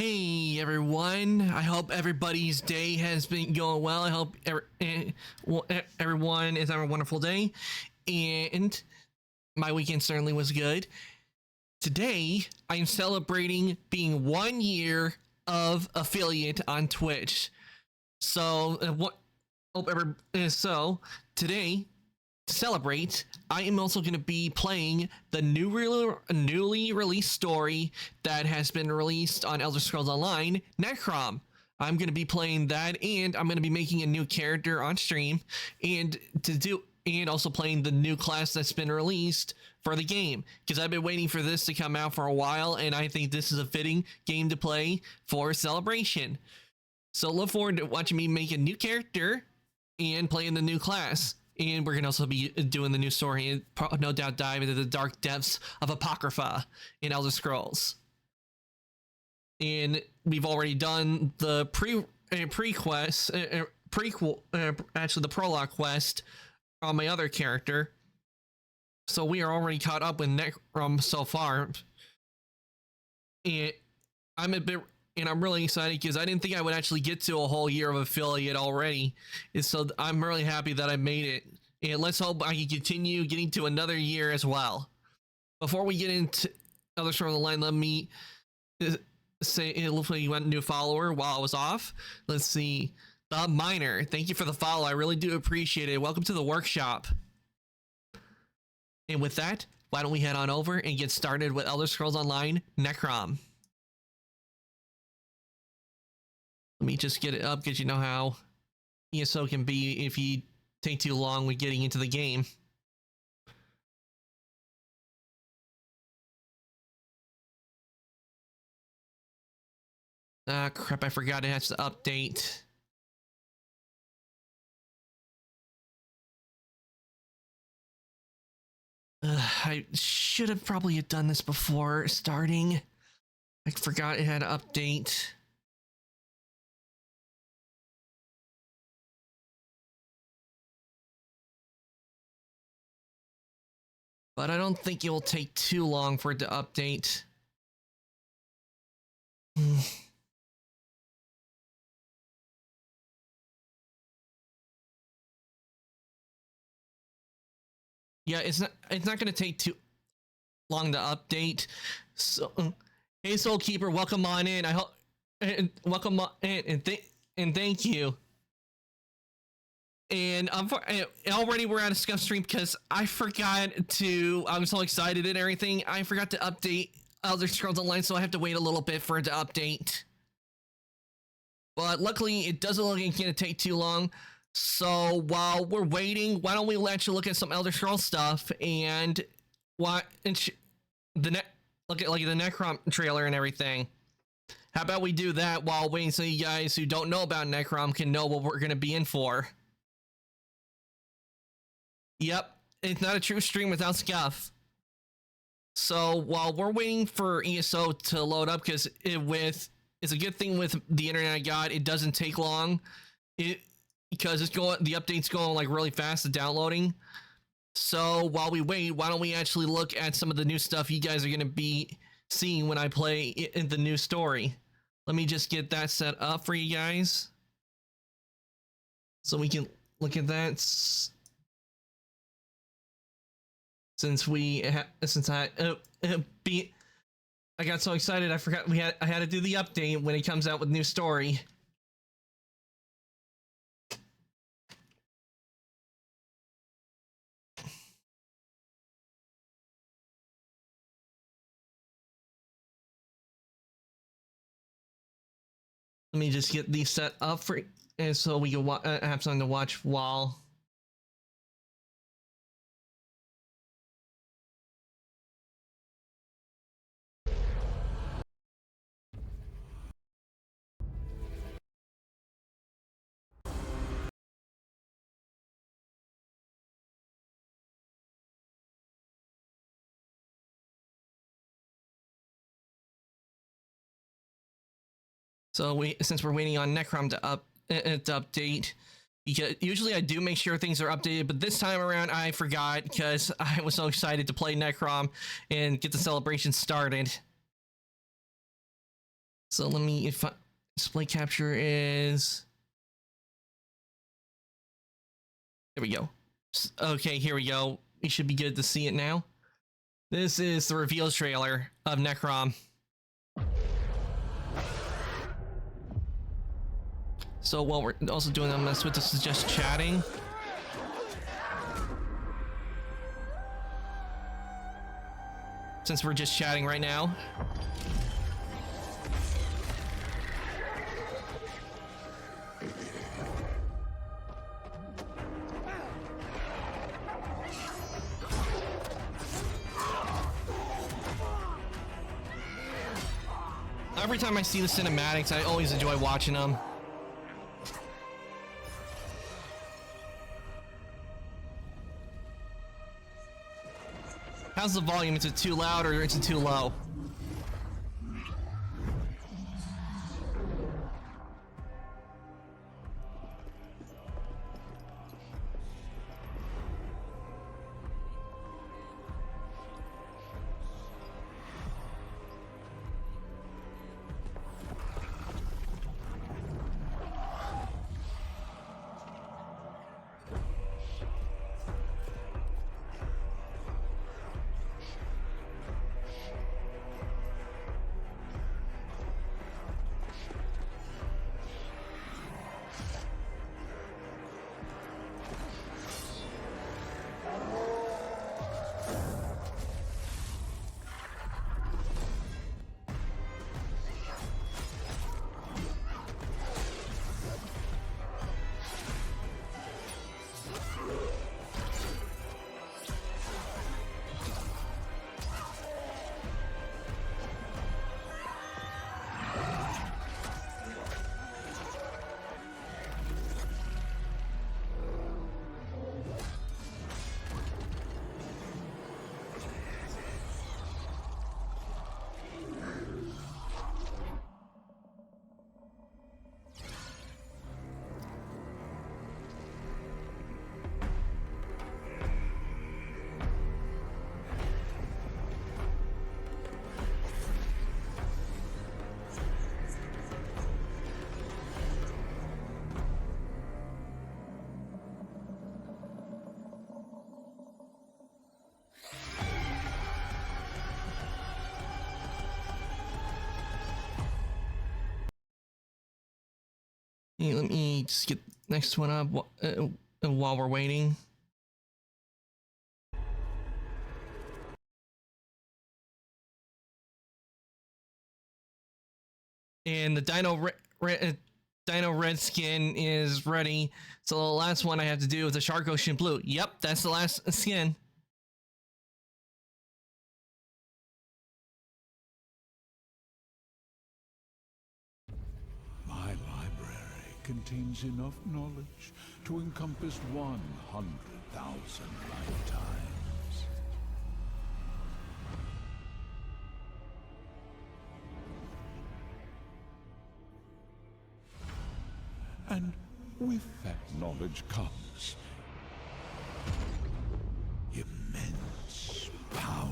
Hey everyone, I hope everybody's day has been going well. I hope everyone is having a wonderful day, and my weekend certainly was good. Today, I am celebrating being 1 year of affiliate on Twitch. So, so today, to celebrate, I am also going to be playing the newly released story that has been released on Elder Scrolls Online, Necrom. I'm going to be playing that, and I'm going to be making a new character on stream, and also playing the new class that's been released for the game, because I've been waiting for this to come out for a while, and I think this is a fitting game to play for Celebration. So look forward to watching me make a new character and playing the new class. And we're going to also be doing the new story and no doubt dive into the dark depths of Apocrypha in Elder Scrolls. And we've already done the pre-quest, actually the prologue quest on my other character. So we are already caught up with Necrom so far. And I'm really excited because I didn't think I would actually get to a whole year of affiliate already. And so I'm really happy that I made it. And let's hope I can continue getting to another year as well. Before we get into Elder Scrolls Online, let me say, hopefully you went a new follower while I was off. Let's see. The Miner, thank you for the follow. I really do appreciate it. Welcome to the workshop. And with that, why don't we head on over and get started with Elder Scrolls Online, Necrom. Let me just get it up because you know how ESO can be if you take too long with getting into the game. Ah, crap, I forgot it has to update. I should have probably done this before starting. I forgot it had to update. But I don't think it will take too long for it to update. Yeah, it's not going to take too long to update. So, hey Soul Keeper, welcome on in. I hope welcome on in and thank you. And already we're out of Scuff Stream because I forgot to, I was so excited and everything, I forgot to update Elder Scrolls Online, so I have to wait a little bit for it to update. But luckily, it doesn't look like it's going to take too long. So while we're waiting, why don't we actually look at some Elder Scrolls stuff and look at the Necrom trailer and everything. How about we do that while waiting so you guys who don't know about Necrom can know what we're going to be in for. Yep, it's not a true stream without Scuff. So while we're waiting for ESO to load up, because it's a good thing with the internet I got, it doesn't take long. Because the update's going like really fast, the downloading. So while we wait, why don't we actually look at some of the new stuff you guys are going to be seeing when I play in the new story. Let me just get that set up for you guys, so we can look at that. Since I got so excited I forgot I had to do the update when it comes out with new story. Let me just get these set up for and so we can have something to watch while. So since we're waiting on Necrom to update, because usually I do make sure things are updated, but this time around I forgot because I was so excited to play Necrom and get the celebration started. So let me, if display capture is, there we go. Okay, here we go. We should be good to see it now. This is the reveal trailer of Necrom. So what we're also doing on this with this is just chatting. Since we're just chatting right now. Every time I see the cinematics, I always enjoy watching them. How's the volume? Is it too loud or is it too low? Hey, let me just get next one up while we're waiting. And the Dino Red skin is ready. So the last one I have to do is the Shark Ocean Blue. Yep, that's the last skin. My library contains enough knowledge to encompass 100,000 lifetimes. And with that knowledge comes immense power.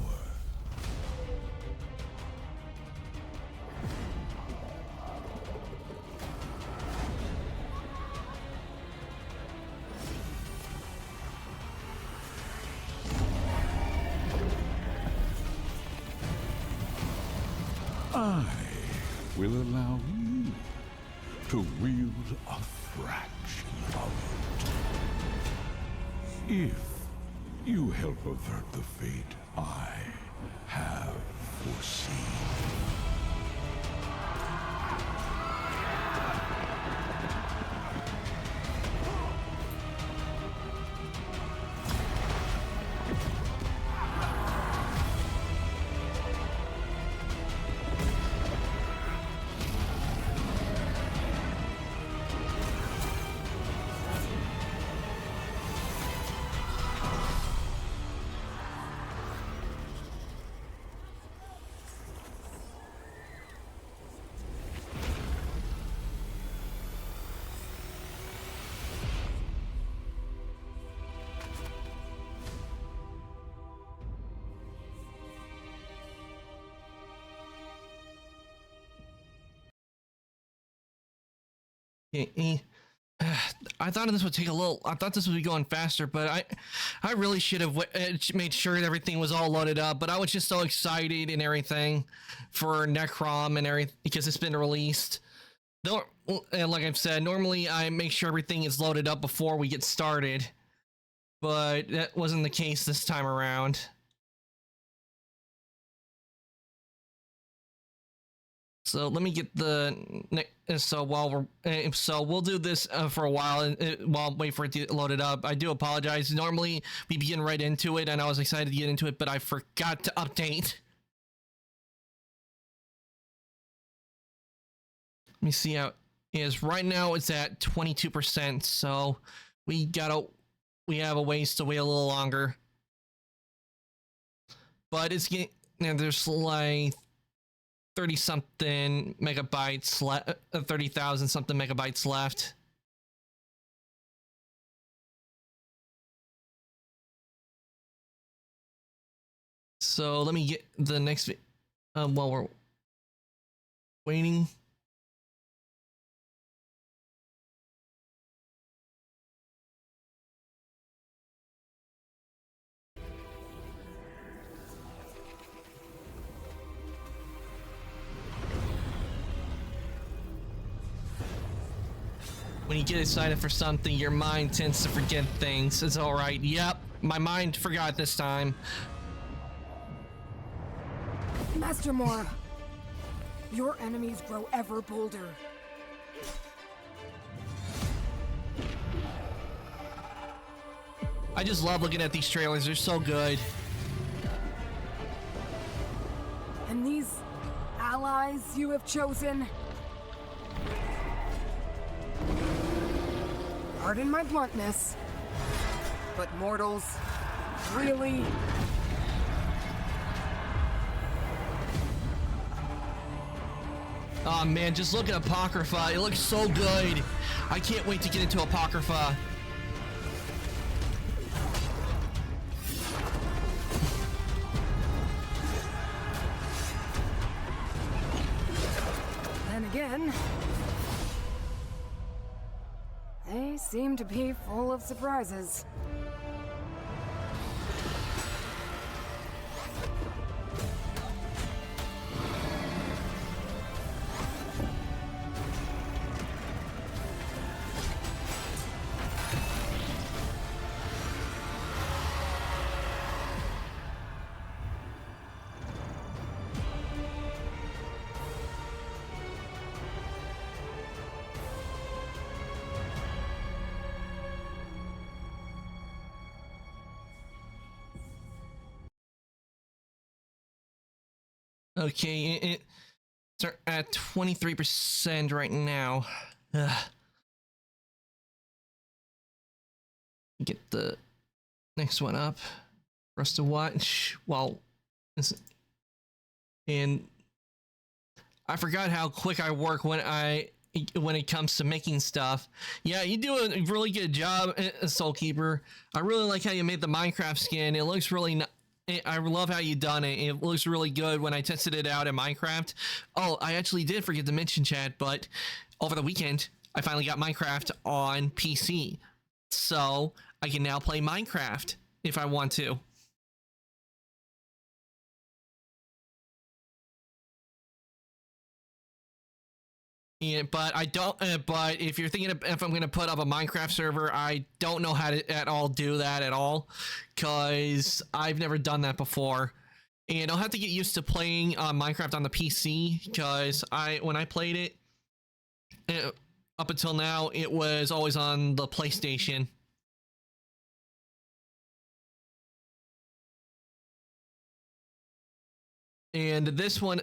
I will allow you to wield a fraction of it. If you help avert the fate I have foreseen. Eh, eh. I thought this would take a little. I thought this would be going faster, but I really should have made sure everything was all loaded up. But I was just so excited and everything for Necrom and everything because it's been released. Don't, like I've said, normally I make sure everything is loaded up before we get started, but that wasn't the case this time around. So let me get the so we'll do this for a while while wait for it to load it up. I do apologize. Normally we begin right into it, and I was excited to get into it, but I forgot to update. Let me see how it is right now. It's at 22%, so we have a ways to wait a little longer. But it's getting there's like 30 something megabytes left, 30,000 something megabytes left. So let me get the next while we're waiting. When you get excited for something, your mind tends to forget things. It's all right. Yep, my mind forgot this time. Master Mora, your enemies grow ever bolder. I just love looking at these trailers. They're so good. And these allies you have chosen? Pardon my bluntness, but mortals, really? Oh man, just look at Apocrypha. It looks so good. I can't wait to get into Apocrypha. Then again, they seem to be full of surprises. Okay, it's at 23% right now. Ugh. Get the next one up for us to watch. Well, and I forgot how quick I work when it comes to making stuff. Yeah, you do a really good job, Soulkeeper. I really like how you made the Minecraft skin. It looks really I love how you done it. It looks really good when I tested it out in Minecraft. Oh, I actually did forget to mention, Chad, but over the weekend, I finally got Minecraft on PC. So I can now play Minecraft if I want to. Yeah, but I don't. But if you're thinking if I'm gonna put up a Minecraft server, I don't know how to at all do that at all, cause I've never done that before, and I'll have to get used to playing Minecraft on the PC. Cause when I played it, up until now, it was always on the PlayStation. And this one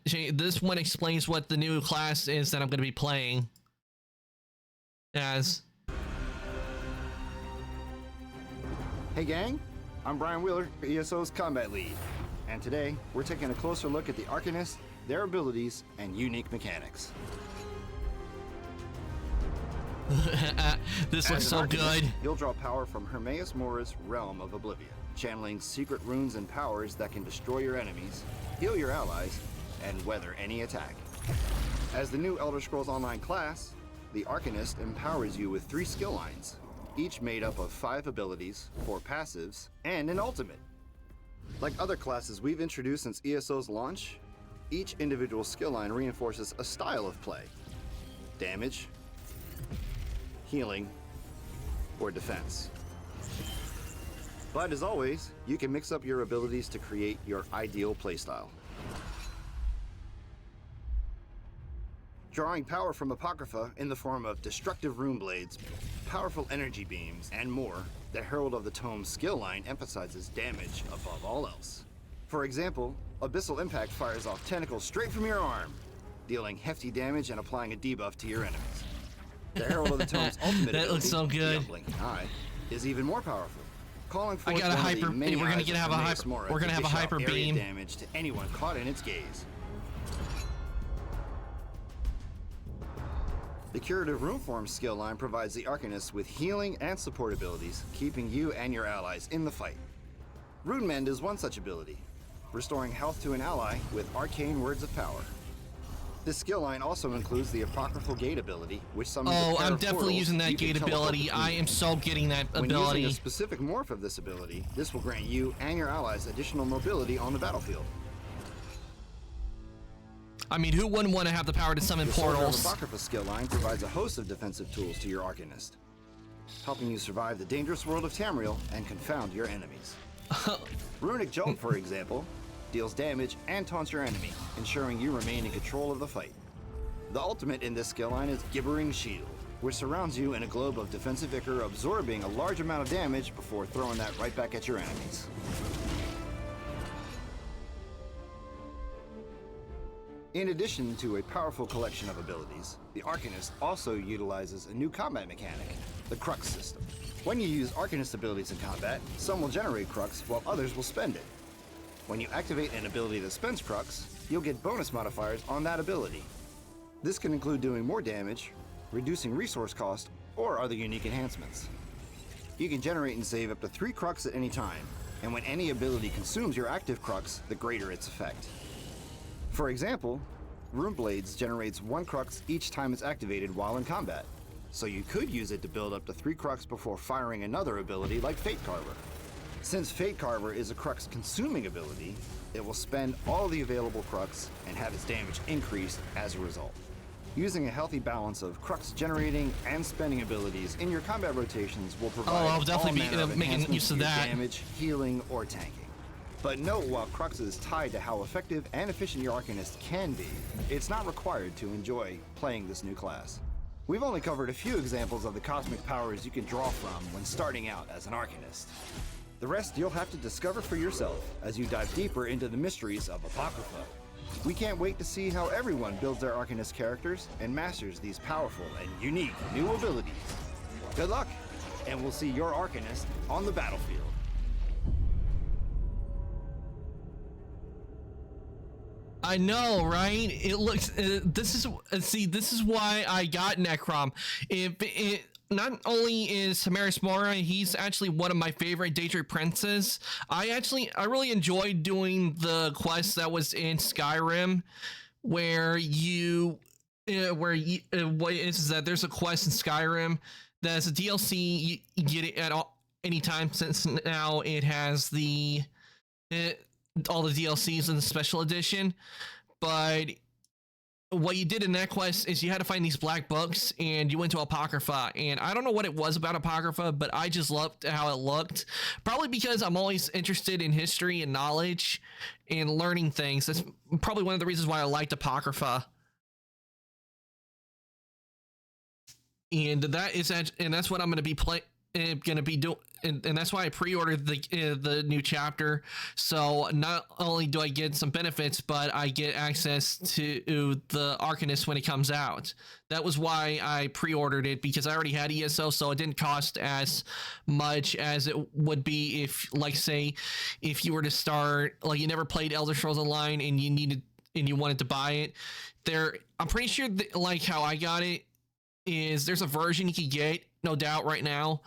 this one explains what the new class is that I'm going to be playing as. Hey gang, I'm Brian Wheeler, ESO's combat lead, and today we're taking a closer look at the Arcanists, their abilities, and unique mechanics. This looks so good. You'll draw power from Hermaeus Mora's Realm of Oblivion, channeling secret runes and powers that can destroy your enemies, heal your allies, and weather any attack. As the new Elder Scrolls Online class, the Arcanist empowers you with 3 skill lines, each made up of 5 abilities, 4 passives, and an ultimate. Like other classes we've introduced since ESO's launch, each individual skill line reinforces a style of play: damage, healing, or defense. But as always, you can mix up your abilities to create your ideal playstyle. Drawing power from Apocrypha in the form of destructive rune blades, powerful energy beams, and more, the Herald of the Tome skill line emphasizes damage above all else. For example, Abyssal Impact fires off tentacles straight from your arm, dealing hefty damage and applying a debuff to your enemies. The Herald of the Tome's ultimate That looks so ability, good. the Unblinking Eye, is even more powerful, calling forth I got a one of the hyper. many We're gonna eyes get of have a Hermaeus hyper. Mora We're gonna to have a dish out hyper area beam. damage to anyone caught in its gaze. The Curative Rune Form skill line provides the Arcanist with healing and support abilities, keeping you and your allies in the fight. Rune Mend is one such ability, restoring health to an ally with arcane words of power. This skill line also includes the Apocryphal Gate ability, which summons a Oh, pair I'm of definitely portals using that you can gate teleport ability. between. I am so getting that When ability. using a specific morph of this ability, this will grant you and your allies additional mobility on the battlefield. I mean, who wouldn't want to have the power to summon The Soldier of portals? Apocrypha skill line provides a host of defensive tools to your Arcanist, helping you survive the dangerous world of Tamriel and confound your enemies. Runic Jolt, for example, deals damage and taunts your enemy, ensuring you remain in control of the fight. The ultimate in this skill line is Gibbering Shield, which surrounds you in a globe of defensive ichor, absorbing a large amount of damage before throwing that right back at your enemies. In addition to a powerful collection of abilities, the Arcanist also utilizes a new combat mechanic, the Crux system. When you use Arcanist abilities in combat, some will generate Crux while others will spend it. When you activate an ability that spends Crux, you'll get bonus modifiers on that ability. This can include doing more damage, reducing resource cost, or other unique enhancements. You can generate and save up to 3 Crux at any time, and when any ability consumes your active Crux, the greater its effect. For example, Rune Blades generates 1 Crux each time it's activated while in combat, so you could use it to build up to 3 Crux before firing another ability like Fate Carver. Since Fate Carver is a Crux consuming ability, it will spend all the available Crux and have its damage increased as a result. Using a healthy balance of Crux generating and spending abilities in your combat rotations will provide I'll definitely all be, manner of making enhancements use to of your that. damage, healing, or tanking. But note, while Crux is tied to how effective and efficient your Arcanist can be, it's not required to enjoy playing this new class. We've only covered a few examples of the cosmic powers you can draw from when starting out as an Arcanist. The rest you'll have to discover for yourself as you dive deeper into the mysteries of Apocrypha. We can't wait to see how everyone builds their Arcanist characters and masters these powerful and unique new abilities. Good luck, and we'll see your Arcanist on the battlefield. I know, right? It looks. This is why I got Necrom. It not only is Samaris Mora, he's actually one of my favorite Daedric princes. I really enjoyed doing the quest that was in Skyrim, where what is that? There's a quest in Skyrim that's a DLC. You get it at any time since now it has all the DLCs in the special edition. But what you did in that quest is you had to find these black books, and you went to Apocrypha, and I don't know what it was about Apocrypha, but I just loved how it looked. Probably because I'm always interested in history and knowledge and learning things. That's probably one of the reasons why I liked Apocrypha. And that's what I'm going to be doing, and that's why I pre-ordered the new chapter. So not only do I get some benefits, but I get access to the Arcanist when it comes out. That was why I pre-ordered it, because I already had ESO, so it didn't cost as much as it would be if you were to start, like, you never played Elder Scrolls Online and you wanted to buy it. I'm pretty sure like how I got it is there's a version you can get, no doubt, right now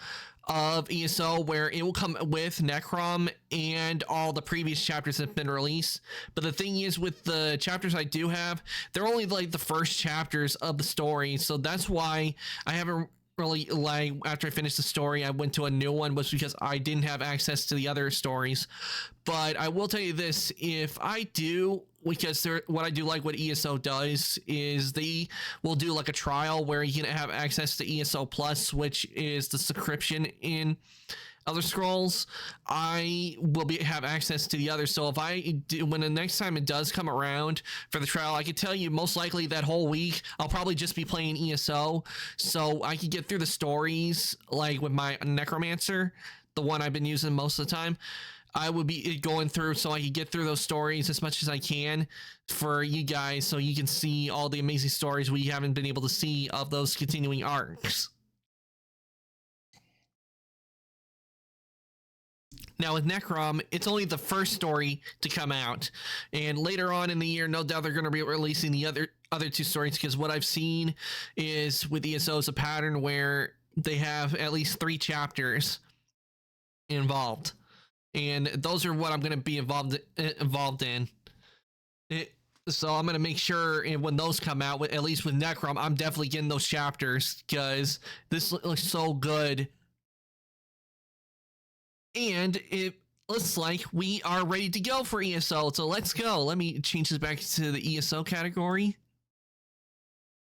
of ESO where it will come with Necrom and all the previous chapters that have been released. But the thing is, with the chapters I do have, they're only like the first chapters of the story, so that's why I haven't really, like, after I finished the story I went to a new one, was because I didn't have access to the other stories. But I will tell you this, if I do, because what I do like what ESO does is they will do like a trial where you can have access to ESO Plus, which is the subscription in Elder Scrolls. I will have access to the others. So if I do, when the next time it does come around for the trial, I can tell you most likely that whole week I'll probably just be playing ESO, so I can get through the stories like with my Necromancer, the one I've been using most of the time. I would be going through so I can get through those stories as much as I can for you guys, so you can see all the amazing stories we haven't been able to see of those continuing arcs. Now with Necrom, it's only the first story to come out, and later on in the year, no doubt they're going to be releasing the other two stories, because what I've seen is with ESO is a pattern where they have at least 3 chapters involved, and those are what I'm going to be involved in. So I'm going to make sure, and when those come out, at least with Necrom, I'm definitely getting those chapters, because this looks so good. And it looks like we are ready to go for ESO, so let's go. Let me change this back to the ESO category.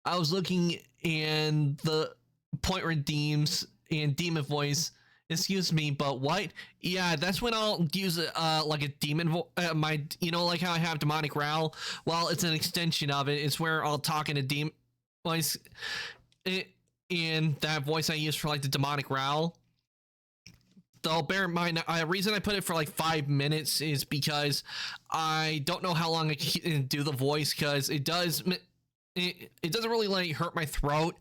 I was looking in the point redeems and demon voice. Excuse me, but what? Yeah, that's when I'll use like a demon like how I have demonic growl. Well, it's an extension of it. It's where I'll talk in a demon voice, in that voice I use for like the demonic growl. Though bear in mind, the reason I put it for like 5 minutes is because I don't know how long I can do the voice, because it doesn't really like hurt my throat,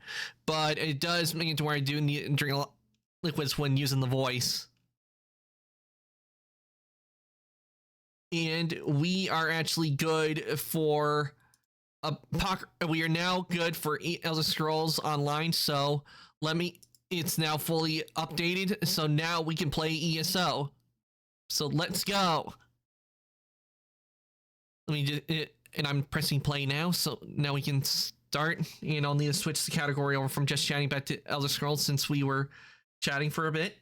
but it does make it to where I do need to drink liquids when using the voice. And we are actually good for we are now good for Elder Scrolls Online, so it's now fully updated, so now we can play ESO. So let's go. Let me just, and I'm pressing play now, so now we can start. And I'll need to switch the category over from just chatting back to Elder Scrolls, since we were chatting for a bit.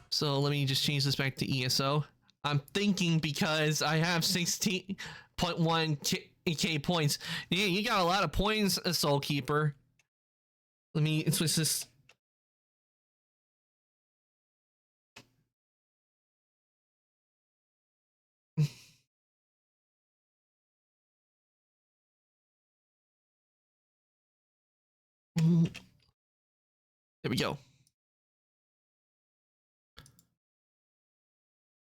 So let me just change this back to ESO. I'm thinking because I have 16.1k points. Yeah, you got a lot of points, Soul Keeper. Let me switch this. There we go.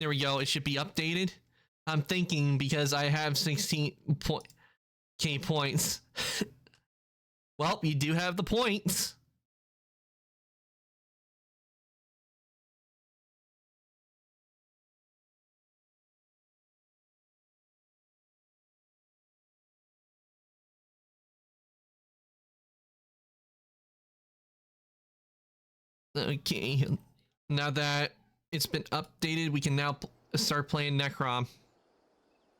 There we go. It should be updated. I'm thinking because I have 16k points. Well, you do have the points. Okay, now that it's been updated, we can now start playing Necrom.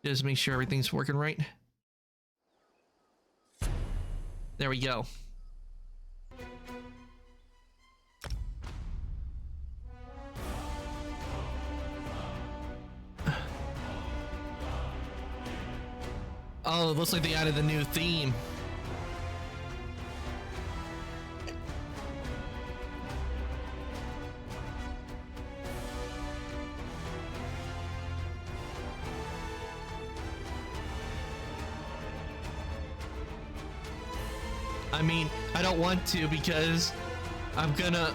Just make sure everything's working right. There we go. Oh, it looks like they added the new theme. I mean, I don't want to because I'm gonna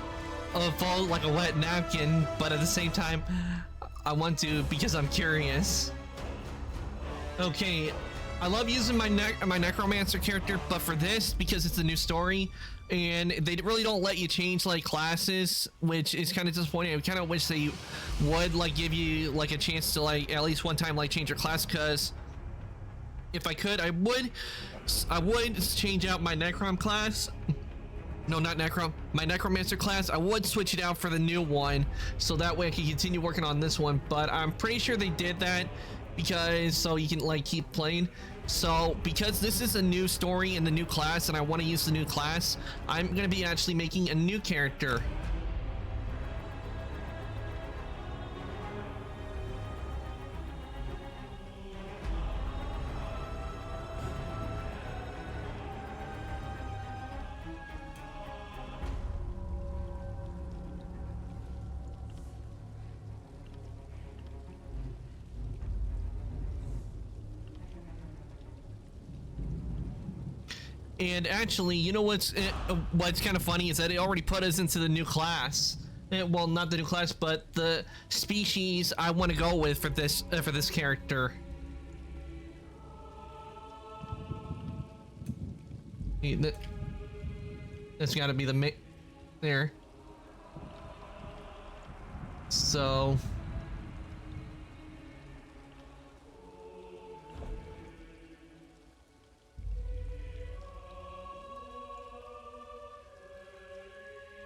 fall like a wet napkin, but at the same time, I want to because I'm curious. Okay, I love using my Necromancer character, but for this, because it's a new story, and they really don't let you change like classes, which is kind of disappointing. I kind of wish they would like give you like a chance to like at least one time like change your class, because if I could, I would change out my Necrom class. No, not Necrom. My Necromancer class. I would switch it out for the new one, so that way I can continue working on this one. But I'm pretty sure they did that because so you can like keep playing. So because this is a new story in the new class, and I want to use the new class, I'm gonna be actually making a new character. And actually, you know what's kind of funny is that it already put us into the new class. Well, not the new class, but the species I want to go with for this character. That's got to be the there. So.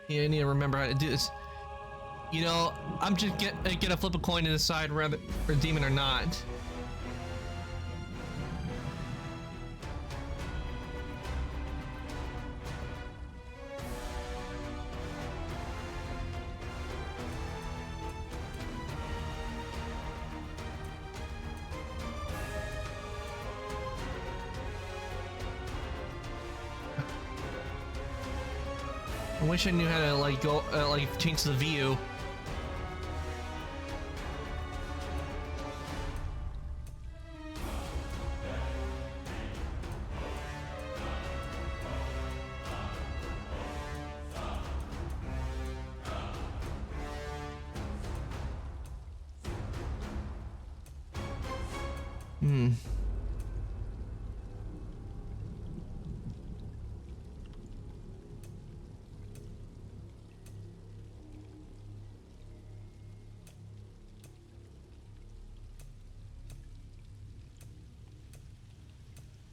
Yeah, I need to remember how to do this. You know, I'm just gonna flip a coin and decide whether for demon or not. I wish I knew how to like go like change the view.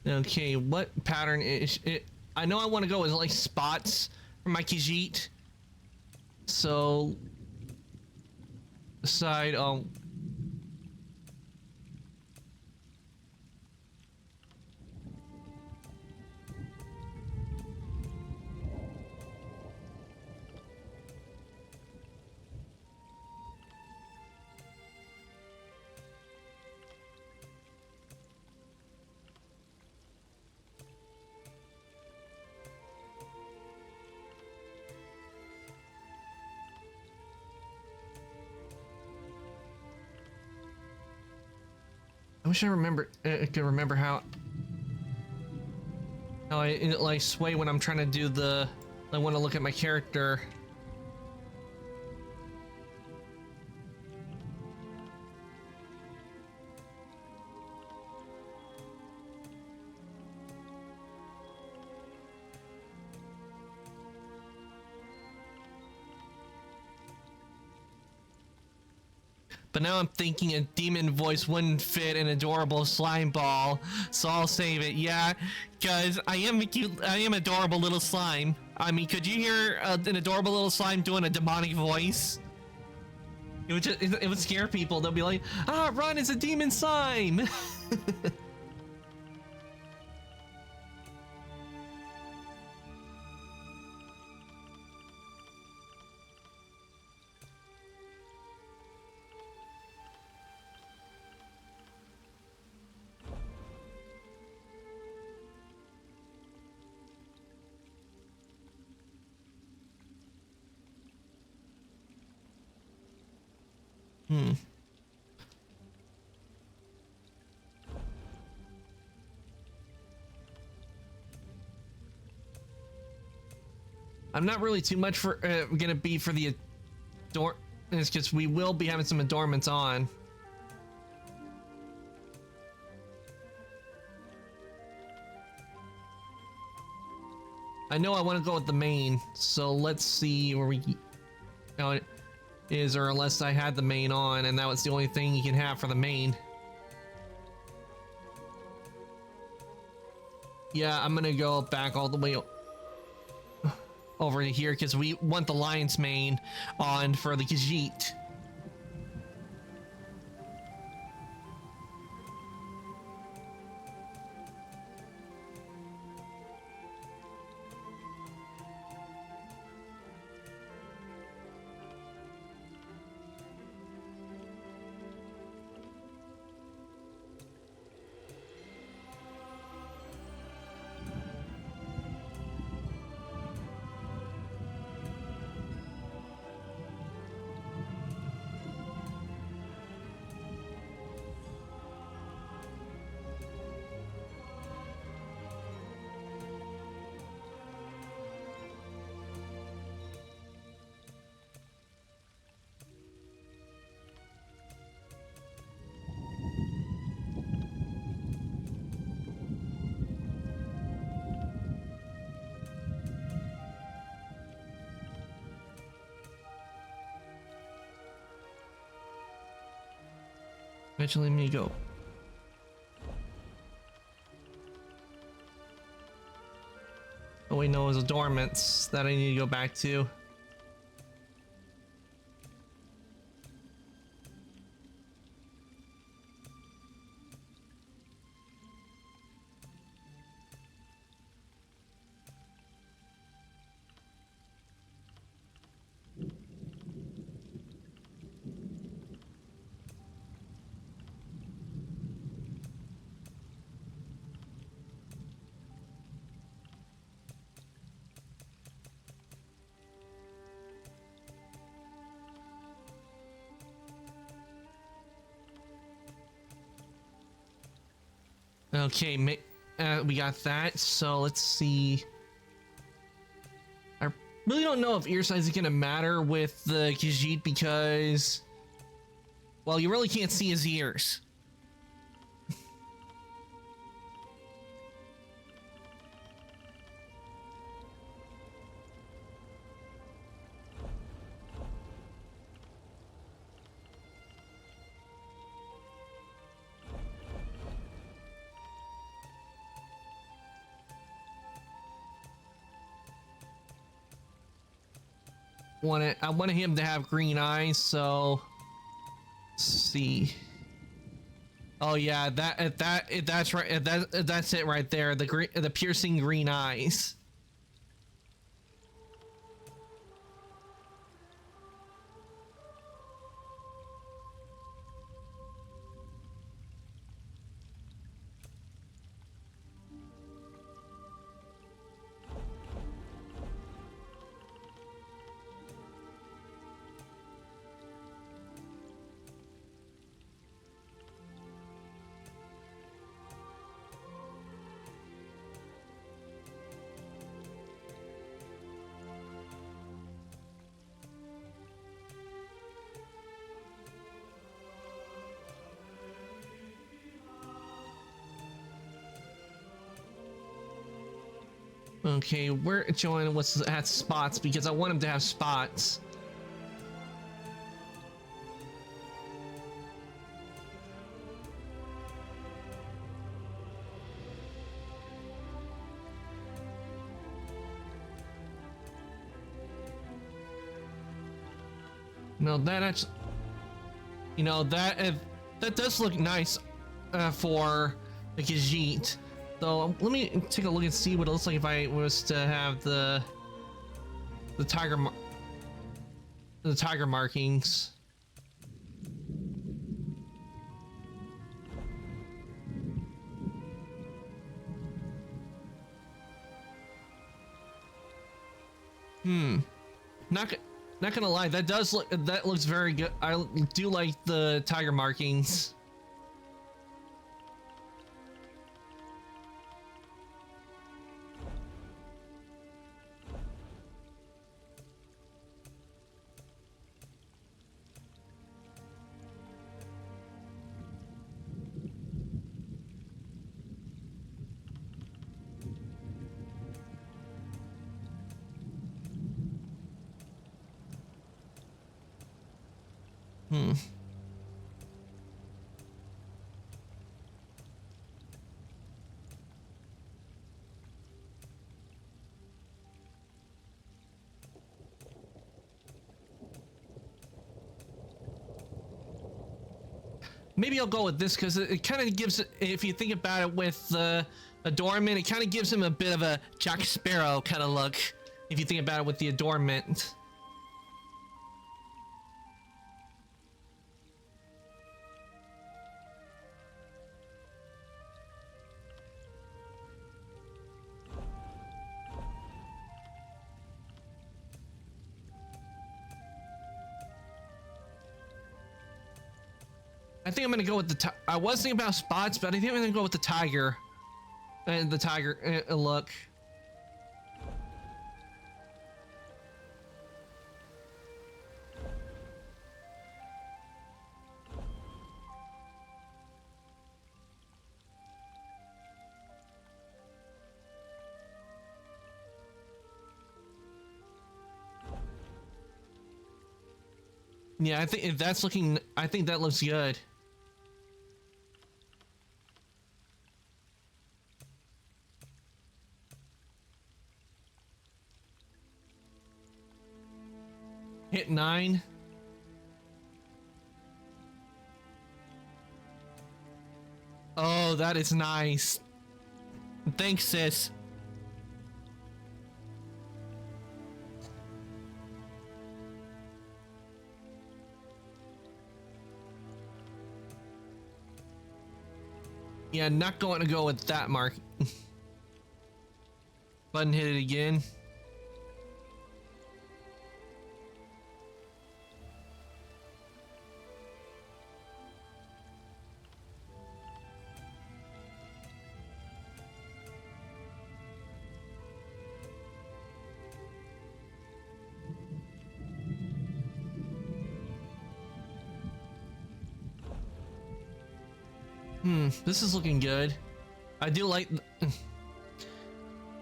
Okay, what pattern is it? I know I want to go with like spots for my Khajiit. So decide I wish I could remember how I like sway when I'm trying to do I want to look at my character. But now I'm thinking a demon voice wouldn't fit an adorable slime ball, so I'll save it. Yeah, because I am adorable little slime. I mean, could you hear an adorable little slime doing a demonic voice? It would scare people. They'll be like, "Ah, run! It's a demon slime!" I'm not really too much for gonna be for the adorn. It's because we will be having some adornments on. I know I want to go with the main, so let's see where how it is, or unless I had the main on, and that was the only thing you can have for the main. Yeah, I'm gonna go back all the way over to here because we want the lion's mane on for the Khajiit. Eventually, let me go. Oh wait, no, it was a dormants that I need to go back to. Okay, we got that. So let's see. I really don't know if ear size is gonna matter with the Khajiit because, well, you really can't see his ears. I wanted him to have green eyes, so let's see. Oh yeah, that's right. That's it right there. The piercing green eyes. Okay, where Joanna was at spots because I want him to have spots. No, that actually, you know, that does look nice for the Khajiit. So let me take a look and see what it looks like if I was to have the tiger markings. Not gonna lie, that looks very good. I do like the tiger markings. maybe I'll go with this because it kind of gives, if you think about it with the adornment, it kind of gives him a bit of a Jack Sparrow kind of look, if you think about it with the adornment. I think I'm gonna go with the. I was thinking about spots, but I think I'm gonna go with the tiger, and the tiger look. Yeah, I think if that's looking, I think that looks good. Hit 9. Oh, that is nice. Thanks, sis. Yeah, not going to go with that mark. Button hit it again. This is looking good. I do like.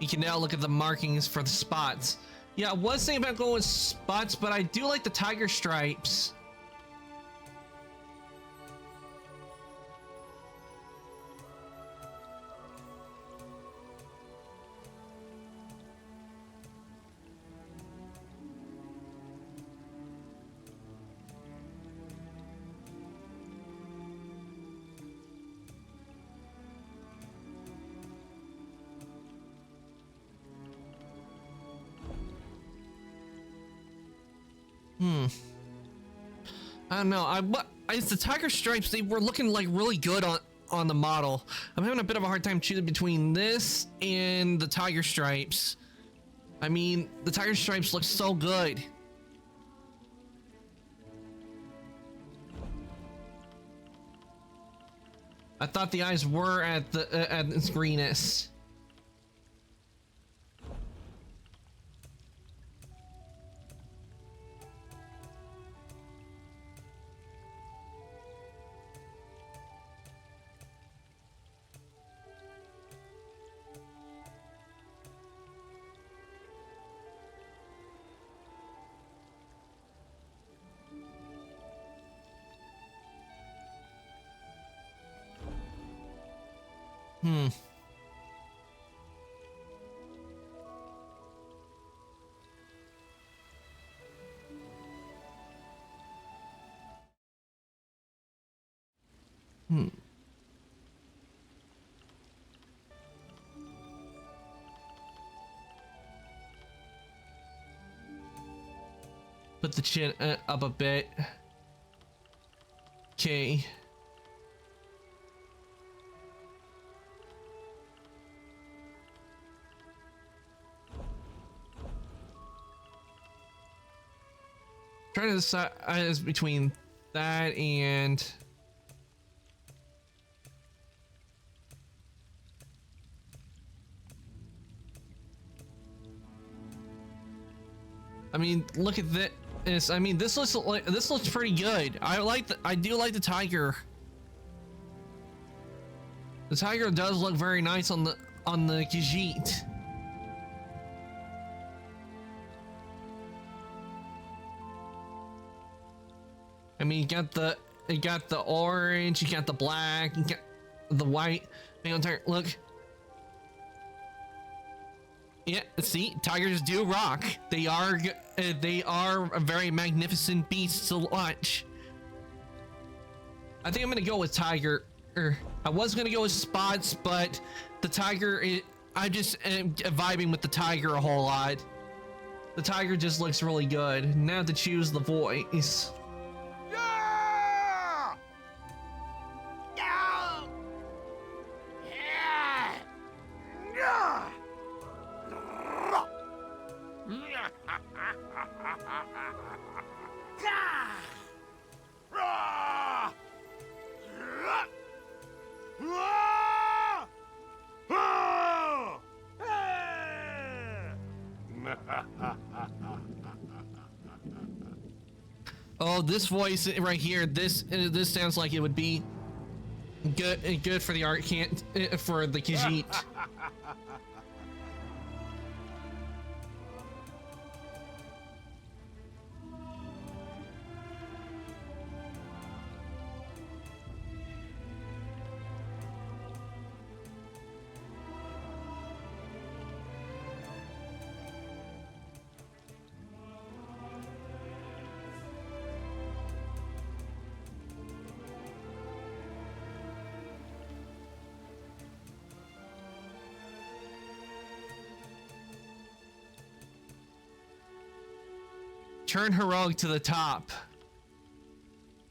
You can now look at the markings for the spots. Yeah, I was thinking about going with spots, but I do like the tiger stripes. I don't know. It's the tiger stripes. They were looking like really good on the model. I'm having a bit of a hard time choosing between this and the tiger stripes. I mean, the tiger stripes look so good. I thought the eyes were at its greenest. Put the chin up a bit. Okay. Trying to decide between that and I mean, look at this. I mean, this looks pretty good. I do like the tiger. The tiger does look very nice on the Khajiit. I mean, you got the orange, you got the black, you got the white. Hang on, tiger, look. Yeah, see, tigers do rock. They are a very magnificent beast to watch. I think I'm gonna go with Tiger. I was gonna go with Spots, but the Tiger, I just am vibing with the Tiger a whole lot. The Tiger just looks really good. Now I have to choose the voice. Yeah! Yeah! Yeah! Yeah! Oh, this voice right here. This sounds like it would be good for the art can't for the Khajiit. Turn heroic to the top.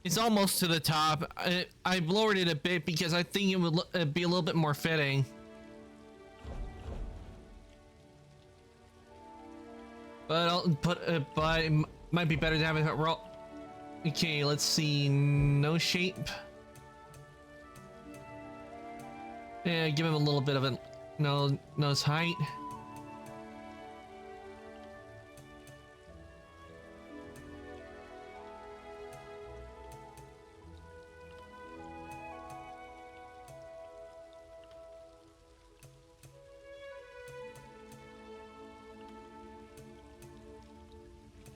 It's almost to the top. I lowered it a bit because I think it would be a little bit more fitting. But but it might be better to have it roll. Okay, let's see. No shape. Yeah, give him a little bit of a nose height.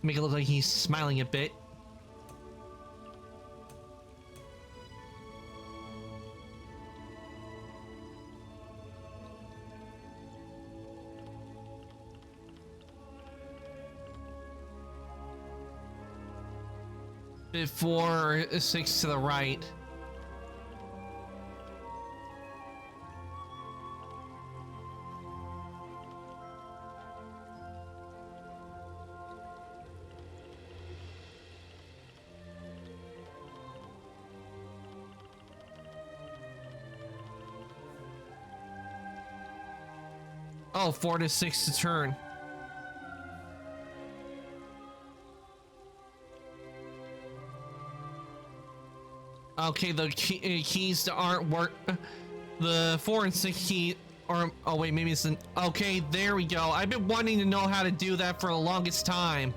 Make it look like he's smiling a bit. Bit 4, 6 to the right. Oh, 4 to 6 to turn. Okay, the keys aren't work. The 4 and 6 key are. Oh wait, maybe it's an. Okay, there we go. I've been wanting to know how to do that for the longest time.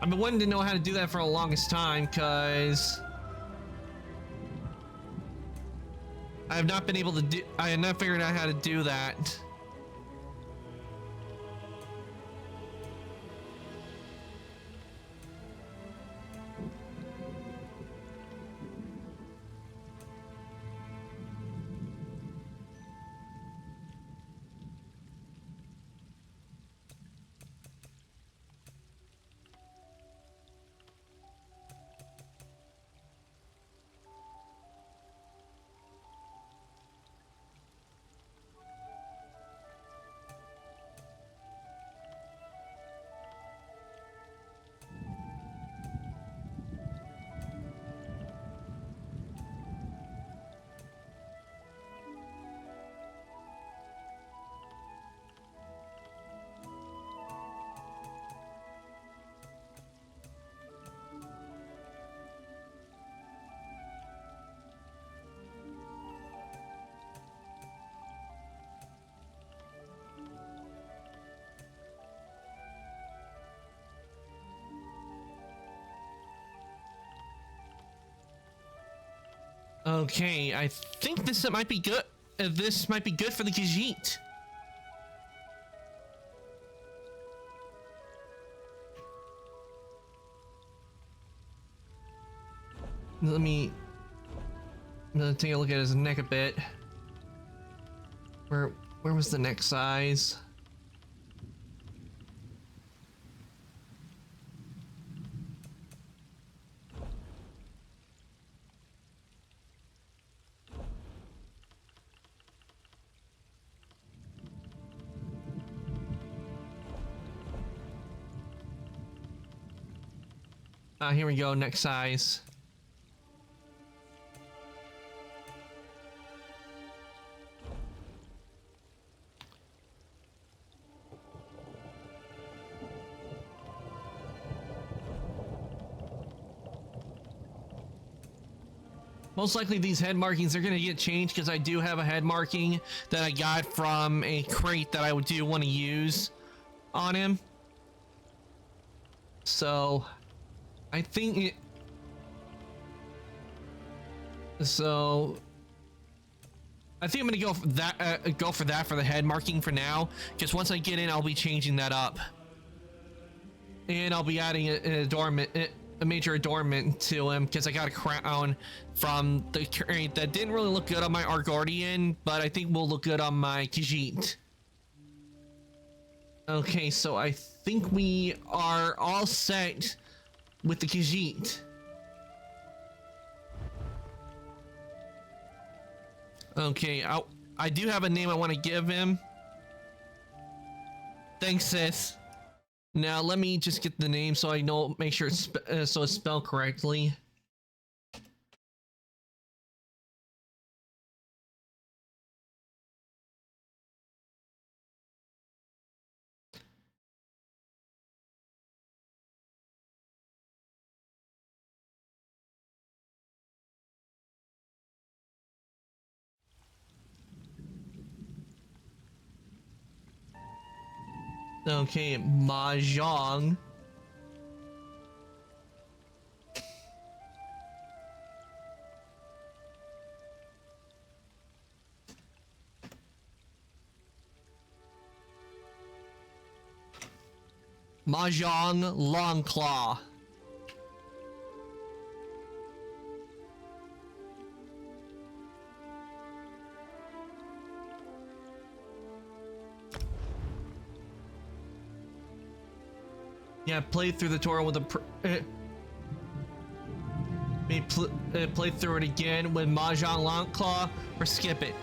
I've been wanting to know how to do that for the longest time, cause I have not been able to do. I have not figured out how to do that. Okay, I think this might be good. This might be good for the Khajiit. Let me take a look at his neck a bit. Where was the neck size? Here we go, next size. Most likely these head markings are going to get changed because I do have a head marking that I got from a crate that I do want to use on him. So I think it... So I think I'm going to go for that for the head marking for now, because once I get in, I'll be changing that up. And I'll be adding a major adornment to him, because I got a crown from the crate that didn't really look good on my Argordian, but I think will look good on my Khajiit. Okay, so I think we are all set with the Khajiit. Okay, I do have a name I want to give him. Thanks, sis. Now let me just get the name so I know, make sure it's so it's spelled correctly. Okay, Mahjong. Mahjong Longclaw. Yeah, play through the tutorial with a play through it again with Mahjong Longclaw, or skip it.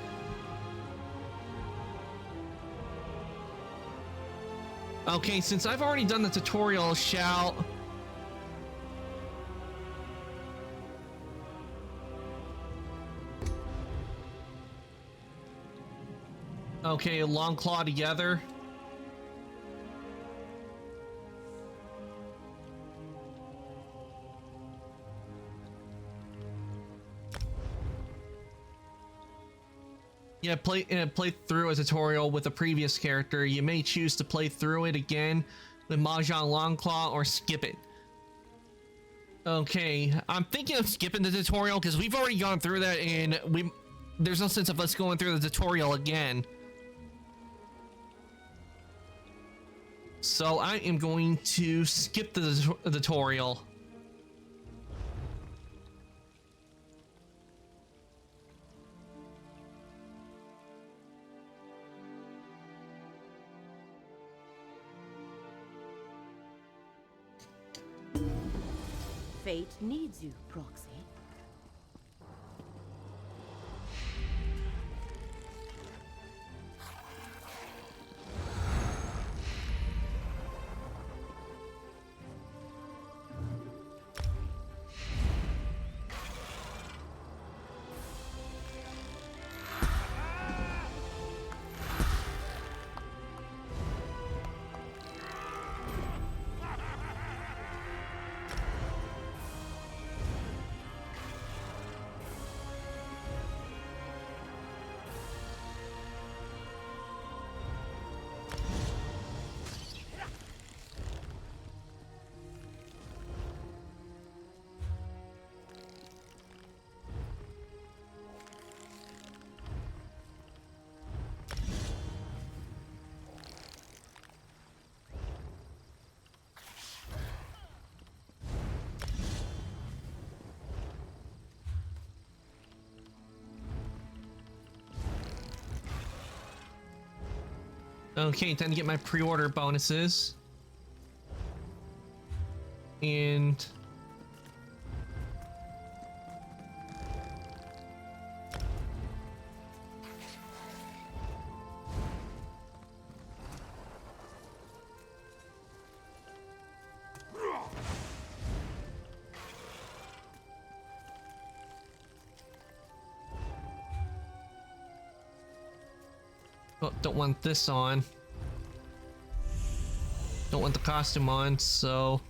Okay, since I've already done the tutorial, shall... Okay, Longclaw together. Yeah, play through a tutorial with a previous character. You may choose to play through it again with Mahjong Longclaw or skip it. Okay, I'm thinking of skipping the tutorial because we've already gone through that and there's no sense of us going through the tutorial again. So I am going to skip the tutorial. Fate needs you, Proxy. Okay, time to get my pre-order bonuses. And Oh, don't want this on. Don't want the costume on, so...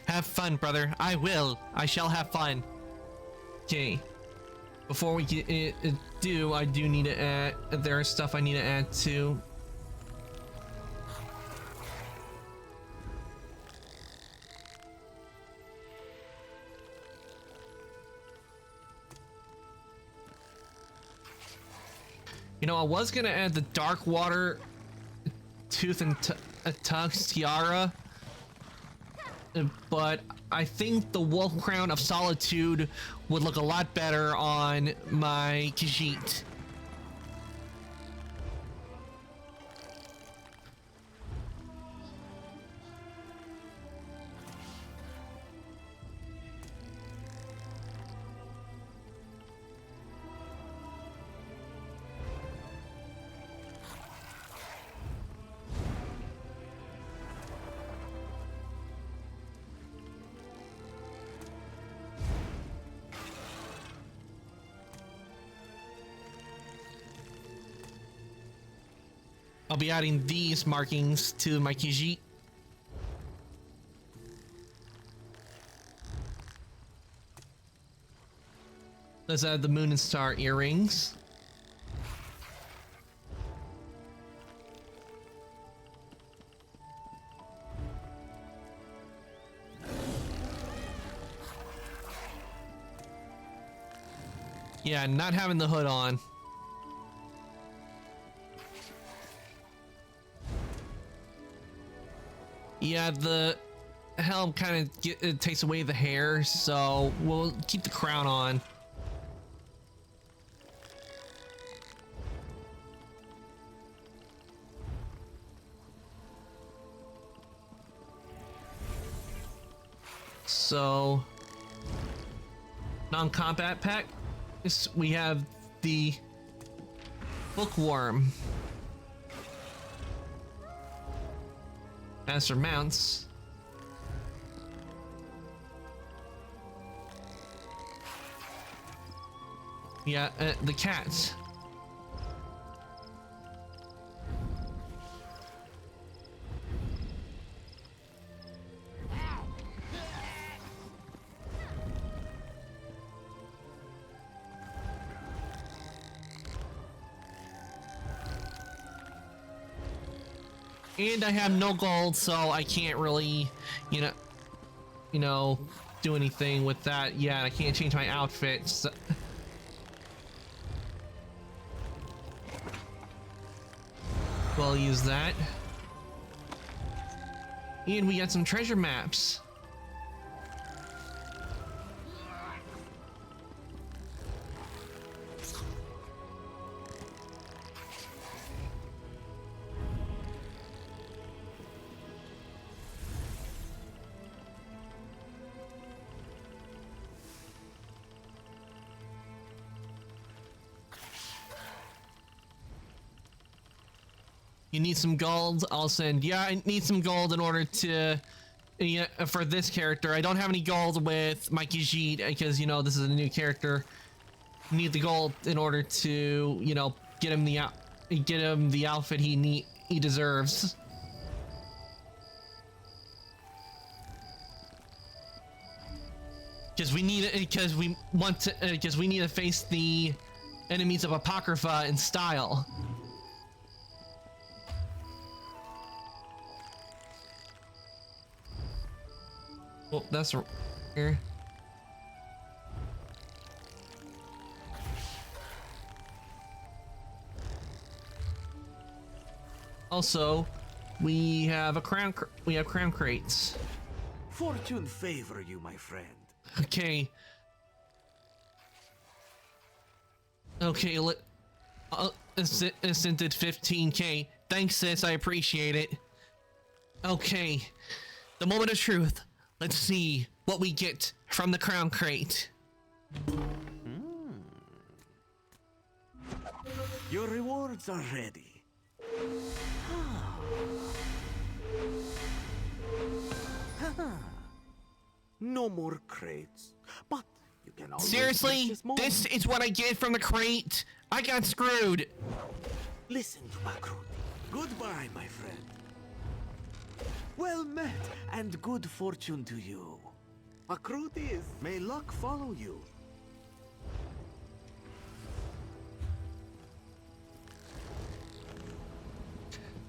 Have fun, brother. I will. I shall have fun. Okay. Before we get I do need to add... There is stuff I need to add too. You know, I was gonna add the Dark Water Tooth and Tug's tiara, but I think the Wolf Crown of Solitude would look a lot better on my Khajiit. I'll be adding these markings to my Khajiit. Let's add the Moon and Star earrings. Yeah, not having the hood on. Yeah, the helm kind of it takes away the hair, so we'll keep the crown on. So, non-combat pack. We have the bookworm. As for mounts, yeah, the cats. And I have no gold, so I can't really, you know, do anything with that yet. I can't change my outfit. So. We'll use that. And we got some treasure maps. You need some gold? I'll send. Yeah, I need some gold in order to, yeah, for this character. I don't have any gold with my Khajiit because, you know, this is a new character. Need the gold in order to, you know, get him the outfit he deserves. Because we need because we need to face the enemies of Apocrypha in style. Well, that's here. Also, we have crown crates. Fortune favor you, my friend. Okay. Okay, sent it 15k. Thanks, sis. I appreciate it. Okay. The moment of truth. Let's see what we get from the crown crate. Your rewards are ready. no more crates. But you can always Seriously? purchase more. This is what I get from the crate? I got screwed. Listen to Makrut. Goodbye, my friend. Well met, and good fortune to you. Makrut is. May luck follow you.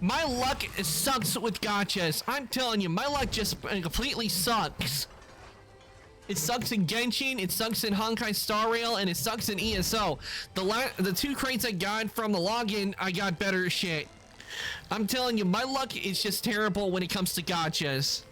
My luck sucks with gotchas. I'm telling you, my luck just completely sucks. It sucks in Genshin, it sucks in Honkai Star Rail, and it sucks in ESO. The two crates I got from the login, I got better shit. I'm telling you, my luck is just terrible when it comes to gotchas.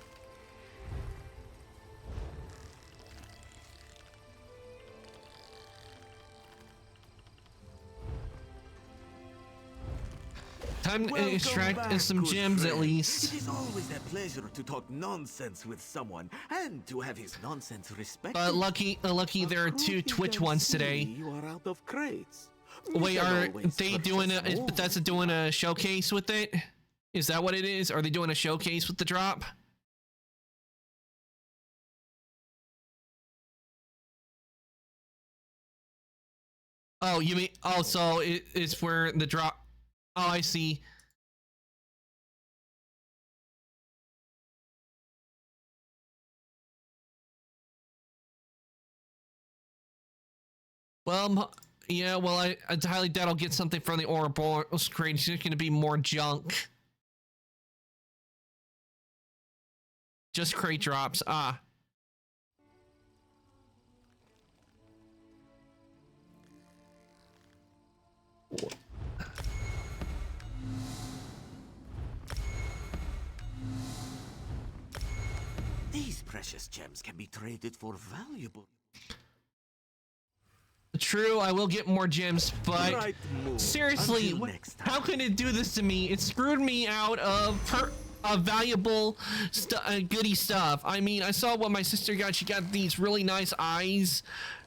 Time to Welcome extract back, some good gems at friend. least. It is always a pleasure to talk nonsense with someone and to have his nonsense respected. But lucky there are two Makrut, Twitch can ones see today. You are out of crates. You Wait, can are always they purchase doing a? Is more. Bethesda doing a showcase with it? Is that what it is? Are they doing a showcase with the drop? Oh, you mean? Oh, so it's where the drop. Oh, I see. Yeah, well, I highly doubt I'll get something from the Ouroboros crate. It's just going to be more junk. Just crate drops. Ah. These precious gems can be traded for valuable. True, I will get more gems, but Right move. seriously, Until next time. how can it do this to me? It screwed me out of valuable goody stuff. I mean, I saw what my sister got. She got these really nice eyes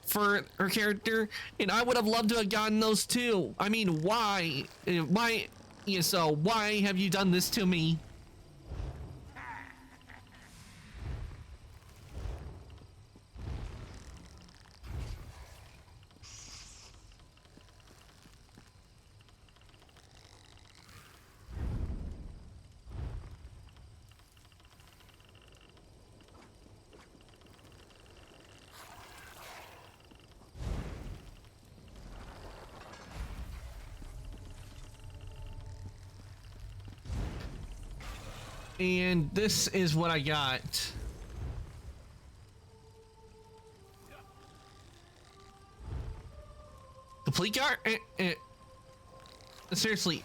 for her character, and I would have loved to have gotten those too. I mean, why? Why? Yeah, so why have you done this to me? And this is what I got. Complete guard? Seriously.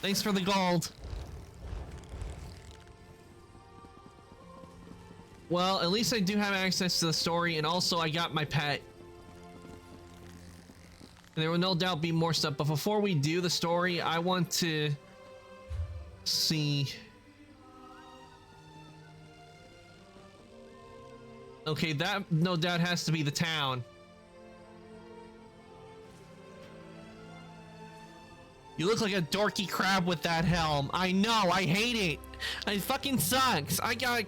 Thanks for the gold. Well, at least I do have access to the story, and also I got my pet. And there will no doubt be more stuff, but before we do the story, I want to see. Okay, that no doubt has to be the town. You look like a dorky crab with that helm. I know, I hate it. It fucking sucks. I got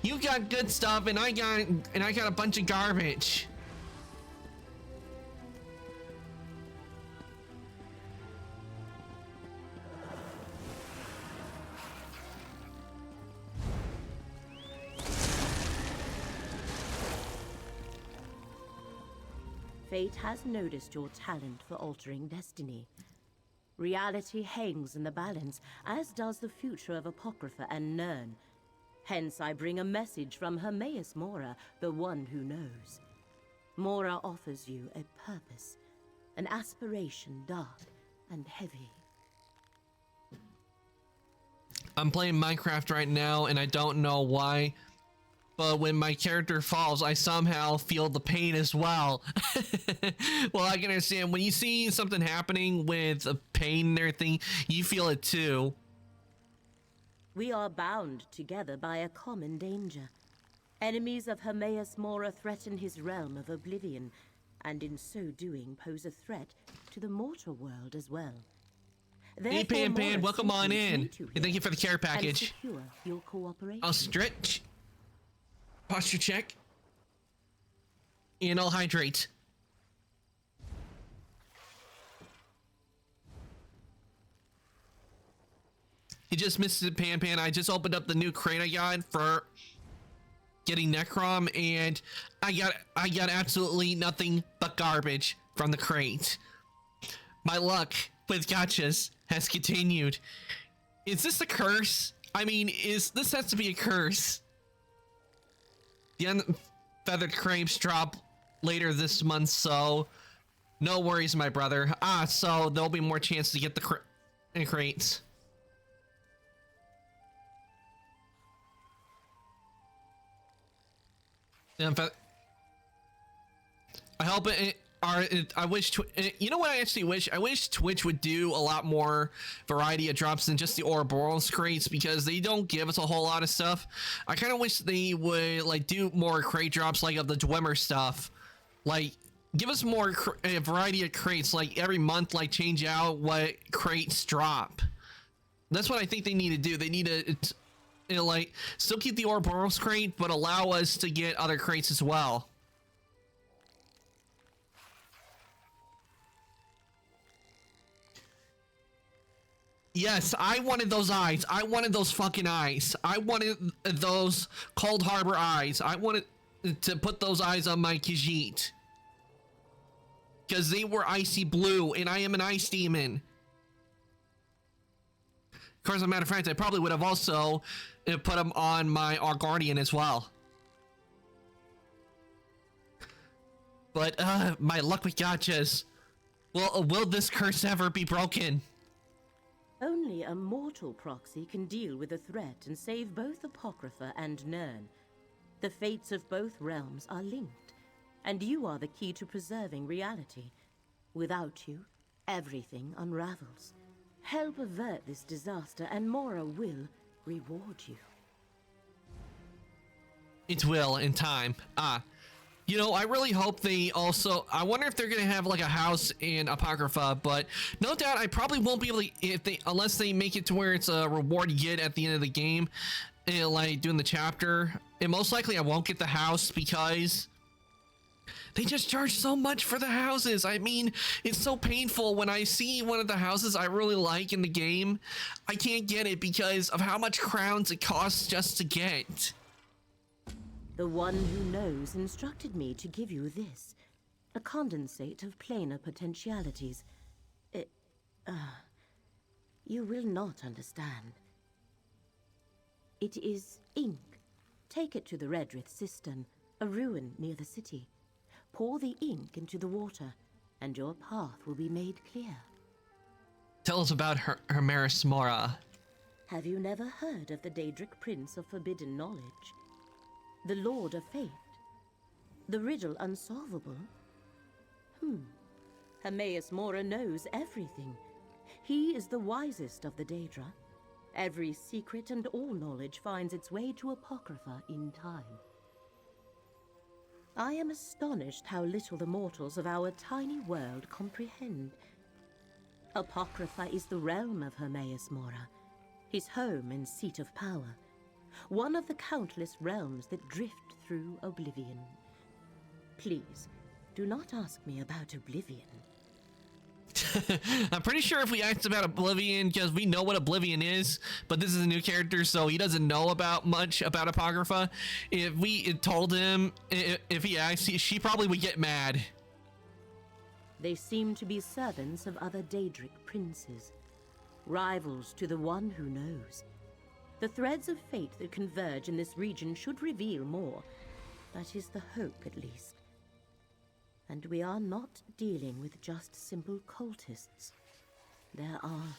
you got good stuff, and I got a bunch of garbage. Fate has noticed your talent for altering destiny. Reality hangs in the balance, as does the future of Apocrypha and Nirn. Hence I bring a message from Hermaeus Mora, the one who knows. Mora offers you a purpose, an aspiration dark and heavy. I'm playing Minecraft right now, and I don't know why, but when my character falls, I somehow feel the pain as well. Well, I can understand when you see something happening with a pain and everything, you feel it too. We are bound together by a common danger. Enemies of Hermaeus Mora threaten his realm of oblivion, and in so doing pose a threat to the mortal world as well. Hey, Pan Pan, welcome on in. And thank you for the care package. Your cooperation. I'll stretch. Posture check. And I'll hydrate. You just missed it, Pan Pan. I just opened up the new crate I got for getting Necrom, and I got absolutely nothing but garbage from the crate. My luck with gachas has continued. Is this a curse? I mean, this has to be a curse. The unfeathered crepes drop later this month, so no worries, my brother. So there'll be more chance to get the crates. I hope I wish you know what I actually wish? I wish Twitch would do a lot more variety of drops than just the Ouroboros crates, because they don't give us a whole lot of stuff. I kind of wish they would like do more crate drops, like of the Dwemer stuff. Like give us more variety of crates, like every month, like change out what crates drop. That's what I think they need to do. They need to like still keep the Ouroboros crate, but allow us to get other crates as well. Yes, I wanted those eyes. I wanted those fucking eyes. I wanted those Cold Harbor eyes. I wanted to put those eyes on my Khajiit, because they were icy blue, and I am an ice demon. Of course, as a matter of fact, I probably would have also put them on my Guardian as well. But my luck with gachas. Will this curse ever be broken? Only a mortal proxy can deal with the threat and save both Apocrypha and Nirn. The fates of both realms are linked, and you are the key to preserving reality. Without you, everything unravels. Help avert this disaster, and Mora will reward you. It will, in time. You know, I really hope they also... I wonder if they're going to have, like, a house in Apocrypha, but no doubt I probably won't be able to... unless they make it to where it's a reward you get at the end of the game, like, doing the chapter. And most likely I won't get the house, because... they just charge so much for the houses. I mean, it's so painful when I see one of the houses I really like in the game. I can't get it because of how much crowns it costs just to get. The one who knows instructed me to give you this. A condensate of planar potentialities. You will not understand. It is ink. Take it to the Redrith cistern, a ruin near the city. Pour the ink into the water, and your path will be made clear. Tell us about Hermaeus Mora. Have you never heard of the Daedric Prince of Forbidden Knowledge? The Lord of Fate? The riddle unsolvable? Hermaeus Mora knows everything. He is the wisest of the Daedra. Every secret and all knowledge finds its way to Apocrypha in time. I am astonished how little the mortals of our tiny world comprehend. Apocrypha is the realm of Hermaeus Mora, his home and seat of power, one of the countless realms that drift through oblivion. Please, do not ask me about oblivion. I'm pretty sure if we asked about Oblivion, because we know what Oblivion is, but this is a new character, so he doesn't know about much about Apocrypha. If we told him, if he asked, she probably would get mad. They seem to be servants of other Daedric princes, rivals to the one who knows. The threads of fate that converge in this region should reveal more. That is the hope, at least. And we are not dealing with just simple cultists. There are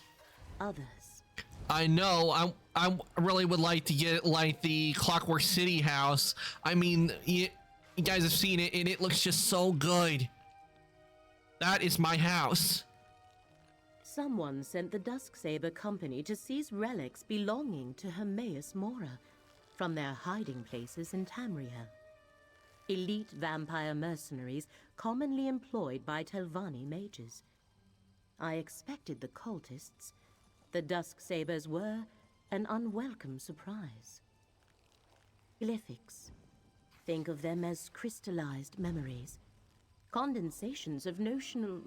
others. I know. I really would like to get like the Clockwork City house. I mean, you guys have seen it, and it looks just so good. That is my house. Someone sent the Dusksaber Company to seize relics belonging to Hermaeus Mora. from their hiding places in Tamriel. Elite vampire mercenaries commonly employed by Telvanni mages. I expected the cultists. The Dusksabers were an unwelcome surprise. Glyphics. Think of them as crystallized memories. Condensations of notional...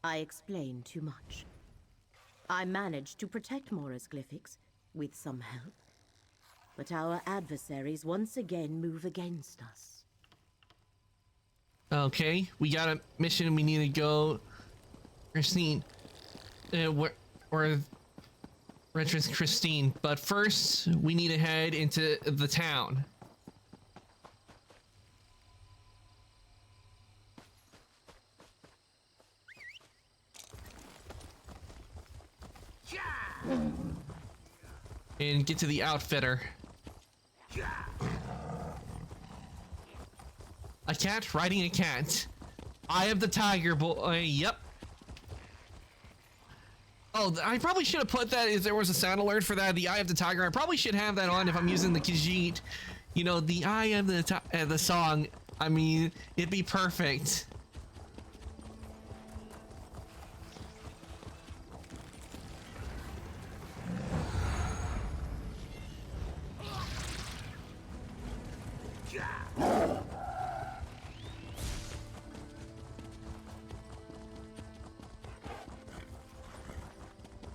I explained too much. I managed to protect Mora's glyphics, with some help. But our adversaries once again move against us. Okay, we got a mission we need to go. Christine. We're Retros Christine, but first we need to head into the town. And get to the outfitter. A cat riding a cat. Eye of the Tiger boy. Yep. Oh, I probably should have put that if there was a sound alert for that. The Eye of the Tiger. I probably should have that on if I'm using the Khajiit. You know, the Eye of the song. I mean, it'd be perfect.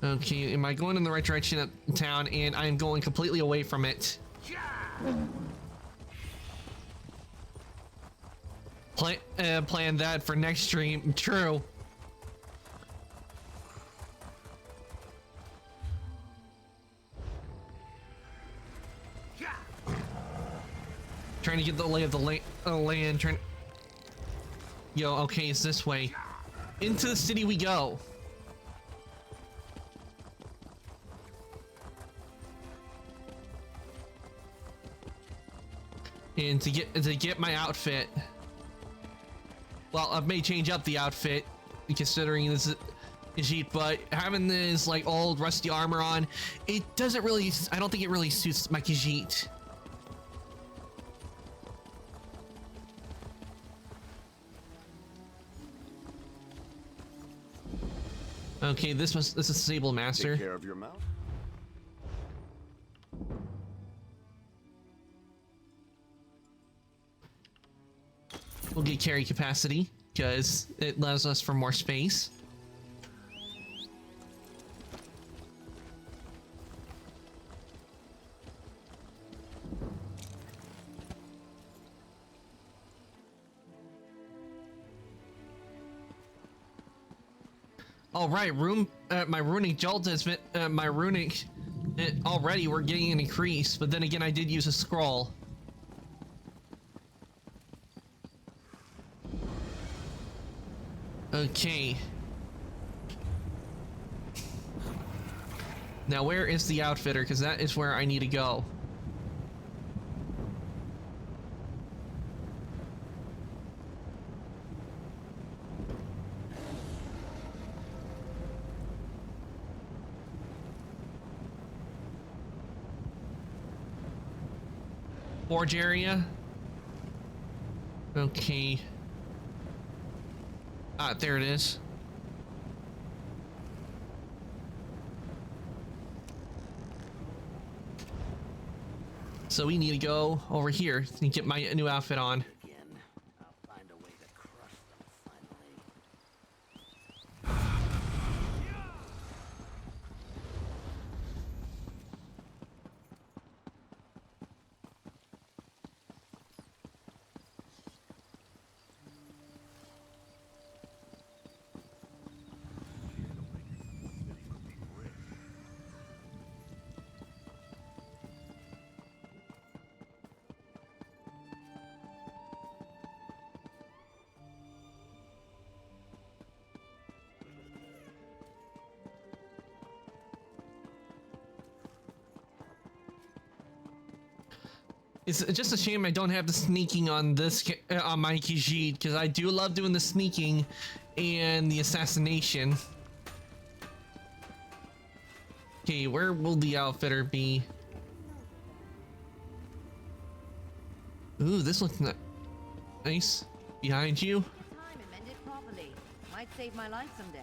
Okay, am I going in the right direction at town? And I am going completely away from it. Plan that for next stream. True. Trying to get the lay of the land. Yo, okay, it's this way. Into the city we go. And to get my outfit, well, I may change up the outfit considering this is Khajiit, but having this like old rusty armor on, it doesn't really, I don't think it really suits my Khajiit. Okay, this is Sable Master. Take care of your mouth. We'll get carry capacity because it allows us for more space. All right, my runic jolt has been my runic. Already we're getting an increase, but then again, I did use a scroll. Okay. Now where is the outfitter? Because that is where I need to go. Forge area. Okay. Ah, there it is. So we need to go over here and get my new outfit on. Again, I'll find a way to crush them finally. It's just a shame I don't have the sneaking on this on my Khajiit, because I do love doing the sneaking and the assassination. Okay, where will the outfitter be? Ooh, this looks nice. Behind you. Time and mend it properly. Might save my life someday.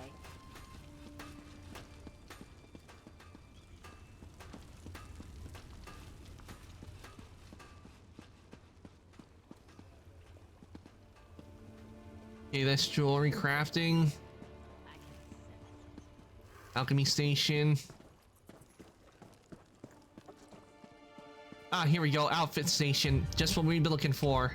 Okay, that's jewelry crafting. Alchemy station. Ah, here we go. Outfit station. Just what we've been looking for.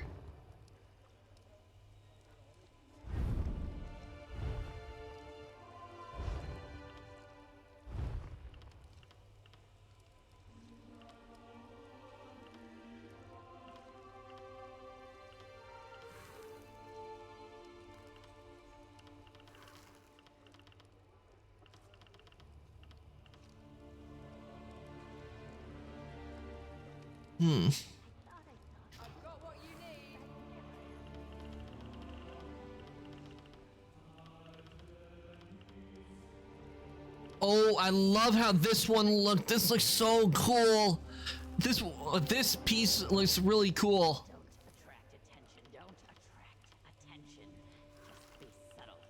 Oh, I love how this one looked. This looks so cool. This piece looks really cool. Attract attention. Don't attract attention. Just be subtle.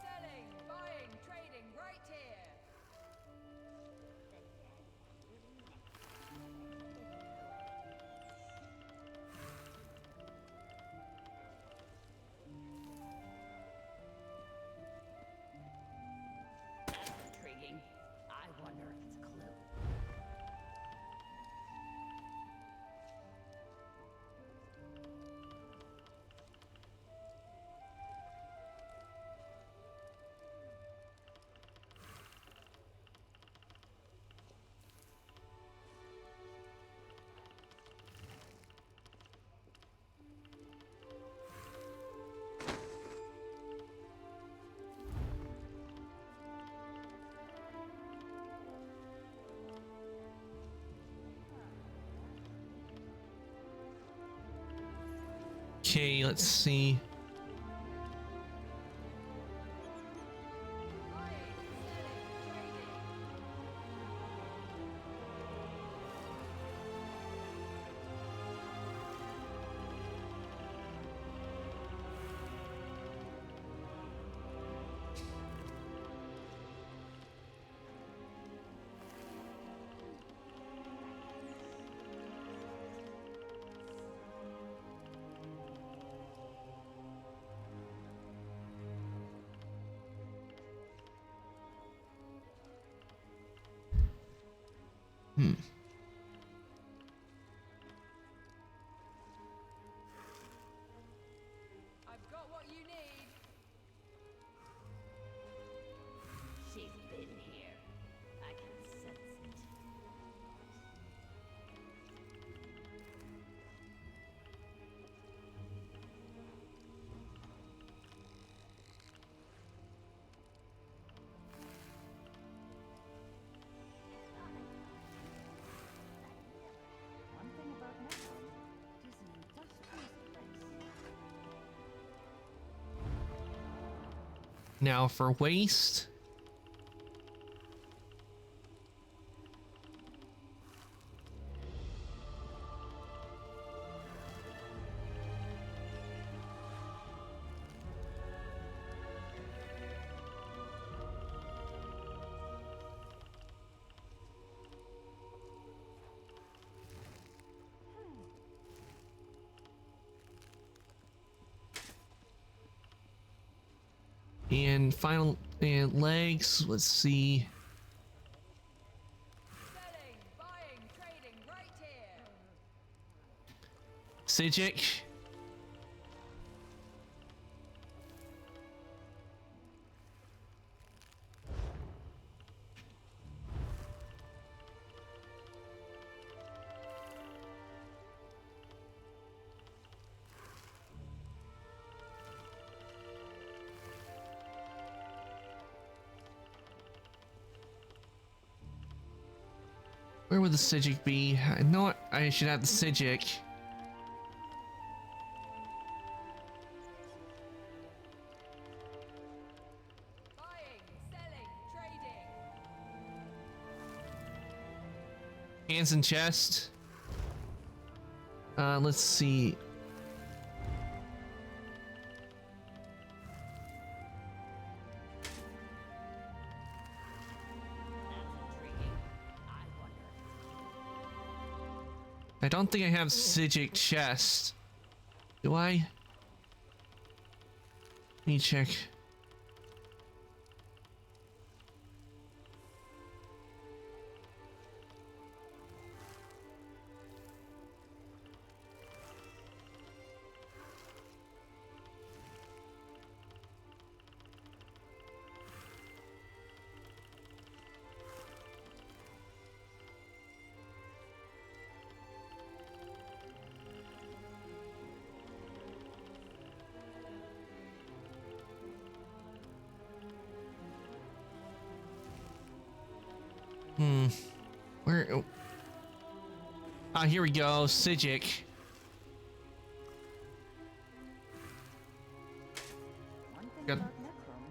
Selling, buying, trading right here. That's intriguing. I wonder if it's a clue. Okay, let's see. I've got what you need. She's been here. I can sense it. One thing about Necrom, it is an industrious place. Now for waste. And final and legs. Let's see. Selling, buying, trading right here. Sijic. Where would the Sijic be? I know what, I should have the Sijic. Buying, selling, trading. Hands and chest. Let's see. I don't think I have Sijic chest. Do I? Let me check. Where? Oh. Ah, here we go. Sijic. One thing Got- about Necrom,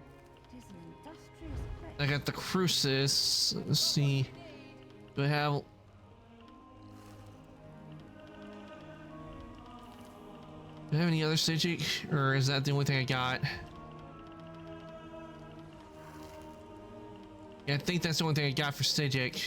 it is an industrious place. I got the crucis. Let's see. Do I have? Do I have any other Sijic, or is that the only thing I got? Yeah, I think that's the only thing I got for Sijic.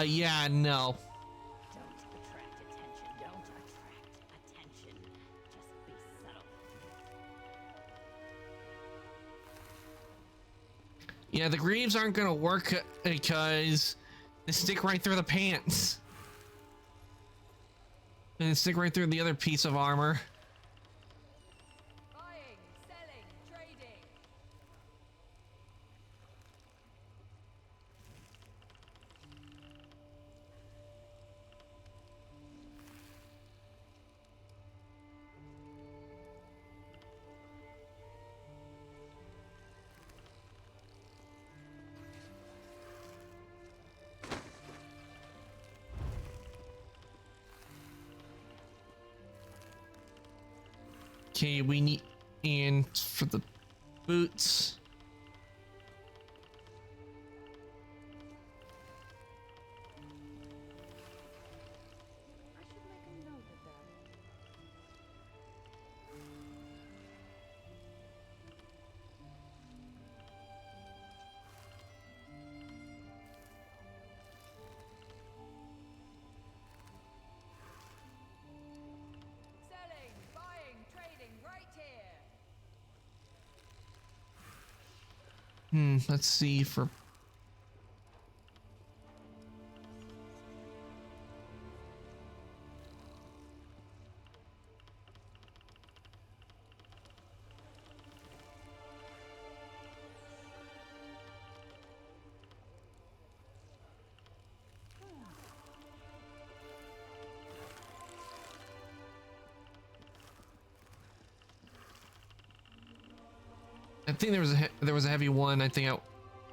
Yeah, no. Don't attract attention. Don't attract attention. Just be subtle. Yeah, the greaves aren't gonna work because they stick right through the pants. And they stick right through the other piece of armor. Buying, selling, trading. Okay, we need, and for the boots. I should make a note of that. Selling, buying, trading right here. Let's see for. I think there was a heavy one. I think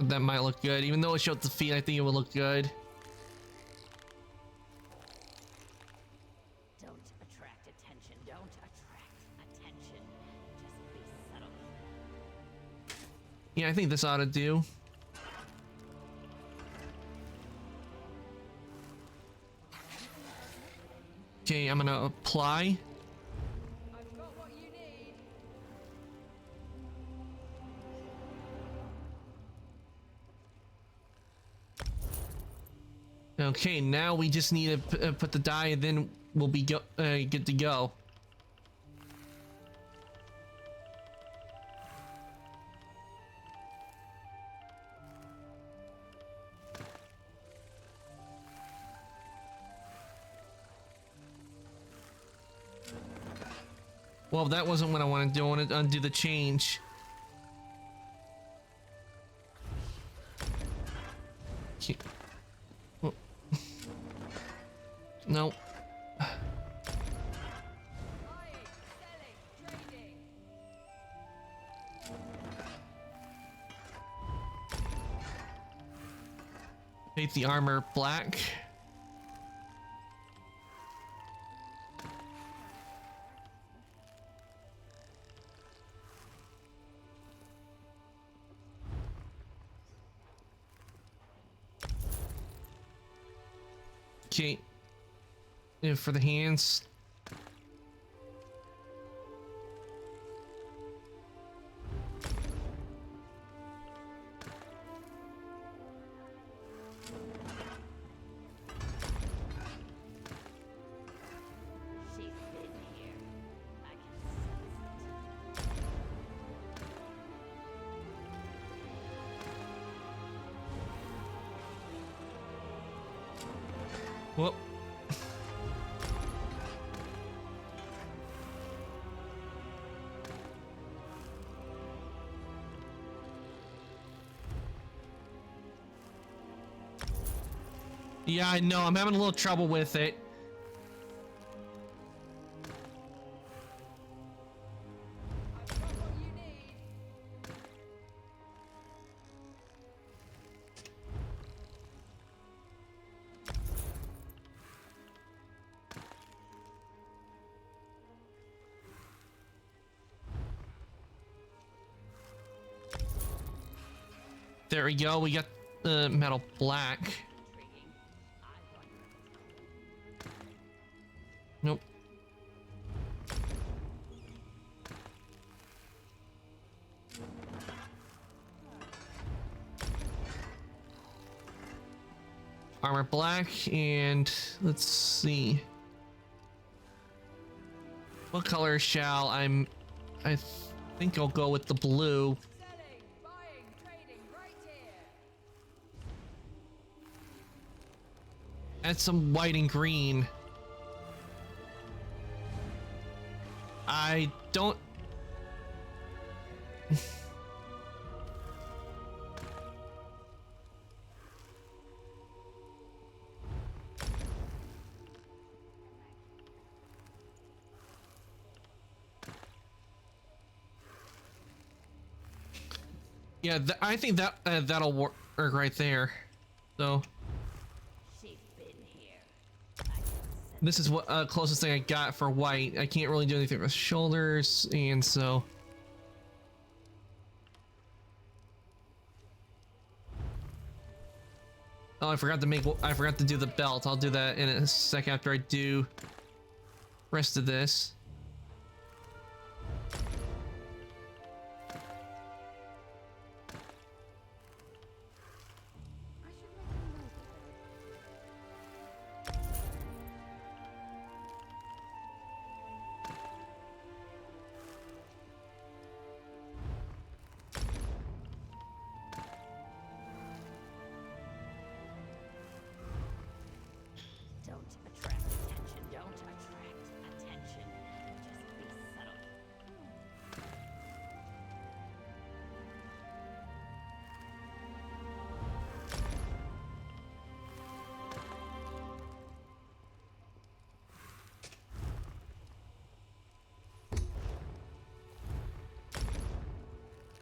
that might look good, even though it showed the feet. I think it would look good. Don't attract attention. Don't attract attention. Just be subtle. Yeah, I think this ought to do. Okay, I'm gonna apply. I've got what you need. Okay, now we just need to put the dye, and then we'll be good to go. Well, that wasn't what I wanted to do. I wanted to undo the change. Okay. Well, no. Buying, selling, trading. Paint the armor black. Okay. And for the hands. She's been here. I can sense it. Whoop. Yeah, I know. I'm having a little trouble with it. I've got what you need. There we go. We got the metal black. Intriguing. I wonder if it's Nope. Armor black, and let's see. What color shall I think I'll go with the blue. Selling, buying, trading, right here. Add some white and green. I don't. Yeah, I think that that'll work right there. So she's been here. I can sense this is what closest thing I got for white. I can't really do anything with shoulders, and so. Oh, I forgot to do the belt. I'll do that in a sec after I do rest of this. I should make a note of that. Don't attract attention. Don't attract attention. Just be subtle.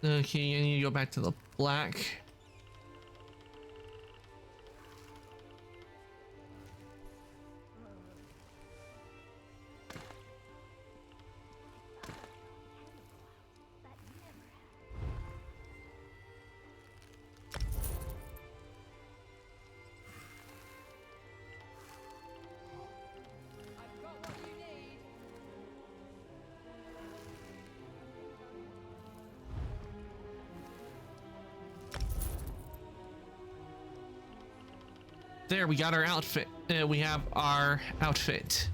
Okay, I need to go back to the black. I've got what you need. There, we got our outfit. We have our outfit.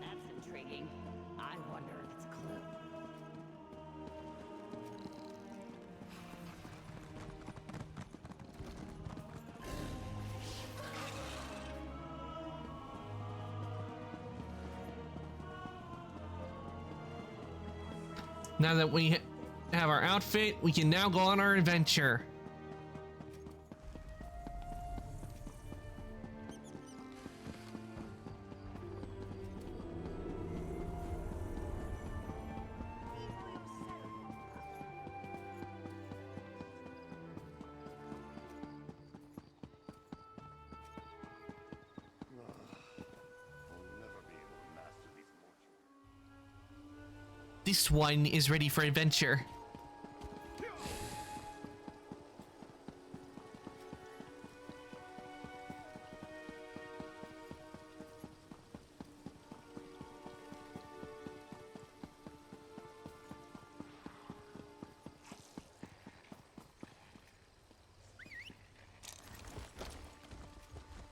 That's Now that we have our outfit, we can now go on our adventure. This one is ready for adventure.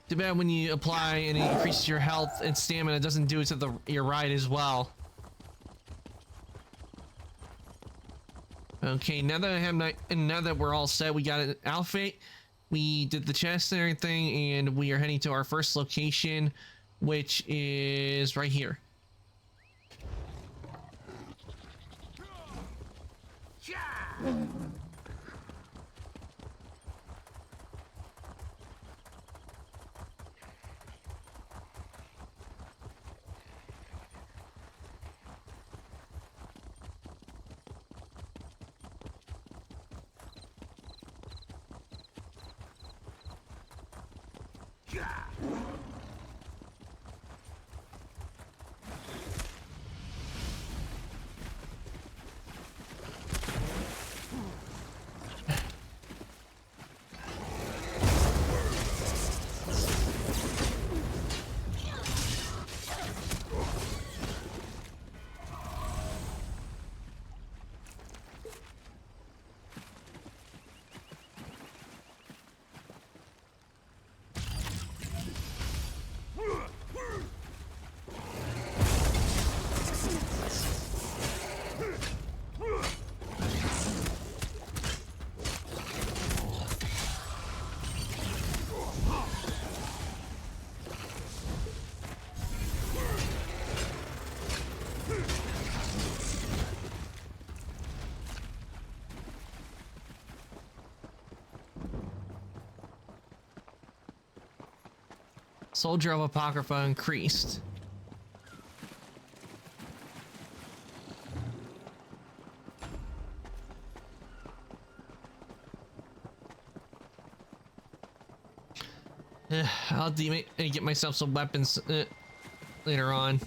Too bad when you apply and it increases your health and stamina, it doesn't do it to your right as well. Okay, now that I have now that we're all set, we got an outfit, we did the chest and everything, and we are heading to our first location, which is right here. Soldier of Apocrypha increased. I'll get myself some weapons later on.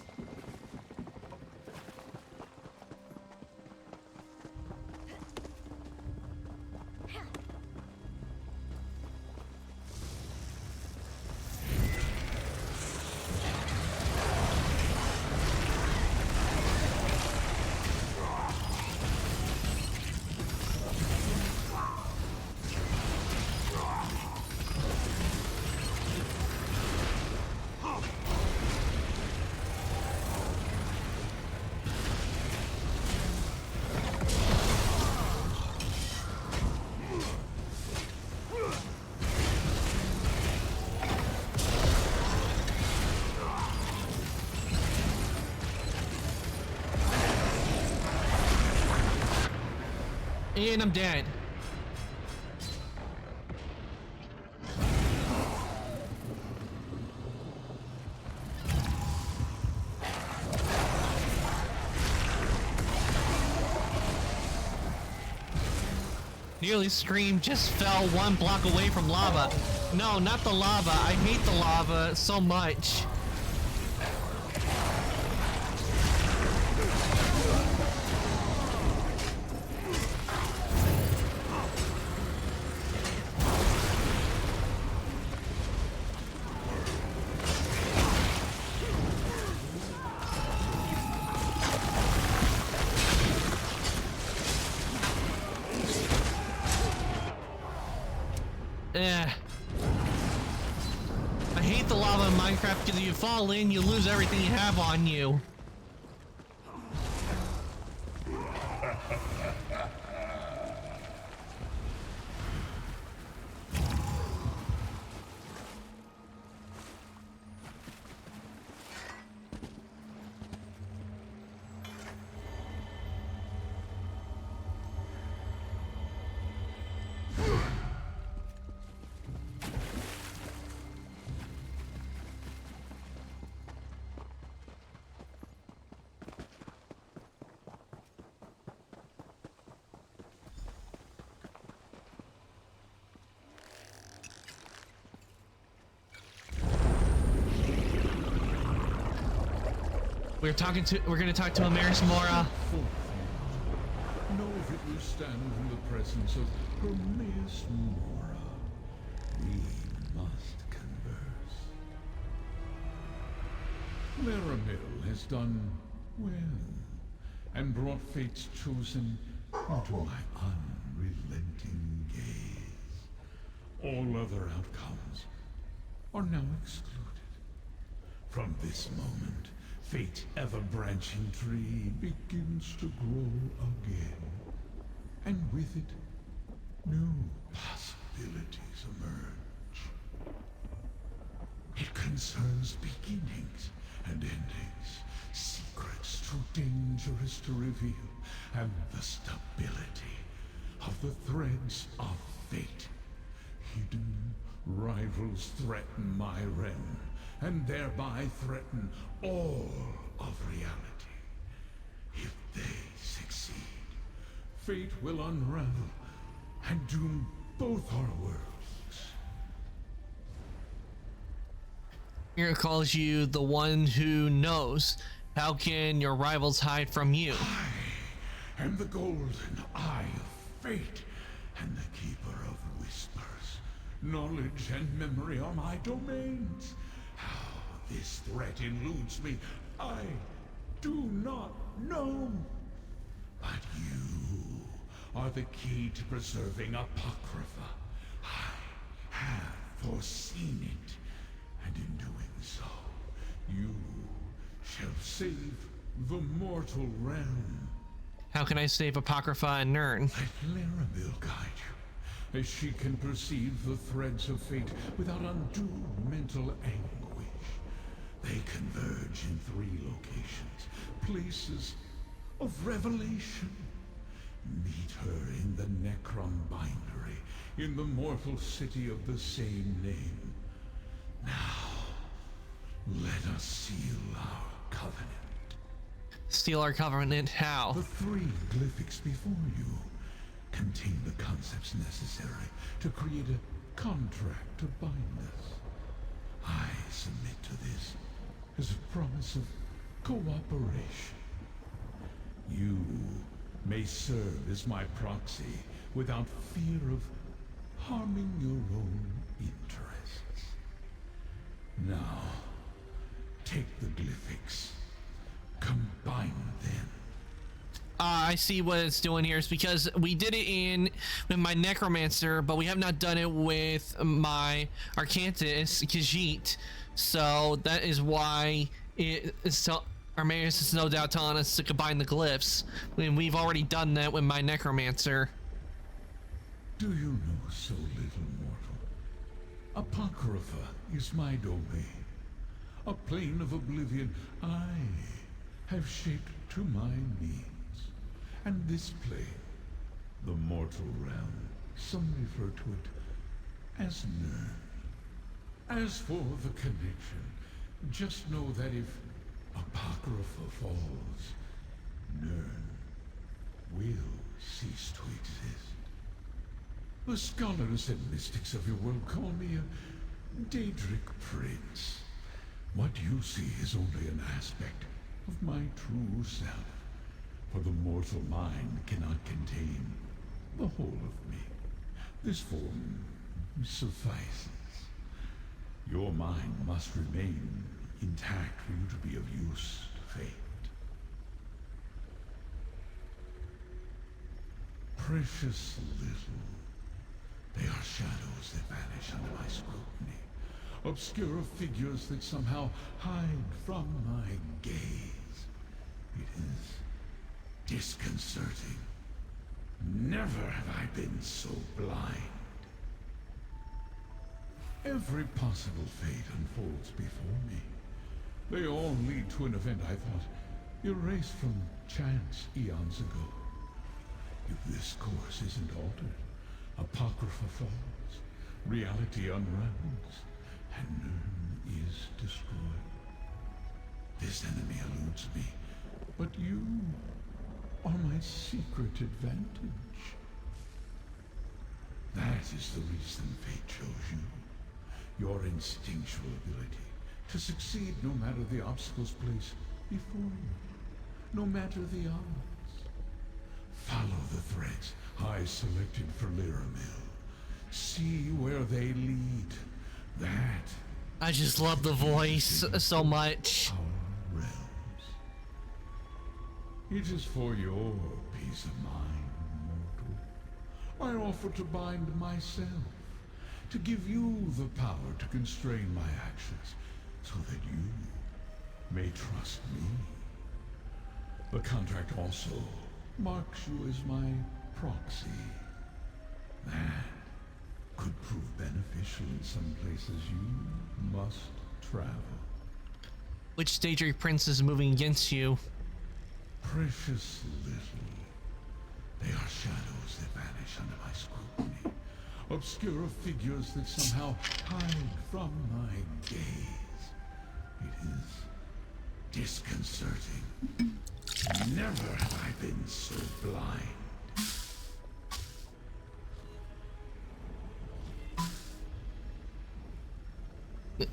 And I'm dead. Nearly screamed, just fell 1 block away from lava. No, not the lava. I hate the lava so much. I hate the lava in Minecraft because if you fall in, you lose everything you have on you. We're gonna talk to Amaris Mora. Know that you stand in the presence of Hermaeus Mora. We must converse. Laramil has done well, and brought fate's chosen into my unrelenting gaze. All other outcomes are now excluded. From this moment, fate's ever-branching tree begins to grow again. And with it, new possibilities emerge. It concerns beginnings and endings, secrets too dangerous to reveal, and the stability of the threads of fate. Hidden rivals threaten my realm, and thereby threaten all of reality. If they succeed, fate will unravel and doom both our worlds. Here calls you the one who knows. How can your rivals hide from you? I am the golden eye of fate and the keeper of whispers. Knowledge and memory are my domains. How this threat eludes me, I do not know. But you are the key to preserving Apocrypha. I have foreseen it, and in doing so, you shall save the mortal realm. How can I save Apocrypha and Nern? Let Laramil guide you, as she can perceive the threads of fate without undue mental anguish. They converge in 3 locations, places of revelation. Meet her in the Necrom bindery, in the mortal city of the same name. Now, let us seal our covenant. Steal our covenant? How? The 3 glyphics before you contain the concepts necessary to create a contract to bind us. I submit to this as a promise of cooperation. You may serve as my proxy without fear of harming your own interests. Now, take the glyphics. Combine them. I see what it's doing here. Is because we did it with my Necromancer, but we have not done it with my Arcantus Khajiit. So that is why Armaeus is no doubt telling us to combine the glyphs. I mean, we've already done that with my Necromancer. Do you know so little, mortal? Apocrypha is my domain. A plane of oblivion I have shaped to my needs. And this plane, the mortal realm, some refer to it as Nern. As for the connection, just know that if Apocrypha falls, Nern will cease to exist. The scholars and mystics of your world call me a Daedric prince. What you see is only an aspect of my true self, for the mortal mind cannot contain the whole of me. This form suffices. Your mind must remain intact for you to be of use to fate. Precious little. They are shadows that vanish under my scrutiny. Obscure figures that somehow hide from my gaze. It is disconcerting. Never have I been so blind. Every possible fate unfolds before me. They all lead to an event I thought erased from chance eons ago. If this course isn't altered, Apocrypha falls, reality unravels, and Nern is destroyed. This enemy eludes me, but you are my secret advantage. That is the reason fate chose you. Your instinctual ability to succeed no matter the obstacles placed before you, no matter the odds. Follow the threads I selected for Lyramil. See where they lead. That I just love the voice so much. our realms. It is for your peace of mind, mortal. I offer to bind myself, to give you the power to constrain my actions, so that you may trust me. The contract also marks you as my proxy. That could prove beneficial in some places you must travel. Which Daedric prince is moving against you? Precious little. They are shadows that vanish under my scrutiny. Obscure figures that somehow hide from my gaze. It is disconcerting. Never have I been so blind.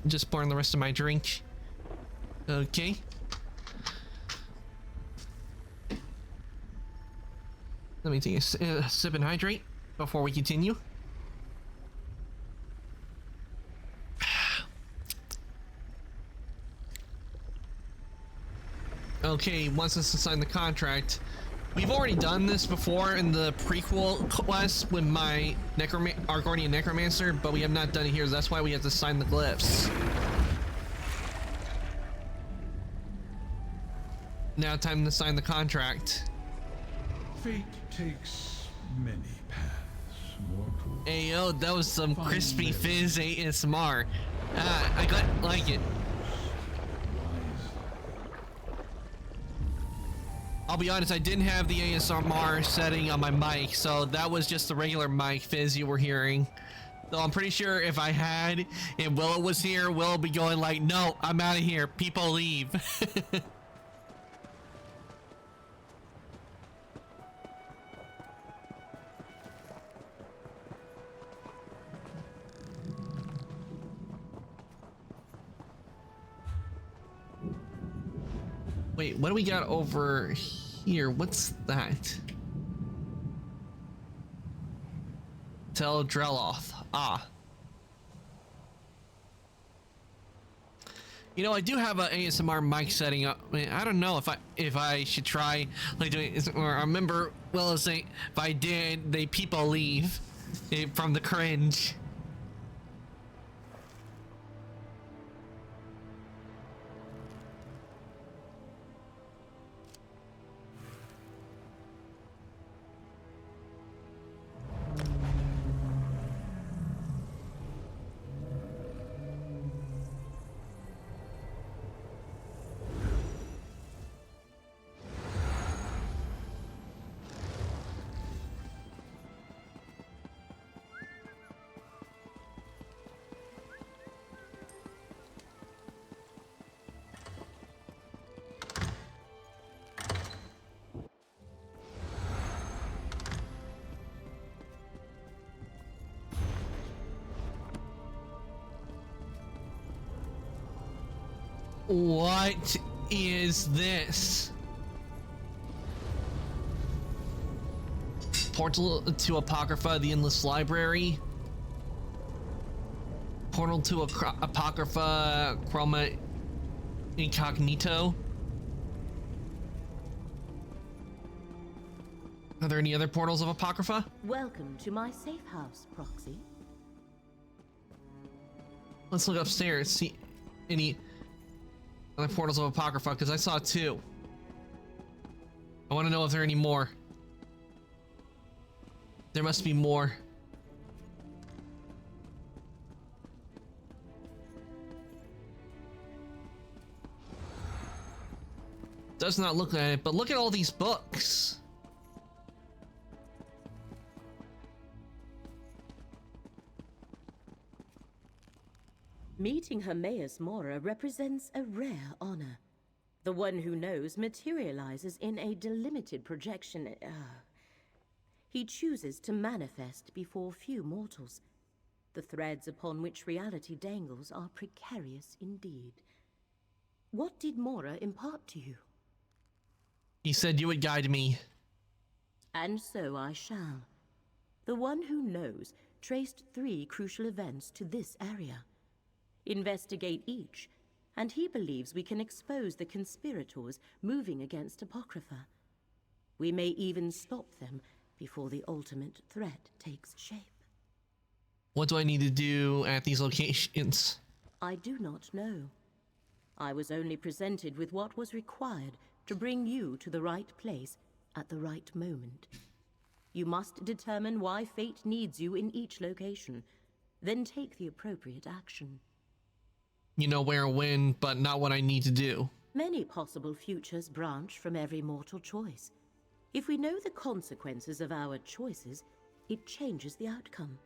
Just pouring the rest of my drink. Okay. Let me take a sip and hydrate before we continue. Okay, once us to sign the contract. We've already done this before in the prequel quest with my Argonian Necromancer, but we have not done it here, so that's why we have to sign the glyphs. Now time to sign the contract. Fate takes many paths, mortal. Ayo, that was some crispy fizz ASMR. I like it. I'll be honest, I didn't have the ASMR setting on my mic, so that was just the regular mic fizz you were hearing. Though I'm pretty sure if I had and Willow was here, Willow would be going like, no, I'm out of here, people leave. Wait, what do we got over here? What's that? Tell Dreloth. Ah. You know, I do have an ASMR mic setting up. I mean, I don't know if I should try like doing it, or I remember Willow saying if I did, people leave from the cringe. What is this? Portal to Apocrypha, the Endless Library. Portal to Apocrypha, Chroma Incognito. Are there any other portals of Apocrypha? Welcome to my safe house, Proxy. Let's look upstairs, see any other portals of Apocrypha, because I saw 2. I want to know if there are any more. There must be more. Does not look at it, but look at all these books. Meeting Hermaeus Mora represents a rare honor. The one who knows materializes in a delimited projection. He chooses to manifest before few mortals. The threads upon which reality dangles are precarious indeed. What did Mora impart to you? He said you would guide me. And so I shall. The one who knows traced 3 crucial events to this area. Investigate each, and he believes we can expose the conspirators moving against Apocrypha. We may even stop them before the ultimate threat takes shape. What do I need to do at these locations? I do not know. I was only presented with what was required to bring you to the right place at the right moment. You must determine why fate needs you in each location, then take the appropriate action. You know where and when, but not what I need to do. Many possible futures branch from every mortal choice. If we know the consequences of our choices, it changes the outcome.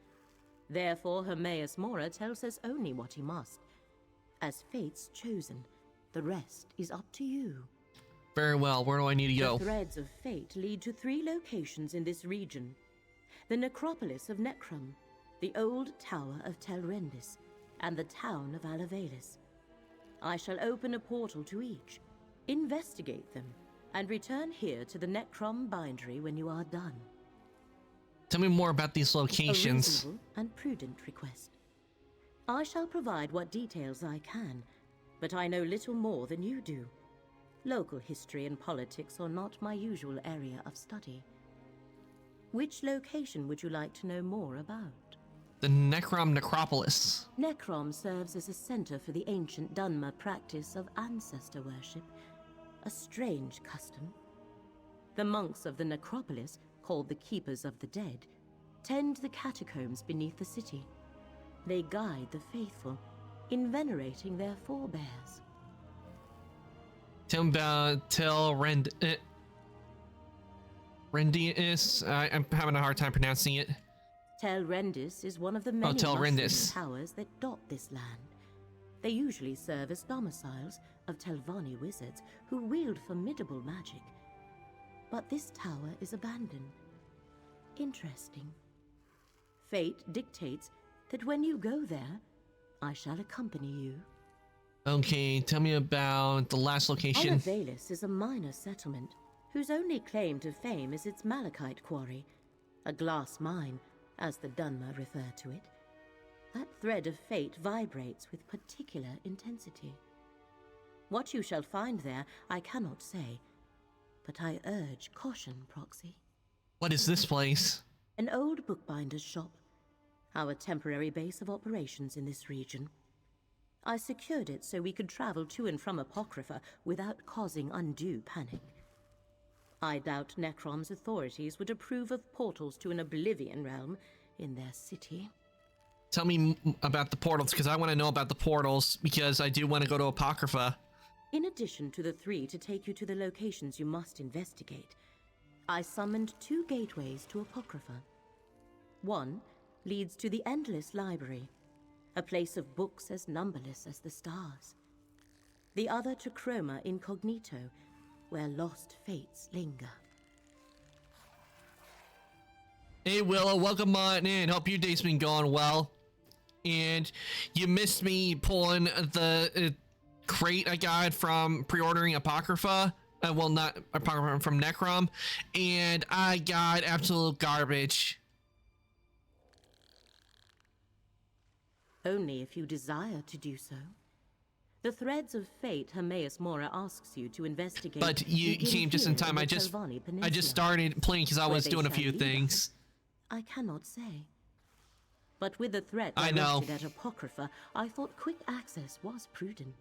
Therefore, Hermaeus Mora tells us only what he must. As fate's chosen, the rest is up to you. Very well, where do I need to go? The threads of fate lead to 3 locations in this region. The necropolis of Necrom, the old tower of Tel Rendis, and the town of Alavelis. I shall open a portal to each, investigate them, and return here to the Necrom bindery when you are done. Tell me more about these A locations. reasonable and prudent request. I shall provide what details I can, but I know little more than you do. Local history and politics are not my usual area of study. Which location would you like to know more about? The Necrom Necropolis. Necrom serves as a center for the ancient Dunmer practice of ancestor worship, a strange custom. The monks of the necropolis, called the Keepers of the Dead, tend the catacombs beneath the city. They guide the faithful in venerating their forebears. Tell me about Rendius. I'm having a hard time pronouncing it. Tel Rendis is one of the many Tel mushroomed Rendis. towers that dot this land. They usually serve as domiciles of Telvanni wizards who wield formidable magic. But this tower is abandoned. Interesting. Fate dictates that when you go there, I shall accompany you. Okay, tell me about the last location. Alavelis is a minor settlement whose only claim to fame is its malachite quarry, a glass mine, as the Dunmer refer to it. That thread of fate vibrates with particular intensity. What you shall find there, I cannot say, but I urge caution, Proxy. What is this place? An old bookbinder's shop, our temporary base of operations in this region. I secured it so we could travel to and from Apocrypha without causing undue panic. I doubt Necrom's authorities would approve of portals to an Oblivion realm in their city. Tell me about the portals, because I want to know about the portals, because I do want to go to Apocrypha. In addition to the 3 to take you to the locations you must investigate, I summoned 2 gateways to Apocrypha. One leads to the Endless Library, a place of books as numberless as the stars. The other to Chroma Incognito, where lost fates linger. Hey Willow, welcome on in. Hope your day's been going well. And you missed me pulling the crate I got from pre-ordering Apocrypha. Well, not Apocrypha, from Necrom. And I got absolute garbage. Only if you desire to do so. The threads of fate Hermaeus Mora asks you to investigate. But you begin came just in here time. the I just Telvanni Peninsula. started playing because I Where was they doing a shall few lead things. us, I cannot say. But with the threat I know. directed at Apocrypha, I thought quick access was prudent.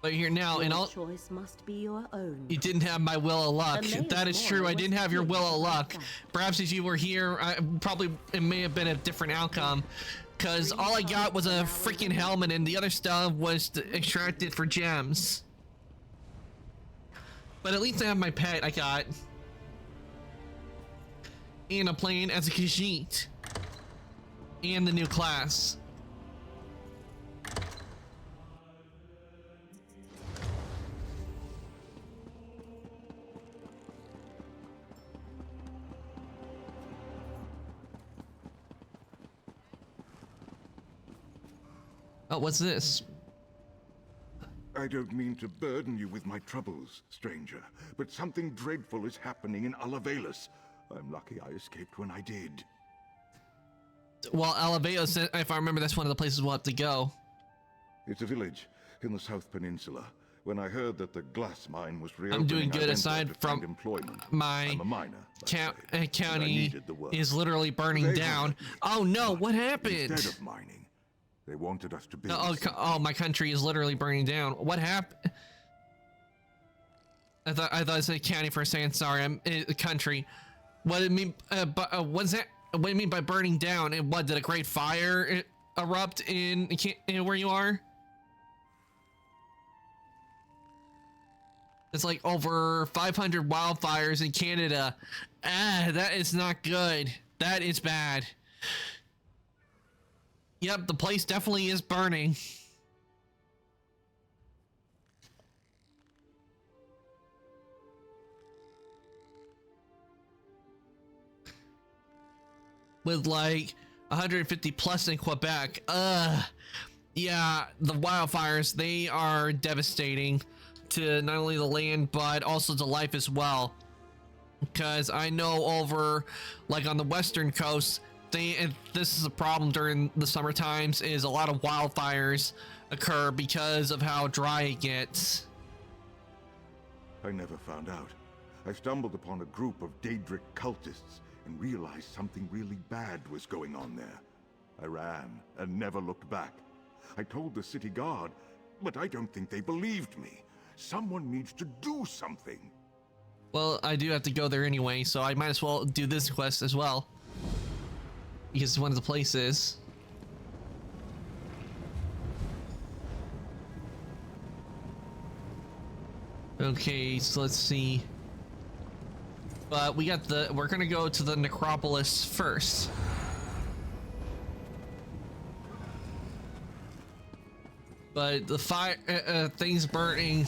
But here now, and Your all choice must be your own. you didn't have my will of luck. Hermaeus That is Mora true. I was didn't have your clear will of about luck. that. Perhaps if you were here, probably it may have been a different outcome. Cause all I got was a freaking helmet, and the other stuff was extracted for gems. But at least I have my pet. I got, and I'm playing as a Khajiit, and the new class. Oh, what's this? I don't mean to burden you with my troubles, stranger, but something dreadful is happening in Alavelas. I'm lucky I escaped when I did. Well, Alabeo said, if I remember, that's one of the places we'll have to go. It's a village in the South Peninsula. When I heard that the glass mine was reopening, I'm doing I good went aside there to find from employment. my I'm a miner, by trade, and I county needed the work. is literally burning They down. hired me, Oh no, but what happened? Instead of mining, they wanted us to build. Oh, my country is literally burning down. What happened? I thought it said county for a second. Sorry, I'm country. What it mean? What's that? What do you mean by burning down? And what, did a great fire erupt in where you are? It's like over 500 wildfires in Canada. Ah, that is not good. That is bad. Yep, the place definitely is burning. With like 150 plus in Quebec. Yeah, the wildfires, they are devastating to not only the land, but also to life as well. Because I know over, like on the western coast, this is a problem during the summer times, is a lot of wildfires occur because of how dry it gets. I never found out. I stumbled upon a group of Daedric cultists and realized something really bad was going on there. I ran and never looked back. I told the city guard, but I don't think they believed me. Someone needs to do something. Well, I do have to go there anyway, so I might as well do this quest as well. Because it's one of the places. Okay, so let's see. But we're gonna go to the necropolis first. But the fire, things burning.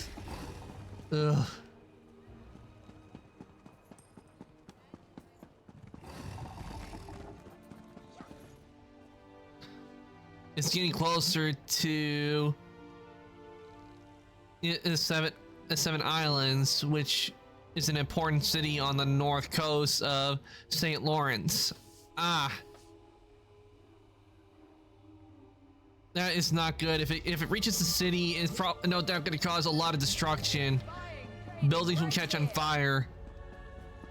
Ugh. It's getting closer to seven islands, which is an important city on the north coast of St. Lawrence. Ah, that is not good. If it reaches the city, it's no doubt going to cause a lot of destruction. Buildings will catch on fire.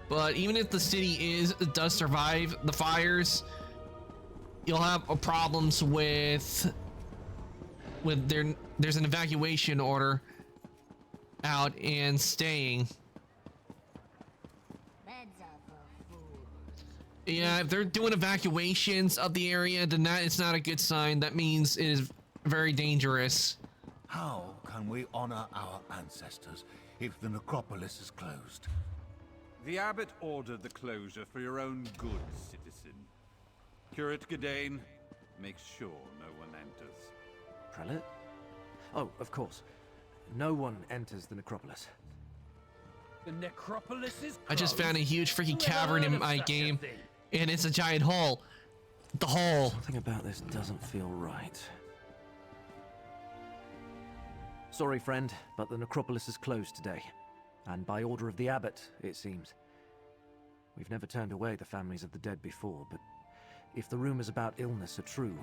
But even if the city does survive the fires, you'll have problems with there's an evacuation order out and staying. Yeah, if they're doing evacuations of the area, then that is not a good sign. That means it is very dangerous. How can we honor our ancestors if the necropolis is closed? The abbot ordered the closure for your own good, citizen. Curate Gadain, make sure no one enters. Prelate? Oh, of course. No one enters the necropolis. The necropolis is closed? I just found a huge freaking cavern in my game, and it's a giant hole. The hole. Something about this doesn't feel right. Sorry, friend, but the necropolis is closed today. And by order of the abbot, it seems. We've never turned away the families of the dead before, but if the rumors about illness are true,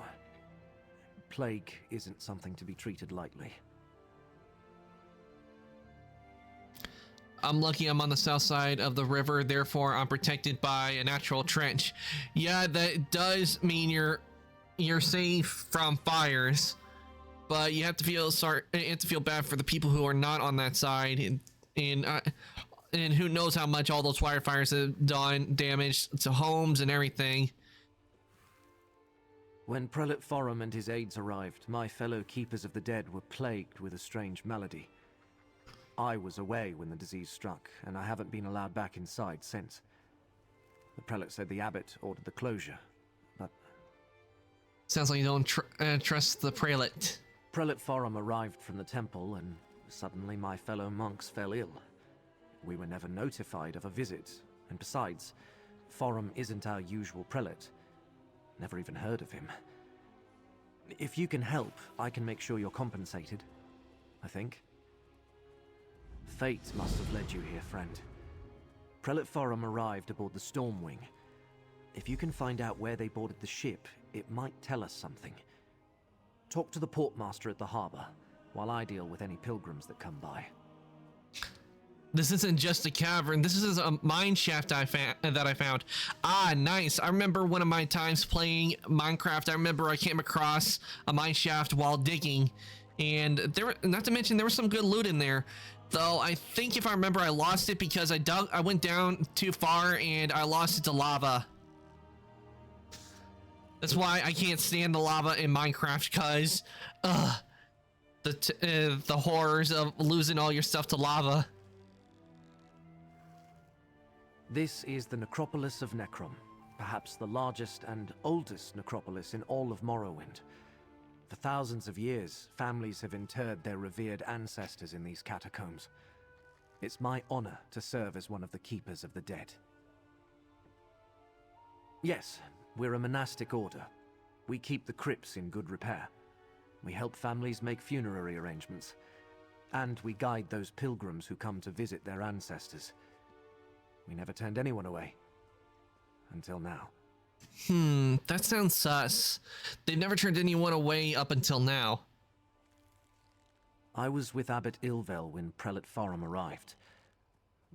plague isn't something to be treated lightly. I'm lucky I'm on the south side of the river, therefore I'm protected by a natural trench. Yeah, that does mean you're safe from fires, but you have to feel bad for the people who are not on that side, and who knows how much all those wildfires have done damage to homes and everything. When Prelate Forum and his aides arrived, my fellow Keepers of the Dead were plagued with a strange malady. I was away when the disease struck, and I haven't been allowed back inside since. The prelate said the abbot ordered the closure, but... Sounds like you don't trust the prelate. Prelate Forum arrived from the temple, and suddenly my fellow monks fell ill. We were never notified of a visit, and besides, Forum isn't our usual prelate. Never even heard of him. If you can help, I can make sure you're compensated. I think. Fate must have led you here, friend. Prelate Forum arrived aboard the Stormwing. If you can find out where they boarded the ship, it might tell us something. Talk to the portmaster at the harbor, while I deal with any pilgrims that come by. This isn't just a cavern. This is a mine shaft that I found. Ah, nice. I remember one of my times playing Minecraft. I remember I came across a mine shaft while digging, and not to mention there was some good loot in there. Though I think if I remember, I lost it because I went down too far and I lost it to lava. That's why I can't stand the lava in Minecraft, cause the horrors of losing all your stuff to lava. This is the necropolis of Necrom, perhaps the largest and oldest necropolis in all of Morrowind. For thousands of years, families have interred their revered ancestors in these catacombs. It's my honor to serve as one of the keepers of the dead. Yes, we're a monastic order. We keep the crypts in good repair. We help families make funerary arrangements. And we guide those pilgrims who come to visit their ancestors. We never turned anyone away. Until now. That sounds sus. They've never turned anyone away up until now. I was with Abbot Ilvel when Prelate Forum arrived.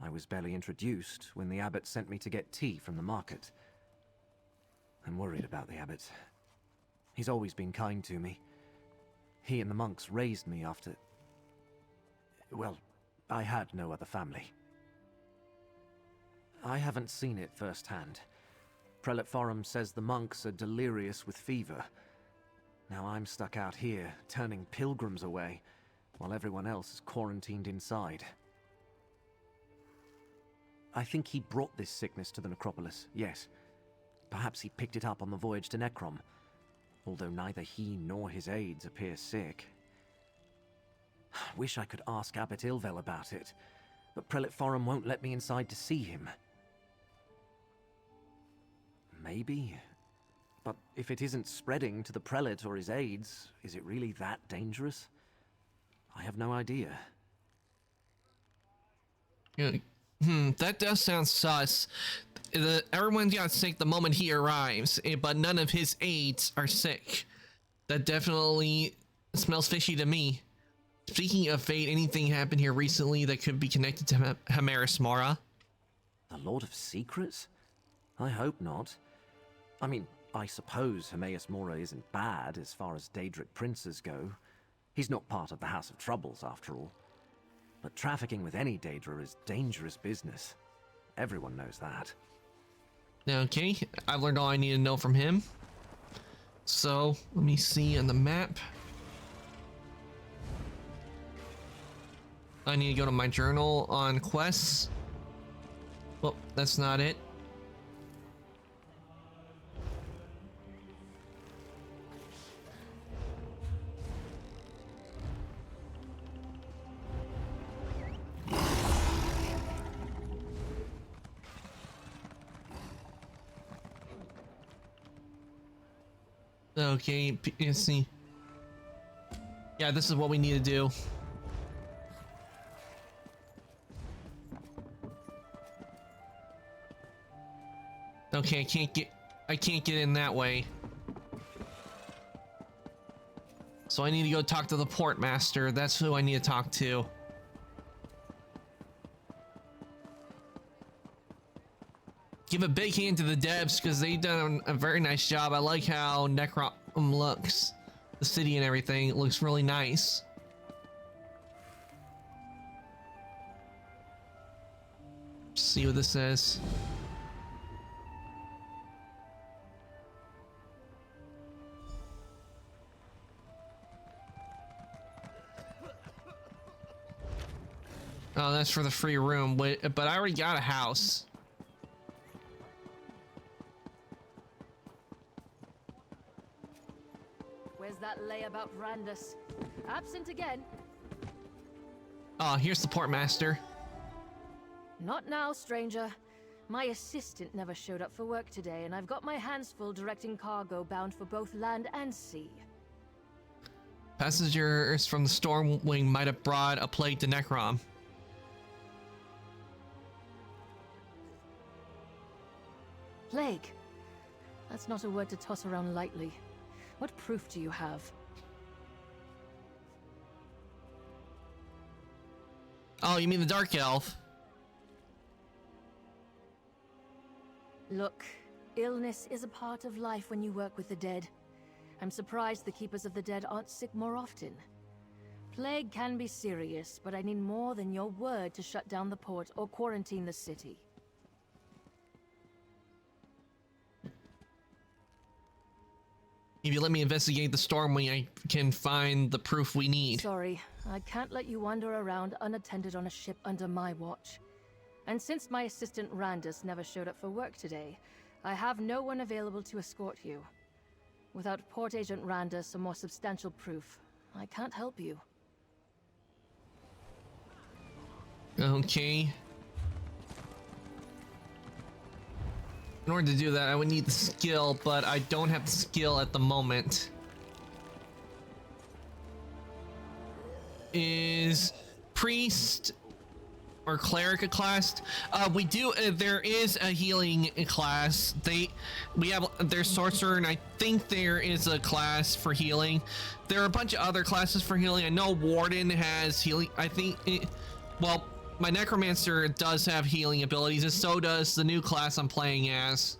I was barely introduced when the abbot sent me to get tea from the market. I'm worried about the abbot. He's always been kind to me. He and the monks raised me after... well, I had no other family. I haven't seen it firsthand. Prelate Forum says the monks are delirious with fever. Now I'm stuck out here, turning pilgrims away, while everyone else is quarantined inside. I think he brought this sickness to the necropolis, yes. Perhaps he picked it up on the voyage to Necrom, although neither he nor his aides appear sick. Wish I could ask Abbot Ilvel about it, but Prelate Forum won't let me inside to see him. Maybe. But if it isn't spreading to the prelate or his aides, is it really that dangerous? I have no idea. That does sound sus. Everyone got sick the moment he arrives, but none of his aides are sick. That definitely smells fishy to me. Speaking of fate, anything happened here recently that could be connected to Hamaris Mora? The Lord of Secrets? I hope not. I mean, I suppose Hamaris Mora isn't bad as far as Daedric princes go. He's not part of the House of Troubles, after all. But trafficking with any Daedra is dangerous business. Everyone knows that. Okay, I've learned all I need to know from him. So, let me see on the map. I need to go to my journal on quests. Well, that's not it. Okay, let's see. Yeah, this is what we need to do. Okay, I can't get in that way. So I need to go talk to the portmaster. That's who I need to talk to. Give a big hand to the devs because they've done a very nice job. I like how Necrom looks. The city and everything, it looks really nice. See what this says. Oh, that's for the free room, but I already got a house. Where's that layabout Brandis? Absent again. Oh, here's the portmaster. Not now, stranger. My assistant never showed up for work today, and I've got my hands full directing cargo bound for both land and sea. Passengers from the Stormwing might have brought a plague to Necrom. Plague? That's not a word to toss around lightly. What proof do you have? Oh, you mean the Dark Elf? Look, illness is a part of life when you work with the dead. I'm surprised the Keepers of the Dead aren't sick more often. Plague can be serious, but I need more than your word to shut down the port or quarantine the city. If you let me investigate the Stormwing, I can find the proof we need. Sorry, I can't let you wander around unattended on a ship under my watch. And since my assistant Randus never showed up for work today, I have no one available to escort you. Without Port Agent Randus or more substantial proof, I can't help you. Okay. In order to do that, I would need the skill, but I don't have the skill at the moment. Is priest or cleric a class? We do. There is a healing class. We have there's sorcerer, and I think there is a class for healing. There are a bunch of other classes for healing. I know warden has healing. I think. Well, my necromancer does have healing abilities, and so does the new class I'm playing as.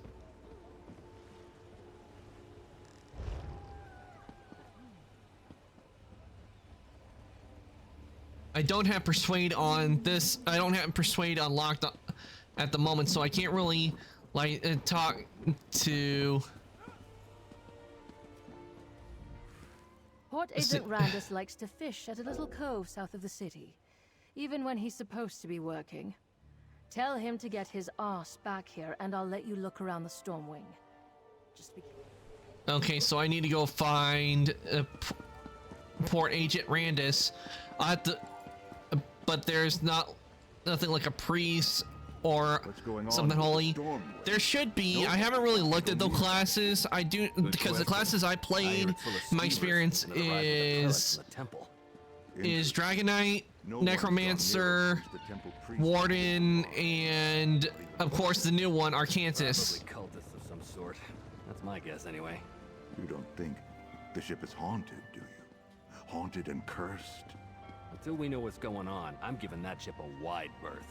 I don't have persuade on this. I don't have persuade unlocked at the moment, so I can't really like talk to. Port Agent Randus likes to fish at a little cove south of the city, even when he's supposed to be working. Tell him to get his arse back here, and I'll let you look around the Stormwing. Just be. Okay, so I need to go find Port Agent Randus. I have to. But there's nothing like a priest or something holy. There should be. I haven't really looked at those classes. I do because the classes I played, my experience is Dragon Knight, Necromancer, Warden, and of course the new one, Arcantus. Cultists of some sort. That's my guess, anyway. You don't think the ship is haunted, do you? Haunted and cursed? Until we know what's going on, I'm giving that ship a wide berth.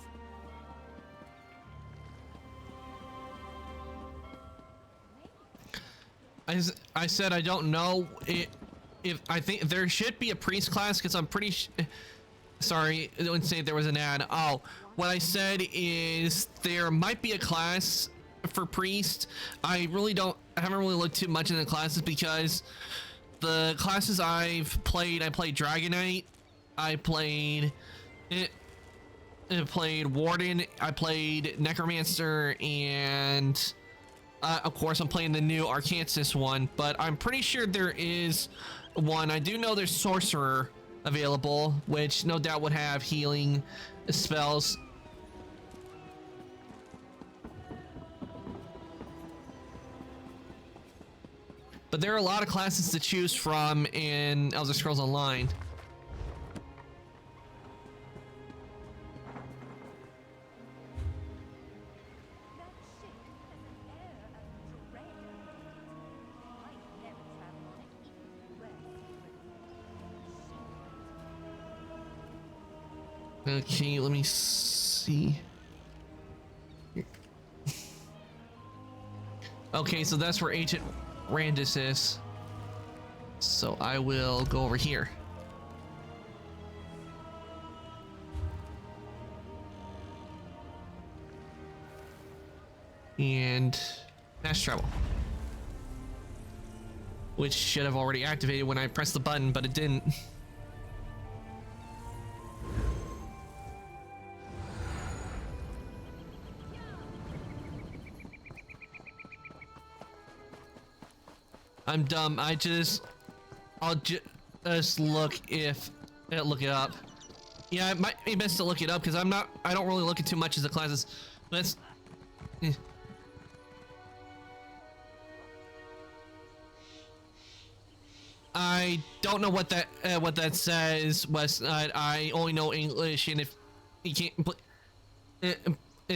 I said I don't know if I think there should be a priest class because I'm pretty sorry, I didn't say there was an ad. Oh, what I said is there might be a class for priest. I haven't really looked too much into the classes because the classes I played Dragon Knight, I played Warden, I played Necromancer, and of course I'm playing the new Arcantus one, but I'm pretty sure there is one. I do know there's Sorcerer available, which no doubt would have healing spells. But there are a lot of classes to choose from in Elder Scrolls Online. Okay, let me see. Okay, so that's where Agent Randus is. So I will go over here. And fast travel. Which should have already activated when I pressed the button, but it didn't. I'm dumb. I'll just look it up. Yeah, it might be best to look it up because I don't really look at too much as the classes. Let's. I don't know what that says, West. I only know English, and if you can't,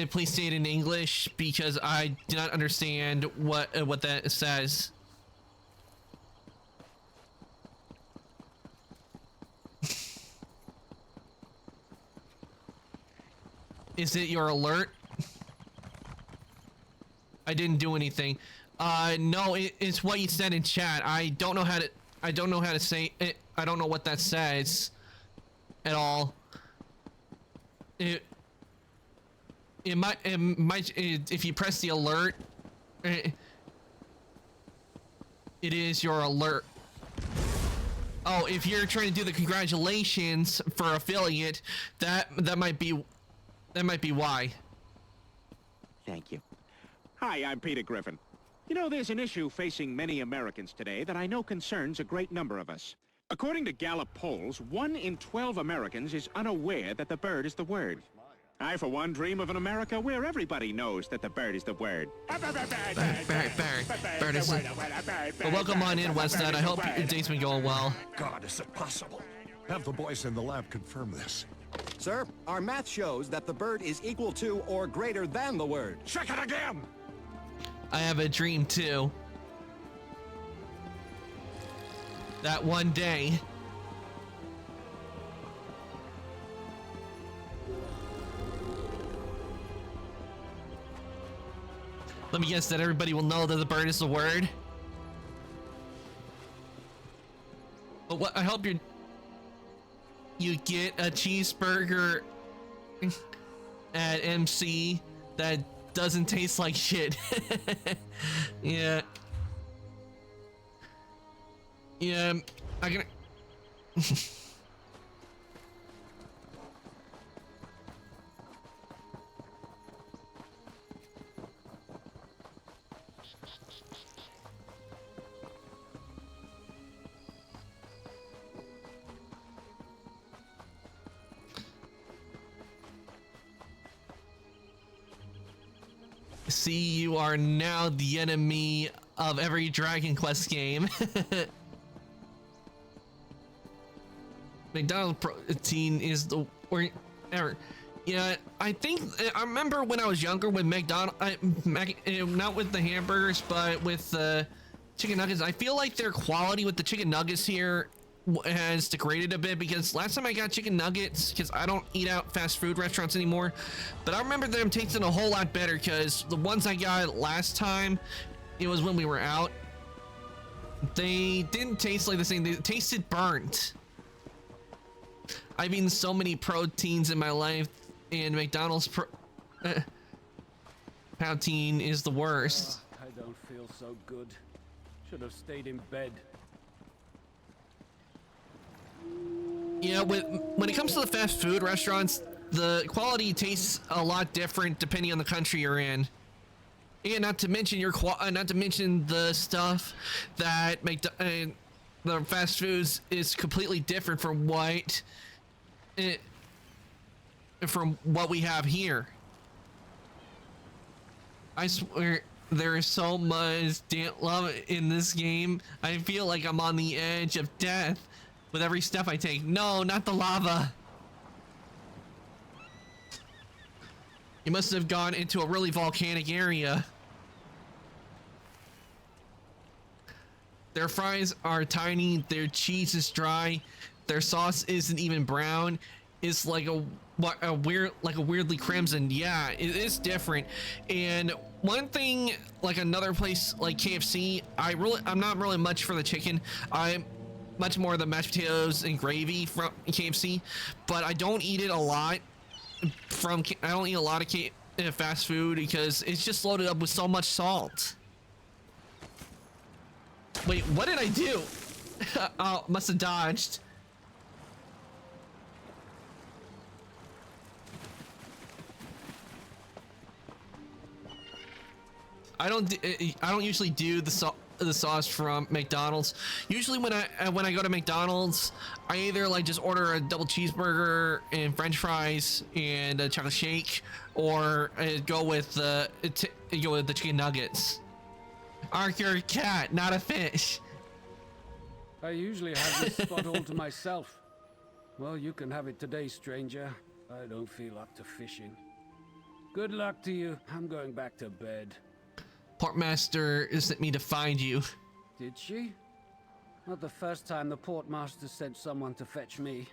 please say it in English because I do not understand what that says. Is it your alert? I didn't do anything. No, it's what you said in chat. I don't know how to say it. I don't know what that says at all. It might if you press the alert, it is your alert. Oh, if you're trying to do the congratulations for affiliate, that might be why. Thank you. Hi, I'm Peter Griffin. You know, there's an issue facing many Americans today that I know concerns a great number of us. According to Gallup polls, 1 in 12 Americans is unaware that the bird is the word. I, for one, dream of an America where everybody knows that the bird is the word. Bird is well, welcome on in, Westside. I hope your day's been going well. God, is it possible? Have the boys in the lab confirm this. Sir, our math shows that the bird is equal to or greater than the word. Check it again! I have a dream too. That one day. Let me guess that everybody will know that the bird is the word. But what I hope you get a cheeseburger at MC that doesn't taste like shit. Yeah. Yeah, I can. See, you are now the enemy of every Dragon Quest game. McDonald's protein is the or ever. Yeah, I remember when I was younger with McDonald's, not with the hamburgers, but with the chicken nuggets. I feel like their quality with the chicken nuggets here has degraded a bit because last time I got chicken nuggets, because I don't eat out fast food restaurants anymore, but I remember them tasting a whole lot better because the ones I got last time, it was when we were out, they didn't taste like the same. They tasted burnt. I've eaten so many proteins in my life, and McDonald's protein is the worst. I don't feel so good. Should have stayed in bed. Yeah, when it comes to the fast food restaurants, the quality tastes a lot different depending on the country you're in, and not to mention the stuff that the fast foods is completely different from what we have here. I swear there is so much love in this game. I feel like I'm on the edge of death with every step I take. No, not the lava. You must have gone into a really volcanic area. Their fries are tiny, their cheese is dry, their sauce isn't even brown. It's like a weirdly crimson. Yeah, it is different. And one thing, like another place like KFC, I'm not really much for the chicken. I'm much more the mashed potatoes and gravy from KFC, but I don't eat it a lot I don't eat a lot of fast food because it's just loaded up with so much salt. Wait, what did I do? Oh, must have dodged. I don't usually do the sauce from McDonald's. Usually when I go to McDonald's, I either like just order a double cheeseburger and French fries and a chocolate shake, or go with the chicken nuggets. Ark, you're a cat, not a fish. I usually have this spot all to myself. Well, you can have it today, stranger. I don't feel up to fishing. Good luck to you. I'm going back to bed. Portmaster sent me to find you. Did she? Not the first time the Portmaster sent someone to fetch me.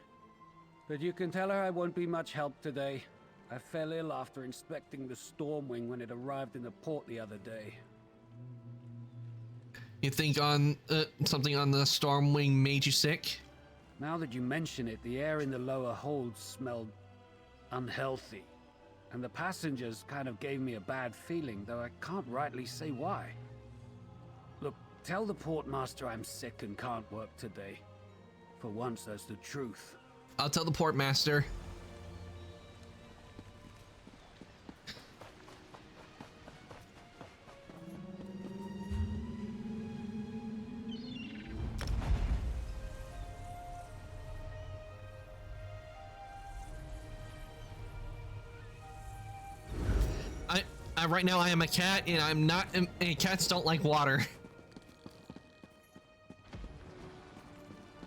But you can tell her I won't be much help today. I fell ill after inspecting the Stormwing when it arrived in the port the other day. You think on something on the Stormwing made you sick? Now that you mention it, the air in the lower holds smelled unhealthy. And the passengers kind of gave me a bad feeling, though I can't rightly say why. Look, tell the Portmaster I'm sick and can't work today. For once, that's the truth. I'll tell the Portmaster. Right now I am a cat, and I'm not. And cats don't like water.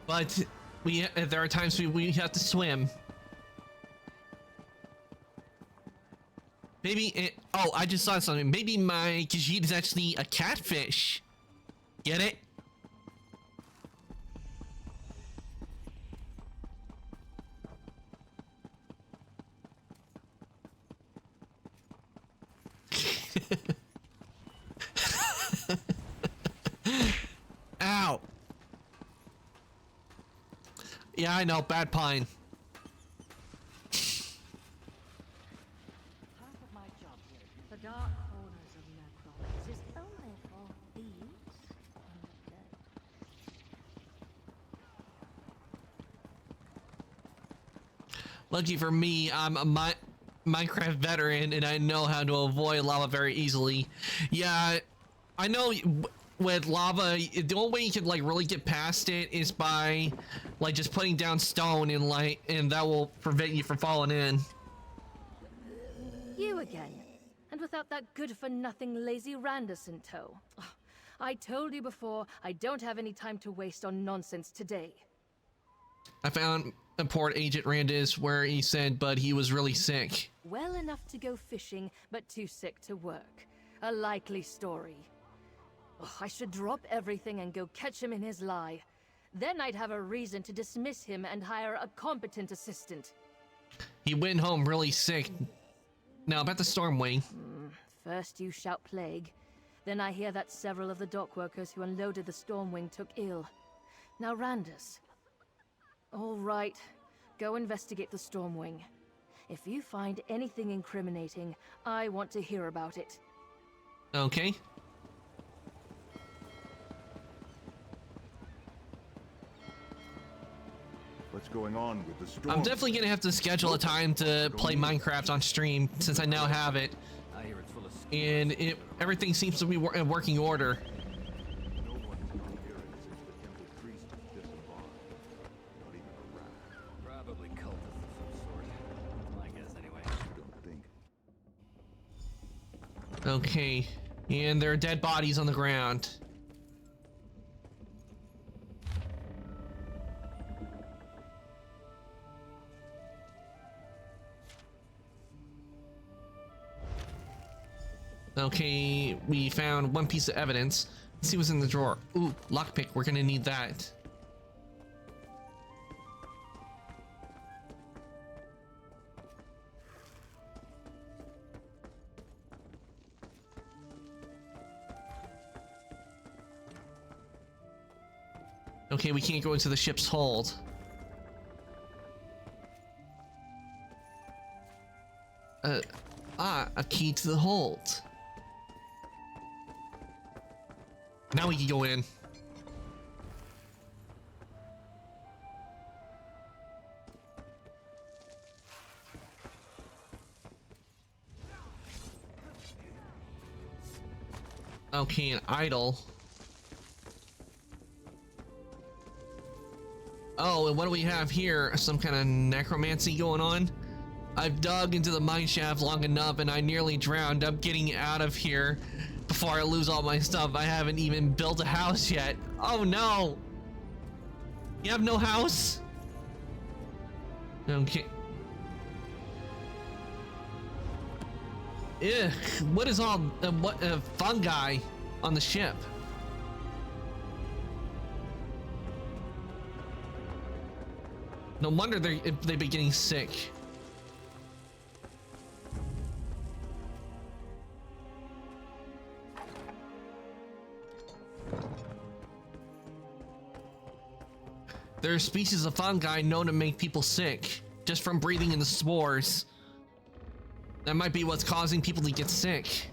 But there are times we have to swim. Maybe oh, I just saw something. Maybe my Khajiit is actually a catfish. Get it? Ow. Yeah, I know, bad pine. Half of my job here, the dark corners of Necrom, exist only for thieves and the dead. Lucky for me, I'm a Minecraft veteran and I know how to avoid lava very easily. Yeah, I know with lava, the only way you can like really get past it is by like just putting down stone and that will prevent you from falling in. You again, and without that good-for-nothing lazy Randus in tow. Ugh, I told you before, I don't have any time to waste on nonsense today. I found a port agent Randus where he said, but he was really sick. Well enough to go fishing, but too sick to work. A likely story. Ugh, I should drop everything and go catch him in his lie. Then I'd have a reason to dismiss him and hire a competent assistant. He went home really sick. Now about the Stormwing. First you shout plague. Then I hear that several of the dock workers who unloaded the Stormwing took ill. Now Randus. All right, go investigate the Stormwing. If you find anything incriminating, I want to hear about it. Okay. What's going on with the storm? I'm definitely gonna have to schedule a time to play Minecraft on stream since I now have it. I hear it's full of And everything seems to be in working order. No one's come here since the temple priest disembarked. Not even a rat. Probably cultists of some sort. That's my guess anyway. Don't think. Okay. And there are dead bodies on the ground. Okay, we found one piece of evidence. Let's see what's in the drawer. Ooh, lockpick. We're gonna need that. Okay, we can't go into the ship's hold. A key to the hold. Now we can go in. Okay, an idol. Oh, and what do we have here? Some kind of necromancy going on? I've dug into the mine shaft long enough and I nearly drowned. I'm getting out of here before I lose all my stuff. I haven't even built a house yet. Oh no! You have no house? Okay. Ugh, what is all what fungi on the ship? No wonder they've been getting sick. There are species of fungi known to make people sick just from breathing in the spores. That might be what's causing people to get sick.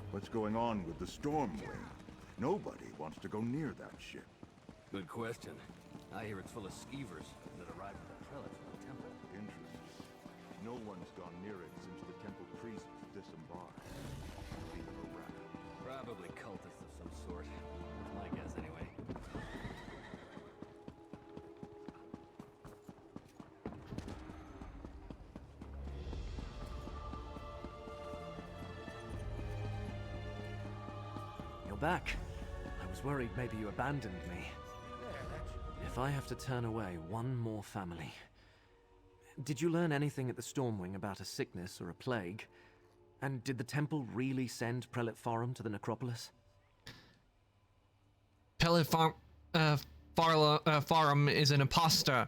What's going on with the Stormwing? Nobody wants to go near that ship. Good question. I hear it's full of skeevers that arrived with the prelate from the temple. Interesting. No one's gone near it since the temple priests disembarked. Even a rat. Probably cultists of some sort. My guess, anyway. You're back. I was worried maybe you abandoned me. If I have to turn away one more family... Did you learn anything at the Stormwing about a sickness or a plague? And did the temple really send Prelate Forum to the necropolis? Prelate Forum is an imposter.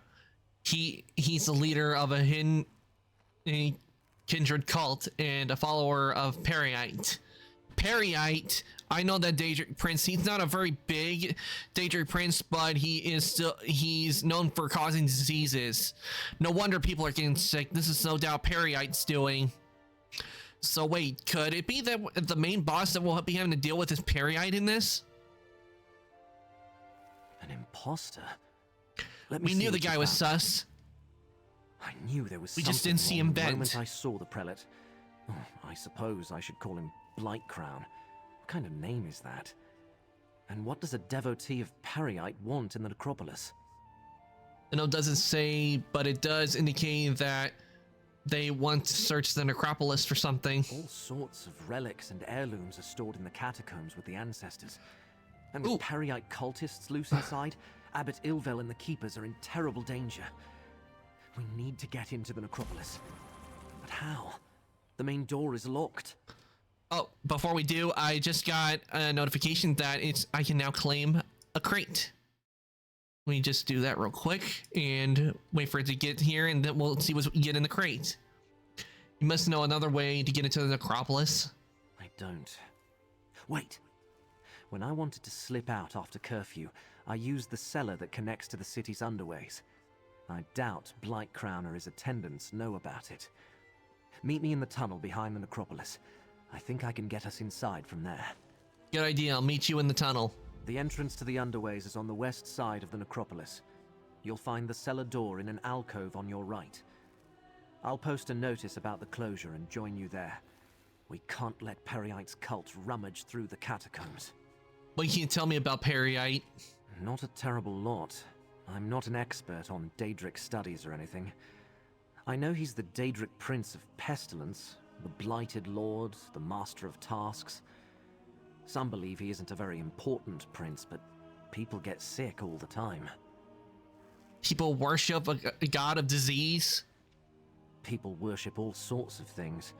He's the leader of a kindred cult and a follower of Periite. Periite, I know that Daedric Prince, he's not a very big Daedric Prince, but he's known for causing diseases. No wonder people are getting sick. This is no doubt Periite's doing. So wait, could it be that the main boss that we'll be having to deal with is Periite in this? An imposter? We knew the guy was sus. I knew there was We something just didn't see him the bent. moment I saw the prelate. Oh, I suppose I should call him Blightcrown. What kind of name is that? And what does a devotee of Periite want in the necropolis? No, it doesn't say, but it does indicate that they want to search the necropolis for something. All sorts of relics and heirlooms are stored in the catacombs with the ancestors. And with Periite cultists loose inside, Abbot Ilvel and the Keepers are in terrible danger. We need to get into the necropolis. But how? The main door is locked. Oh, before we do, I just got a notification that I can now claim a crate. Let me just do that real quick and wait for it to get here, and then we'll see what we get in the crate. You must know another way to get into the necropolis. I don't. Wait. When I wanted to slip out after curfew, I used the cellar that connects to the city's underways. I doubt Blightcrown or his attendants know about it. Meet me in the tunnel behind the necropolis. I think I can get us inside from there. Good idea. I'll meet you in the tunnel. The entrance to the underways is on the west side of the necropolis. You'll find the cellar door in an alcove on your right. I'll post a notice about the closure and join you there. We can't let Periite's cult rummage through the catacombs. What can you tell me about Periite? Not a terrible lot. I'm not an expert on Daedric studies or anything. I know he's the Daedric Prince of Pestilence, the Blighted Lord, the Master of Tasks. Some believe he isn't a very important prince, but people get sick all the time. People worship a god of disease? People worship all sorts of things.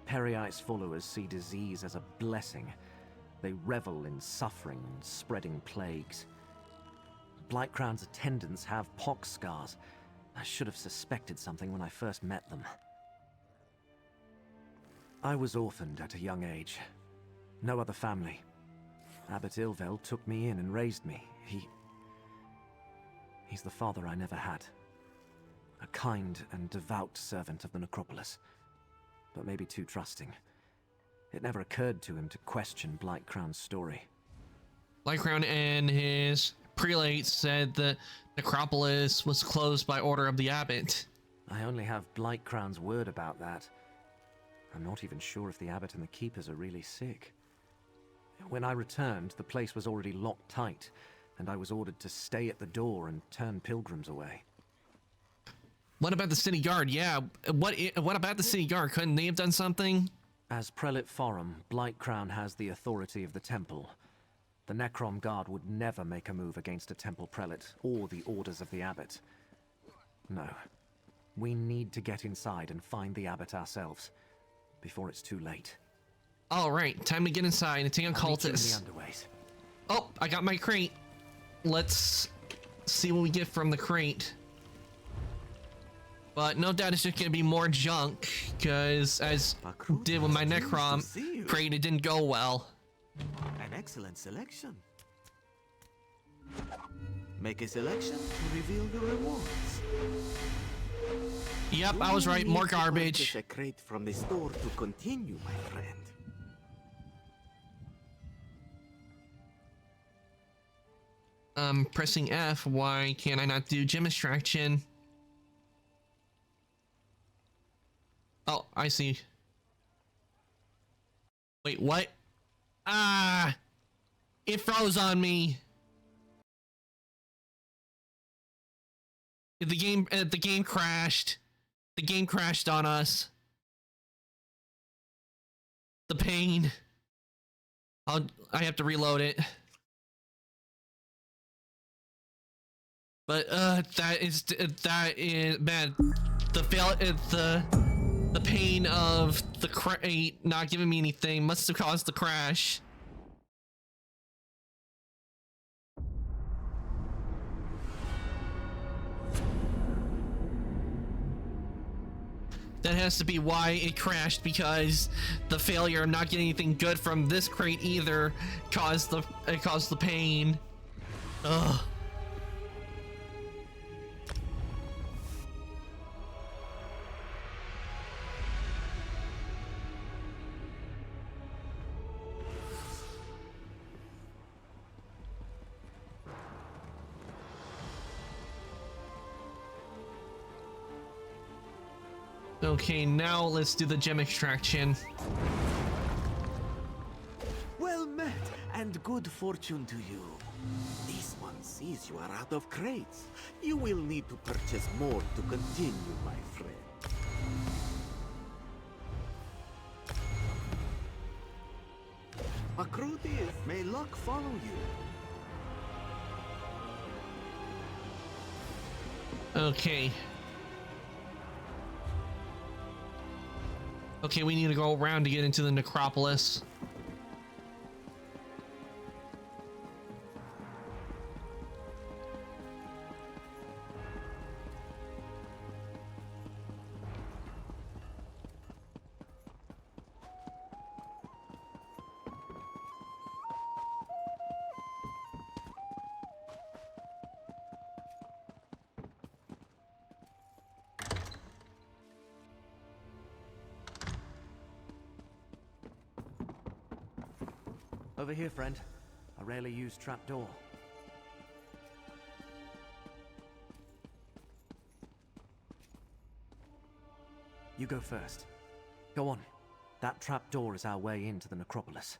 Periite's followers see disease as a blessing. They revel in suffering and spreading plagues. Blightcrown's attendants have pox scars. I should have suspected something when I first met them. I was orphaned at a young age. No other family. Abbot Ilvel took me in and raised me. He's the father I never had. A kind and devout servant of the necropolis, but maybe too trusting. It never occurred to him to question Blightcrown's story. Blightcrown and his prelate said the necropolis was closed by order of the abbot. I only have Blightcrown's word about that. I'm not even sure if the abbot and the keepers are really sick. When I returned, the place was already locked tight, and I was ordered to stay at the door and turn pilgrims away. What about the city guard? Yeah, what about the city guard? Couldn't they have done something? As Prelate Forum, Blightcrown has the authority of the temple. The Necrom Guard would never make a move against a temple prelate or the orders of the abbot. No. We need to get inside and find the abbot ourselves, before it's too late. All right, time to get inside and take on cultists. Oh, I got my crate. Let's see what we get from the crate. But no doubt it's just gonna be more junk, because as did with my Necrom crate, it didn't go well. An excellent selection. Make a selection to reveal the rewards. Yep, I was right. More garbage. Purchase a crate from the store to continue, my friend. Pressing F. Why can't I not do gem extraction? Oh, I see. Wait, what? Ah! It froze on me. The game crashed. The game crashed on us. The pain. I have to reload it. But that is bad. The pain of the crate not giving me anything must have caused the crash. That has to be why it crashed, because the failure of not getting anything good from this crate either caused the pain. Ugh. Okay, now let's do the gem extraction. Well met, and good fortune to you. This one sees you are out of crates. You will need to purchase more to continue, my friend. Macrutis, may luck follow you. Okay. Okay, we need to go around to get into the necropolis. Over here, friend. A rarely used trapdoor. You go first. Go on. That trapdoor is our way into the necropolis.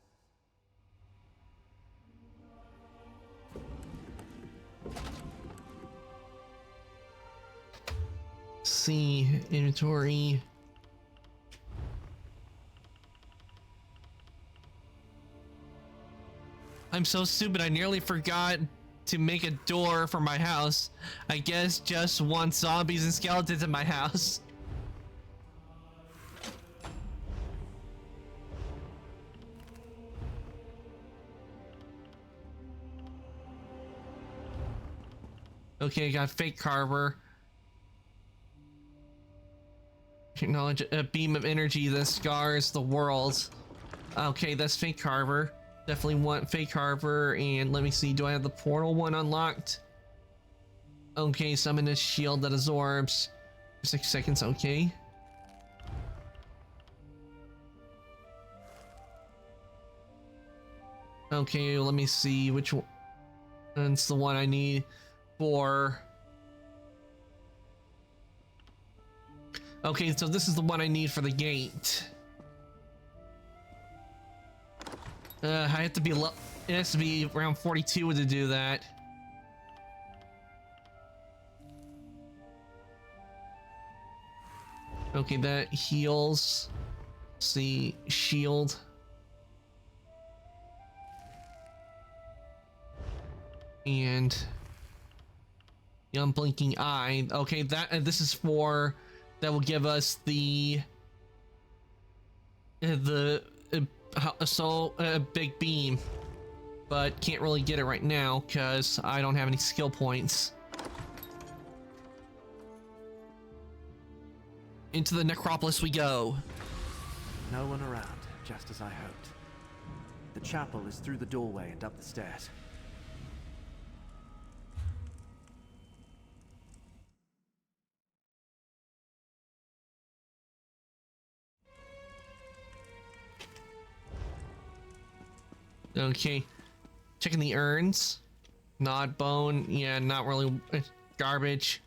See, inventory. I'm so stupid, I nearly forgot to make a door for my house. I guess just want zombies and skeletons in my house. Okay, I got fake carver. Acknowledge a beam of energy that scars the world. Okay, that's fake carver. Definitely want fake carver, and let me see, do I have the portal one unlocked? Okay, summon a shield that absorbs 6 seconds. Okay. Okay, let me see which one. That's the one I need for. Okay, so this is the one I need for the gate. I have to be it has to be around 42 to do that. Okay, that heals. See, shield. And the unblinking eye. Okay, this is for that will give us the big beam, but can't really get it right now because I don't have any skill points. Into the necropolis we go. No one around, just as I hoped. The chapel is through the doorway and up the stairs. Okay, checking the urns. Not bone, yeah, not really. Garbage.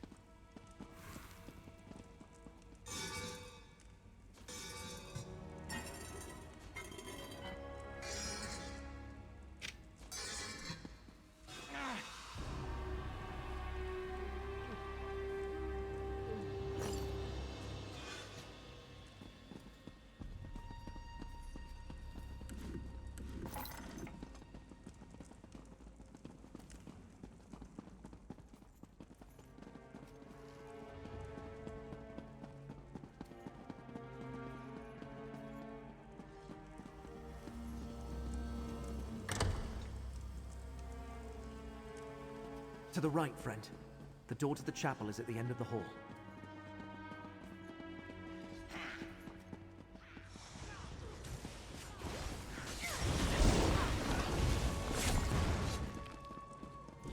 To the right, friend. The door to the chapel is at the end of the hall.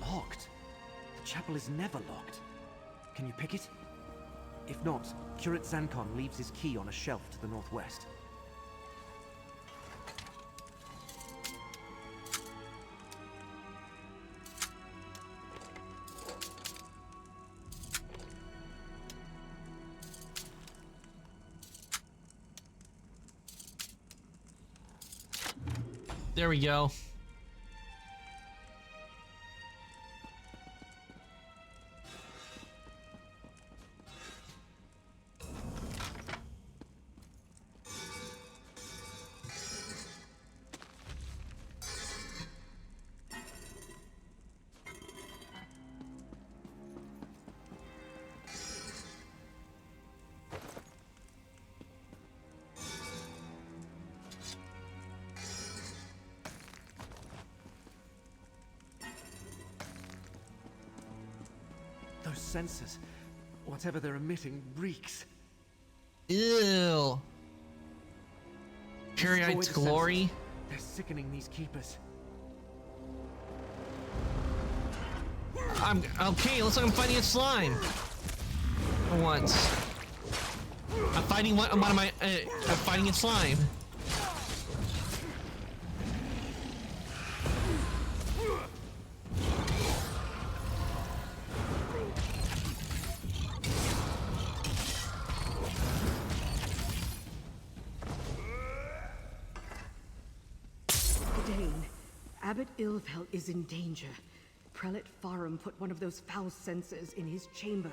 Locked? The chapel is never locked. Can you pick it? If not, Curate Zancon leaves his key on a shelf to the northwest. There we go. Those sensors, whatever they're emitting, reeks. Ew. Periite's glory. They're sickening these keepers. I'm okay. Looks like I'm fighting a slime. For once, I'm fighting one of my. I'm fighting a slime. Abbot Ilvel is in danger. Prelate Farum put one of those foul sensors in his chamber.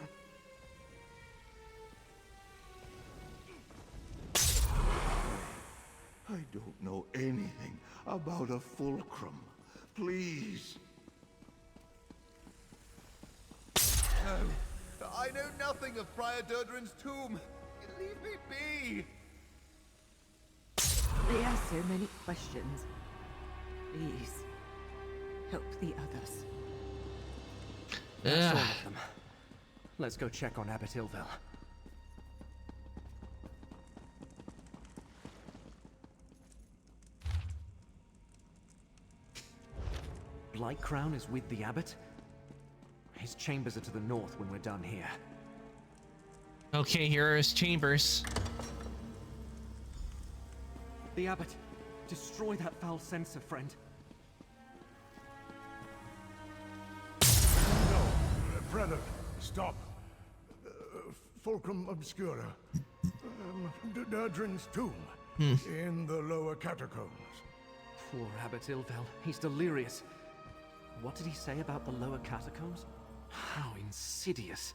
I don't know anything about a fulcrum. Please. No, I know nothing of Friar Durdren's tomb. Leave me be. They ask so many questions. Please, help the others. That's all of them. Let's go check on Abbot Ilvel. Blight Crown is with the Abbot? His chambers are to the north when we're done here. Okay, here are his chambers. The Abbot, destroy that foul sensor, friend. No, brother, stop. Fulcrum Obscura. Durdren's tomb in the lower catacombs. Poor Abbot Ilvel. He's delirious. What did he say about the lower catacombs? How insidious.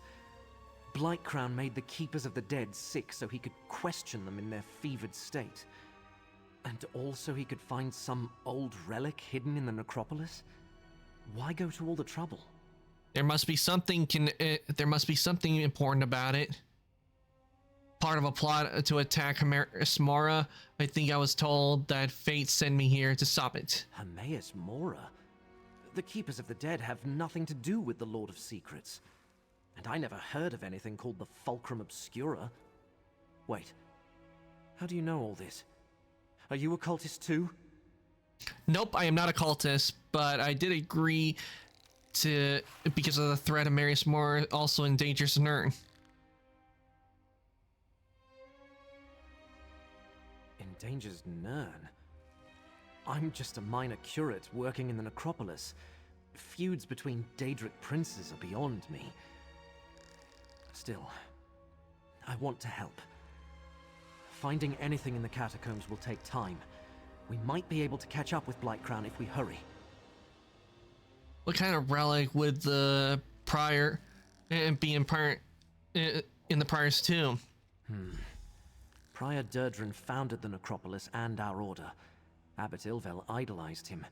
Blightcrown made the Keepers of the Dead sick so he could question them in their fevered state. And also he could find some old relic hidden in the necropolis? Why go to all the trouble? There must be something important about it. Part of a plot to attack Hermaeus Mora. I think I was told that fate sent me here to stop it. Hermaeus Mora? The Keepers of the Dead have nothing to do with the Lord of Secrets. And I never heard of anything called the Fulcrum Obscura. Wait, how do you know all this? Are you a cultist too? Nope, I am not a cultist, but I did agree to, because of the threat of Hermaeus Mora also endangers Nern. Endangers Nern? I'm just a minor curate working in the necropolis. Feuds between Daedric princes are beyond me. Still, I want to help. Finding anything in the catacombs will take time. We might be able to catch up with Blightcrown if we hurry. What kind of relic would the prior be in the prior's tomb? Prior Durdren founded the necropolis and our order. Abbot Ilvel idolized him.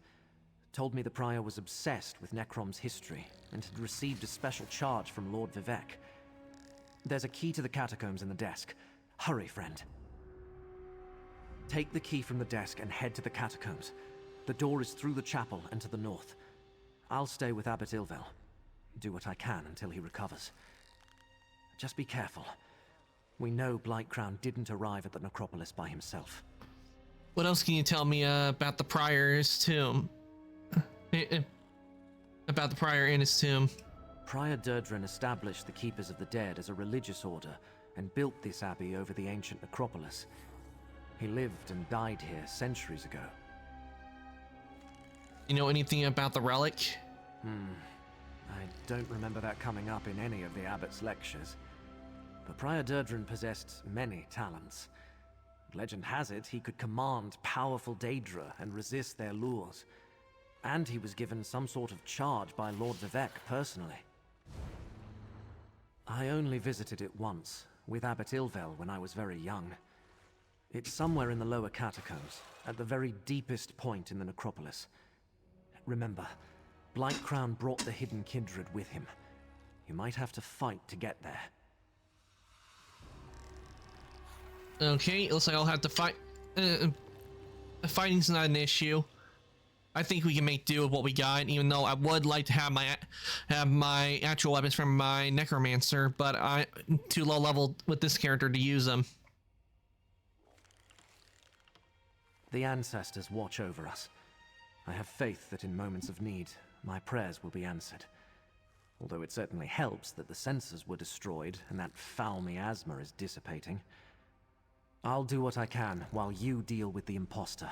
Told me the prior was obsessed with Necrom's history and had received a special charge from Lord Vivek. There's a key to the catacombs in the desk. Hurry, friend. Take the key from the desk and head to the catacombs. The door is through the chapel and to the north. I'll stay with Abbot Ilvel. Do what I can until he recovers. Just be careful. We know Blightcrown didn't arrive at the necropolis by himself. What else can you tell me about the prior's tomb? About the prior in his tomb? Prior Durdren established the Keepers of the Dead as a religious order and built this abbey over the ancient necropolis. He lived and died here centuries ago. You know anything about the relic? I don't remember that coming up in any of the abbot's lectures. But Prior Durdren possessed many talents. Legend has it he could command powerful Daedra and resist their lures. And he was given some sort of charge by Lord Vivek personally. I only visited it once, with Abbot Ilvel when I was very young. It's somewhere in the lower catacombs, at the very deepest point in the necropolis. Remember, Blightcrown brought the hidden kindred with him. You might have to fight to get there. Okay, it looks like I'll have to fight. Fighting's not an issue. I think we can make do with what we got, even though I would like to have my actual weapons from my necromancer, but I'm too low level with this character to use them. The ancestors watch over us. I have faith that in moments of need, my prayers will be answered. Although it certainly helps that the sensors were destroyed and that foul miasma is dissipating. I'll do what I can while you deal with the imposter.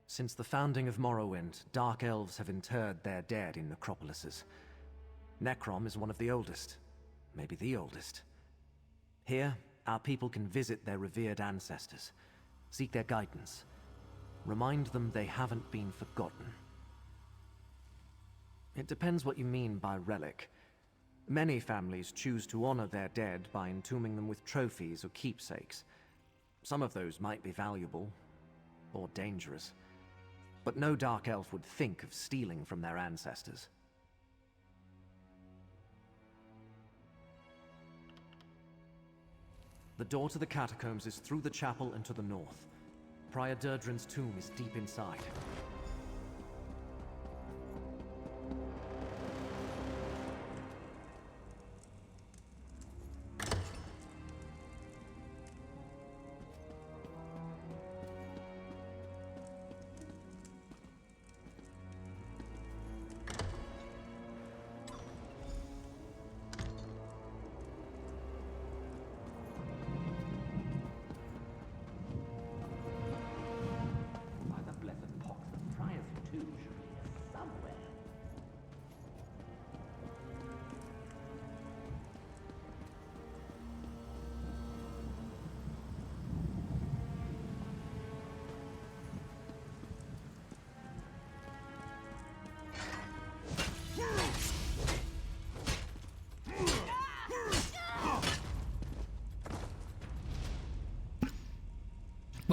Since the founding of Morrowind, Dark Elves have interred their dead in necropolises. Necrom is one of the oldest, maybe the oldest. Here, our people can visit their revered ancestors, seek their guidance, remind them they haven't been forgotten. It depends what you mean by relic. Many families choose to honor their dead by entombing them with trophies or keepsakes. Some of those might be valuable, or dangerous. But no Dark Elf would think of stealing from their ancestors. The door to the catacombs is through the chapel and to the north. Prior Durdren's tomb is deep inside. By the blessed pox of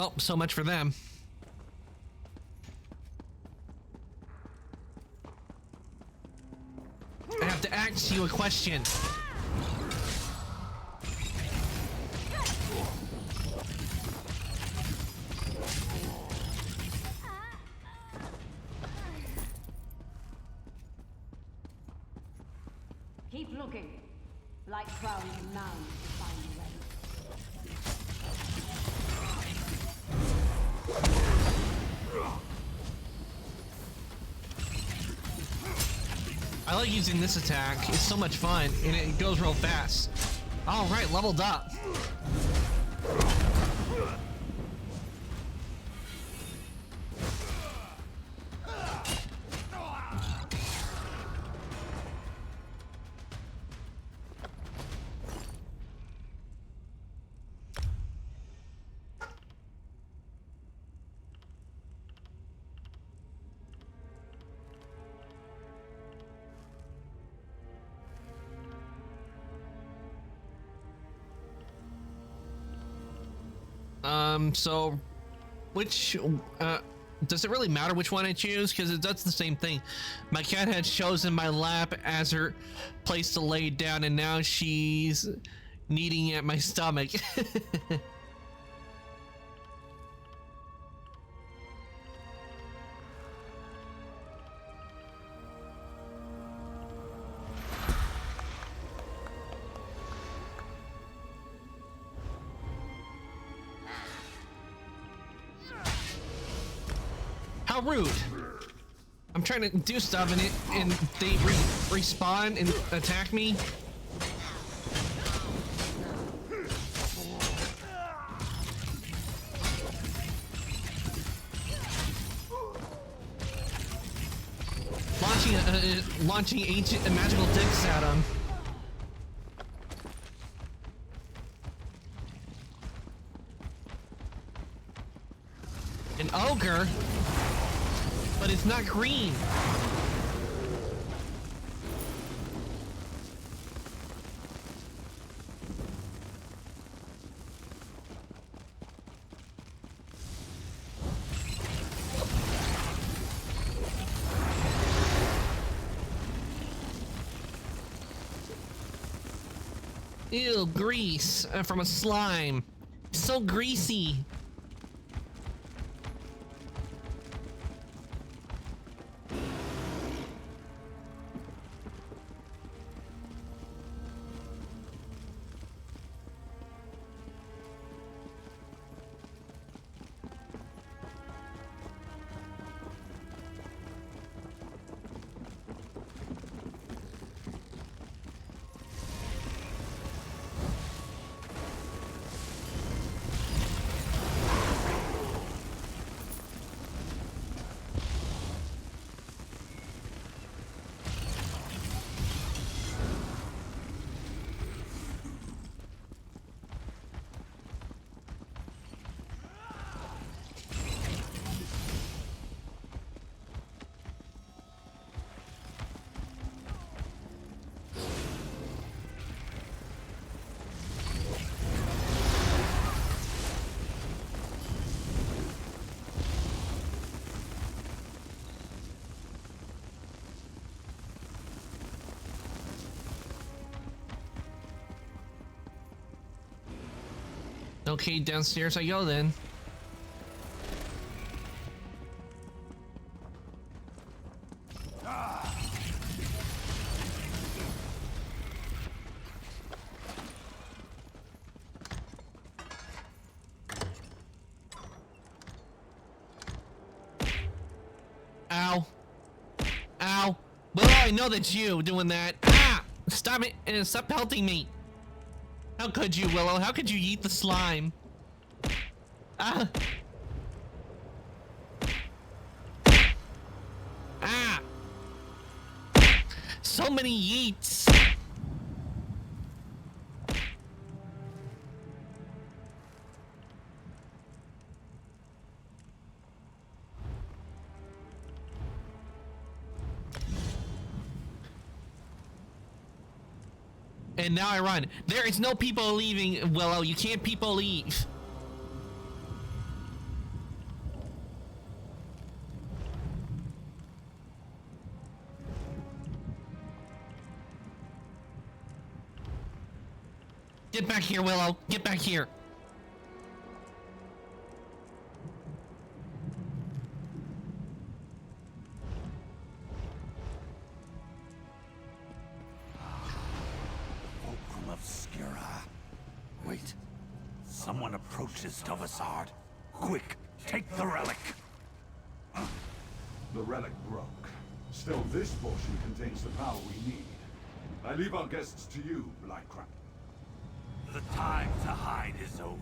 Well, so much for them. I have to ask you a question. Keep looking. Like prowling a mound to find a way. I like using this attack. It's so much fun, and it goes real fast. All right, leveled up. So which does it really matter which one I choose? Because it does the same thing. My cat had chosen my lap as her place to lay down, and now she's kneading at my stomach. How rude! I'm trying to do stuff and they respawn and attack me. Launching ancient magical dicks at him. An ogre? But it's not green. Ew, grease from a slime. So greasy. Okay, downstairs I go then. Ow. Ow. Well, I know that's you doing that. Ah! Stop it and stop pelting me. How could you, Willow? How could you eat the slime? Ah! Ah! So many yeets! And now I run. There is no people leaving, Willow. You can't people leave. Get back here, Willow. Get back here. Fulcrum Obscura. Wait. Someone approaches Tovasard. Quick, take the relic. The relic broke. Still, this portion contains the power we need. I leave our guests to you, Blightcrown. The time to hide is over.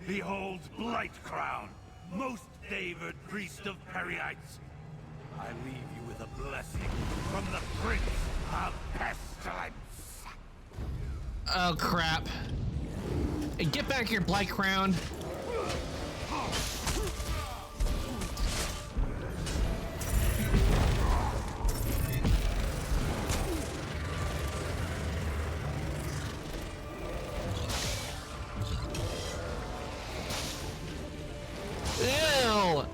Behold Blightcrown, most favored priest of Perryites. I leave you with a blessing from the Prince of Pestilence. Oh crap. Hey, get back here, Blightcrown. Ew!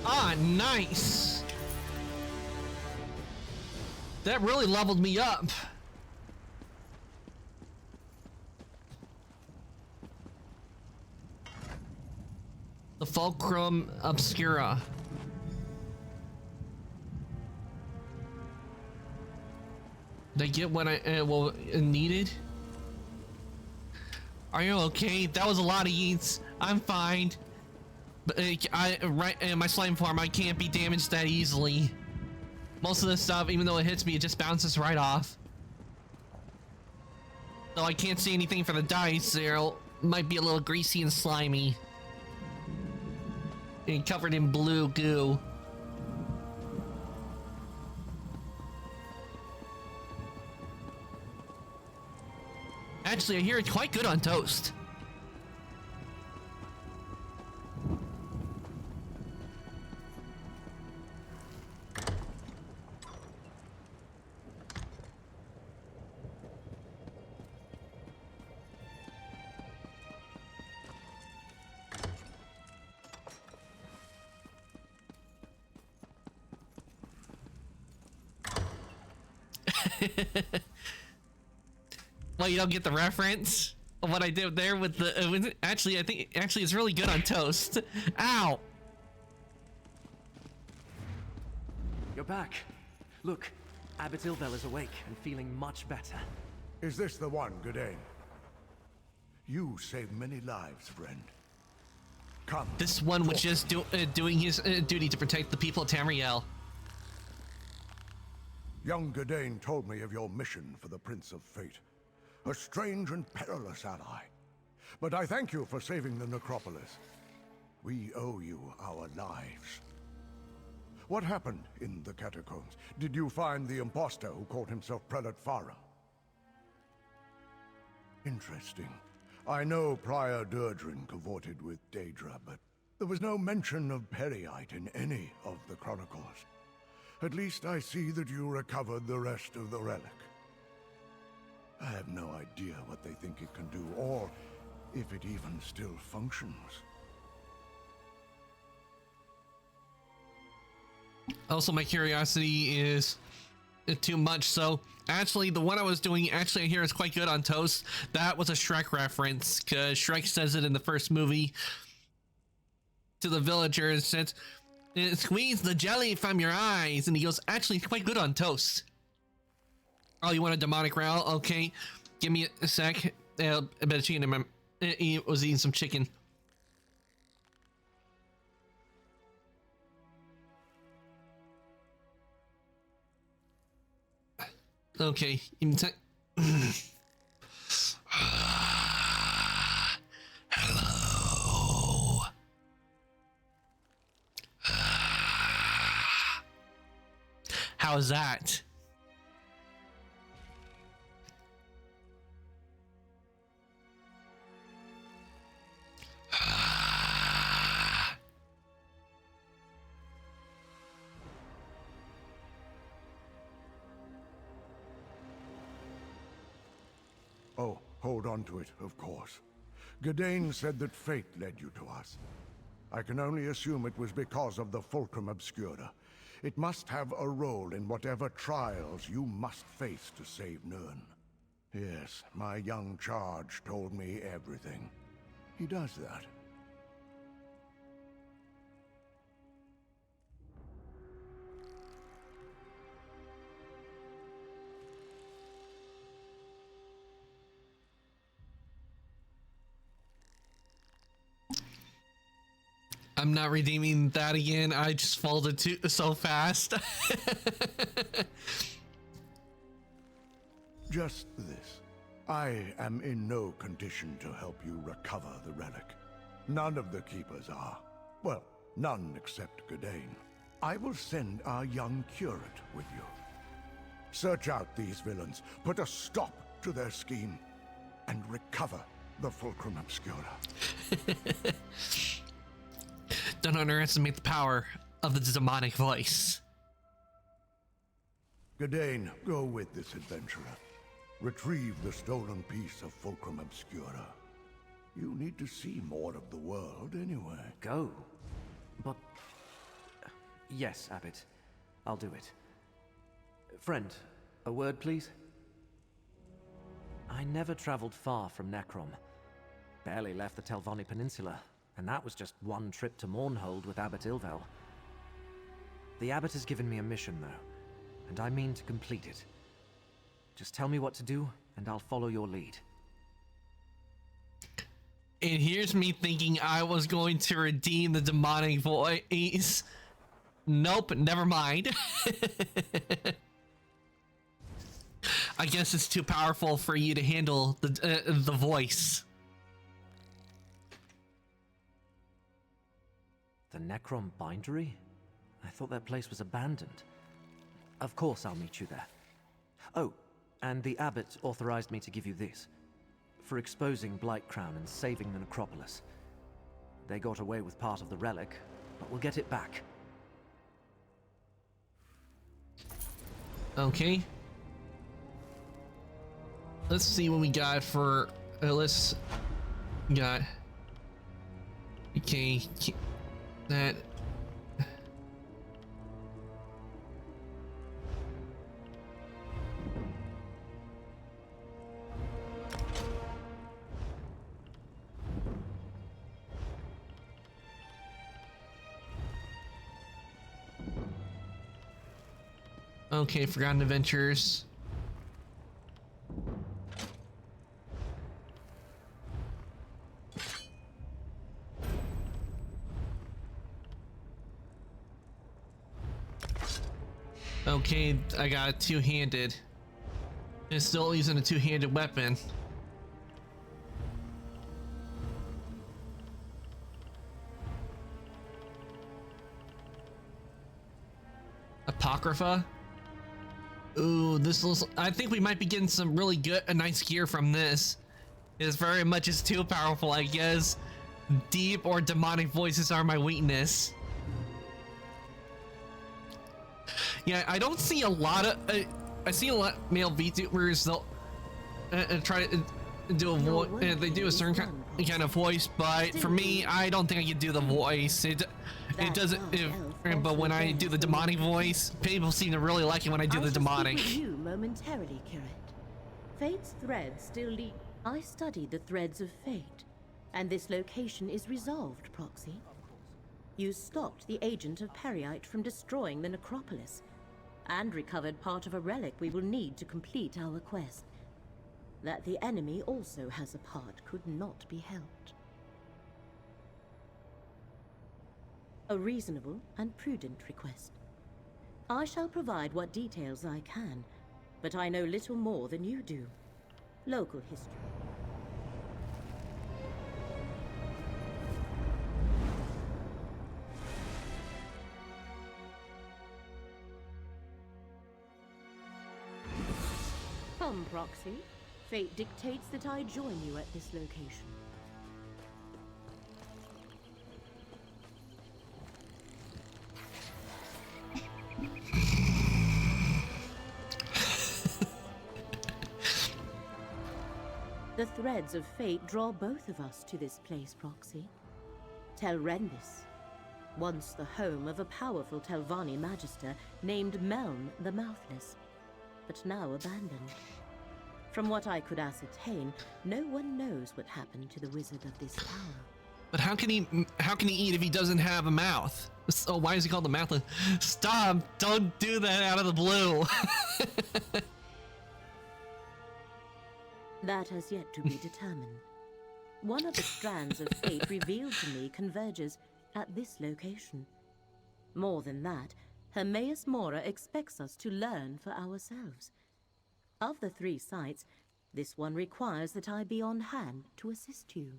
Ah, nice. That really leveled me up. The Fulcrum Obscura. Did I get what I needed? Are you okay? That was a lot of yeets. I'm fine. But in my slime form, I can't be damaged that easily. Most of this stuff, even though it hits me, it just bounces right off. Though I can't see anything for the dice, they might be a little greasy and slimy. And covered in blue goo. Actually, I hear it's quite good on toast. Well, you don't get the reference of what I did there with the. Actually, I think it's really good on toast. Ow! You're back. Look, Abbot Ilvel is awake and feeling much better. Is this the one, Gadain? You saved many lives, friend. Come. This one was just doing his duty to protect the people of Tamriel. Young Gadain told me of your mission for the Prince of Fate. A strange and perilous ally. But I thank you for saving the necropolis. We owe you our lives. What happened in the catacombs? Did you find the impostor who called himself Prelate Farum? Interesting. I know Prior Durdrin cavorted with Daedra, but there was no mention of Perryites in any of the chronicles. At least I see that you recovered the rest of the relic. I have no idea what they think it can do, or if it even still functions. Also, my curiosity is too much, so actually the one I was doing, I hear is quite good on toast. That was a Shrek reference, because Shrek says it in the first movie to the villagers, says, squeeze the jelly from your eyes, and he goes, actually it's quite good on toast. Oh, you want a demonic growl? Okay, give me a sec. I bet chicken in my. He was eating some chicken. Okay, hello. How's that? hold on to it, of course. Gadain said that fate led you to us. I can only assume it was because of the Fulcrum Obscura. It must have a role in whatever trials you must face to save Nirn. Yes, my young charge told me everything. He does that. I'm not redeeming that again. I just folded too so fast. Just this. I am in no condition to help you recover the relic. None of the Keepers are. Well, none except Gadain. I will send our young curate with you. Search out these villains, put a stop to their scheme, and recover the Fulcrum Obscura. Don't underestimate the power of the demonic voice. Gadain, go with this adventurer. Retrieve the stolen piece of Fulcrum Obscura. You need to see more of the world anyway. Go? But... yes, Abbot. I'll do it. Friend, a word, please? I never traveled far from Necrom. Barely left the Telvanni Peninsula, and that was just one trip to Mournhold with Abbot Ilvel. The Abbot has given me a mission, though, and I mean to complete it. Just tell me what to do, and I'll follow your lead. And here's me thinking I was going to redeem the demonic voice. Nope, never mind. I guess it's too powerful for you to handle the voice. The Necrom bindery? I thought that place was abandoned. Of course I'll meet you there. Oh, and the Abbot authorized me to give you this. For exposing Blightcrown and saving the Necropolis. They got away with part of the relic, but we'll get it back. Okay. Let's see what we got for... let's... got... Okay. That... Okay, Forgotten Adventures. Okay, I got a two-handed. It's still using a two-handed weapon. Apocrypha? Ooh, this looks... I think we might be getting some really good, nice gear from this. It's very much is too powerful, I guess. Deep or demonic voices are my weakness. Yeah, I don't see a lot of... I see a lot of male VTubers, they'll try to do a voice... they do a certain kind of voice, but for me, I don't think I can do the voice. It doesn't... but when I do the demonic voice, people seem to really like it when I do the demonic. I shall speak with you momentarily, Curate. Fate's threads still lead... I studied the threads of fate, and this location is resolved, Proxy. You stopped the agent of Periite from destroying the necropolis, and recovered part of a relic we will need to complete our quest. That the enemy also has a part could not be helped. A reasonable and prudent request. I shall provide what details I can, but I know little more than you do. Local history. Come, Proxy. Fate dictates that I join you at this location. The The threads of fate draw both of us to this place, Proxy. Telrendis, once the home of a powerful Telvanni magister named Meln the Mouthless, but now abandoned. From what I could ascertain, no one knows what happened to the wizard of this tower. But how can he eat if he doesn't have a mouth? So why is he called the Mouthless? Stop! Don't do that out of the blue. That has yet to be determined. One of the strands of fate revealed to me converges at this location. More than that, Hermaeus Mora expects us to learn for ourselves. Of the 3 sites, this one requires that I be on hand to assist you.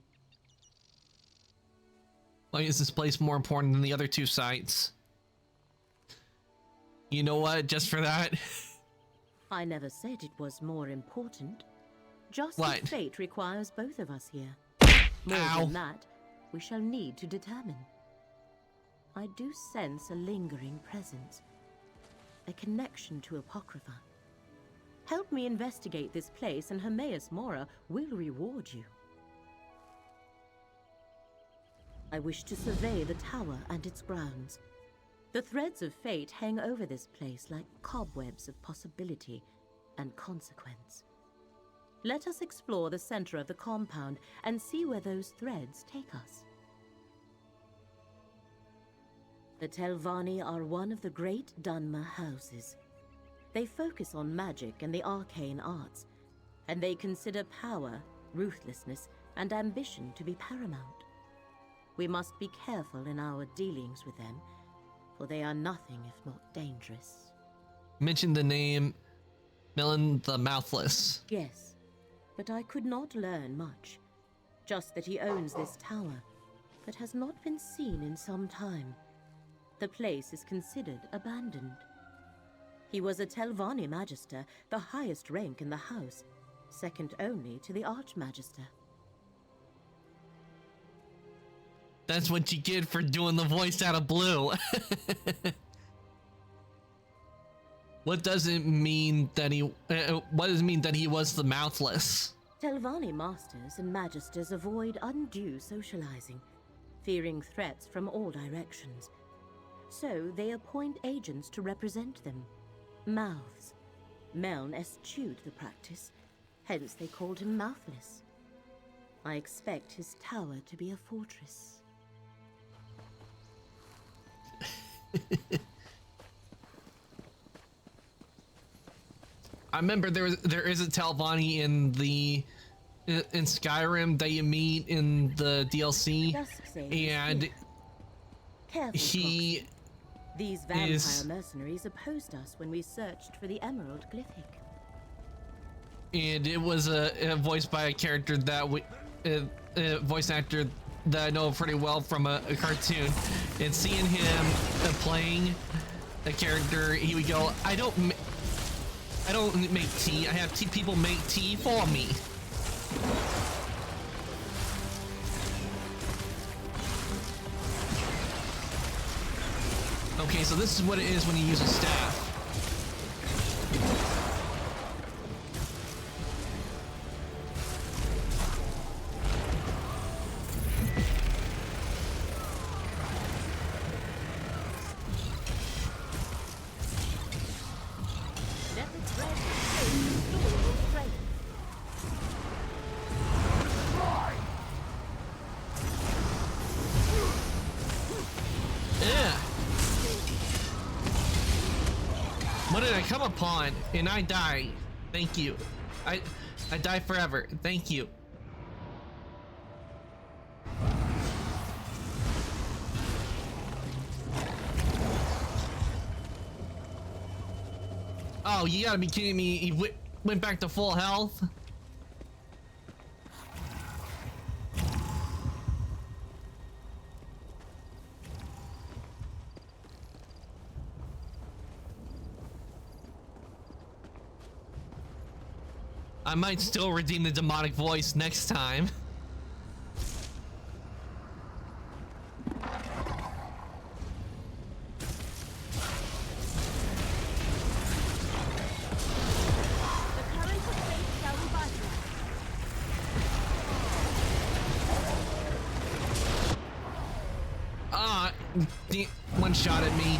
Why is this place more important than the other 2 sites? You know what? Just for that. I never said it was more important. Just What? that fate requires both of us here. More Ow. than that, we shall need to determine. I do sense a lingering presence, a connection to Apocrypha. Help me investigate this place and Hermaeus Mora will reward you. I wish to survey the tower and its grounds. The threads of fate hang over this place like cobwebs of possibility and consequence. Let us explore the center of the compound and see where those threads take us. The Telvanni are one of the great Dunmer houses. They focus on magic and the arcane arts, and they consider power, ruthlessness, and ambition to be paramount. We must be careful in our dealings with them, for they are nothing if not dangerous. Mention the name Melon the Mouthless. Yes, but I could not learn much. Just that he owns this tower, but has not been seen in some time. The place is considered abandoned. He was a Telvanni Magister, the highest rank in the house, second only to the Archmagister. That's what you get for doing the voice out of blue. What does it mean that he? What does it mean that he was the Mouthless? Telvanni masters and magisters avoid undue socializing, fearing threats from all directions. So they appoint agents to represent them. Mouths. Meln eschewed the practice, hence they called him Mouthless. I expect his tower to be a fortress. I remember there is a Telvanni in Skyrim that you meet in the DLC, and Careful, he Proxy. These vampire is mercenaries opposed us when we searched for the Emerald Glyphic. and it was voiced by a character that a voice actor that I know pretty well from a cartoon, and seeing him playing a character, he would go, I don't make tea, I have people make tea for me. Okay, so this is what it is when you use a staff. What did I come upon? And I die. Thank you. I die forever. Thank you. Oh, you gotta be kidding me. He went back to full health? I might still redeem the demonic voice next time. one shot at me.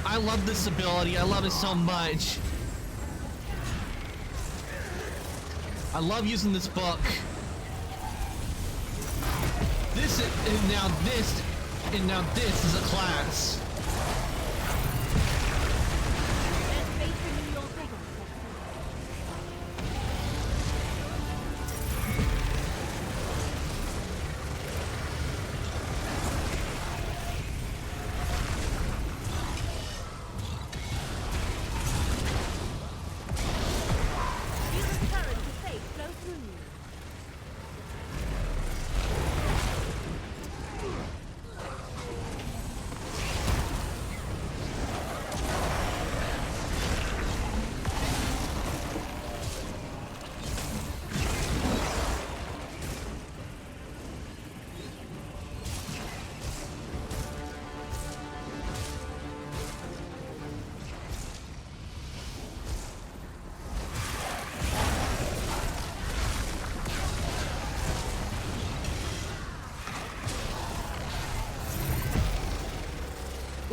I love this ability. I love it so much. I love using this book. This is, and now this is a class.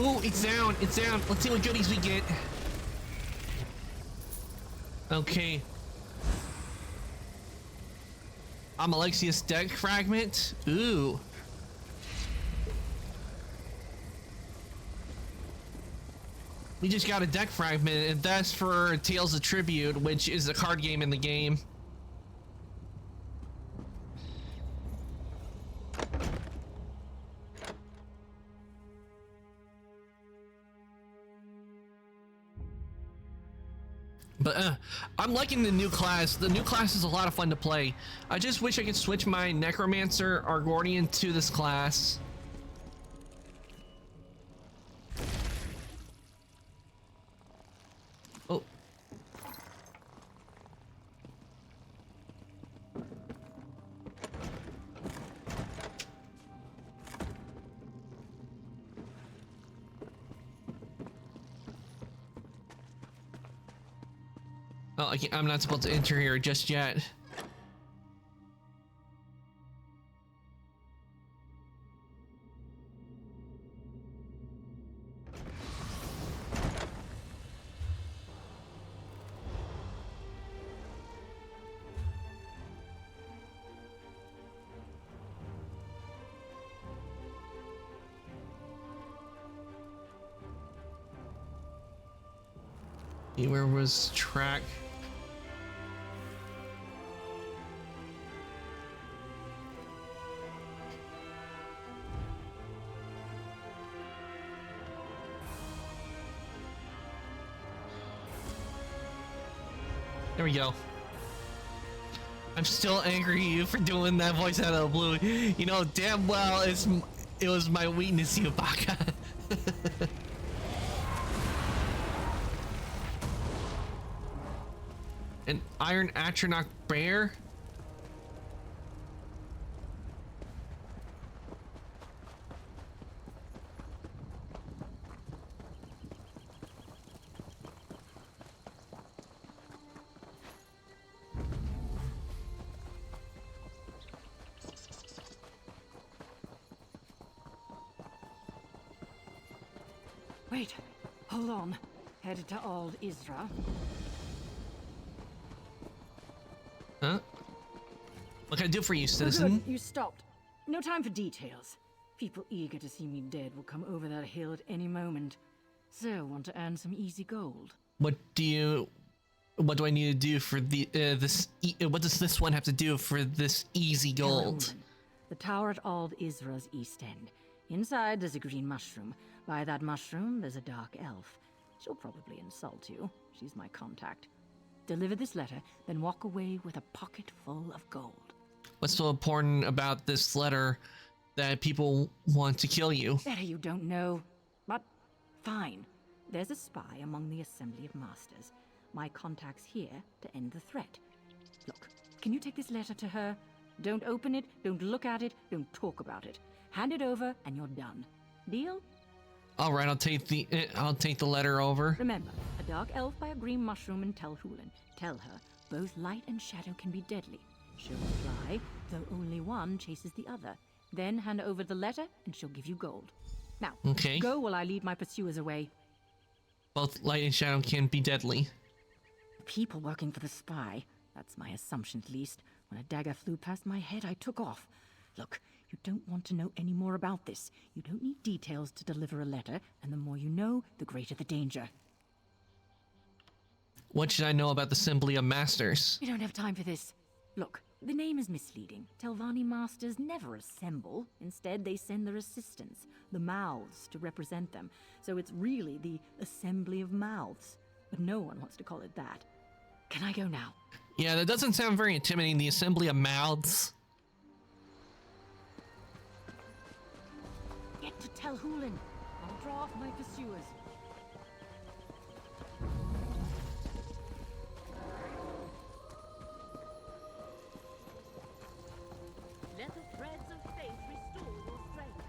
Ooh, it's down, it's down. Let's see what goodies we get. Okay. Alexius deck fragment. Ooh. We just got a deck fragment, and that's for Tales of Tribute, which is a card game in the game. But I'm liking the new class. The new class is a lot of fun to play. I just wish I could switch my Necromancer or Guardian to this class. Oh. Oh, I'm not supposed to enter here just yet. Where was track? There we go. I'm still angry at you for doing that voice out of the blue. You know damn well it was my weakness, you baka. An Iron Atronach Bear? Wait, hold on. Headed to Old Isra. Huh? What can I do for you, Oh, citizen? good. You stopped. No time for details. People eager to see me dead will come over that hill at any moment. So, want to earn some easy gold? What do I need to do for the what does this one have to do for this easy gold? The tower at Old Isra's east end. Inside, there's a green mushroom. By that mushroom, there's a dark elf. She'll probably insult you. She's my contact. Deliver this letter, then walk away with a pocket full of gold. What's so important about this letter that people want to kill you? Better you don't know. But fine. There's a spy among the Assembly of Masters. My contact's here to end the threat. Look, can you take this letter to her? Don't open it, don't look at it, don't talk about it. Hand it over and you're done. Deal? All right, I'll take the letter over. Remember, a dark elf by a green mushroom in Telhulen. Tell her both light and shadow can be deadly. She'll reply, though only one chases the other. Then hand over the letter and she'll give you gold. Now, okay. Go while I lead my pursuers away. Both light and shadow can be deadly. People working for the spy. That's my assumption, at least. When a dagger flew past my head, I took off. Look, you don't want to know any more about this. You don't need details to deliver a letter, and the more you know, the greater the danger. What should I know about the Assembly of Masters? We don't have time for this. Look, the name is misleading. Telvanni Masters never assemble. Instead, they send their assistants, the mouths, to represent them. So it's really the Assembly of Mouths. But no one wants to call it that. Can I go now? Yeah, that doesn't sound very intimidating, the Assembly of Mouths. Get to Telhulen. I'll draw off my pursuers. Let the threads of faith restore your strength.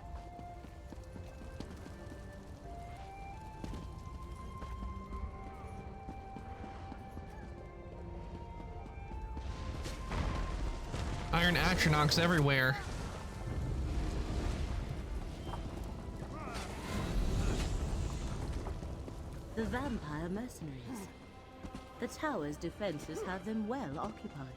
Iron Atronachs everywhere. The vampire mercenaries. The tower's defenses have them well occupied.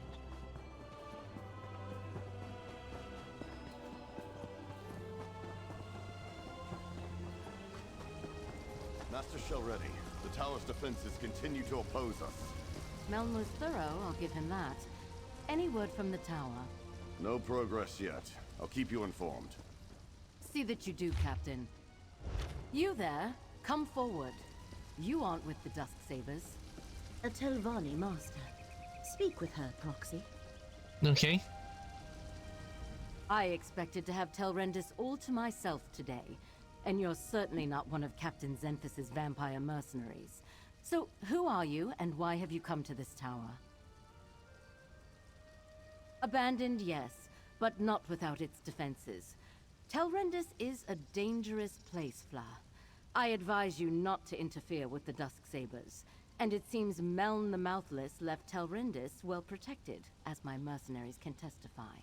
Master Shell ready. The tower's defenses continue to oppose us. Meln was thorough, I'll give him that. Any word from the tower? No progress yet. I'll keep you informed. See that you do, Captain. You there, come forward. You aren't with the Dusksabers. A Telvanni master. Speak with her, Proxy. Okay. I expected to have Telrendis all to myself today, and you're certainly not one of Captain Xenphis' vampire mercenaries. So, who are you, and why have you come to this tower? Abandoned, yes, but not without its defenses. Telrendis is a dangerous place, Fla. I advise you not to interfere with the Dusksabers, and it seems Meln the Mouthless left Telrendis well protected, as my mercenaries can testify.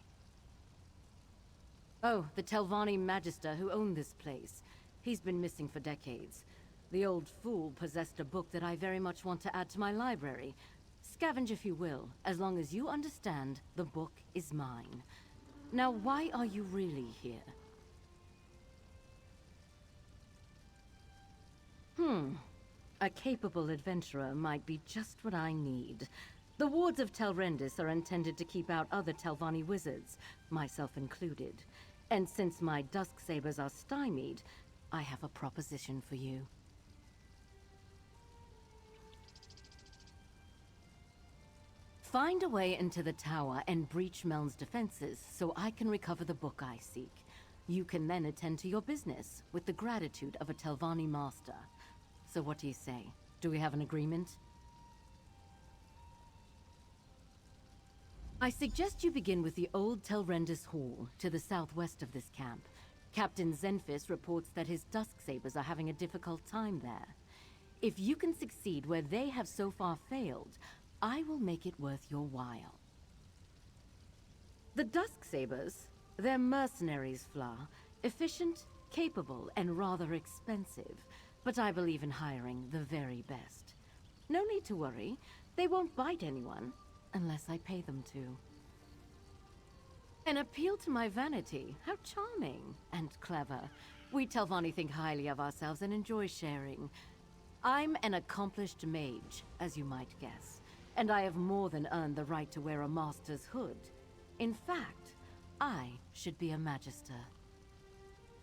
Oh, the Telvanni Magister who owned this place. He's been missing for decades. The old fool possessed a book that I very much want to add to my library. Scavenge if you will, as long as you understand the book is mine. Now, why are you really here? A capable adventurer might be just what I need. The wards of Telrendis are intended to keep out other Telvanni wizards, myself included. And since my Dusksabers are stymied, I have a proposition for you. Find a way into the tower and breach Meln's defenses so I can recover the book I seek. You can then attend to your business with the gratitude of a Telvanni master. So what do you say? Do we have an agreement? I suggest you begin with the old Telrendis Hall, to the southwest of this camp. Captain Xenphis reports that his Dusksabers are having a difficult time there. If you can succeed where they have so far failed, I will make it worth your while. The Dusksabers, they're mercenaries, Fla. Efficient, capable, and rather expensive. But I believe in hiring the very best. No need to worry. They won't bite anyone, unless I pay them to. An appeal to my vanity. How charming and clever. We Telvanni think highly of ourselves and enjoy sharing. I'm an accomplished mage, as you might guess, and I have more than earned the right to wear a master's hood. In fact, I should be a magister.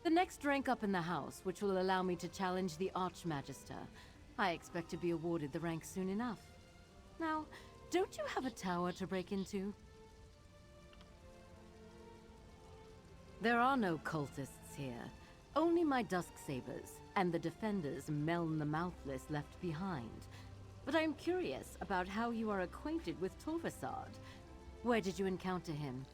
The next rank up in the house, which will allow me to challenge the Archmagister. I expect to be awarded the rank soon enough. Now, don't you have a tower to break into? There are no cultists here. Only my Dusksabers, and the defenders Meln the Mouthless left behind. But I'm curious about how you are acquainted with Torvasad. Where did you encounter him?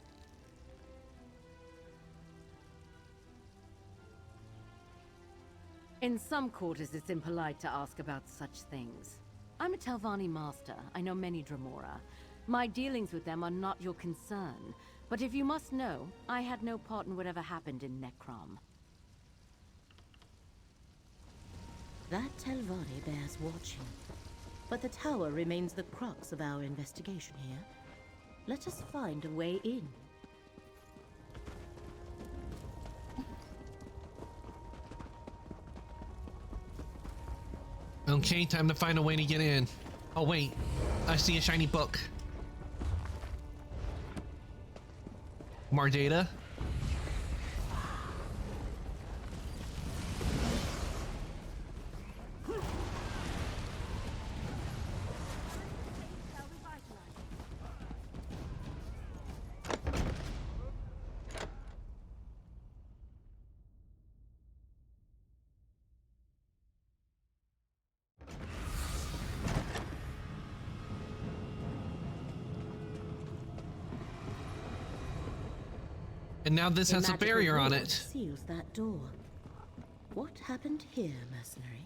In some quarters, it's impolite to ask about such things. I'm a Telvanni master. I know many Dremora. My dealings with them are not your concern. But if you must know, I had no part in whatever happened in Necrom. That Telvanni bears watching. But the tower remains the crux of our investigation here. Let us find a way in. Okay, time to find a way to get in. Oh wait, I see a shiny book. More data. And now this has a barrier on it. Seals that door. What happened here, mercenary?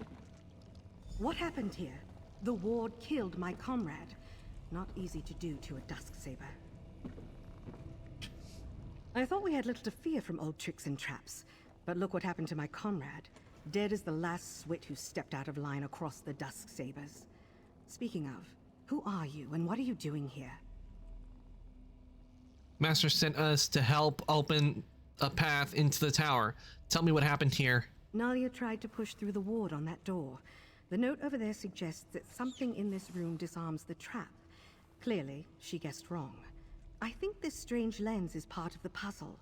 What happened here? The ward killed my comrade. Not easy to do to a Dusksaber. I thought we had little to fear from old tricks and traps. But look what happened to my comrade. Dead as the last swit who stepped out of line across the Dusksabers. Speaking of, who are you and what are you doing here? Master sent us to help open a path into the tower. Tell me what happened here. Nalia tried to push through the ward on that door. The note over there suggests that something in this room disarms the trap. Clearly, she guessed wrong. I think this strange lens is part of the puzzle.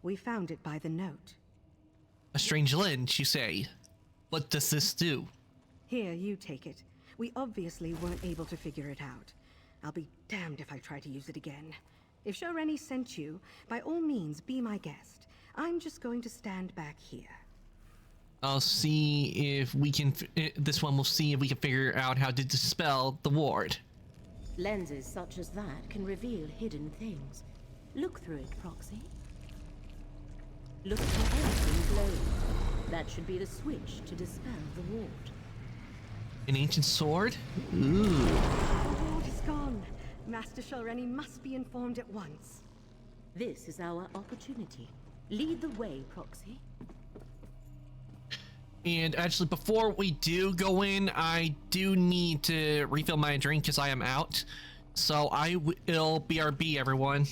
We found it by the note. A strange lens, you say? What does this do? Here, you take it. We obviously weren't able to figure it out. I'll be damned if I try to use it again. If Shoreni sent you, by all means, be my guest. I'm just going to stand back here. I'll see if we can. This one will see if we can figure out how to dispel the ward. Lenses such as that can reveal hidden things. Look through it, Proxy. Look for anything glowing. That should be the switch to dispel the ward. An ancient sword? Ooh. The ward is gone. Master Shoreni must be informed at once. This is our opportunity. Lead the way, Proxy. And actually, before we do go in, I do need to refill my drink because I am out. So I will BRB, everyone.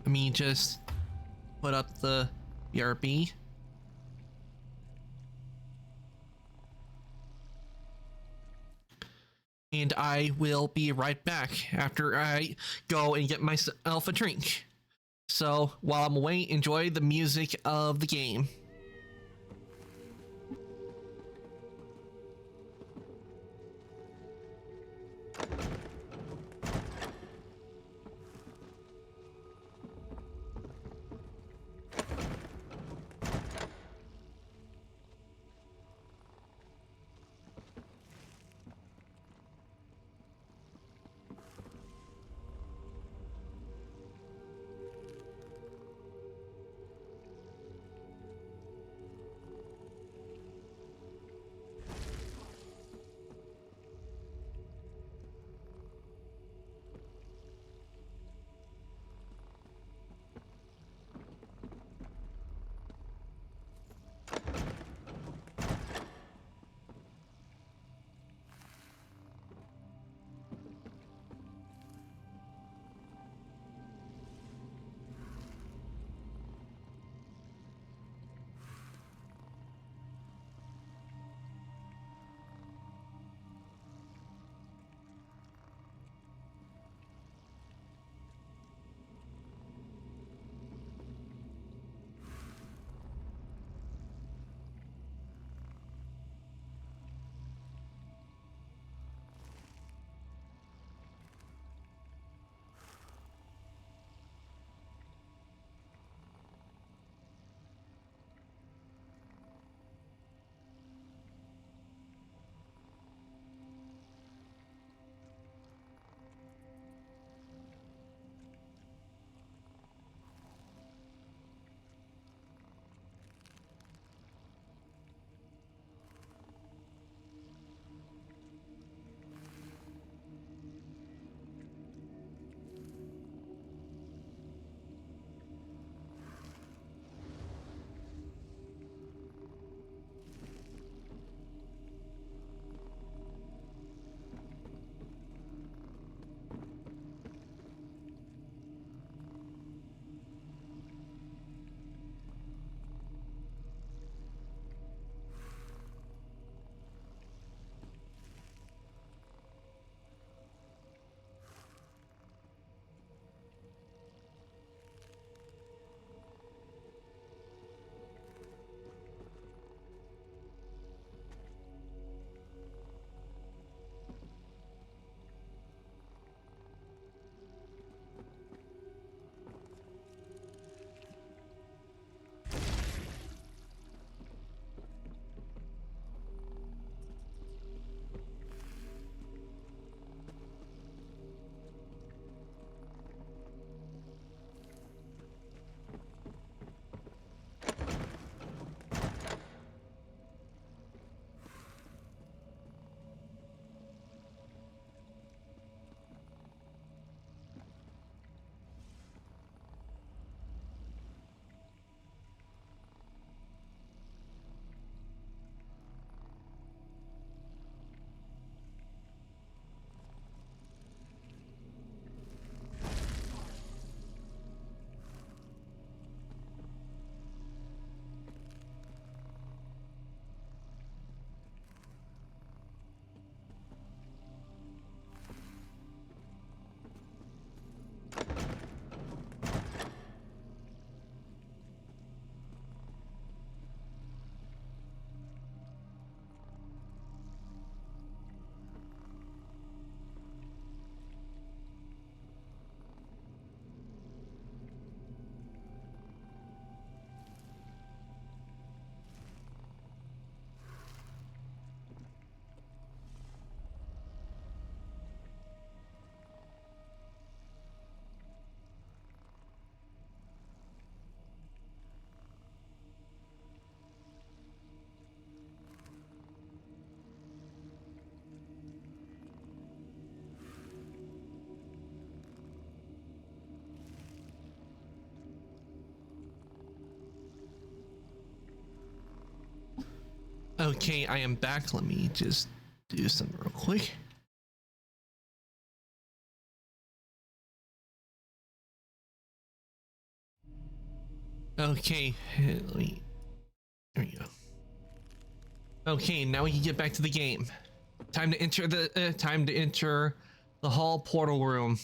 Let me just put up the BRB. And I will be right back after I go and get myself a drink. So while I'm away, enjoy the music of the game. Okay, I am back. Let me just do something real quick. Okay, let me. There we go. Okay, now we can get back to the game. Time to enter the hall portal room.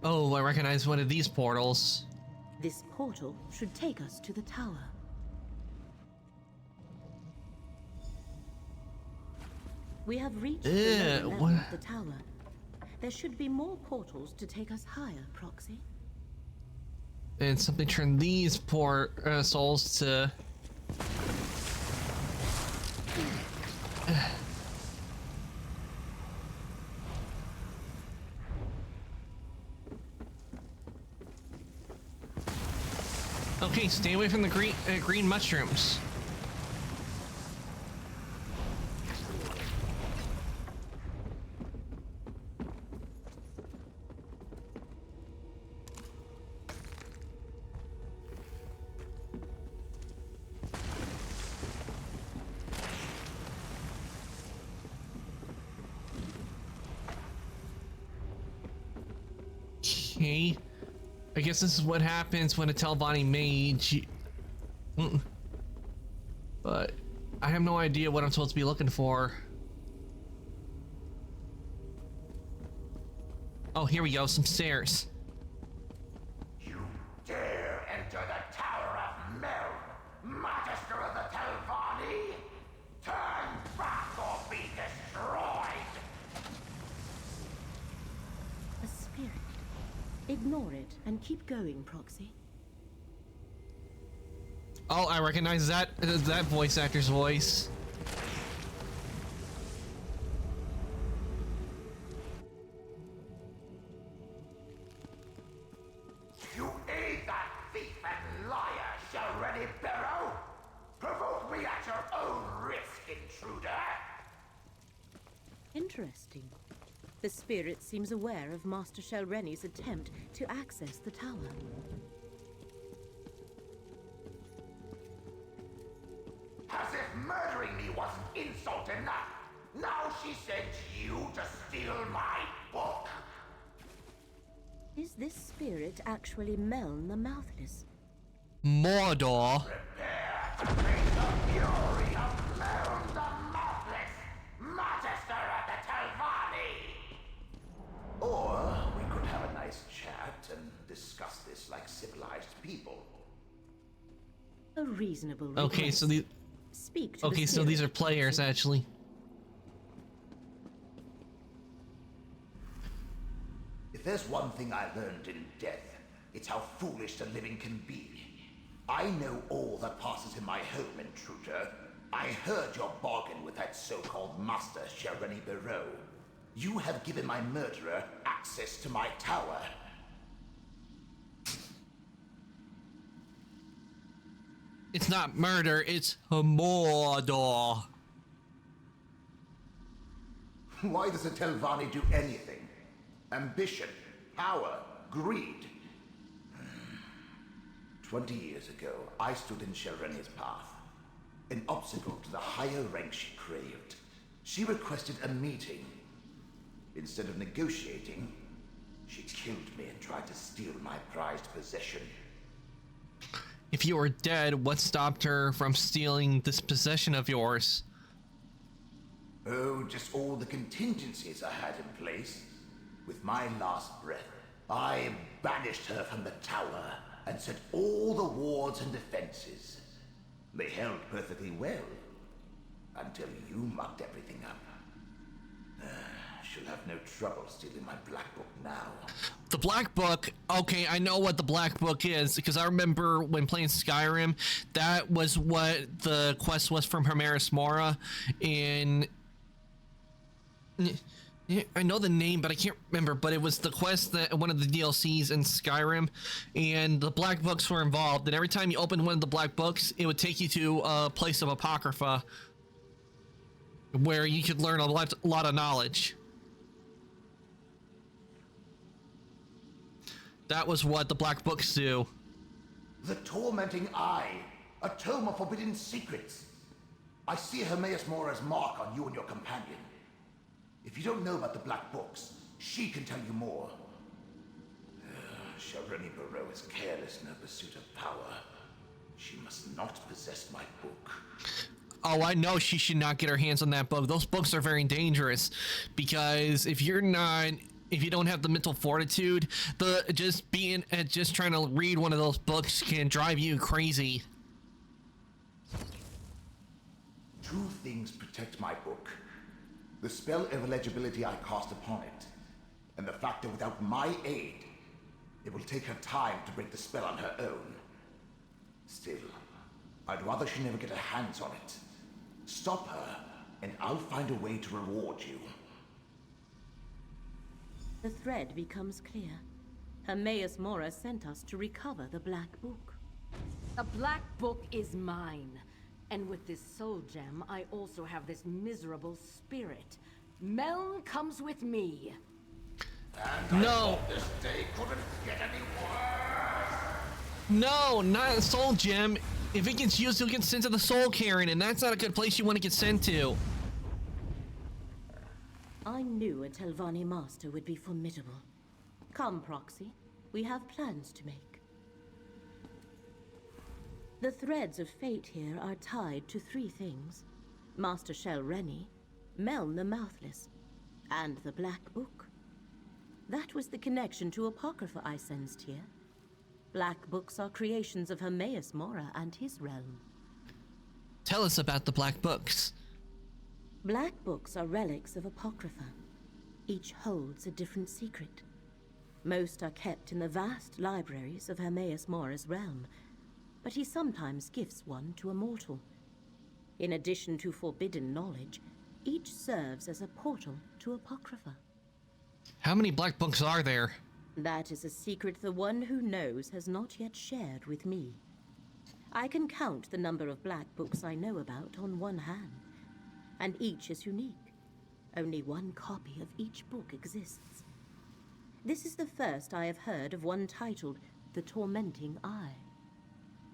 Oh, I recognize one of these portals. This portal should take us to the tower. We have reached the lower level of the tower. There should be more portals to take us higher, Proxy. And something turned these poor souls to... Okay, stay away from the green mushrooms. Okay. I guess this is what happens when a Telvanni mage... But I have no idea what I'm supposed to be looking for. Oh, here we go, some stairs. You dare enter the Tower of Meln, Magister of the Telvanni? Turn back or be destroyed! A spirit. Ignore it and keep going, Proxy. Oh, I recognize that voice actor's voice. You aid that thief and liar, Shelreni Barrow! Provoke me at your own risk, intruder! Interesting. The spirit seems aware of Master Shelreni's attempt to access the tower. As if murdering me wasn't insult enough, now she sent you to steal my book! Is this spirit actually Meln the Mouthless? Mordor. Prepare to face the fury of Meln the Mouthless, Magister of the Telvanni! Or we could have a nice chat and discuss this like civilized people. A reasonable request. Okay, so the... Speak to Okay, the so these are spirit, players, Proxy. actually. If there's one thing I learned in death, it's how foolish the living can be. I know all that passes in my home, intruder. I heard your bargain with that so-called Master Shelreni Barrow. You have given my murderer access to my tower. It's not murder, it's Mordor. Why does a Telvanni do anything? Ambition, power, greed. 20 years ago, I stood in Shelreni's path. An obstacle to the higher rank she craved. She requested a meeting. Instead of negotiating, she killed me and tried to steal my prized possession. If you were dead, what stopped her from stealing this possession of yours? Oh, just all the contingencies I had in place. With my last breath, I banished her from the tower and set all the wards and defenses. They held perfectly well, until you mucked everything up. She'll have no trouble stealing my Black Book now. The Black Book, okay, I know what the Black Book is, because I remember when playing Skyrim, that was what the quest was from Hermaris Mora, and... I know the name, but I can't remember, but it was the quest that one of the DLCs in Skyrim, and the Black Books were involved, and every time you opened one of the Black Books, it would take you to a place of Apocrypha, where you could learn a lot of knowledge. That was what the Black Books do. The Tormenting Eye, a tome of forbidden secrets. I see Hermaeus Mora's mark on you and your companion. If you don't know about the Black Books, she can tell you more. Sharoni Barrow is careless in her pursuit of power. She must not possess my book. Oh, I know she should not get her hands on that book. Those books are very dangerous because if you don't have the mental fortitude, just trying to read one of those books can drive you crazy. Two things protect my book. The spell of illegibility I cast upon it, and the fact that without my aid, it will take her time to break the spell on her own. Still, I'd rather she never get her hands on it. Stop her, and I'll find a way to reward you. The thread becomes clear. Hermaeus Mora sent us to recover the Black Book. The Black Book is mine. And with this soul gem, I also have this miserable spirit. Meln comes with me. And No. This day couldn't get any worse. No, not a soul gem. If it gets used, it'll get sent to the Soul Cairn, and that's not a good place you want to get sent to. I knew a Telvanni master would be formidable. Come, Proxy. We have plans to make. The threads of fate here are tied to three things. Master Shel Rennie, Meln the Mouthless, and the Black Book. That was the connection to Apocrypha I sensed here. Black Books are creations of Hermaeus Mora and his realm. Tell us about the Black Books. Black Books are relics of Apocrypha. Each holds a different secret. Most are kept in the vast libraries of Hermaeus Mora's realm, but he sometimes gifts one to a mortal. In addition to forbidden knowledge, each serves as a portal to Apocrypha. How many Black Books are there? That is a secret the one who knows has not yet shared with me. I can count the number of Black Books I know about on one hand, and each is unique. Only one copy of each book exists. This is the first I have heard of one titled The Tormenting Eye.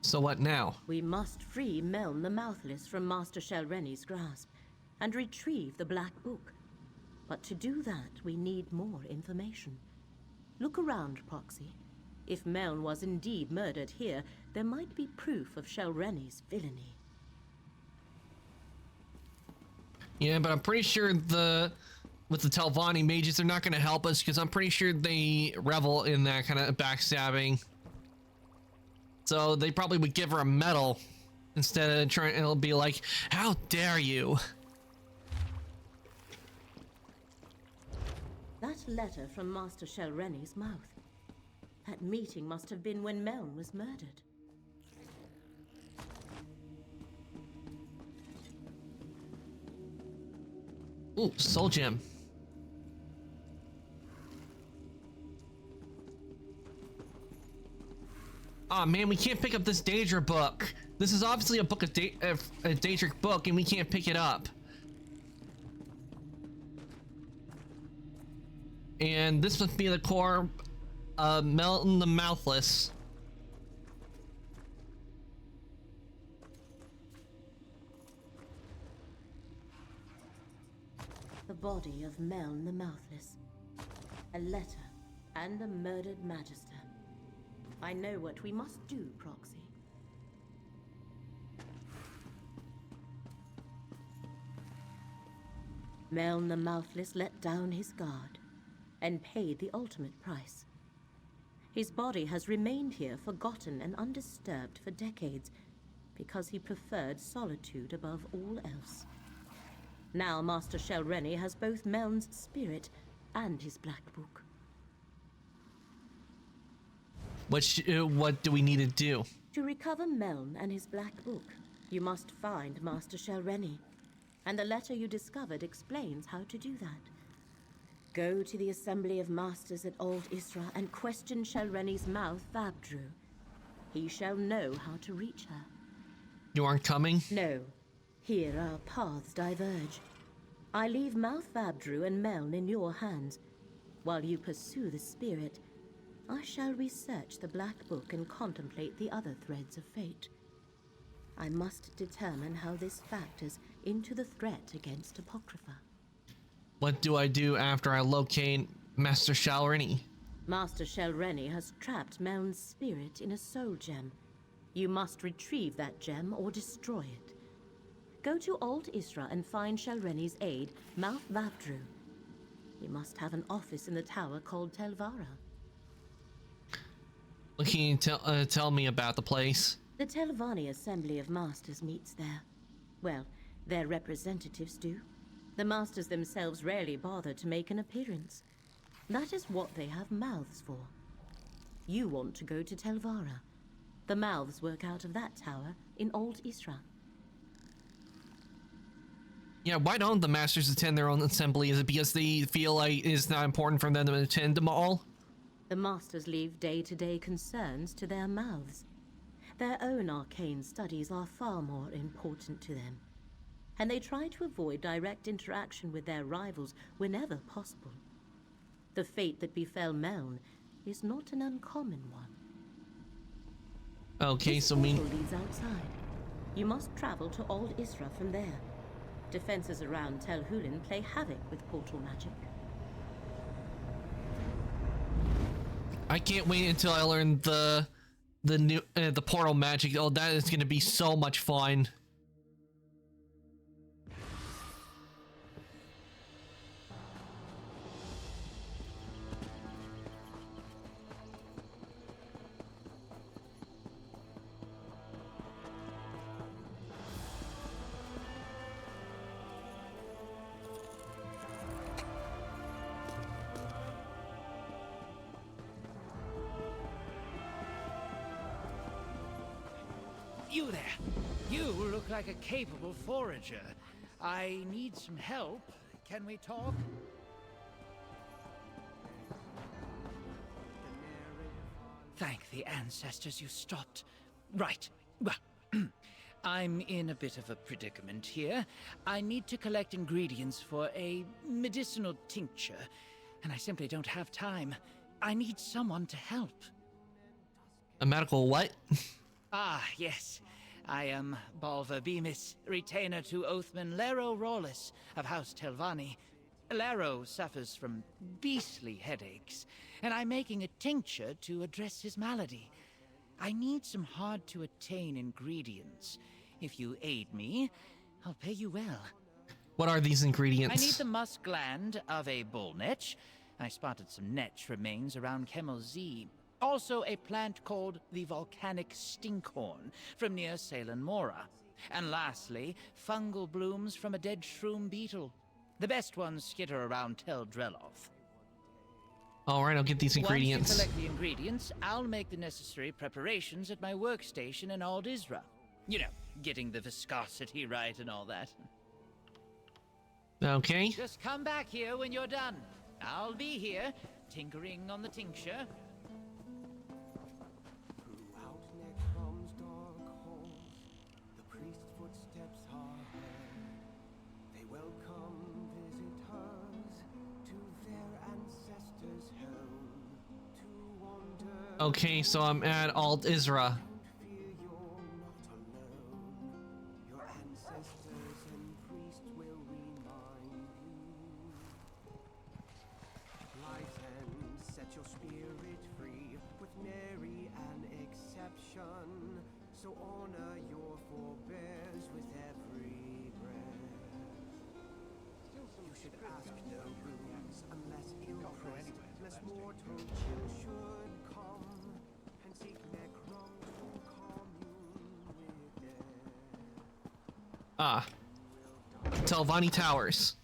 So what now? We must free Meln the Mouthless from Master Shel Rennie's grasp and retrieve the Black Book. But to do that, we need more information. Look around, Proxy. If Meln was indeed murdered here, there might be proof of Shel Rennie's villainy. Yeah, but I'm pretty sure with the Telvanni mages, they're not going to help us because I'm pretty sure they revel in that kind of backstabbing. So they probably would give her a medal instead of trying. It'll be like, "How dare you!" That letter from Master Shel Rennie's mouth. That meeting must have been when Meln was murdered. Ooh, soul gem. Aw, man, we can't pick up this Daedric book. This is obviously a book of a Daedric book, and we can't pick it up. And this must be the core of Meln the Mouthless. The body of Meln the Mouthless. A letter and a murdered Magister. I know what we must do, Proxy. Meln the Mouthless let down his guard and paid the ultimate price. His body has remained here forgotten and undisturbed for decades because he preferred solitude above all else. Now Master Shel Rennie has both Meln's spirit and his Black Book. What do we need to do? To recover Meln and his Black Book, you must find Master Shel Rennie, and the letter you discovered explains how to do that. Go to the Assembly of Masters at Old Isra and question Shel Rennie's mouth, Vabdru. He shall know how to reach her. You aren't coming? No. Here our paths diverge. I leave Mouth Vabdru and Meln in your hands, while you pursue the spirit. I shall research the Black Book and contemplate the other threads of fate. I must determine how this factors into the threat against Apocrypha. What do I do after I locate Master Shalrini? Master Shalrini has trapped Meln's spirit in a soul gem. You must retrieve that gem or destroy it. Go to Old Isra and find Shalreni's aide, Mouth Vavdru. He must have an office in the tower called Telvara. Can you tell me about the place? The Telvanni Assembly of Masters meets there. Well, their representatives do. The Masters themselves rarely bother to make an appearance. That is what they have mouths for. You want to go to Telvara. The mouths work out of that tower in Old Isra. Yeah, why don't the Masters attend their own assembly? Is it because they feel like it's not important for them to attend them all? The Masters leave day-to-day concerns to their mouths. Their own arcane studies are far more important to them, and they try to avoid direct interaction with their rivals whenever possible. The fate that befell Meln is not an uncommon one. Okay, so portal leads outside. You must travel to Old Isra from there. Defenses around Tel Hulin play havoc with portal magic. I can't wait until I learn the new the portal magic. Oh, that is going to be so much fun. You there! You look like a capable forager. I need some help. Can we talk? Thank the ancestors you stopped. Right. Well, I'm in a bit of a predicament here. I need to collect ingredients for a medicinal tincture, and I simply don't have time. I need someone to help. A medical what? Ah, yes. I am Balva Bemis, retainer to Oathman Lero Rawless of House Telvanni. Lero suffers from beastly headaches, and I'm making a tincture to address his malady. I need some hard-to-attain ingredients. If you aid me, I'll pay you well. What are these ingredients? I need the musk gland of a bull netch. I spotted some netch remains around Kemel Z. Also a plant called the volcanic stinkhorn from near Salem Mora. And lastly, fungal blooms from a dead shroom beetle. The best ones skitter around Tel Dreloth. Alright, I'll get these ingredients. Once you collect the ingredients, I'll make the necessary preparations at my workstation in Ald Isra. You know, getting the viscosity right and all that. Okay. Just come back here when you're done. I'll be here, tinkering on the tincture. Throughout Necrom's dark halls, the priest's footsteps are heard. They welcome visitors to their ancestors' home to wander. Okay, so I'm at Alt Isra. Your ancestors and priest will remind you. Lighten, set your spirit free with nary an exception. So honor your forebears with every breath. You should ask no boons unless impressed, lest mortal chill should come and seek Necrom to commune with death. Ah. Telvanni Towers.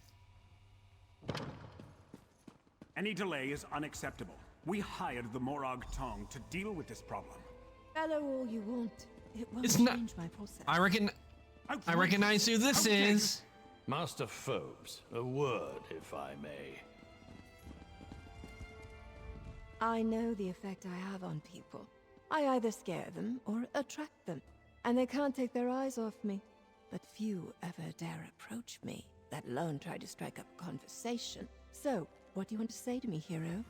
Any delay is unacceptable. We hired the Morag Tong to deal with this problem. Bellow all you want. It won't It's not- change my process. I recognize who this is. Master Phobes, a word, if I may. I know the effect I have on people. I either scare them or attract them, and they can't take their eyes off me. But few ever dare approach me, let alone try to strike up a conversation. So, what do you want to say to me, hero?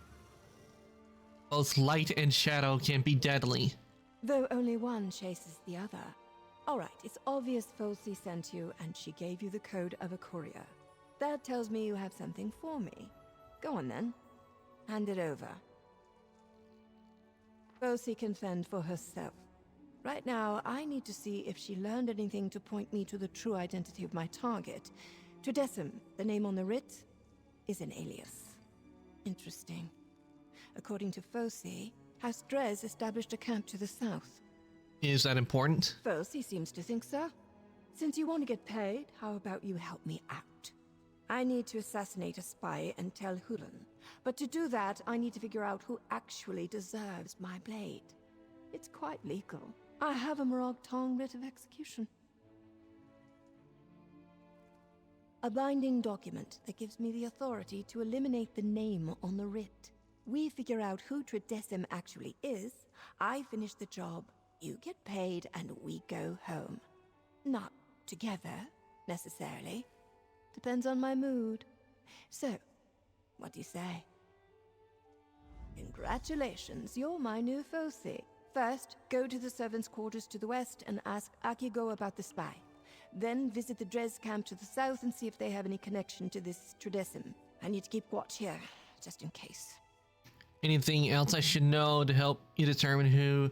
Both light and shadow can be deadly. Though only one chases the other. Alright, it's obvious Folsey sent you, and she gave you the code of a courier. That tells me you have something for me. Go on then. Hand it over. Folsey can fend for herself. Right now, I need to see if she learned anything to point me to the true identity of my target. Tredesem, the name on the writ, is an alias. Interesting. According to Folsey, House Drez established a camp to the south. Is that important? Folsey seems to think so. Since you want to get paid, how about you help me out? I need to assassinate a spy and tell Hulan. But to do that, I need to figure out who actually deserves my blade. It's quite legal. I have a Morag Tong writ of execution. A binding document that gives me the authority to eliminate the name on the writ. We figure out who Tredesem actually is, I finish the job, you get paid, and we go home. Not together, necessarily. Depends on my mood. So, what do you say? Congratulations, you're my new Folsey. First, go to the servants' quarters to the west and ask Akigo about the spy. Then visit the Drez camp to the south and see if they have any connection to this Tredesem. I need to keep watch here, just in case. Anything else I should know to help you determine who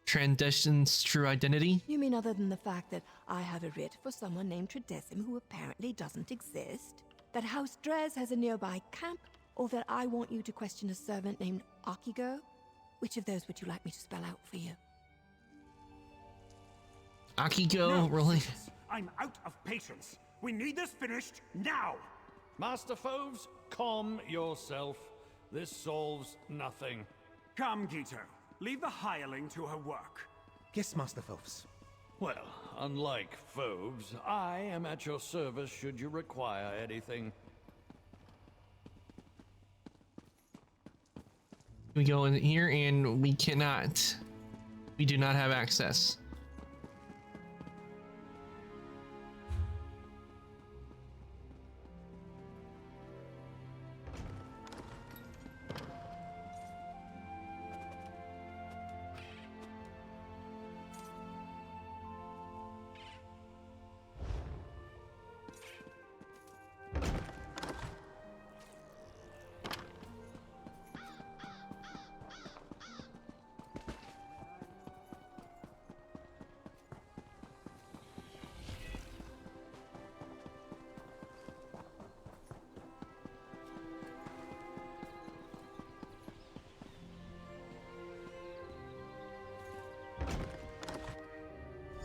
Tredessem's true identity? You mean other than the fact that I have a writ for someone named Tredesem who apparently doesn't exist? That House Drez has a nearby camp? Or that I want you to question a servant named Akigo? Which of those would you like me to spell out for you? Akigo, really? I'm out of patience. We need this finished now. Master Foves, calm yourself. This solves nothing. Come, Gito. Leave the hireling to her work. Yes, Master Foves. Well, unlike Foves, I am at your service should you require anything. We go in here and we cannot. We do not have access.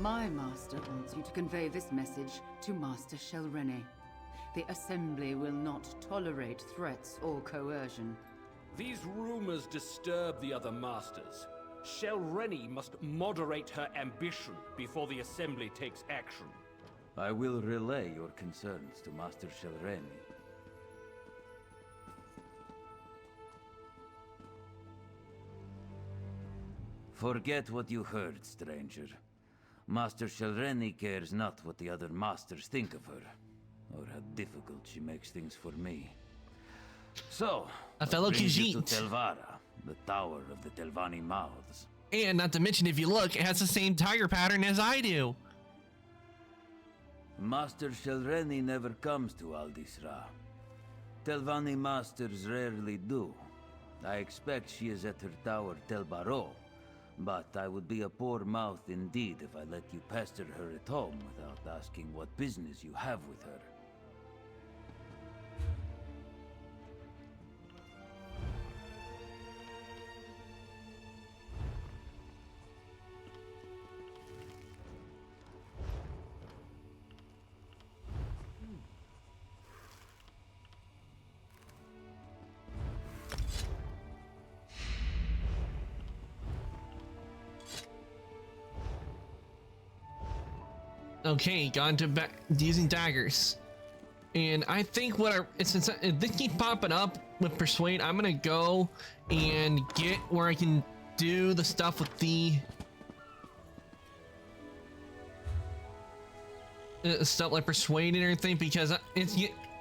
My master wants you to convey this message to Master Shelrene. The Assembly will not tolerate threats or coercion. These rumors disturb the other masters. Shelrene must moderate her ambition before the Assembly takes action. I will relay your concerns to Master Shelrene. Forget what you heard, stranger. Master Shelrene cares not what the other masters think of her, or how difficult she makes things for me. So, a fellow brings you to Khajiit. Telvara, the Tower of the Telvanni Mouths. And not to mention, if you look, it has the same tiger pattern as I do. Master Shelrene never comes to Aldisra. Telvanni masters rarely do. I expect she is at her tower Telbaro, but I would be a poor mouth indeed if I let you pester her at home without asking what business you have with her. Okay, gone to back using daggers. And I think since this keeps popping up with Persuade, I'm gonna go and get where I can do the stuff with the stuff like Persuade and everything, because it's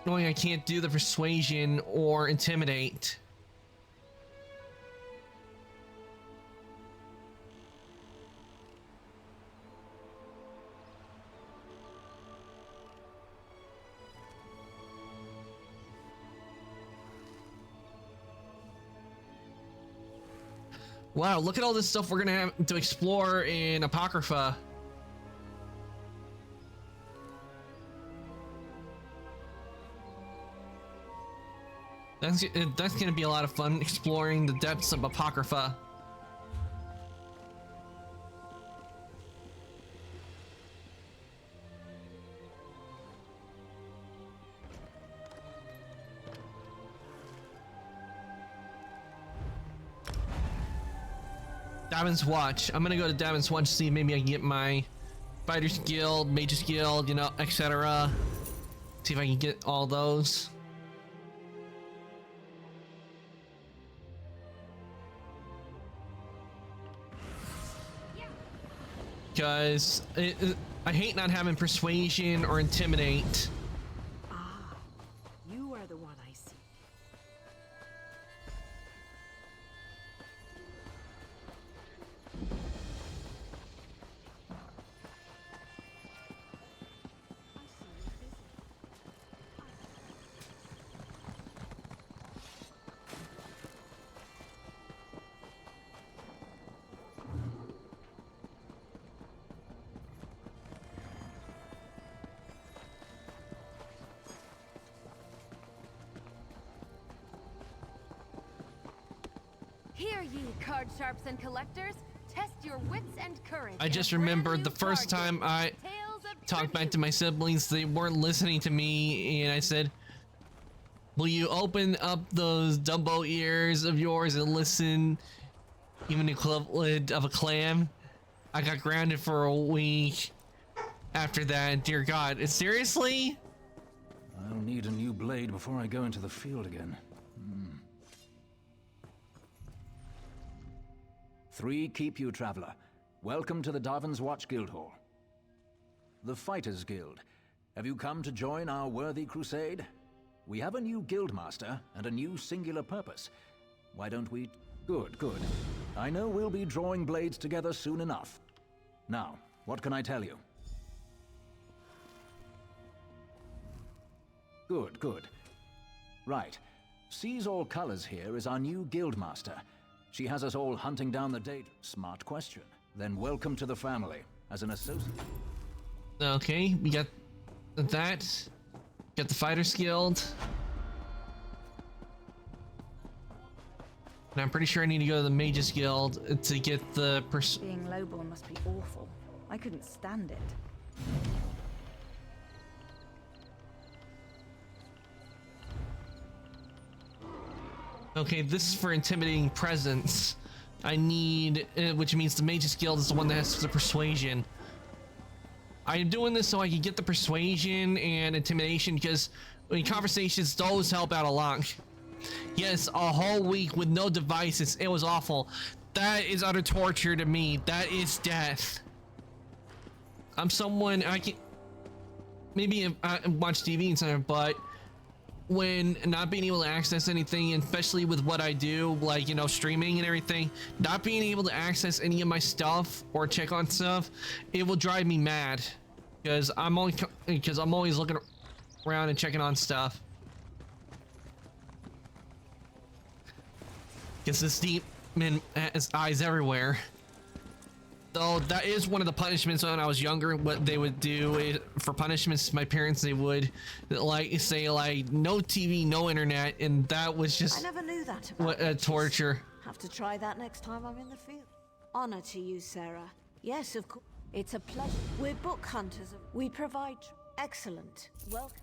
knowing I can't do the Persuasion or Intimidate. Wow, look at all this stuff we're gonna have to explore in Apocrypha. That's gonna be a lot of fun, exploring the depths of Apocrypha. Davin's Watch. I'm gonna go to Davin's Watch, see if maybe I can get my Fighter's Guild, Mage's Guild, you know, etc. See if I can get all those. Because I hate not having Persuasion or Intimidate. Ah, you are the one I see. Here, ye card sharps and collectors, test your wits and courage. I just remembered the first time I talked back to my siblings, they weren't listening to me, and I said, will you open up those Dumbo ears of yours and listen, even equivalent of a clam? I got grounded for a week after that. Dear God, seriously? I'll need a new blade before I go into the field again. 3 keep you, traveler. Welcome to the Darvin's Watch Guildhall. The Fighters Guild. Have you come to join our worthy crusade? We have a new guildmaster and a new singular purpose. Why don't we... Good, good. I know we'll be drawing blades together soon enough. Now, what can I tell you? Good, good. Right. Sees All Colors here is our new guildmaster. She has us all hunting down the date. Smart question. Then welcome to the family as an associate. Okay, we got that. Got the Fighters Guild. And I'm pretty sure I need to go to the Mages Guild to get the Being lowborn must be awful. I couldn't stand it. Okay, this is for intimidating presence. I need, which means the Mage's Guild is the one that has the persuasion. I'm doing this so I can get the persuasion and intimidation because in conversations, those help out a lot. Yes, a whole week with no devices, it was awful. That is utter torture to me. That is death. I'm someone, I can, maybe I watch TV and stuff, but when not being able to access anything, especially with what I do, like, you know, streaming and everything, not being able to access any of my stuff or check on stuff, it will drive me mad because I'm always looking around and checking on stuff. Because this demon has eyes everywhere. Though that is one of the punishments when I was younger. What they would do for punishments, my parents, they would like say like no TV, no internet, and that was just I never knew that about torture. Have to try that next time I'm in the field. Honor to you, Sarah. Yes, of course. It's a pleasure. We're book hunters. We provide excellent. Welcome.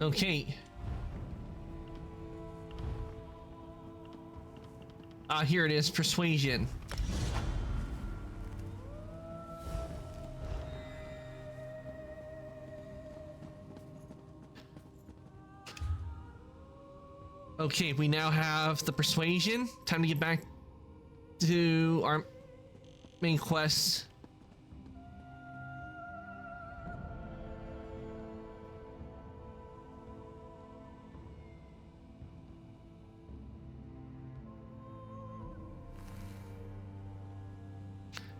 Okay. Here it is, persuasion. Okay, we now have the persuasion. Time to get back to our main quest.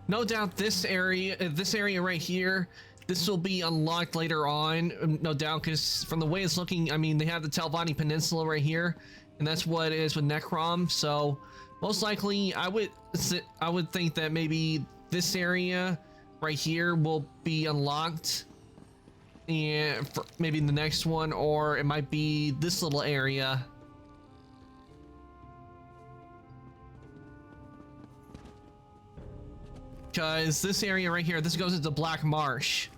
No doubt this area right here, this will be unlocked later on, no doubt, because from the way it's looking, I mean, they have the Telvanni Peninsula right here, and that's what it is with Necrom. So most likely, I would think that maybe this area right here will be unlocked, and for maybe the next one, or it might be this little area. Because this area right here, this goes into Black Marsh.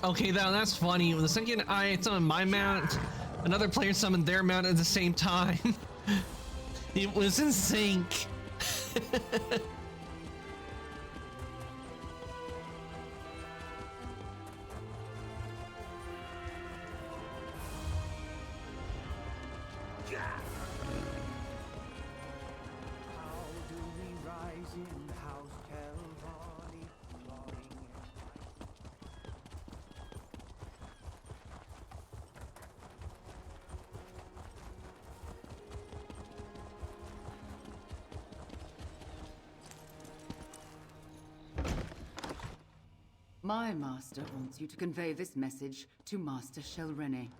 Okay, that's funny. The second I summoned my mount, another player summoned their mount at the same time. It was in sync. My master wants you to convey this message to Master Shelrene.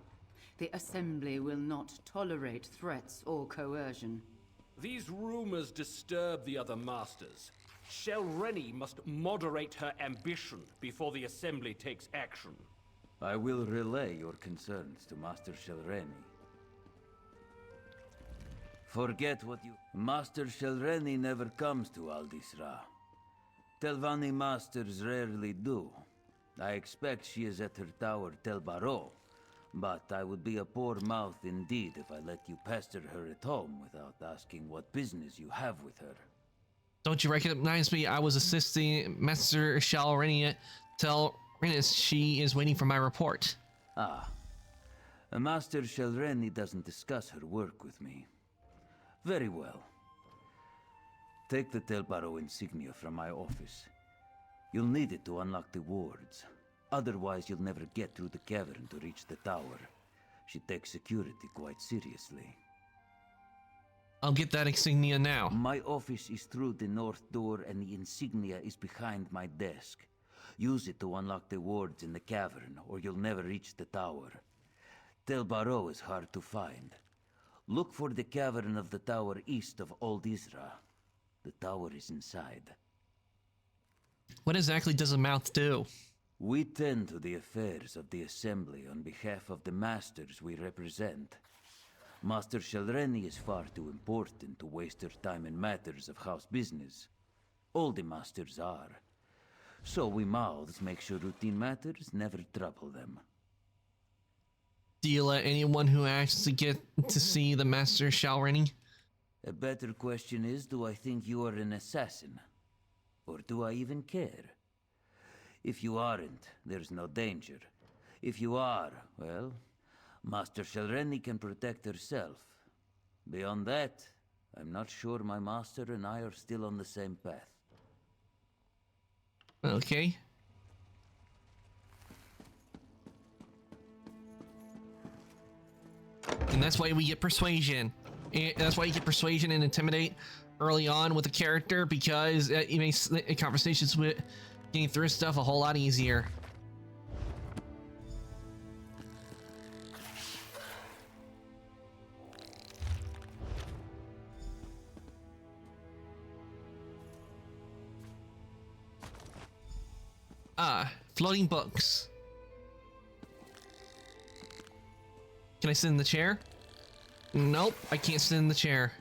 The Assembly will not tolerate threats or coercion. These rumors disturb the other masters. Shelrene must moderate her ambition before the Assembly takes action. I will relay your concerns to Master Shelrene. Forget what you... Master Shelrene never comes to Aldisra. Telvanni masters rarely do. I expect she is at her tower Tel Baro, but I would be a poor mouth indeed if I let you pester her at home without asking what business you have with her. Don't you recognize me? I was assisting Master Shalrenia. Tell Renis she is waiting for my report. Ah. Master Shelrene doesn't discuss her work with me. Very well. Take the Tel Baro insignia from my office. You'll need it to unlock the wards. Otherwise, you'll never get through the cavern to reach the tower. She takes security quite seriously. I'll get that insignia now. My office is through the north door and the insignia is behind my desk. Use it to unlock the wards in the cavern, or you'll never reach the tower. Tel Baro is hard to find. Look for the cavern of the tower east of Old Isra. The tower is inside. What exactly does a mouth do? We tend to the affairs of the Assembly on behalf of the masters we represent. Master Shelrene is far too important to waste her time in matters of house business. All the masters are. So we mouths make sure routine matters never trouble them. Do you let anyone who asks to get to see the Master Shalrene? A better question is, do I think you are an assassin? Or do I even care? If you aren't, there's no danger. If you are, well, Master Shelrene can protect herself. Beyond that, I'm not sure my master and I are still on the same path. Okay. And that's why we get persuasion. And that's why you get persuasion and intimidate early on with the character, because it makes conversations with getting through stuff a whole lot easier. Floating books. Can I sit in the chair? Nope, I can't sit in the chair.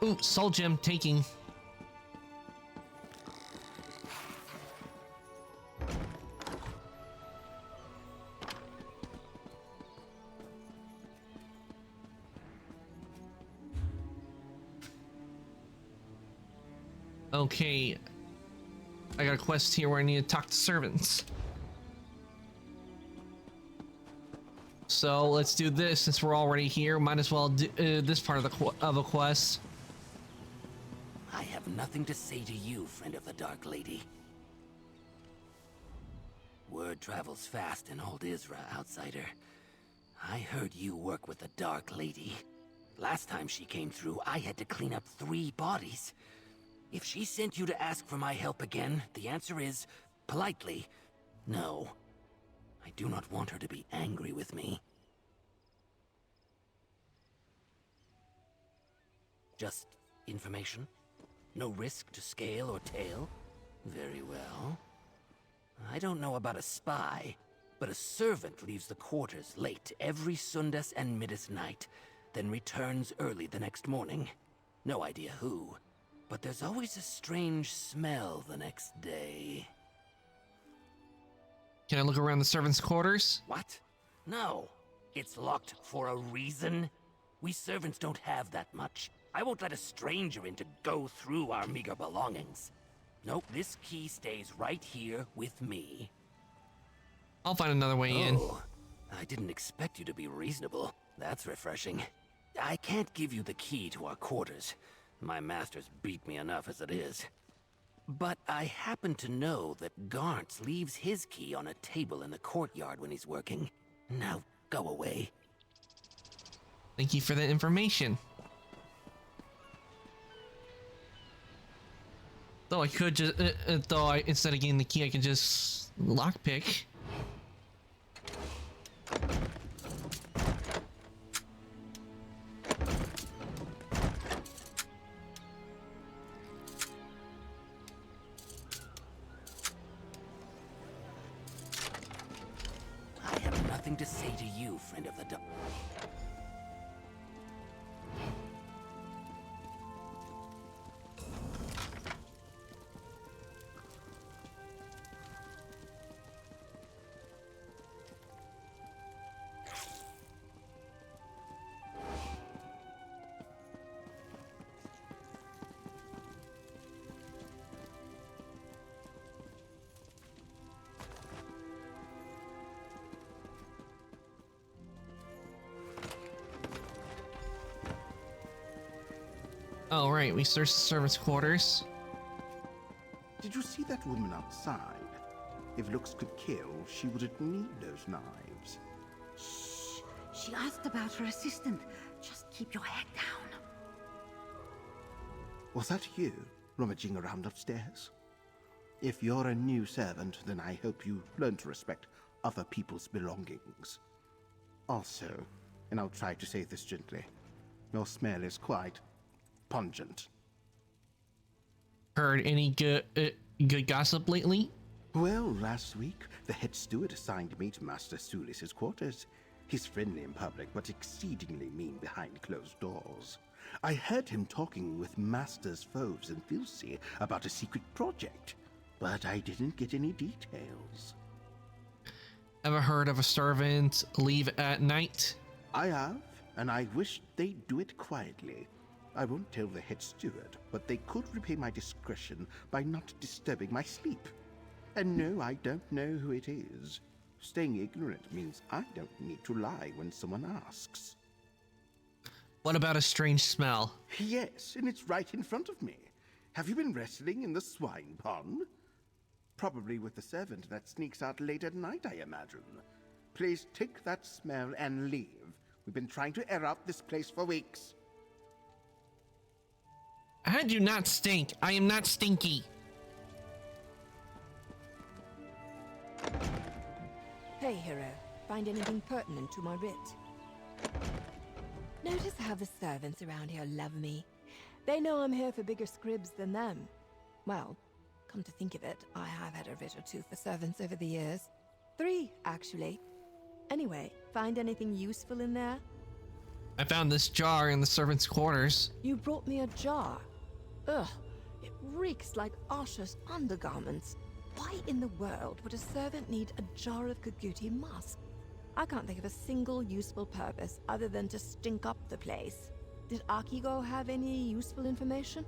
Ooh, soul gem taking. Okay, I got a quest here where I need to talk to servants. So let's do this since we're already here. Might as well do this part of a quest. I have nothing to say to you, friend of the Dark Lady. Word travels fast in old Isra, outsider. I heard you work with the Dark Lady. Last time she came through, I had to clean up 3 bodies. If she sent you to ask for my help again, the answer is, politely, no. I do not want her to be angry with me. Just information? No risk to scale or tail? Very well. I don't know about a spy, but a servant leaves the quarters late every Sundas and Midas night, then returns early the next morning. No idea who, but there's always a strange smell the next day. Can I look around the servants' quarters? What? No. It's locked for a reason. We servants don't have that much. I won't let a stranger in to go through our meager belongings. Nope, this key stays right here with me. I'll find another way in. I didn't expect you to be reasonable. That's refreshing. I can't give you the key to our quarters. My masters beat me enough as it is. But I happen to know that Garntz leaves his key on a table in the courtyard when he's working. Now, go away. Thank you for the information. Though I could just, instead of getting the key, I could just lockpick. I have nothing to say to you, friend of the dark. Oh, right, we searched the servants' quarters. Did you see that woman outside? If looks could kill, she wouldn't need those knives. Shh. She asked about her assistant. Just keep your head down. Was that you, rummaging around upstairs? If you're a new servant, then I hope you learn to respect other people's belongings. Also, and I'll try to say this gently, your smell is quite pungent. Heard any good gossip lately? Well, last week, the head steward assigned me to Master Sulis's quarters. He's friendly in public, but exceedingly mean behind closed doors. I heard him talking with Master's foes in Filsey about a secret project, but I didn't get any details. Ever heard of a servant leave at night? I have, and I wish they'd do it quietly. I won't tell the head steward, but they could repay my discretion by not disturbing my sleep. And no, I don't know who it is. Staying ignorant means I don't need to lie when someone asks. What about a strange smell? Yes, and it's right in front of me. Have you been wrestling in the swine pond? Probably with the servant that sneaks out late at night, I imagine. Please take that smell and leave. We've been trying to air out this place for weeks. I do not stink. I am not stinky. Hey, hero. Find anything pertinent to my writ? Notice how the servants around here love me. They know I'm here for bigger scribs than them. Well, come to think of it, I have had a writ or two for servants over the years. 3, actually. Anyway, find anything useful in there? I found this jar in the servants' quarters. You brought me a jar. Ugh, it reeks like Asha's undergarments. Why in the world would a servant need a jar of Kaguti musk? I can't think of a single useful purpose other than to stink up the place. Did Akigo have any useful information?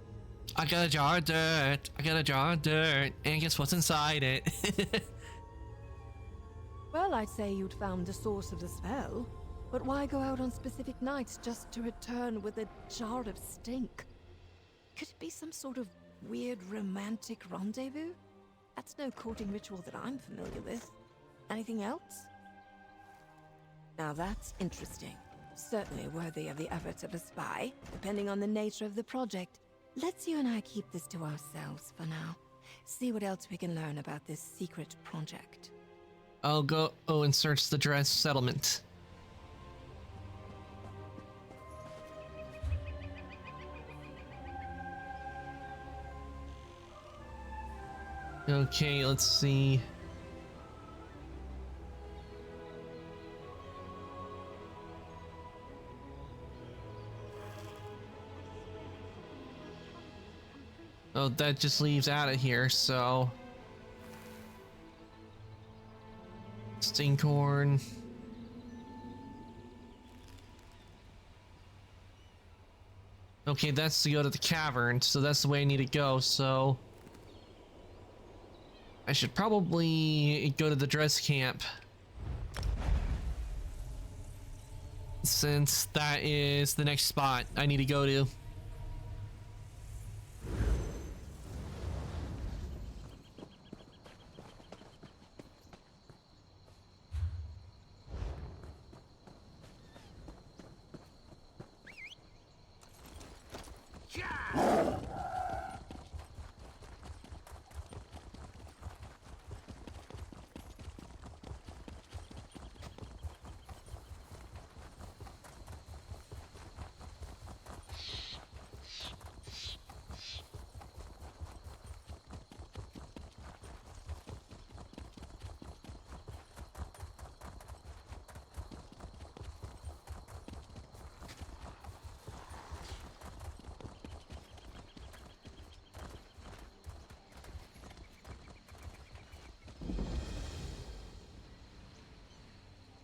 I got a jar of dirt. I got a jar of dirt. And guess what's inside it? Well, I'd say you'd found the source of the spell. But why go out on specific nights just to return with a jar of stink? Could it be some sort of weird romantic rendezvous? That's no courting ritual that I'm familiar with. Anything else? Now that's interesting. Certainly worthy of the efforts of a spy, depending on the nature of the project. Let's you and I keep this to ourselves for now. See what else we can learn about this secret project. I'll go and search the Dress settlement. Okay, let's see. Oh, that just leaves out of here, so... Stinkhorn. Okay, that's to go to the cavern, so that's the way I need to go, so... I should probably go to the dress camp. Since that is the next spot I need to go to.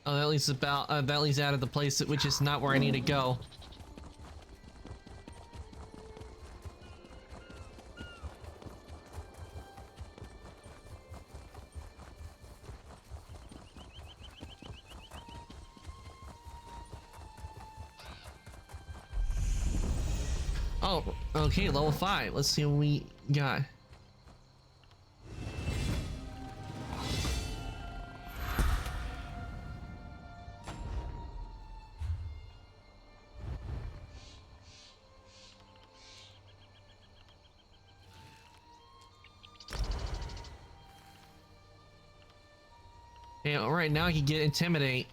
Oh, that leads that leads out of the place which is not where I need to go. Oh, okay, level 5. Let's see what we got. Yeah, alright, now I can get Intimidate.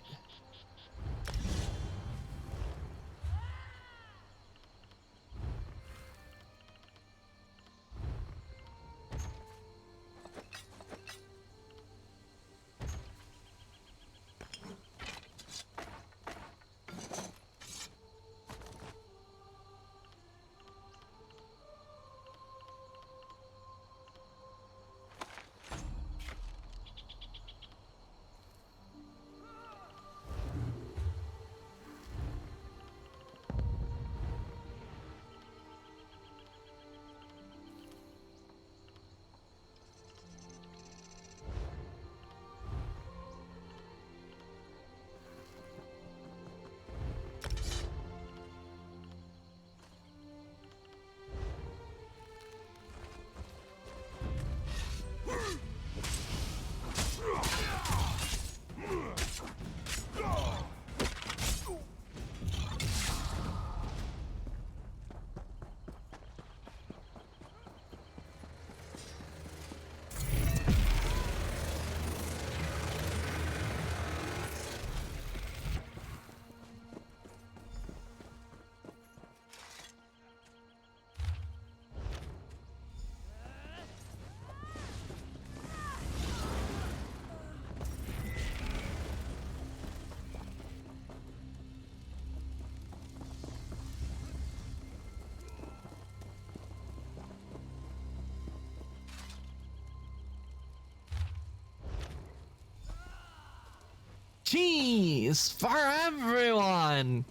keys for everyone.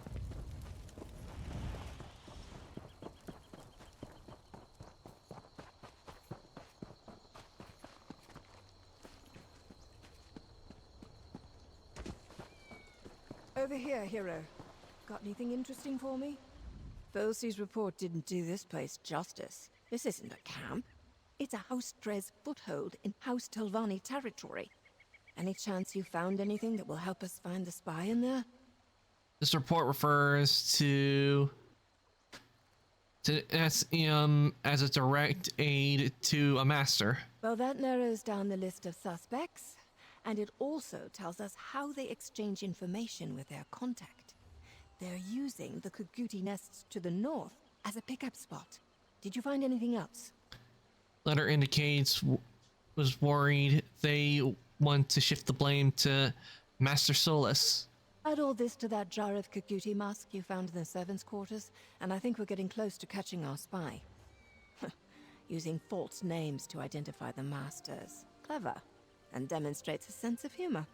Over here, hero. Got anything interesting for me? Volsey's report didn't do this place justice. This isn't a camp. It's a House Drez foothold in House Telvanni territory. Any chance you found anything that will help us find the spy in there? This report refers to SEM as a direct aid to a master. Well, that narrows down the list of suspects, and it also tells us how they exchange information with their contact. They're using the Kuguti nests to the north as a pickup spot. Did you find anything else? Letter indicates was worried they want to shift the blame to Master Solus. Add all this to that jar of Kuguti musk you found in the servants' quarters, and I think we're getting close to catching our spy. Using false names to identify the masters. Clever. And demonstrates a sense of humor.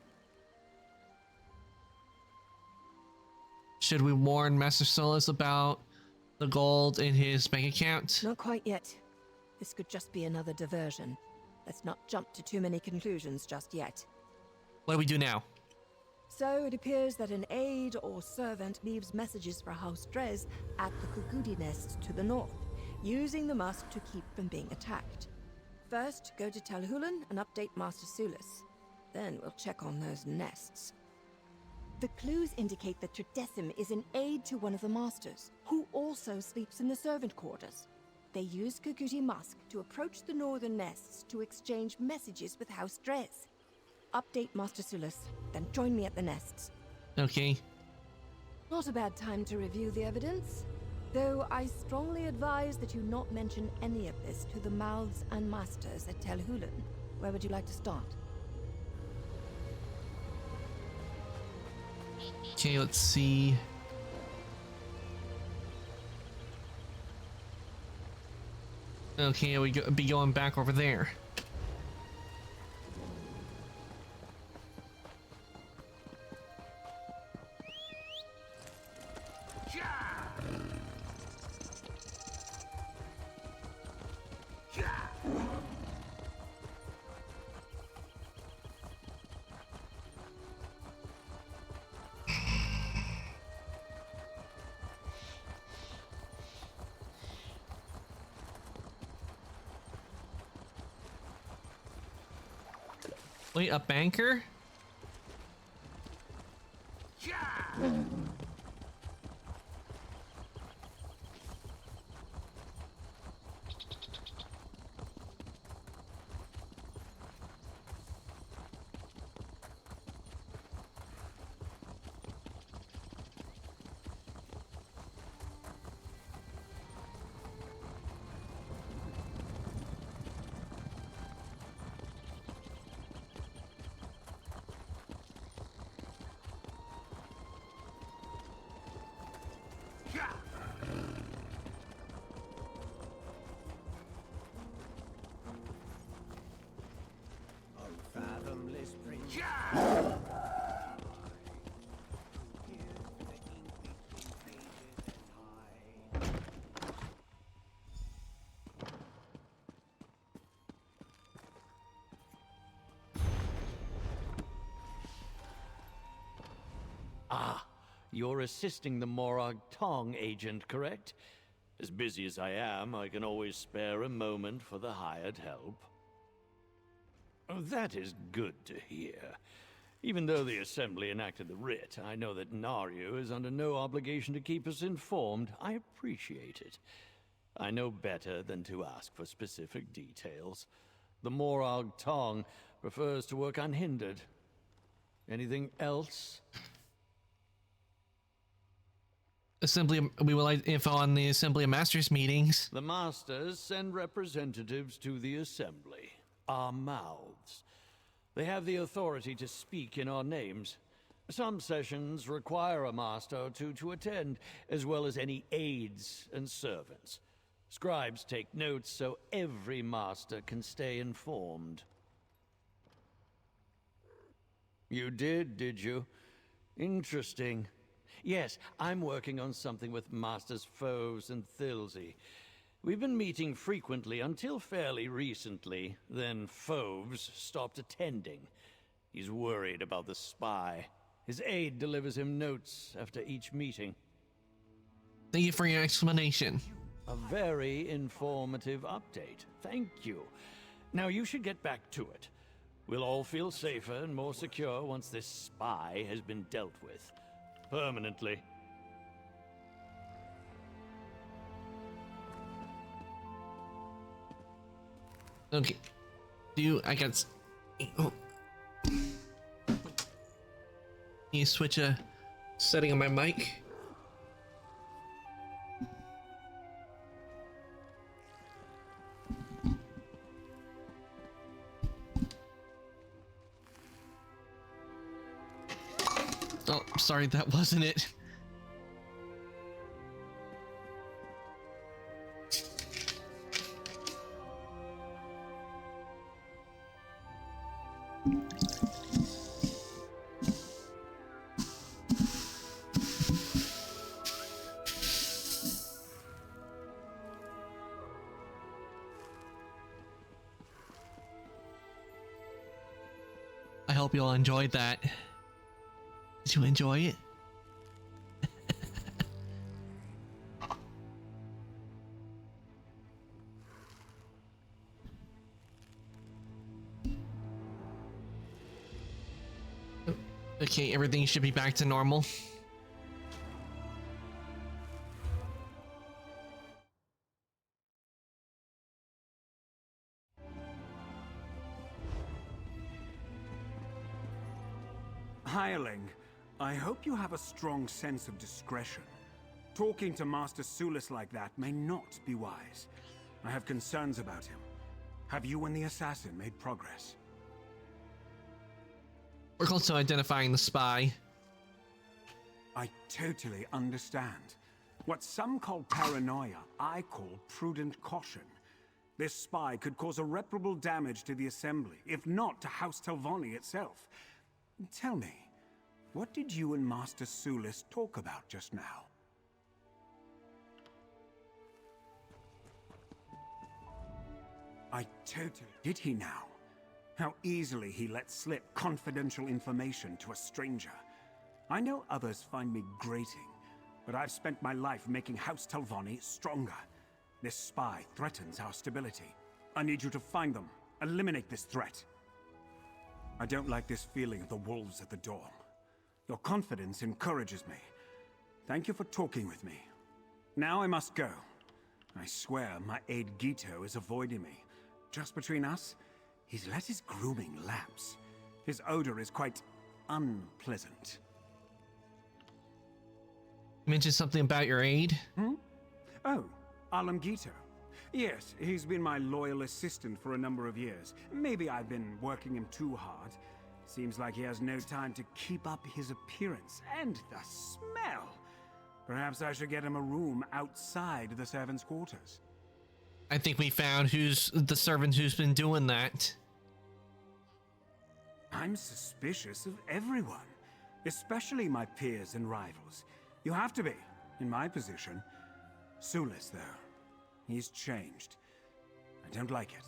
Should we warn Master Solus about the gold in his bank account? Not quite yet. This could just be another diversion. Let's not jump to too many conclusions just yet. What do we do now? So it appears that an aide or servant leaves messages for House Drez at the Kuguti nests to the north, using the musk to keep from being attacked. First, go to Tel Hulan and update Master Solus. Then we'll check on those nests. The clues indicate that Tridecim is an aide to one of the masters, who also sleeps in the servant quarters. They used Kuguti musk to approach the northern nests to exchange messages with House Drez. Update Master Solus, then join me at the nests. Okay. Not a bad time to review the evidence. Though I strongly advise that you not mention any of this to the mouths and masters at Tel Hulan. Where would you like to start? Okay, let's see. Okay, be going back over there. Wait, a banker? Ah, you're assisting the Morag Tong agent, correct? As busy as I am, I can always spare a moment for the hired help. Oh, that is good to hear. Even though the Assembly enacted the writ, I know that Naryu is under no obligation to keep us informed. I appreciate it. I know better than to ask for specific details. The Morag Tong prefers to work unhindered. Anything else? Assembly, we would like info on the Assembly of Masters meetings. The Masters send representatives to the Assembly, our mouths. They have the authority to speak in our names. Some sessions require a Master or two to attend, as well as any aides and servants. Scribes take notes so every Master can stay informed. You did you? Interesting. Yes, I'm working on something with Masters Foves and Thilsey. We've been meeting frequently until fairly recently. Then Foves stopped attending. He's worried about the spy. His aide delivers him notes after each meeting. Thank you for your explanation. A very informative update. Thank you. Now you should get back to it. We'll all feel safer and more secure once this spy has been dealt with. Permanently. Okay. I got... Oh. Can you switch a setting on my mic? Oh, sorry, that wasn't it. I hope you all enjoyed that. Did you enjoy it? Okay, everything should be back to normal. Hireling, I hope you have a strong sense of discretion. Talking to Master Sulis like that may not be wise. I have concerns about him. Have you and the assassin made progress? We're close to identifying the spy. I totally understand. What some call paranoia, I call prudent caution. This spy could cause irreparable damage to the Assembly, if not to House Telvanni itself. Tell me, what did you and Master Sulis talk about just now? I totally... Did he now? How easily he let slip confidential information to a stranger. I know others find me grating, but I've spent my life making House Telvanni stronger. This spy threatens our stability. I need you to find them, eliminate this threat. I don't like this feeling of the wolves at the door. Your confidence encourages me. Thank you for talking with me. Now I must go. I swear my aide Gito is avoiding me. Just between us, he's let his grooming lapse. His odor is quite unpleasant. You mentioned something about your aide? Oh, Alam Gito. Yes, he's been my loyal assistant for a number of years. Maybe I've been working him too hard. Seems like he has no time to keep up his appearance. And the smell! Perhaps I should get him a room outside the servants' quarters. I think we found who's the servant who's been doing that. I'm suspicious of everyone, especially my peers and rivals. You have to be, in my position. Sulis, though, he's changed. I don't like it.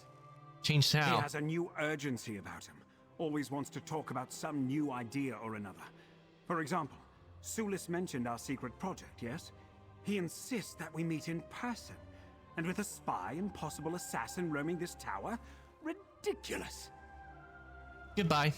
Changed how? He has a new urgency about him. Always wants to talk about some new idea or another. For example, Sulis mentioned our secret project, yes? He insists that we meet in person. And with a spy and possible assassin roaming this tower? Ridiculous! Goodbye.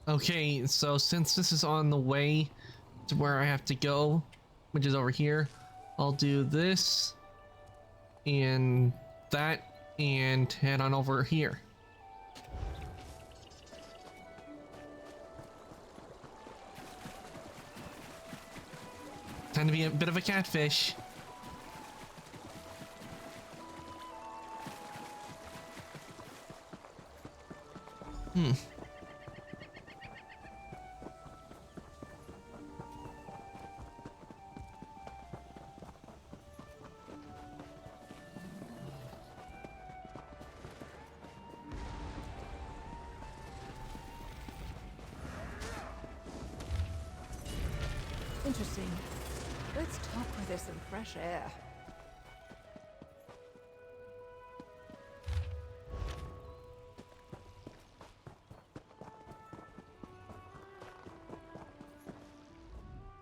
Okay, so since this is on the way to where I have to go, which is over here, I'll do this and that and head on over here. Tend to be a bit of a catfish. Hmm. Interesting. Let's talk where there's some fresh air.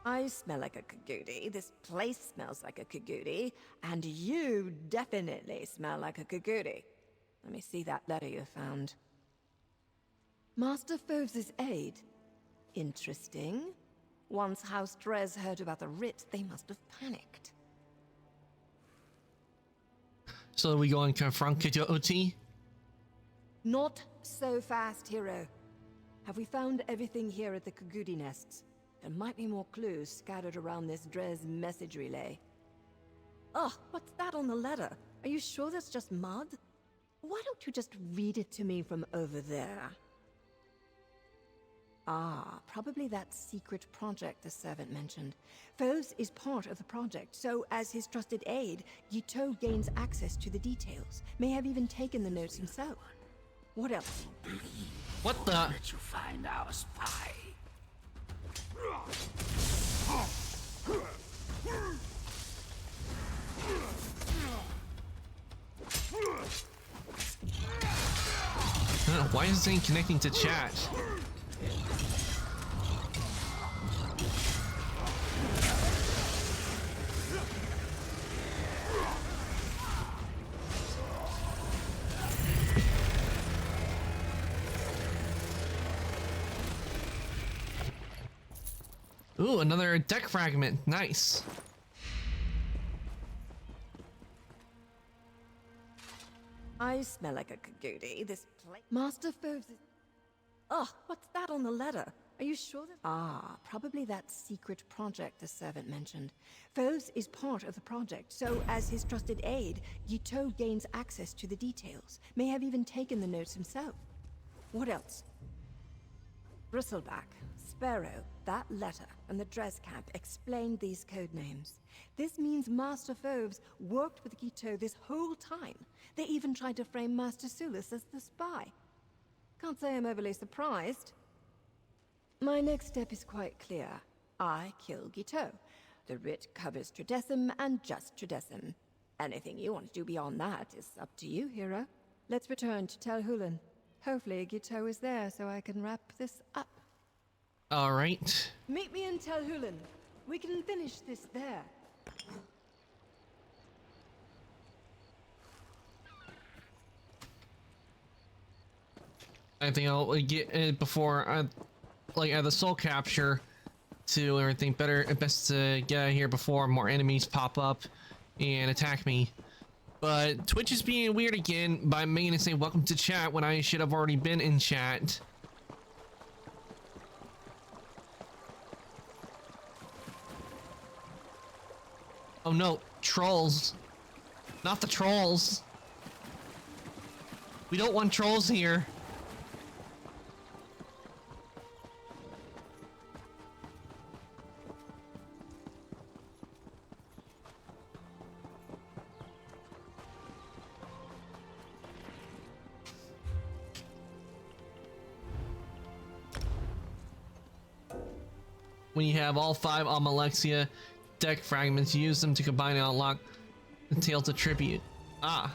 I smell like a Kagudi. This place smells like a Kagudi. And you definitely smell like a Kagudi. Let me see that letter you found. Master Foves' aid. Interesting. Once House Drez heard about the writ, they must have panicked. So we go and confront Kajoti? Not so fast, hero. Have we found everything here at the Kagudi nests? There might be more clues scattered around this Drez message relay. Oh, what's that on the letter? Are you sure that's just mud? Why don't you just read it to me from over there? Ah, probably that secret project the servant mentioned. Foves is part of the project, so as his trusted aide, Yito gains access to the details. May have even taken the notes himself. What else? What the? Did you find our spy? Why is this thing connecting to chat? Ooh, another deck fragment. Nice. I smell like a Kagudi. This place. Master Foves is... Oh, what's that on the letter? Are you sure that... Ah, probably that secret project the servant mentioned. Foves is part of the project, so as his trusted aide, Yito gains access to the details. May have even taken the notes himself. What else? Bristleback, Sparrow, that letter, and the Drez camp explained these code names. This means Master Foves worked with Gito this whole time. They even tried to frame Master Sulis as the spy. Can't say I'm overly surprised. My next step is quite clear. I kill Gito. The writ covers Tridecim and just Tridecim. Anything you want to do beyond that is up to you, hero. Let's return to Tel Hulan. Hopefully Gito is there so I can wrap this up. All right. Meet me in Tel Hulan. We can finish this there. I think I'll get before I like add the soul capture to everything. Best to get out of here before more enemies pop up and attack me. But Twitch is being weird again by making it say welcome to chat when I should have already been in chat. Oh no, trolls. Not the trolls. We don't want trolls here. When you have all 5 Amalexia deck fragments, use them to combine and unlock the Tales of Tribute. Ah.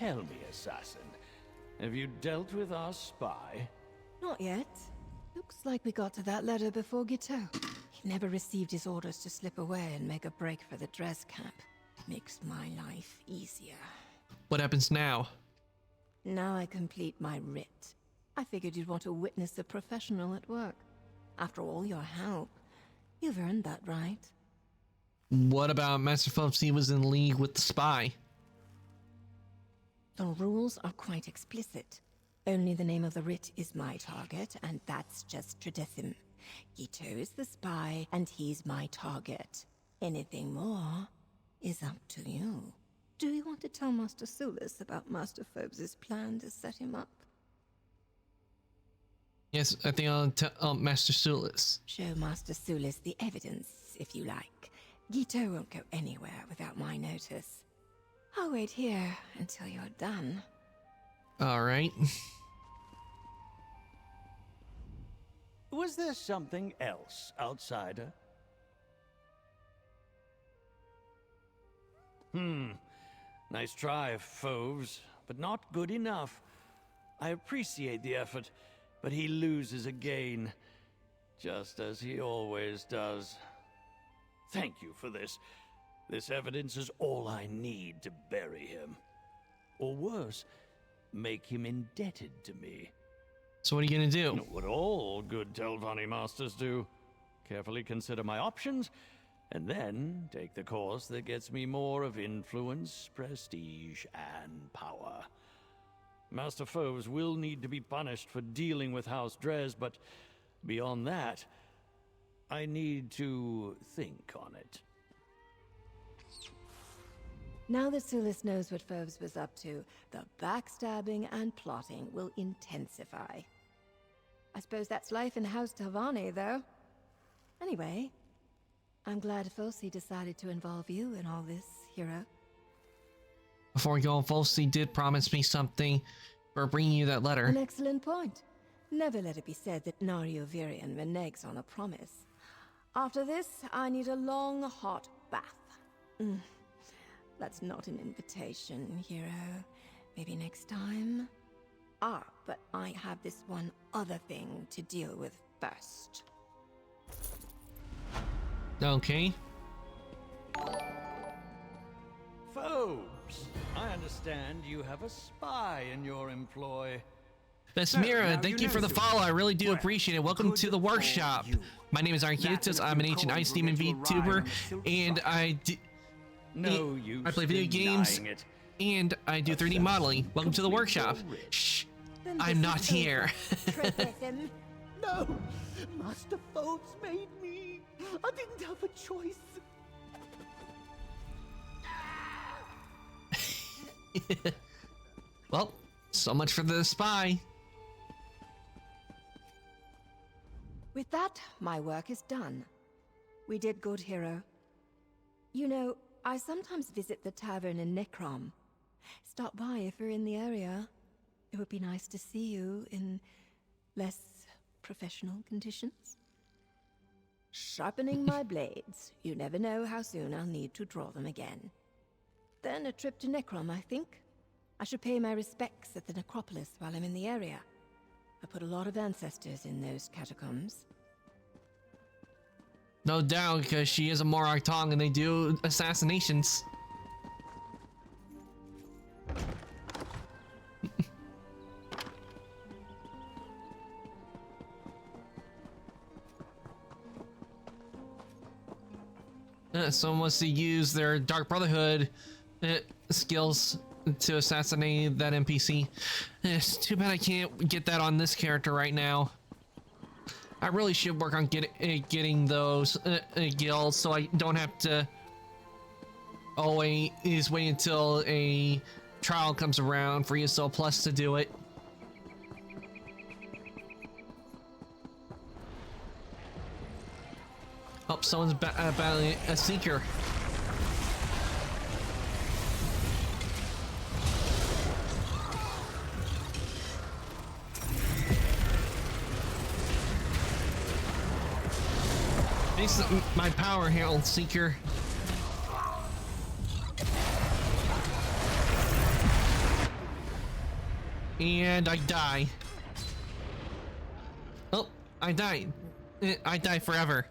tell me, assassin, have you dealt with our spy? Not yet. Looks like we got to that letter before Guiteau. He never received his orders to slip away and make a break for the dress camp. Makes my life easier. What happens now? Now I complete my writ. I figured you'd want to witness the professional at work. After all your help, you've earned that right. What about Master Phobos? He was in league with the spy. The rules are quite explicit. Only the name of the writ is my target, and that's just Tridecim. Guiteau is the spy, and he's my target. Anything more is up to you. Do you want to tell Master Sulis about Master Phobos' plan to set him up? Yes, I think I'll tell Master Sulis. Show Master Sulis the evidence, if you like. Guiteau won't go anywhere without my notice. I'll wait here until you're done. Alright. Was there something else, outsider? Nice try, Phobos, but not good enough. I appreciate the effort, but he loses again, just as he always does. Thank you for this. This evidence is all I need to bury him. Or worse, make him indebted to me. So what are you gonna do? What all good Telvanni masters do. Carefully consider my options, and then take the course that gets me more of influence, prestige, and power. Master Phobos will need to be punished for dealing with House Dres, but beyond that, I need to think on it. Now that Sulis knows what Phobos was up to, the backstabbing and plotting will intensify. I suppose that's life in House Telvanni, though. Anyway, I'm glad Fosi decided to involve you in all this, hero. Before we go, Fosi did promise me something for bringing you that letter. An excellent point. Never let it be said that Nario Virian reneges on a promise. After this, I need a long, hot bath. That's not an invitation, hero. Maybe next time? But I have this one other thing to deal with first. Okay. Phobos, I understand you have a spy in your employ. Vesmira, thank you for the follow. I really do appreciate it. Welcome to the workshop. My name is Arcutus. I'm an ancient ice demon VTuber, and I play video games, and I do 3D modeling. Welcome to the workshop. Shh, I'm not here. No, Master Phobos made me. I didn't have a choice. Well, so much for the spy. With that, my work is done. We did good, hero. You know, I sometimes visit the tavern in Necrom. Stop by if you're in the area. It would be nice to see you in less professional conditions. Sharpening my blades. You never know how soon I'll need to draw them again. Then a trip to Necrom, I think. I should pay my respects at the necropolis while I'm in the area. I put a lot of ancestors in those catacombs. No doubt, because she is a Morag Tong and they do assassinations. Someone wants to use their Dark Brotherhood skills to assassinate that NPC. It's too bad I can't get that on this character right now. I really should work on getting those guilds so I don't have to always wait until a trial comes around for ESO Plus to do it. Oh, someone's battling a Seeker. This is my power handle, Seeker. And I die. Oh, I died. I die forever.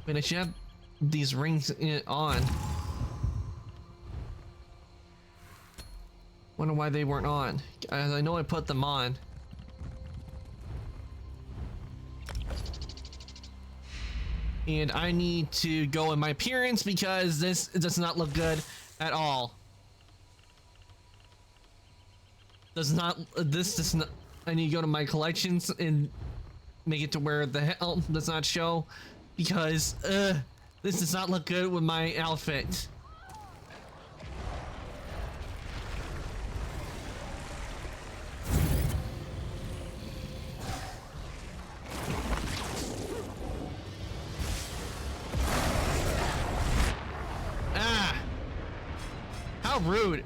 Wait, I should have these rings on. Wonder why they weren't on. I know I put them on. And I need to go in my appearance because this does not look good at all. This does not, I need to go to my collections and make it to where the helm does not show because, this does not look good with my outfit. How rude.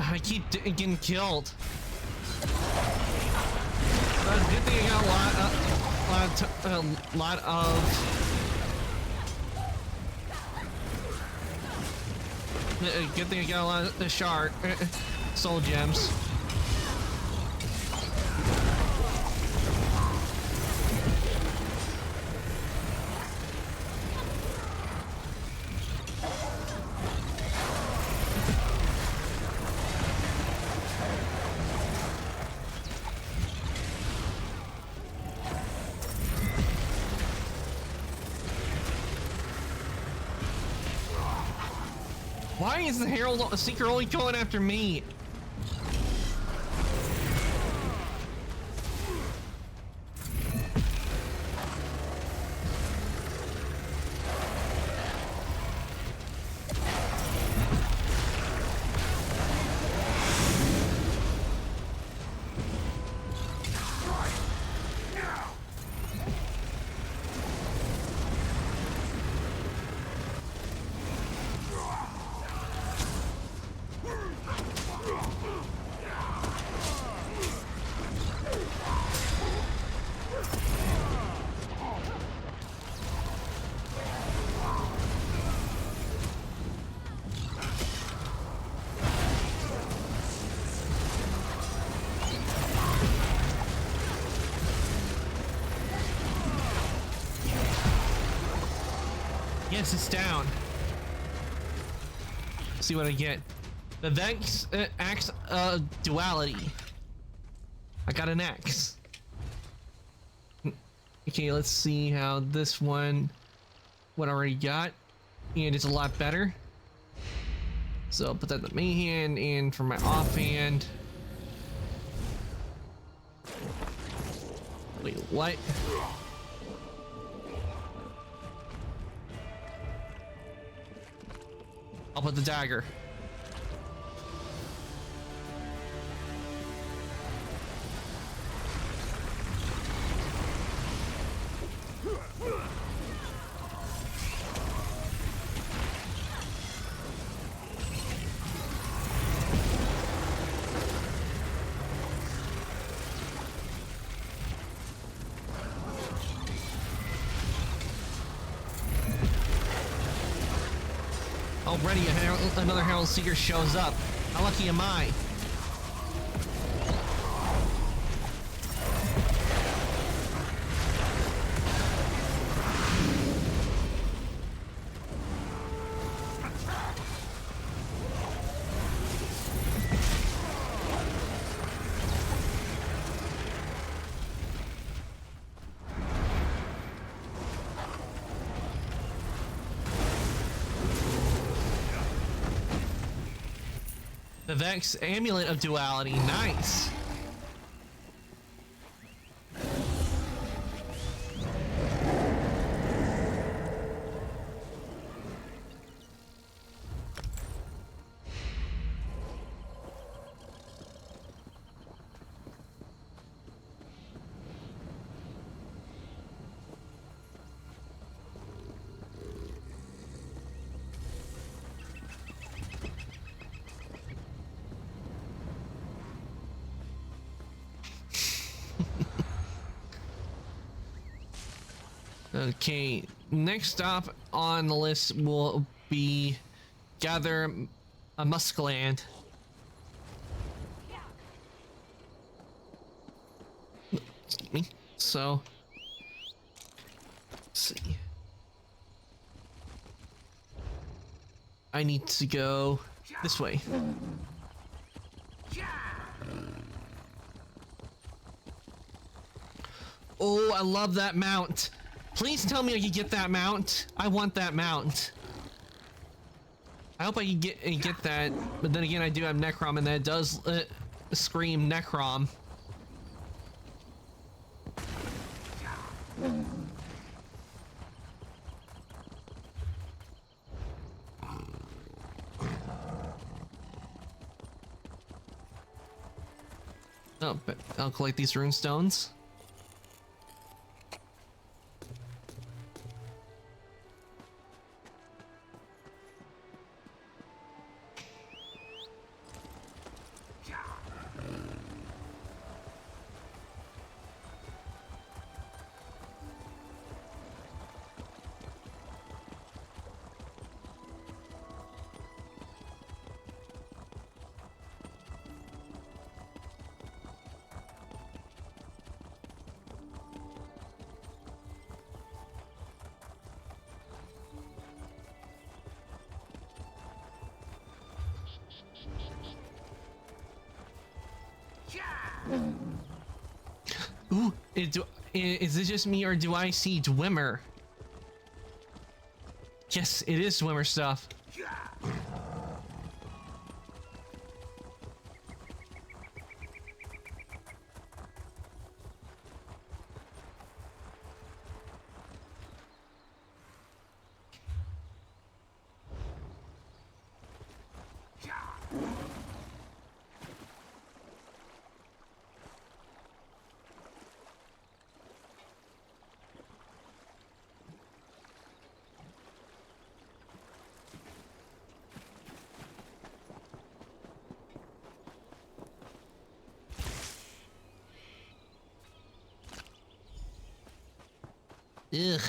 I keep getting killed. Good thing I got a lot of good thing I got a lot of the shard soul gems. Why is the Herald Seeker only going after me? Yes, it's down. See what I get. The Vex Axe Duality. I got an axe. Okay, let's see how this one, what I already got, and it's a lot better. So I'll put that in the main hand, and for my offhand. Wait, what? I'll put the dagger. Already another Herald Seeker shows up. How lucky am I? Vex Amulet of Duality. Nice. Okay, next stop on the list will be gather a Muskland. Excuse me. So, let's see. I need to go this way. Oh, I love that mount. Please tell me I can get that mount. I want that mount. I hope I can get that, but then again, I do have Necrom, and that does scream Necrom. Oh, but I'll collect these rune stones. Ooh, is it just me or do I see Dwemer? Yes, it is Dwemer stuff. Ugh.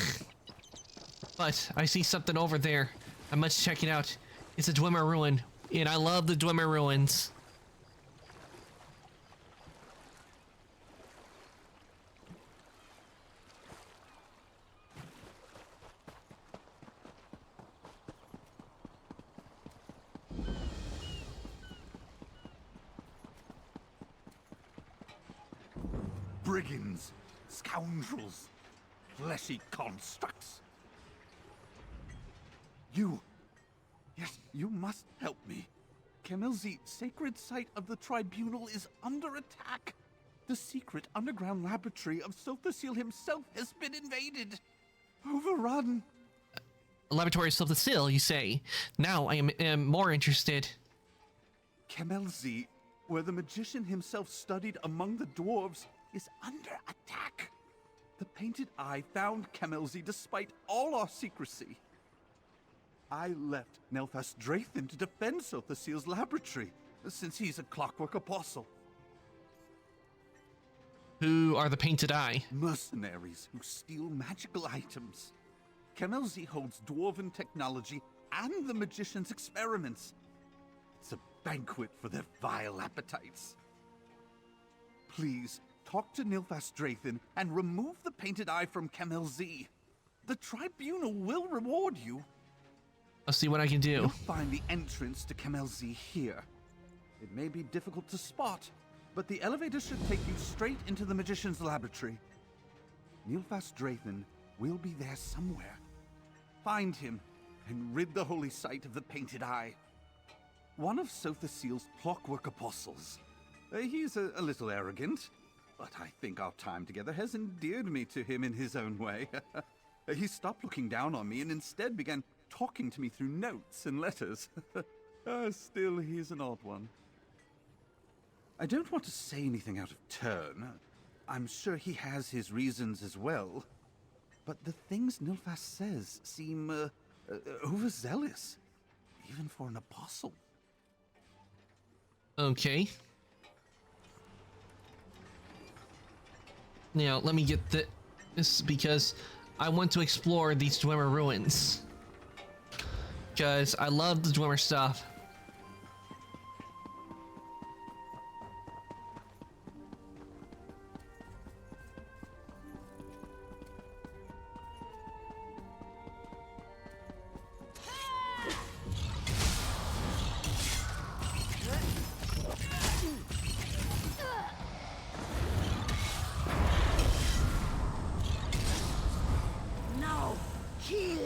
But I see something over there. I must check it out. It's a Dwemer ruin, and I love the Dwemer ruins. Brigands, scoundrels, fleshy constructs. Yes, you must help me. Kemelzi, sacred site of the tribunal, is under attack. The secret underground laboratory of Sothasil himself has been invaded. Overrun. Laboratory of Sothasil, you say? Now I am more interested. Kemelzi, where the magician himself studied among the dwarves, is under attack. The Painted Eye found Kemelzi despite all our secrecy. I left Nelthas Drathan to defend Sothasil's laboratory, since he's a clockwork apostle. Who are the Painted Eye? Mercenaries who steal magical items. Kemelzi holds dwarven technology and the magician's experiments. It's a banquet for their vile appetites. Please, talk to Nilfas Drathan and remove the Painted Eye from Kemelzi. The tribunal will reward you. I'll see what I can do. You'll find the entrance to Kemelzi here. It may be difficult to spot, but the elevator should take you straight into the magician's laboratory. Nilfas Drathan will be there somewhere. Find him and rid the holy site of the Painted Eye. one of Sothaseal's clockwork apostles. He's a little arrogant, but I think our time together has endeared me to him in his own way. He stopped looking down on me and instead began talking to me through notes and letters. Still, he's an odd one. I don't want to say anything out of turn. I'm sure he has his reasons as well. But the things Nilfas says seem overzealous, even for an apostle. Okay. Now, let me get this because I want to explore these Dwemer ruins. Because I love the Dwemer stuff. Now, kill!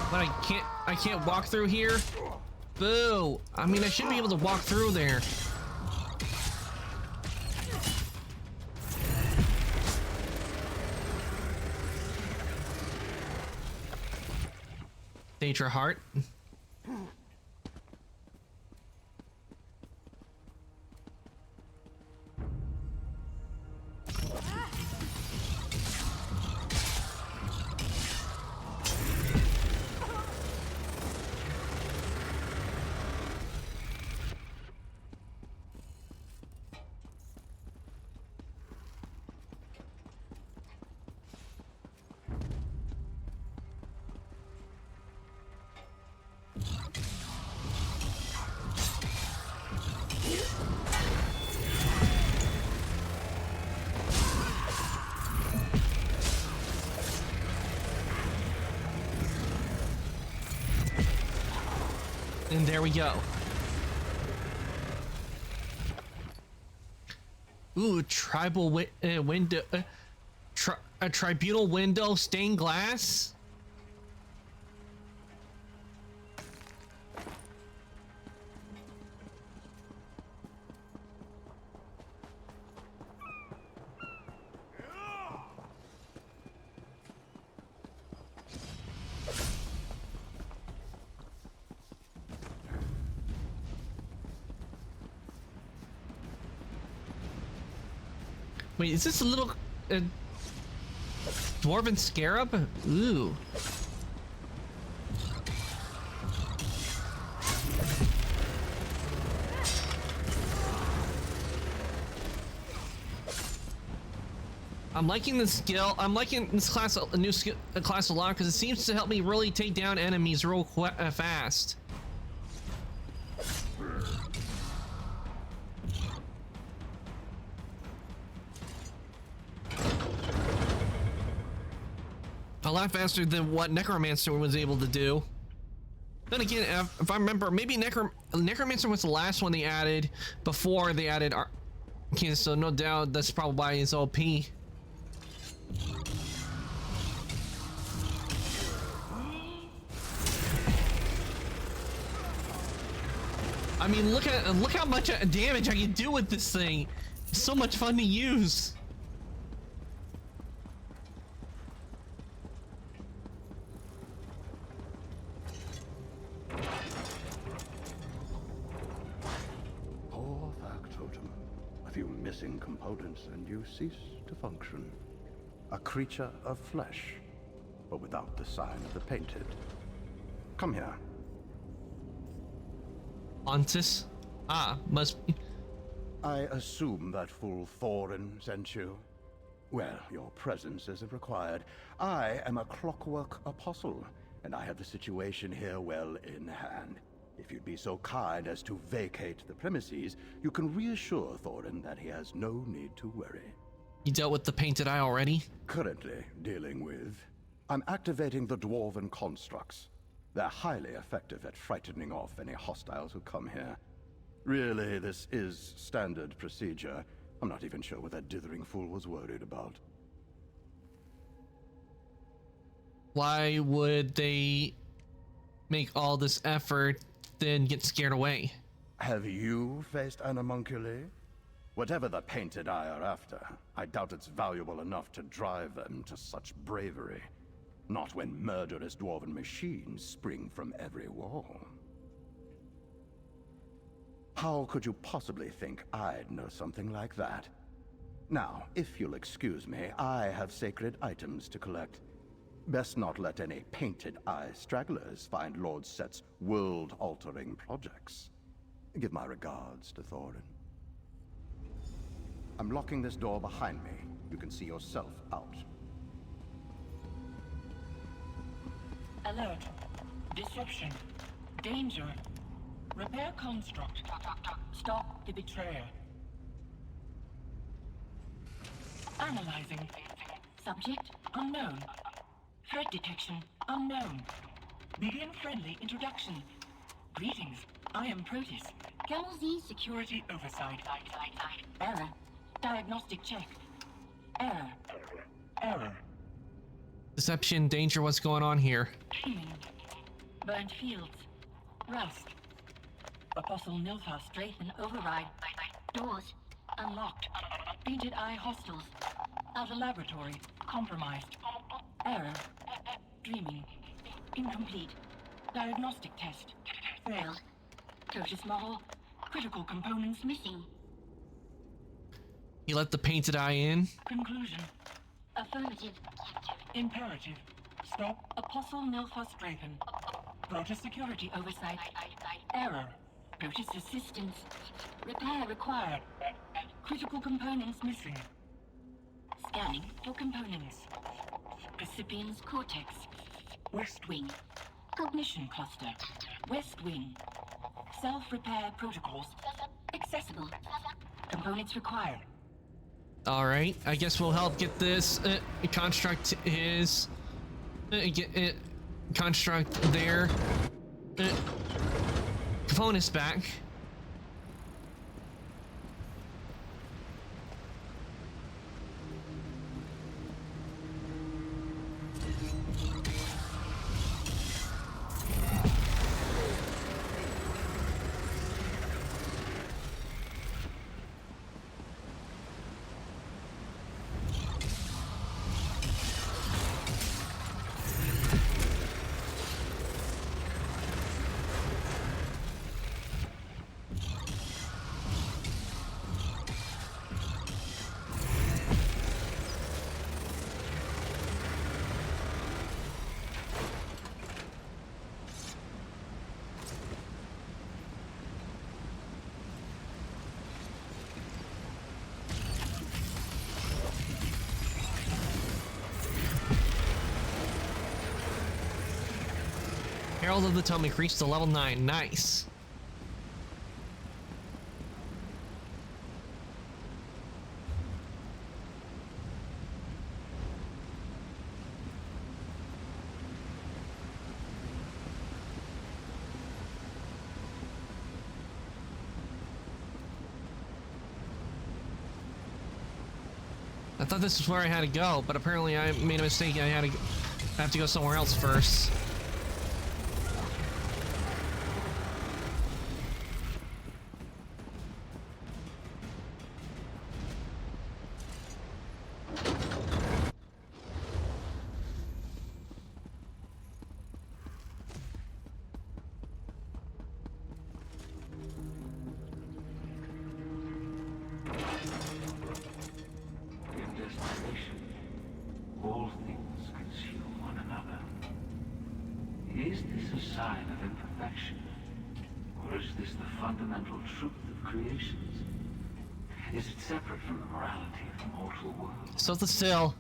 But I can't walk through here. Boo! I mean, I should be able to walk through there. Daedra Heart. And there we go. Ooh, tribal window, a tribunal window, stained glass. Wait, is this a little dwarven scarab? Ooh. I'm liking this skill. I'm liking this class, a new skill, class a lot because it seems to help me really take down enemies real fast. A lot faster than what Necromancer was able to do. Then again, if I remember, maybe Necromancer was the last one they added before they added okay, so no doubt that's probably why it's OP. I mean, look how much damage I can do with this thing. It's so much fun to use. Poor factotum. A few missing components and you cease to function. A creature of flesh, but without the sign of the painted. Come here. Ontis? Ah, must be. I assume that fool Thorin sent you. Well, your presence isn't required. I am a clockwork apostle, and I have the situation here well in hand. If you'd be so kind as to vacate the premises, you can reassure Thorin that he has no need to worry. You dealt with the painted eye already? Currently dealing with. I'm activating the dwarven constructs. They're highly effective at frightening off any hostiles who come here. Really, this is standard procedure. I'm not even sure what that dithering fool was worried about. Why would they make all this effort, then get scared away? Have you faced animunculi? Whatever the painted eye are after, I doubt it's valuable enough to drive them to such bravery. Not when murderous dwarven machines spring from every wall. How could you possibly think I'd know something like that? Now, if you'll excuse me, I have sacred items to collect. Best not let any painted eye stragglers find Lord Set's world-altering projects. Give my regards to Thorin. I'm locking this door behind me. You can see yourself out. Alert. Disruption. Danger. Repair construct. Stop the betrayer. Analyzing. Subject unknown. Threat detection unknown. Begin friendly introduction. Greetings. I am Proteus. Galaxy Security Oversight. Error. Diagnostic check. Error. Error. Deception, danger, what's going on here? Gaming. Burnt fields. Rust. Apostle Nilfar Straithen override. Doors. Unlocked. Painted eye hostiles. Outer laboratory. Compromised. Error. Dreaming. Incomplete. Diagnostic test. Failed. Totus model. Critical components missing. You let the painted eye in? Conclusion. Affirmative. Imperative. Stop Apostle Nilfar Straithen. Protoss security oversight. Error. Protoss assistance. Repair required. Critical components missing. Scanning for components. Percipient's cortex. West wing. Cognition cluster. West wing. Self-repair protocols. Accessible. Components required. Alright, I guess we'll help get this construct construct their components back. Herald of the Tomb increased to level 9. Nice. I thought this was where I had to go, but apparently I made a mistake. I have to go somewhere else first. All things consume one another. Is this a sign of imperfection? Or is this the fundamental truth of creations? Is it separate from the morality of the mortal world? So the still.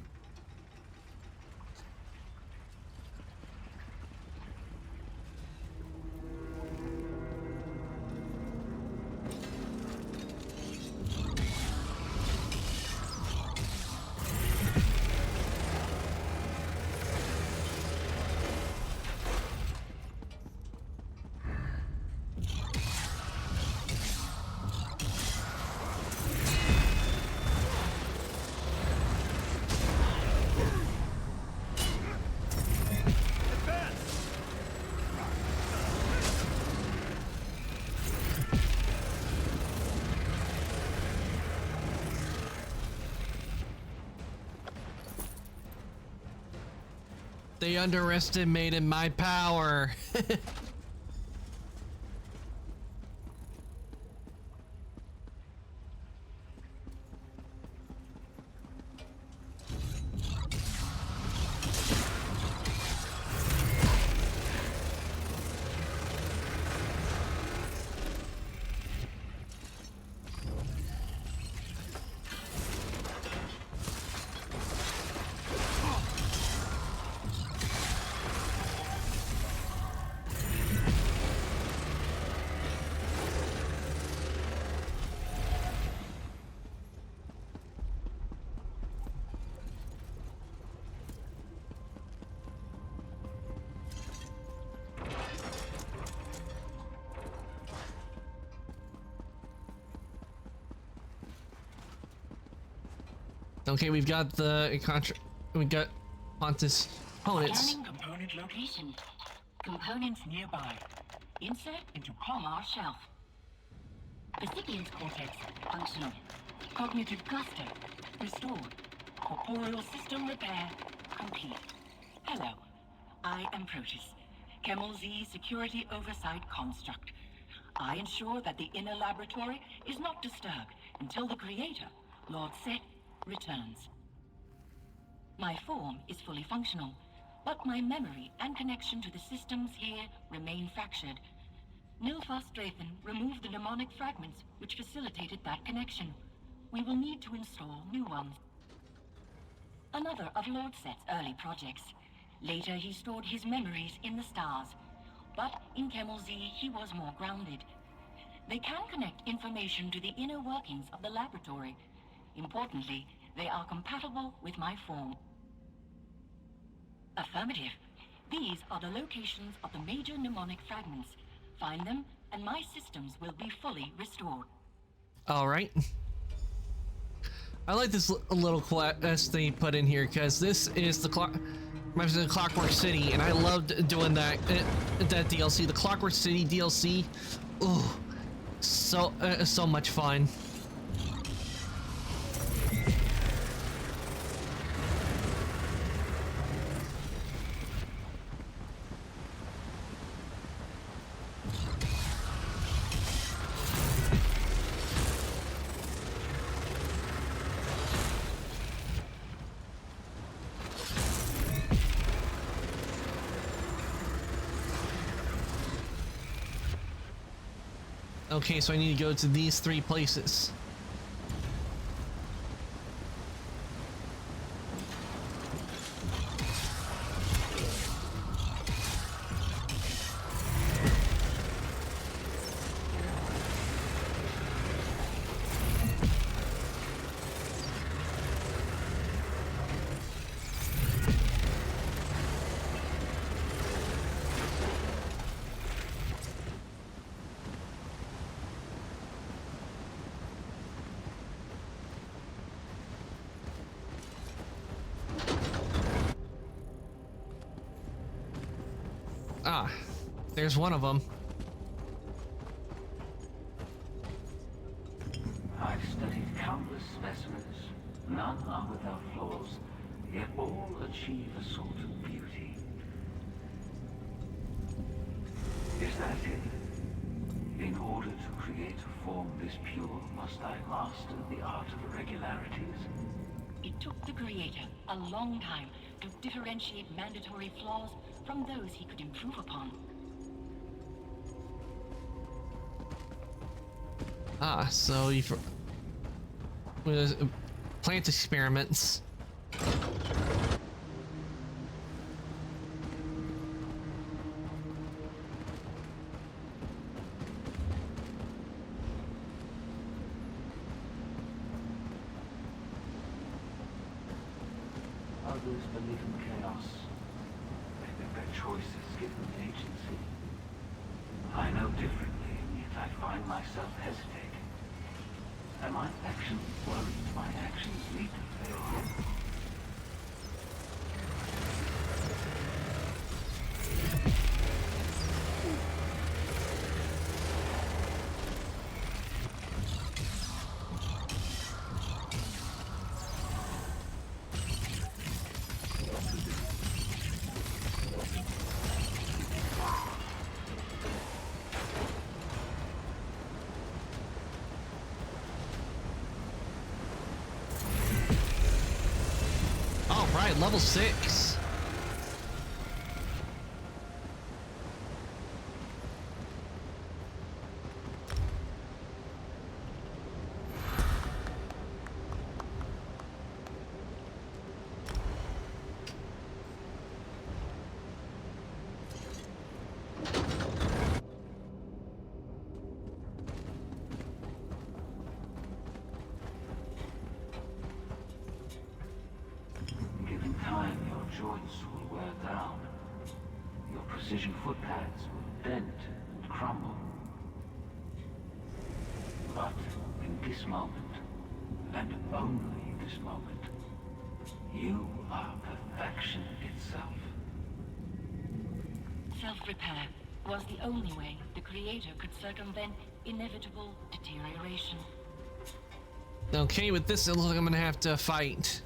They underestimated my power. Okay, we've got the we got Pontus opponents. Scanning component location. Components nearby. Insert into Palmar shelf. Recipient cortex functional. Cognitive cluster restored. Corporeal system repair complete. Hello, I am Proteus, Kemal Z Security Oversight Construct. I ensure that the inner laboratory is not disturbed until the creator, Lord Set, returns. My form is fully functional, but my memory and connection to the systems here remain fractured. Nilfas Draythan removed the mnemonic fragments which facilitated that connection. We will need to install new ones. Another of Lord Set's early projects. Later he stored his memories in the stars, but in Kemal Z he was more grounded. They can connect information to the inner workings of the laboratory. Importantly, they are compatible with my form. Affirmative. These are the locations of the major mnemonic fragments. Find them, and my systems will be fully restored. All right. I like this little quest they put in here because this is the Clockwork City, and I loved doing that DLC, the Clockwork City DLC. Ooh, so much fun. Okay, so I need to go to these 3 places. Ah, there's one of them. I've studied countless specimens. None are without flaws, yet all achieve a sort of beauty. Is that it? In order to create a form this pure, must I master the art of irregularities? It took the creator a long time to differentiate mandatory flaws from those he could improve upon. Ah, so you plant experiments. Others believe in chaos. They think their choices give them agency. I know differently, yet I find myself hesitating. Am I actually worried my actions lead to failure? level 6. Given time, your joints will wear down. Your precision footpads will dent and crumble. But in this moment, and only this moment, you are perfection itself. Self-repair was the only way the Creator could circumvent inevitable deterioration. Okay, with this, it looks like I'm gonna have to fight.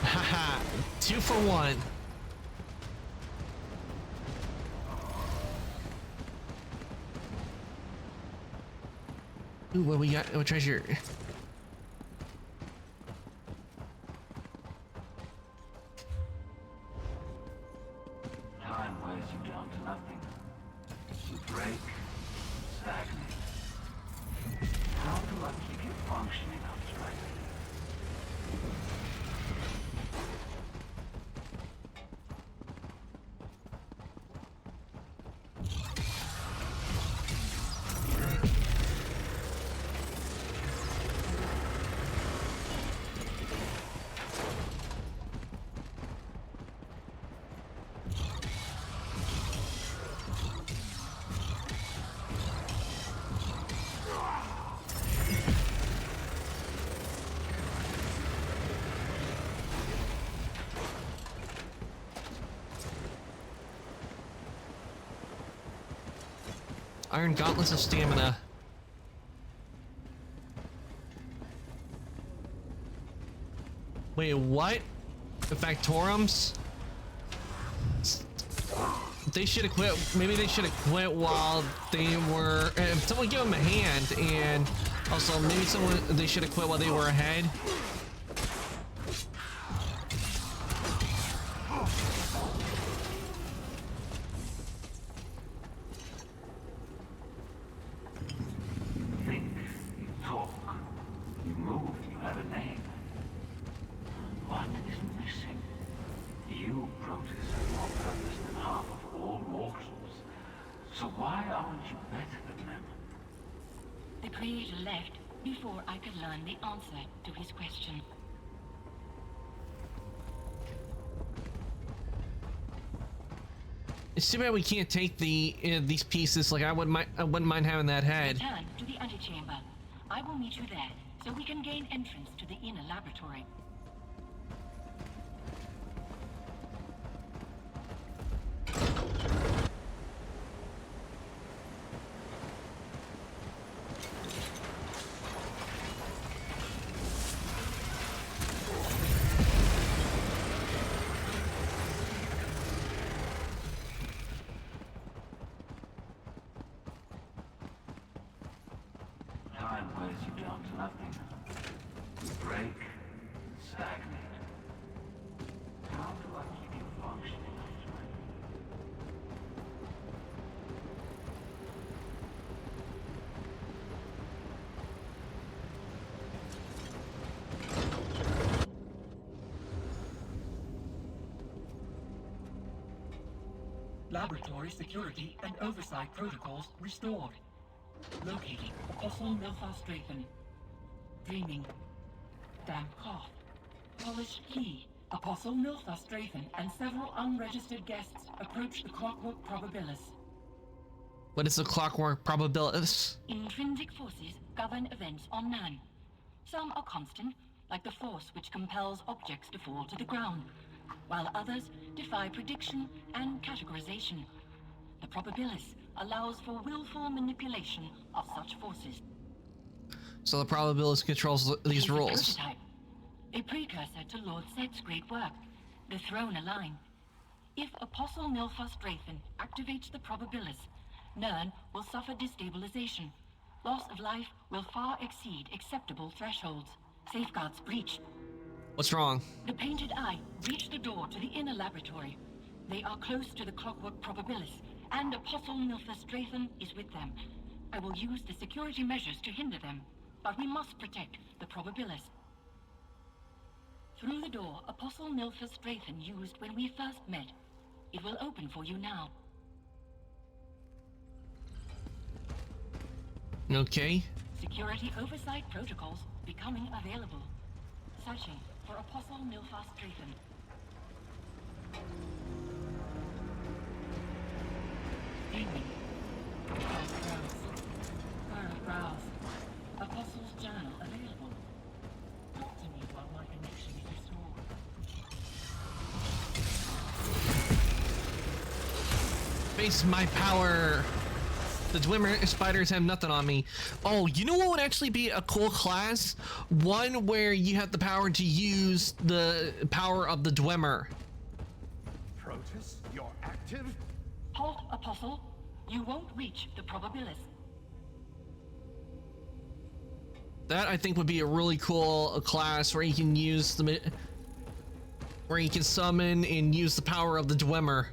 Haha, 2 for 1. Ooh, what we got? What treasure? Time wears you down to nothing. You break, stagnate. How do I keep you functioning upright? Iron gauntlets of stamina. Wait, what? The Factorums? They should have quit. Maybe they should have quit while they were. Someone give them a hand, and also maybe they should have quit while they were ahead. The Creator left before I could learn the answer to his question. It's too bad we can't take these pieces. Like I wouldn't mind having that head. Return to the antechamber. I will meet you there, so we can gain entrance to the inner laboratory. Time wears you down to nothing. You break, stagnate. How do I keep you functioning upright? Laboratory security and oversight protocols restored. Locating Apostle Milfar Strathen. Dreaming. Damp cough. Polished key. Apostle Milfar Strathen and several unregistered guests approach the Clockwork Probabilis. What is the Clockwork Probabilis? Intrinsic forces govern events on Nan. Some are constant, like the force which compels objects to fall to the ground, while others defy prediction and categorization. The Probabilis allows for willful manipulation of such forces. So the Probabilis controls these rules. Prototype. A precursor to Lord Set's great work, the Throne Align. If Apostle Milfar Strathen activates the Probabilis, Nern will suffer destabilization. Loss of life will far exceed acceptable thresholds. Safeguards breached. What's wrong? The Painted Eye reach the door to the inner laboratory. They are close to the Clockwork Probabilis, and Apostle Milfar Strathen is with them. I will use the security measures to hinder them, but we must protect the Probabilis. Through the door Apostle Milfar Strathen used when we first met. It will open for you now. Okay. Security oversight protocols becoming available. Searching for Apostle Milfar Strathen. Aiming. Browse. Apostle's Journal available. Talk to me while my connection is restored. Face my power. The Dwemer spiders have nothing on me. Oh, you know what would actually be a cool class? One where you have the power to use the power of the Dwemer. Protus, you're active? Halt, Apostle. You won't reach the Probabilis. That I think would be a really cool class where you can use the where you can summon and use the power of the Dwemer.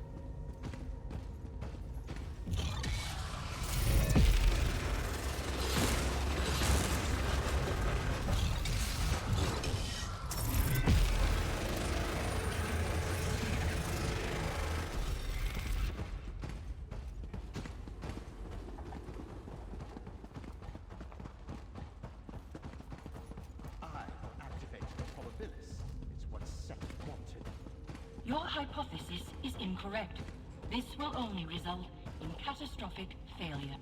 Your hypothesis is incorrect. This will only result in catastrophic failure.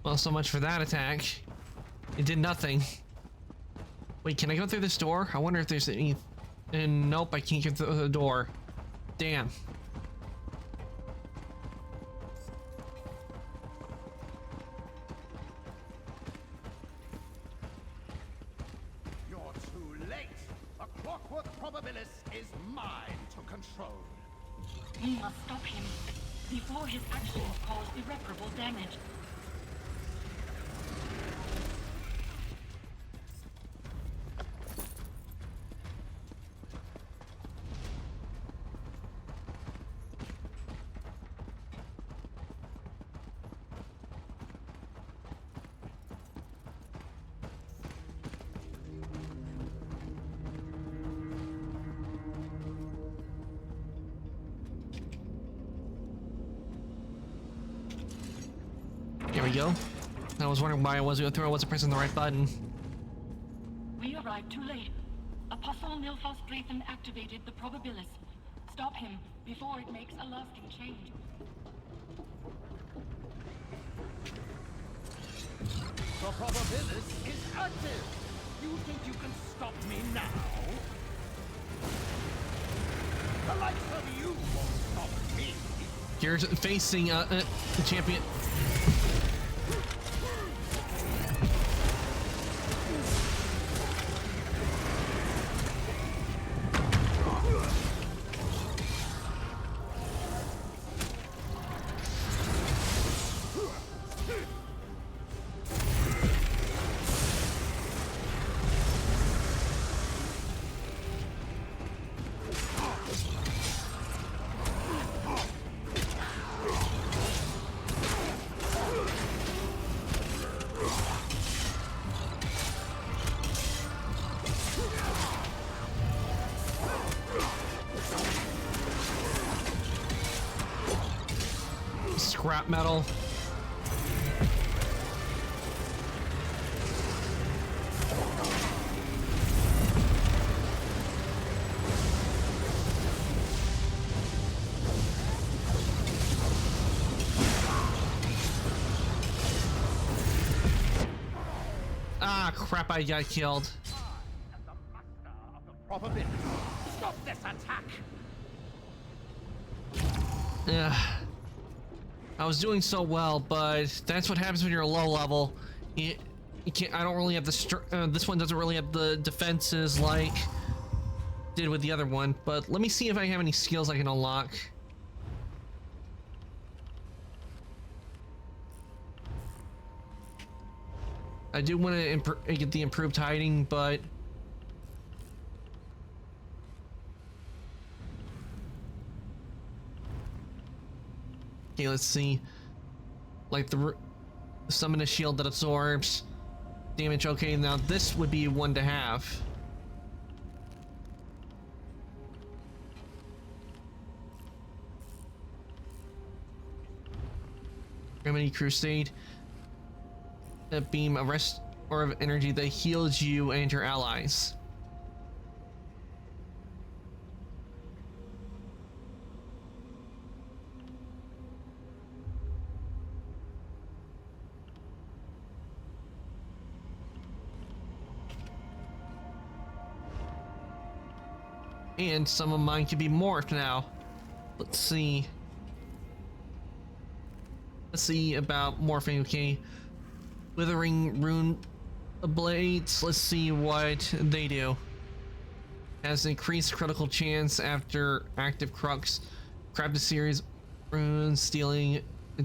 Well, so much for that attack. It did nothing. Wait, can I go through this door? I wonder if there's any... nope, I can't get through the door. Damn. You're too late. A Clockwork Probabilis is mine to control. We must stop him before his actions cause irreparable damage. Here we go. I was wondering why I wasn't pressing the right button. We arrived too late. Apostle Milfar Strathen activated the Probabilis. Stop him before it makes a lasting change. The probabilis is active! You think you can stop me now? The likes of you won't stop me! You're facing a champion. Scrap metal. Ah, crap, I got killed. Probability. Stop this attack! Yeah. I was doing so well, but that's what happens when you're low level. You can't. I don't really have the. This one doesn't really have the defenses like did with the other one. But let me see if I have any skills I can unlock. I do want to get the improved hiding, but okay, let's see. Like the summon a shield that absorbs damage. Okay, now this would be one to have. Remedy Crusade. A beam of rest or of energy that heals you and your allies. And some of mine can be morphed now. Let's see. Let's see about morphing. Okay. Withering rune blades. Let's see what they do. Has increased critical chance after active crux. Craft a series runes, stealing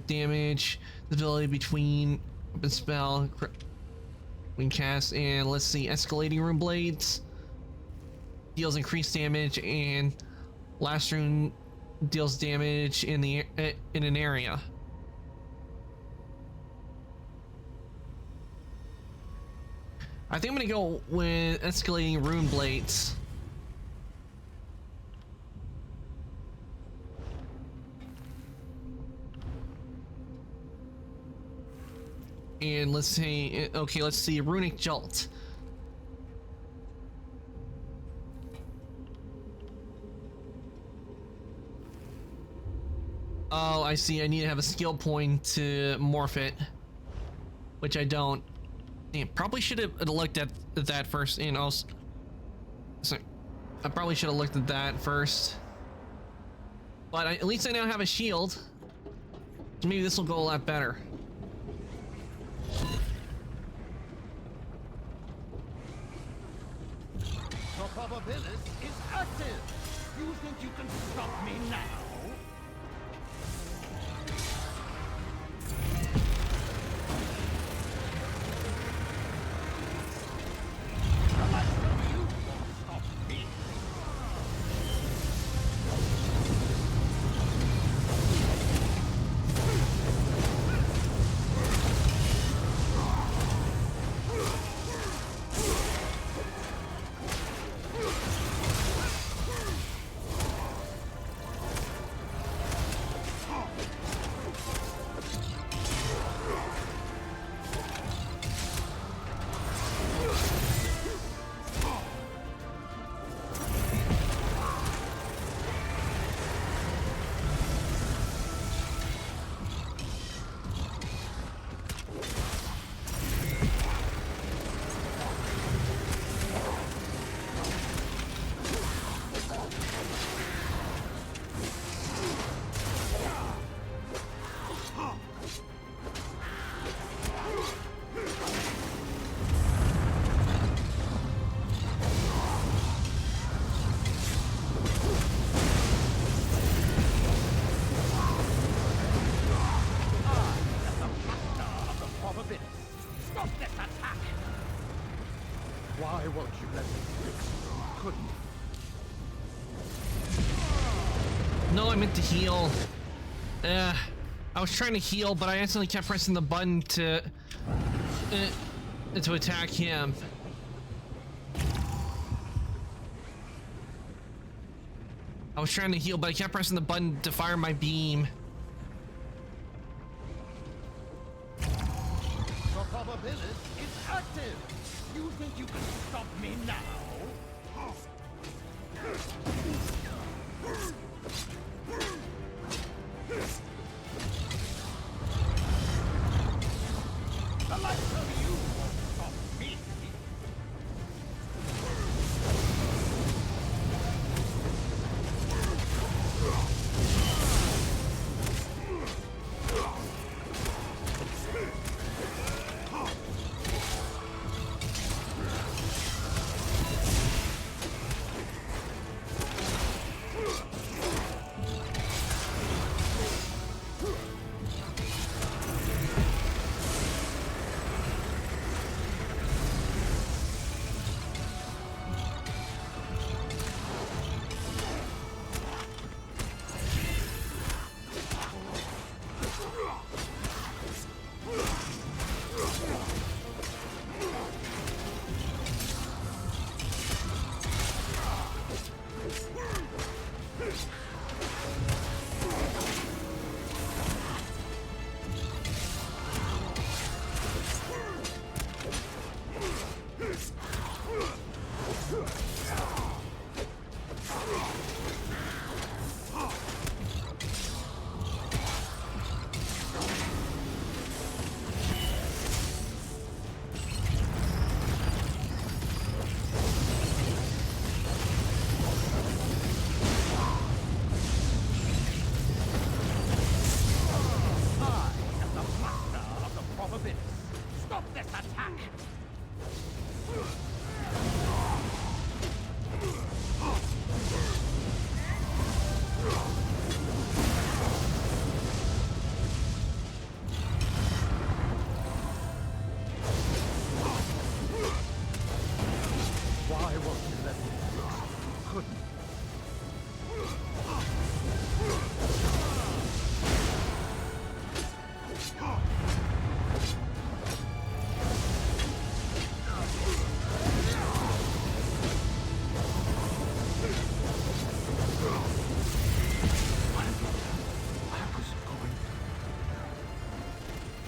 damage. The ability between open spell, when cast, and let's see, escalating rune blades. Deals increased damage, and last rune deals damage in an area. I think I'm gonna go with escalating rune blades. And let's say, okay, let's see, runic jolt. Oh, I see. I need to have a skill point to morph it, which I don't. Damn, probably should have looked at that first. And also, so I probably should have looked at that first. But at least I now have a shield. Maybe this will go a lot better. The probabilis is active! You think you can stop me now? Why won't you let me fix you? Couldn't. No, I meant to heal. I was trying to heal, but I accidentally kept pressing the button to attack him. I was trying to heal, but I kept pressing the button to fire my beam. The probability is active. You think you can stop me now? The likes of you won't stop me.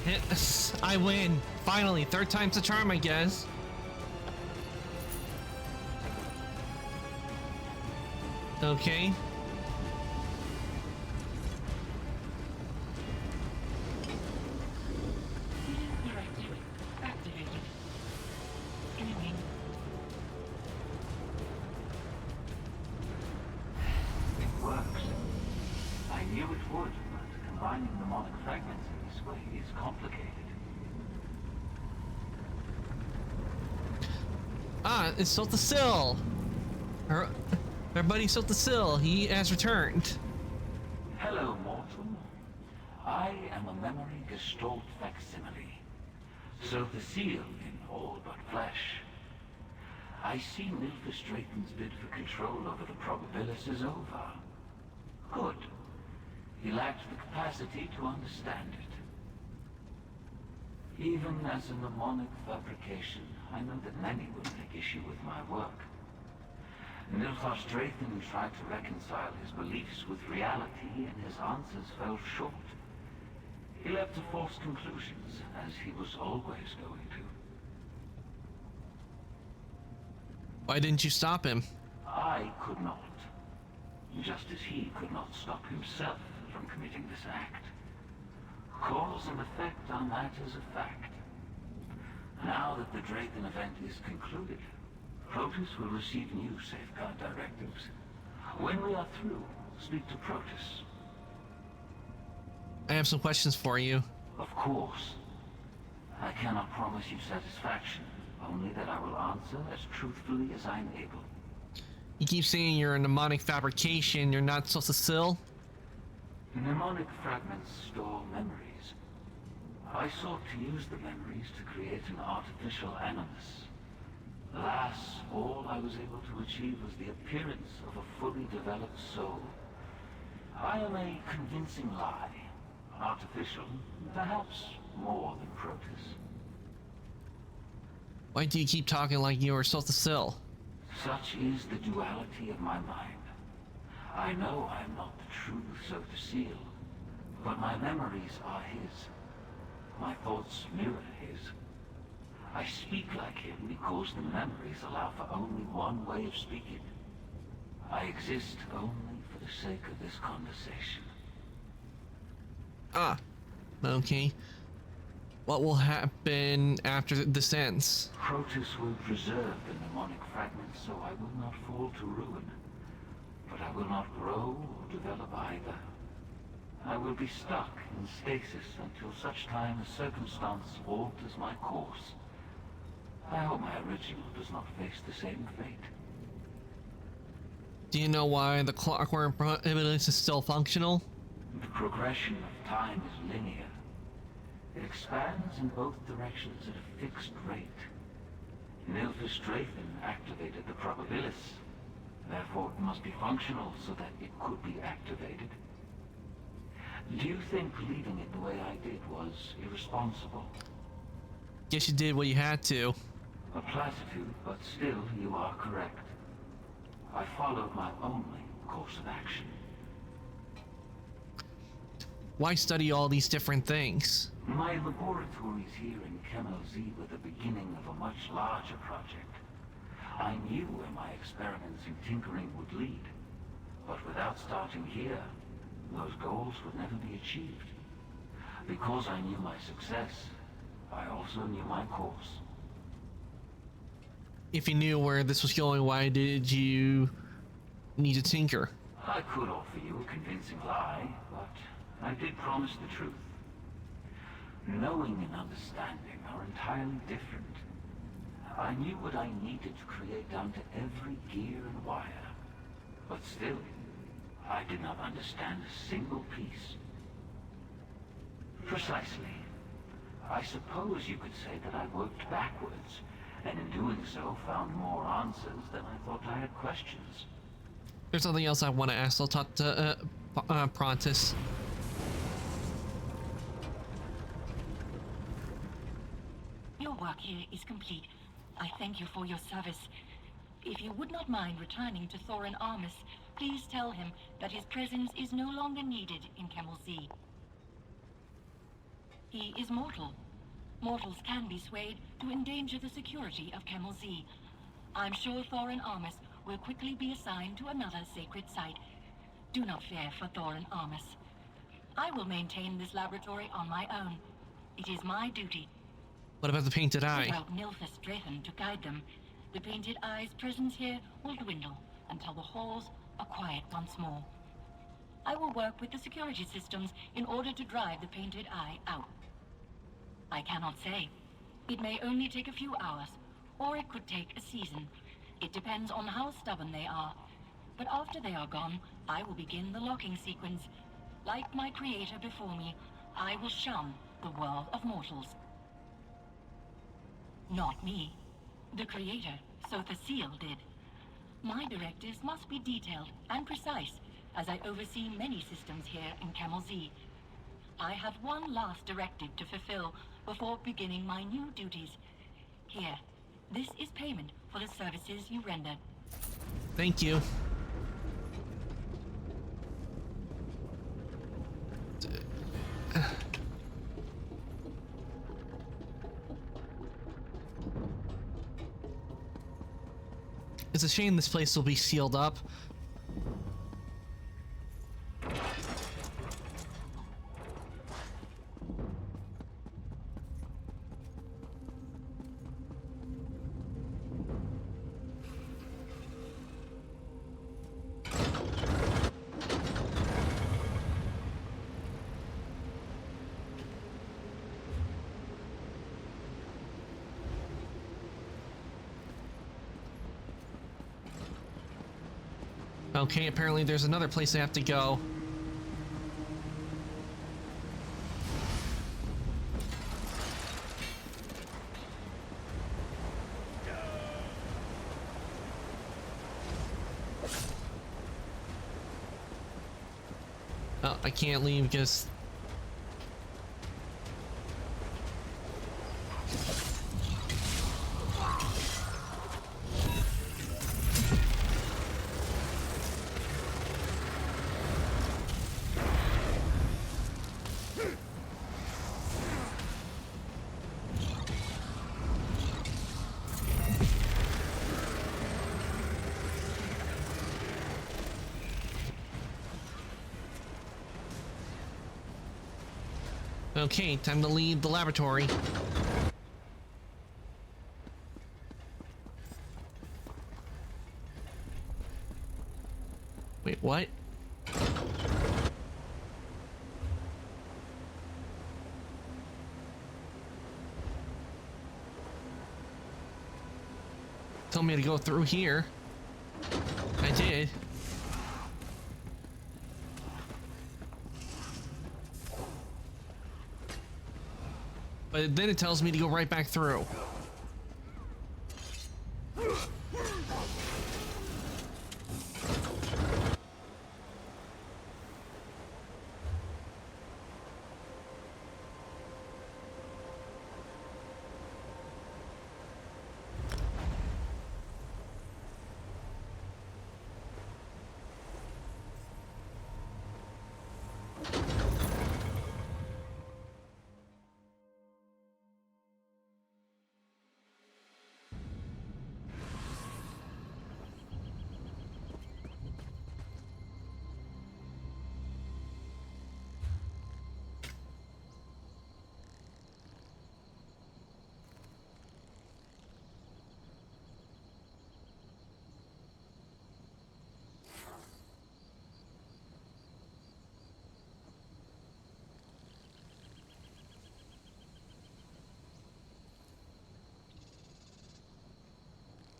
Yes, I win. Finally, third time's the charm, I guess. Okay. It works. I knew it would, but combining mnemonic fragments in this way is complicated. Ah, it's Siltasil. Our buddy Siltasil, he has returned. Hello, mortal. I am a memory gestalt facsimile. Siltasil in all but flesh. I see Nilfus Drayton's bid for control over the Probabilis is over. Good. He lacked the capacity to understand it. Even as a mnemonic fabrication, I know that many will take issue with my work. Nilfus Drayton tried to reconcile his beliefs with reality, and his answers fell short. He led to false conclusions, as he was always going to. Why didn't you stop him? I could not. Just as he could not stop himself from committing this act. Cause and effect are matters of fact. Now that the Drayton event is concluded, Protus will receive new safeguard directives. When we are through, speak to Protus. I have some questions for you. Of course. I cannot promise you satisfaction, only that I will answer as truthfully as I'm able. You keep saying you're a mnemonic fabrication, you're not Siltasil? Mnemonic fragments store memories. I sought to use the memories to create an artificial animus. That I was able to achieve was the appearance of a fully developed soul. I am a convincing lie. Artificial, perhaps more than Protus. Why do you keep talking like you were supposed to still? Such is the duality of my mind. I know I am not the truth, so to seal, but my memories are his. My thoughts mirror his. I speak like him because the memories allow for only one way of speaking. I exist only for the sake of this conversation. Ah, okay. What will happen after this ends? Protus will preserve the mnemonic fragments so I will not fall to ruin. But I will not grow or develop either. I will be stuck in stasis until such time as circumstance alters my course. I hope my original does not face the same fate. Do you know why the clockwork prohibitus is still functional? The progression of time is linear. It expands in both directions at a fixed rate. Nilfis Draythan activated the probabilis. Therefore, it must be functional so that it could be activated. Do you think leaving it the way I did was irresponsible? Guess you did what you had to. A platitude, but still you are correct. I followed my only course of action. Why study all these different things? My laboratories here in Kemmel Z were the beginning of a much larger project. I knew where my experiments in tinkering would lead, but without starting here, those goals would never be achieved. Because I knew my success, I also knew my course. If you knew where this was going, why did you need to tinker? I could offer you a convincing lie, but I did promise the truth. Knowing and understanding are entirely different. I knew what I needed to create down to every gear and wire, but still, I did not understand a single piece. Precisely. I suppose you could say that I worked backwards, and in doing so found more answers than I thought I had questions. There's something else I want to ask. I'll talk to Prontus. Your work here is complete. I thank you for your service. If you would not mind returning to Thorin Armus, please tell him that his presence is no longer needed in Kemmel Z. He is mortal. Mortals can be swayed to endanger the security of Kemmel Z. I'm sure Thorin Armus will quickly be assigned to another sacred site. Do not fear for Thorin Armus. I will maintain this laboratory on my own. It is my duty. What about the painted eye? Without Nilfis Draythan to guide them, the painted eye's presence here will dwindle until the halls are quiet once more. I will work with the security systems in order to drive the painted eye out. I cannot say. It may only take a few hours, or it could take a season. It depends on how stubborn they are. But after they are gone, I will begin the locking sequence. Like my creator before me, I will shun the world of mortals. Not me. The creator, Sotha Seal, did. My directives must be detailed and precise, as I oversee many systems here in Kemmel Z. I have one last directive to fulfill before beginning my new duties. Here, this is payment for the services you rendered. Thank you. It's a shame this place will be sealed up. Okay, apparently there's another place I have to go. Oh, I can't leave because... Okay, time to leave the laboratory. Wait, what? Told me to go through here. I did. But then it tells me to go right back through.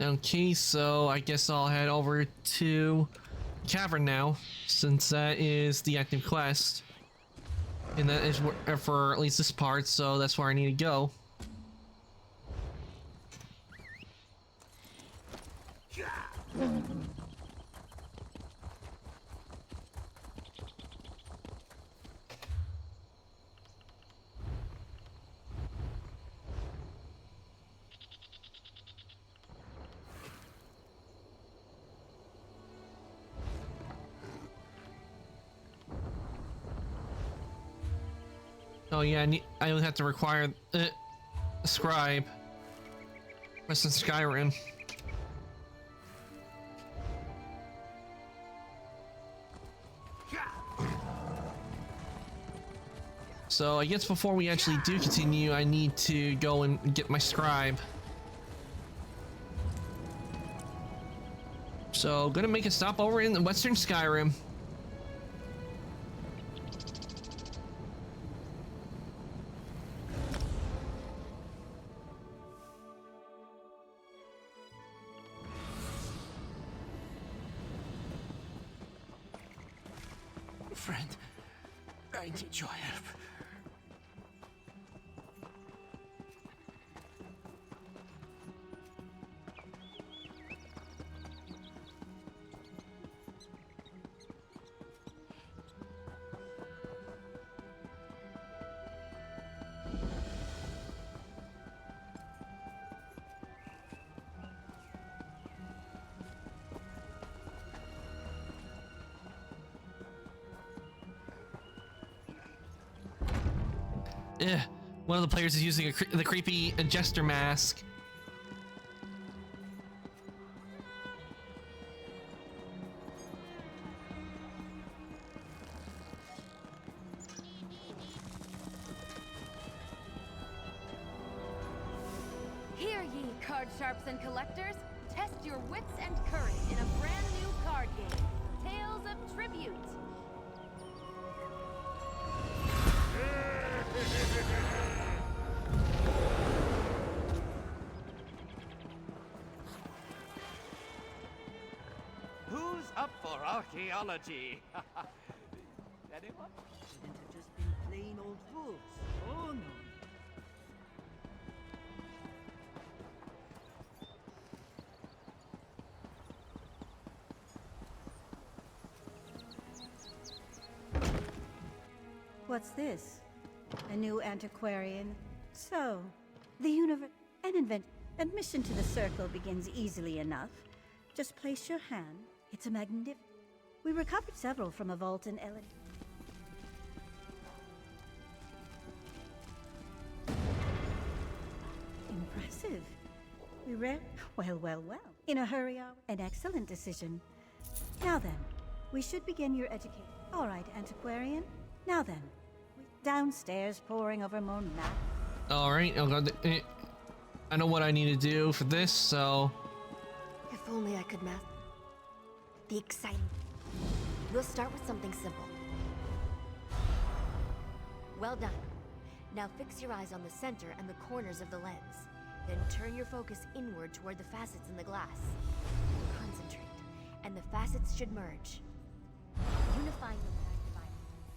Okay, so I guess I'll head over to Cavern now, since that is the active quest. And that is where, for at least this part, so that's where I need to go. Oh yeah, I would have to require a scribe. Rest in Skyrim. So I guess before we actually do continue, I need to go and get my scribe. So gonna make a stop over in Western Skyrim. Friend, I need your help. Ugh, one of the players is using the creepy jester mask. Hear ye, card sharps and collectors. Test your wits and courage in a brand new card game, Tales of Tribute. Who's up for archaeology? Anyone? Shouldn't have just been plain old fools. Oh no. What's this? A new antiquarian? So, the universe... Admission to the circle begins easily enough. Just place your hand. It's a magnificent... We recovered several from a vault in Ellen. Impressive. We read... Well. In a hurry, are we? An excellent decision. Now then, we should begin your education. All right, antiquarian. Now then, downstairs poring over more maps. All right, I know what I need to do for this, so... If only I could master the exciting. We'll start with something simple. Well done. Now fix your eyes on the center and the corners of the lens. Then turn your focus inward toward the facets in the glass. Concentrate, and the facets should merge, unifying them.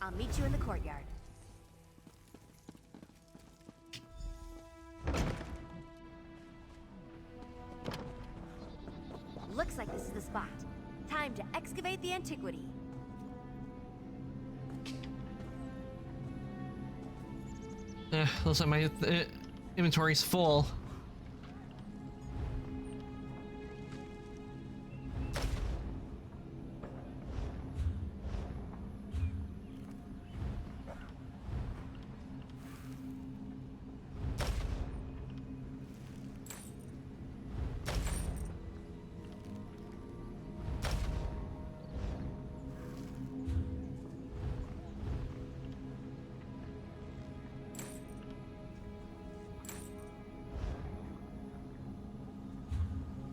I'll meet you in the courtyard. Looks like this is the spot. Time to excavate the antiquity. Looks like my inventory's full.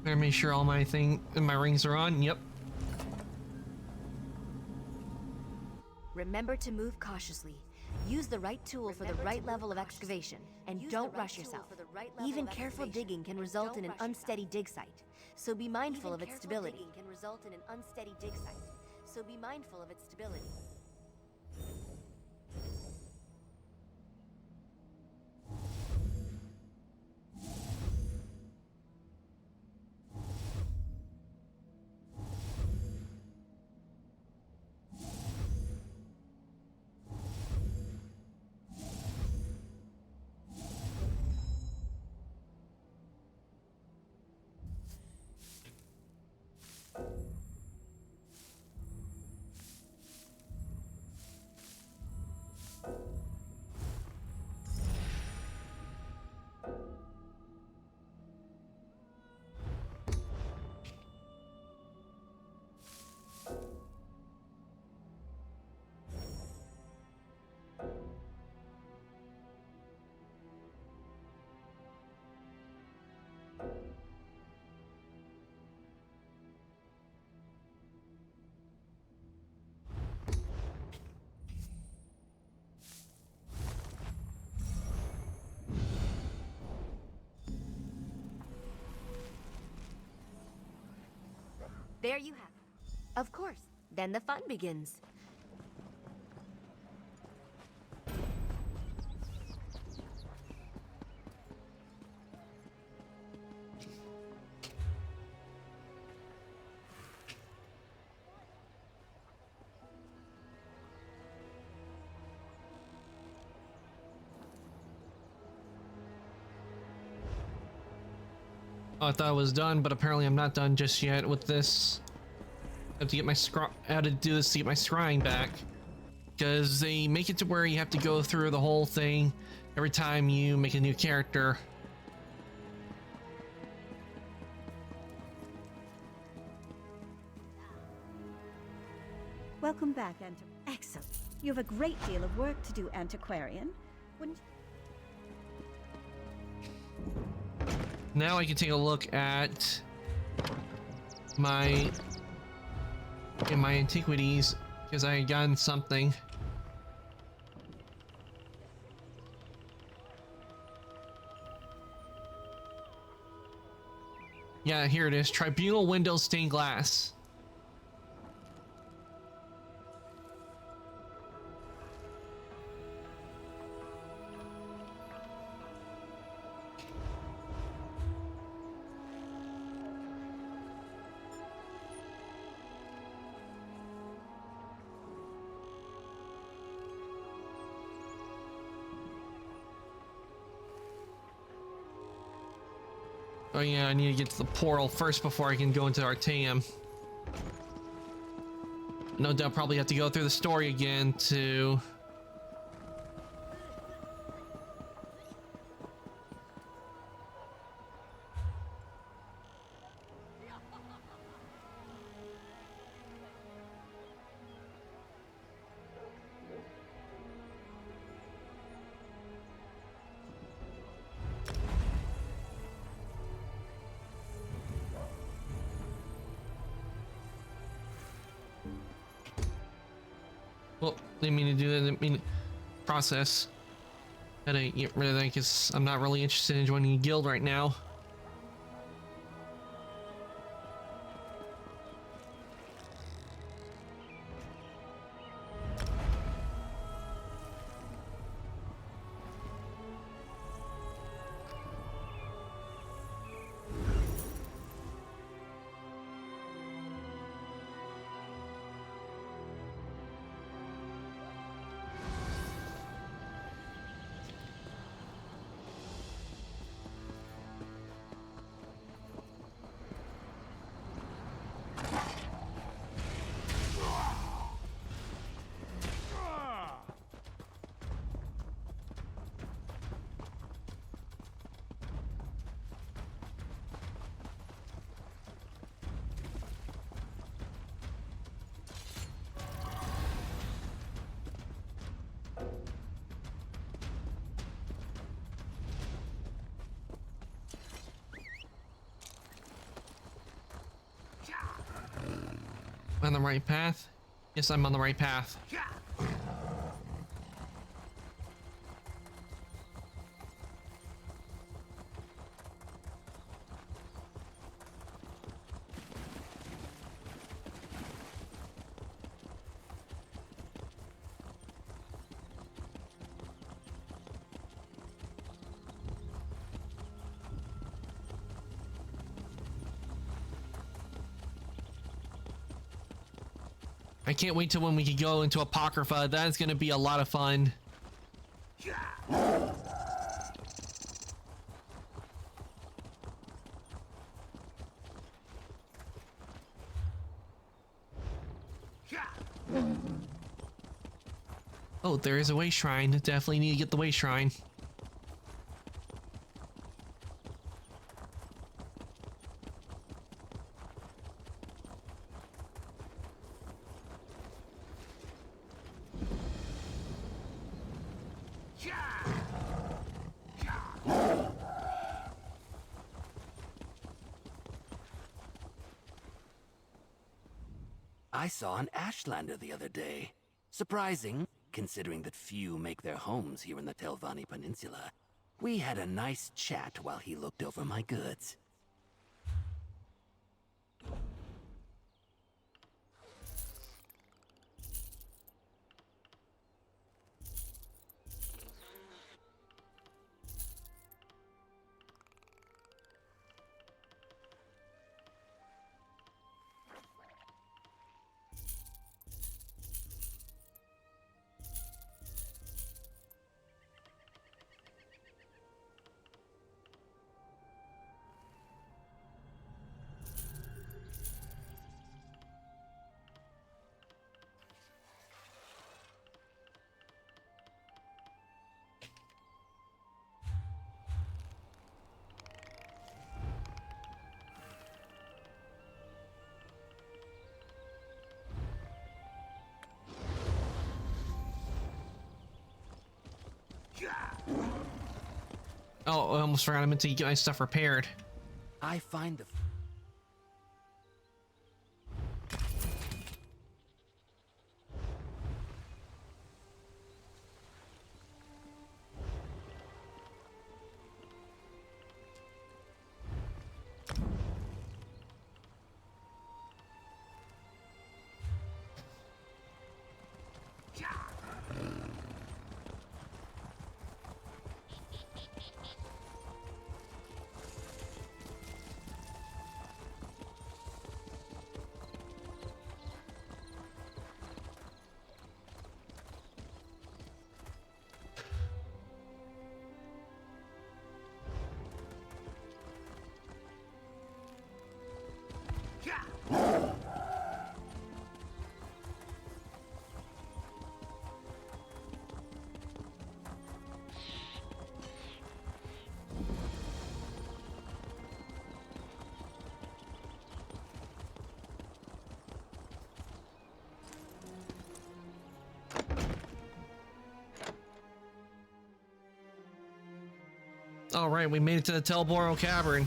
Better make sure all my rings are on. Yep. Remember to move cautiously. Use the right tool for the right level of excavation, and don't rush yourself. Even careful digging can result in an unsteady dig site, so be mindful of its stability. There you have it. Of course. Then the fun begins. Oh, I thought I was done, but apparently I'm not done just yet with this. I have to get my I had to do this to get my scrying back, because they make it to where you have to go through the whole thing every time you make a new character. Welcome back, Excellent. You have a great deal of work to do, antiquarian. Wouldn't you? Now I can take a look at my antiquities, because I had gotten something. Yeah, here it is. Tribunal window stained glass. Oh yeah, I need to get to the portal first before I can go into Artaeum. No doubt probably have to go through the story again to... Well, didn't mean to do that. Didn't mean to process. Gotta get rid of that because I'm not really interested in joining a guild right now. On the right path? Yes, I'm on the right path. I can't wait till when we can go into Apocrypha. That's gonna be a lot of fun. Oh, there is a way shrine. Definitely need to get the way shrine. I saw an Ashlander the other day. Surprising, considering that few make their homes here in the Telvanni Peninsula. We had a nice chat while he looked over my goods. Oh, I almost forgot I meant to get my stuff repaired. I find the... All right, we made it to the Telboro Cavern.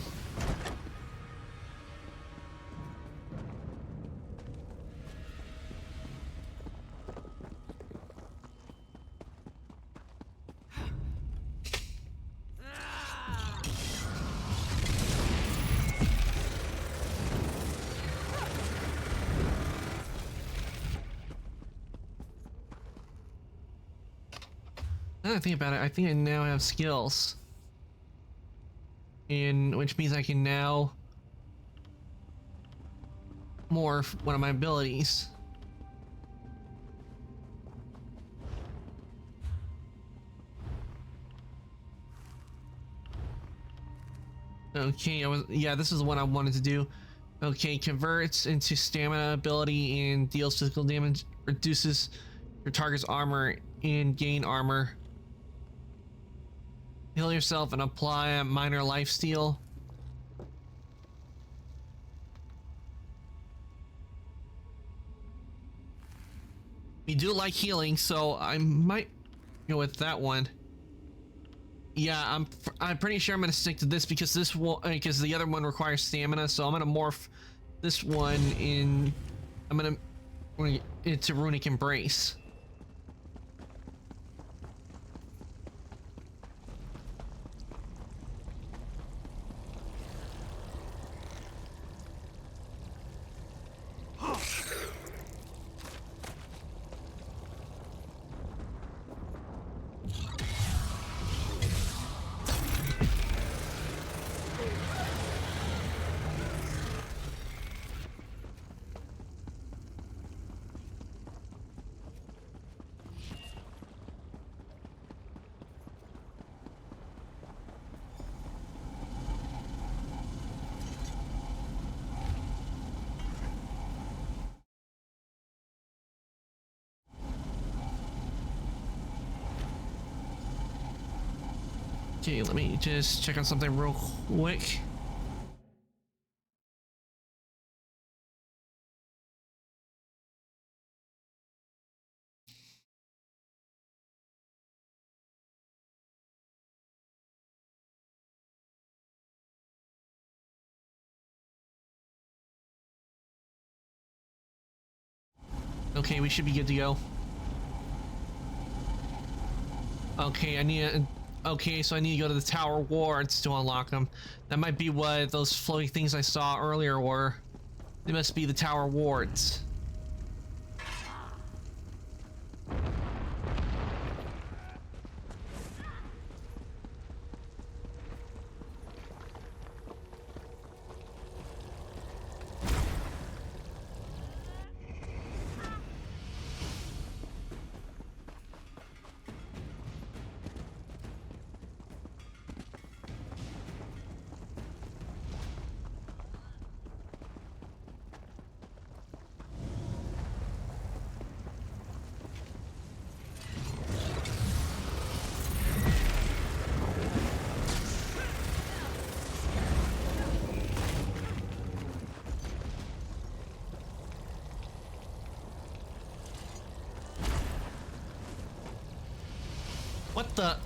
Now that I think about it, I think I now have skills. And which means I can now morph one of my abilities. Okay, this is the one I wanted to do. Okay, converts into stamina ability and deals physical damage, reduces your target's armor and gain armor. Heal yourself and apply a minor lifesteal. We do like healing, so I might go with that one. Yeah, I'm pretty sure I'm gonna stick to this because because the other one requires stamina, so I'm gonna morph this one in. I'm gonna into Runic Embrace. Okay, let me just check on something real quick. Okay, we should be good to go. Okay, so I need to go to the Tower Wards to unlock them. That might be what those floating things I saw earlier were. They must be the Tower Wards. What the?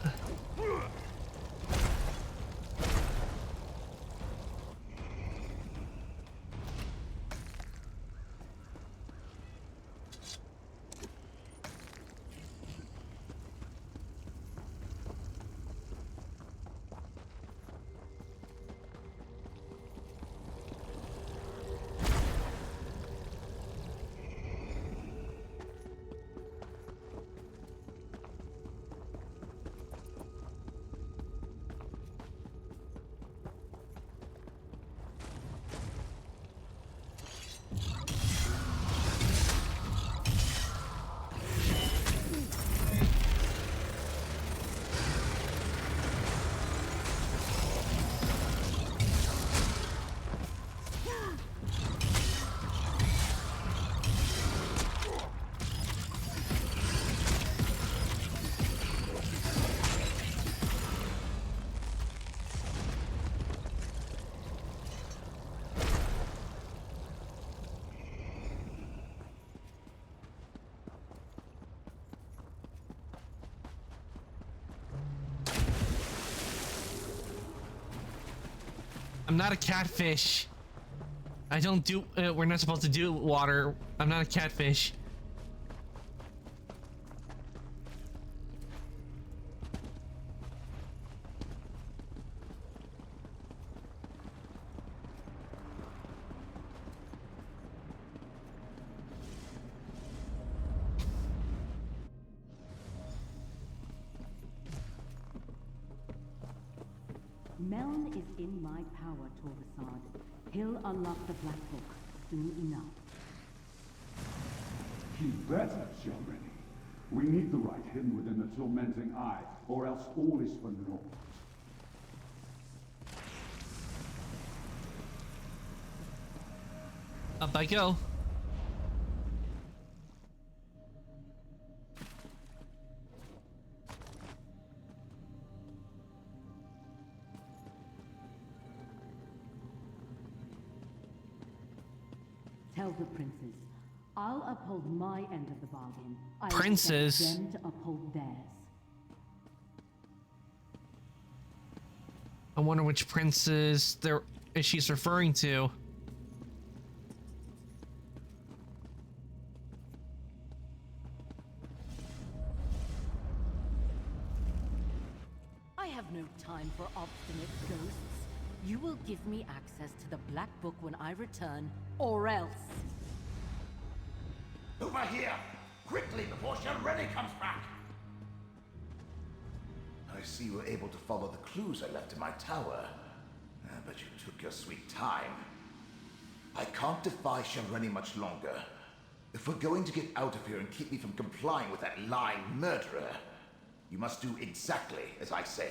I'm not a catfish. I don't do. We're not supposed to do water. I'm not a catfish. Meln is in my power, Torvasad. He'll unlock the Black Book soon enough. He better, Shelrenny. We need the right hidden within the tormenting eye, or else all is for naught. Up I go. Tell the princes, I'll uphold my end of the bargain. I Princes? expect them to uphold theirs. I wonder which princes she's referring to. I have no time for obstinate ghosts. You will give me access to the Black Book when I return, or else. Over here! Quickly, before Shelrenny comes back! I see you were able to follow the clues I left in my tower. But you took your sweet time. I can't defy Shelrenny much longer. If we're going to get out of here and keep me from complying with that lying murderer, you must do exactly as I say.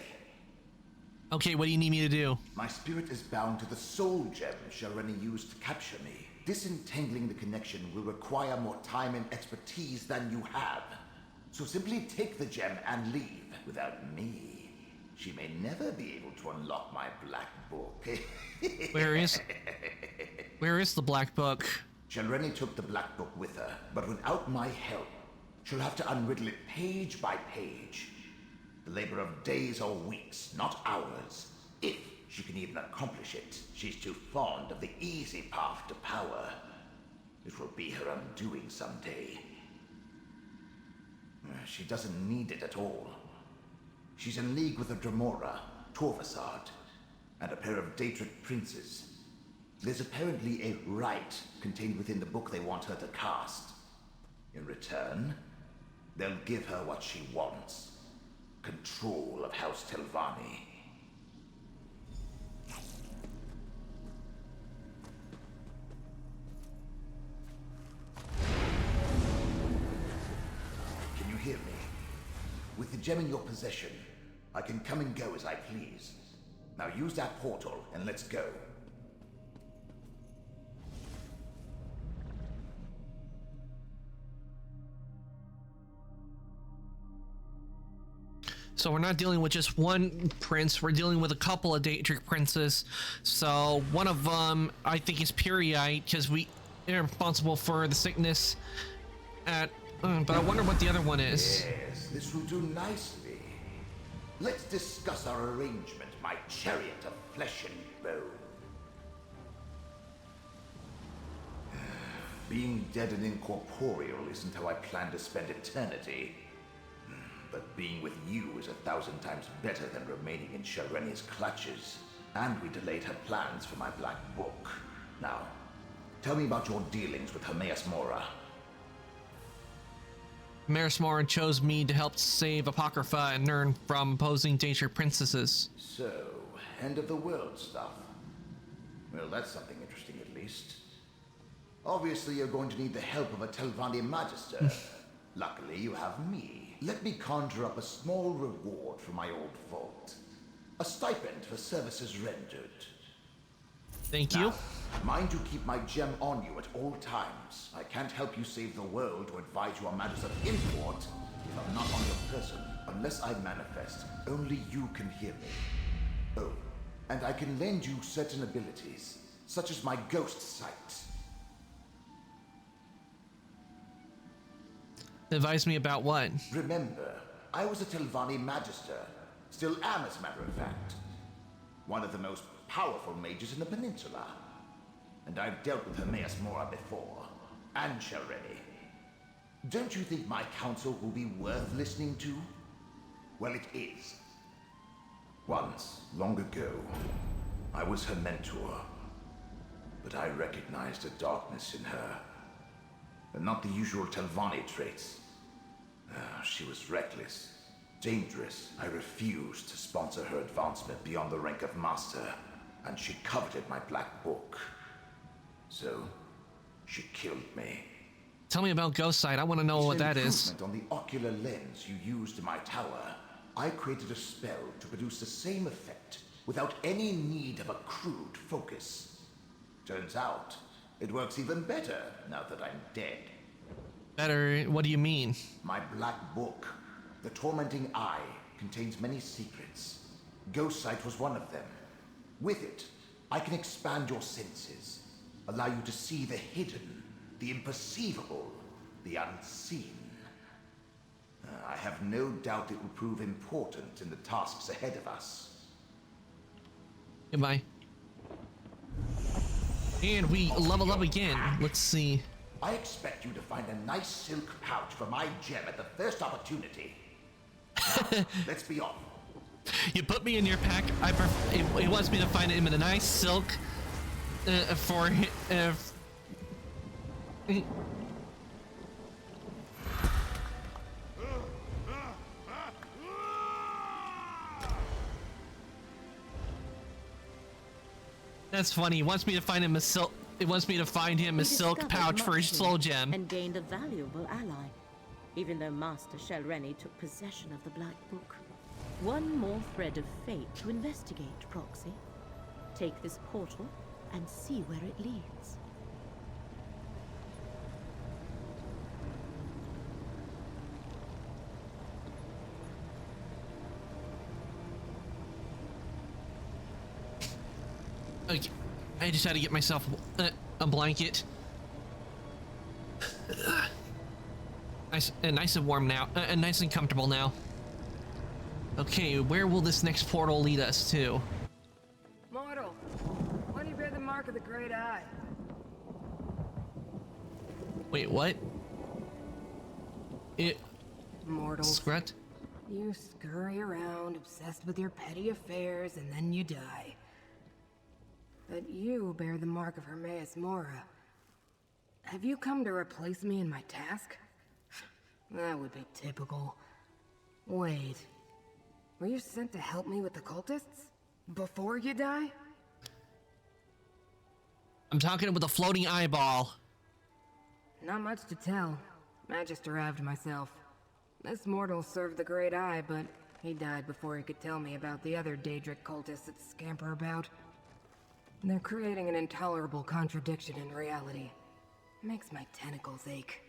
Okay, what do you need me to do? My spirit is bound to the soul gem Shelrenny used to capture me. Disentangling the connection will require more time and expertise than you have. So simply take the gem and leave. Without me, she may never be able to unlock my Black Book. Where is the Black Book? Shelrenny took the Black Book with her, but without my help, she'll have to unriddle it page by page. The labor of days or weeks, not hours. If she can even accomplish it, she's too fond of the easy path to power. It will be her undoing someday. She doesn't need it at all. She's in league with a Dremora, Torvasad, and a pair of Daedric princes. There's apparently a rite contained within the book they want her to cast. In return, they'll give her what she wants. Control of House Telvanni. Can you hear me? With the gem in your possession, I can come and go as I please. Now use that portal and let's go. So we're not dealing with just one prince, we're dealing with a couple of Daedric princes. So one of them, I think, is Puriite, because they're responsible for the sickness at... but I wonder what the other one is. Yes, this will do nicely. Let's discuss our arrangement, my chariot of flesh and bone. Being dead and incorporeal isn't how I plan to spend eternity. But being with you is 1,000 times better than remaining in Shelrenny's clutches. And we delayed her plans for my Black Book. Now, tell me about your dealings with Hermaeus Mora. Hermaeus Mora chose me to help save Apocrypha and Nirn from opposing Daedric princesses. So, end of the world stuff. Well, that's something interesting at least. Obviously, you're going to need the help of a Telvanni Magister. Luckily, you have me. Let me conjure up a small reward for my old vault. A stipend for services rendered. Thank you. Now, mind you keep my gem on you at all times. I can't help you save the world or advise you on matters of import if I'm not on your person. Unless I manifest, only you can hear me. Oh, and I can lend you certain abilities, such as my ghost sight. Advise me about what? Remember, I was a Telvanni Magister. Still am, as a matter of fact. One of the most powerful mages in the peninsula. And I've dealt with Hermaeus Mora before, and Shelreni. Don't you think my counsel will be worth listening to? Well, it is. Once, long ago, I was her mentor. But I recognized a darkness in her. And not the usual Telvanni traits. She was reckless, dangerous. I refused to sponsor her advancement beyond the rank of master, and she coveted my black book. So, she killed me. Tell me about Ghost Sight. I want to know what that is. On the ocular lens you used in my tower, I created a spell to produce the same effect without any need of a crude focus. Turns out, it works even better now that I'm dead. Better? What do you mean? My black book, The Tormenting Eye, contains many secrets. Ghost Sight was one of them. With it, I can expand your senses, allow you to see the hidden, the imperceivable, the unseen. I have no doubt it will prove important in the tasks ahead of us. Goodbye. And we level up again. Let's see. I expect you to find a nice silk pouch for my gem at the first opportunity. Now, let's be off. You put me in your pack. It wants me to find it in a nice silk for. That's funny. He wants me to find him a silk. It wants me to find him a silk pouch for his soul gem. And gained a valuable ally, even though Master Shelreni took possession of the Black Book. One more thread of fate to investigate, Proxy. Take this portal and see where it leads. Okay, I just had to get myself a blanket. Nice and warm now. Nice and comfortable now. Okay, where will this next portal lead us to? Mortal, why do you bear the mark of the Great Eye? Wait, what? Mortals. Scrut? You scurry around, obsessed with your petty affairs, and then you die. But you bear the mark of Hermaeus Mora. Have you come to replace me in my task? That would be typical. Wait. Were you sent to help me with the cultists? Before you die? I'm talking with a floating eyeball. Not much to tell. I just arrived myself. This mortal served the Great Eye, but he died before he could tell me about the other Daedric cultists that scamper about. They're creating an intolerable contradiction in reality. Makes my tentacles ache.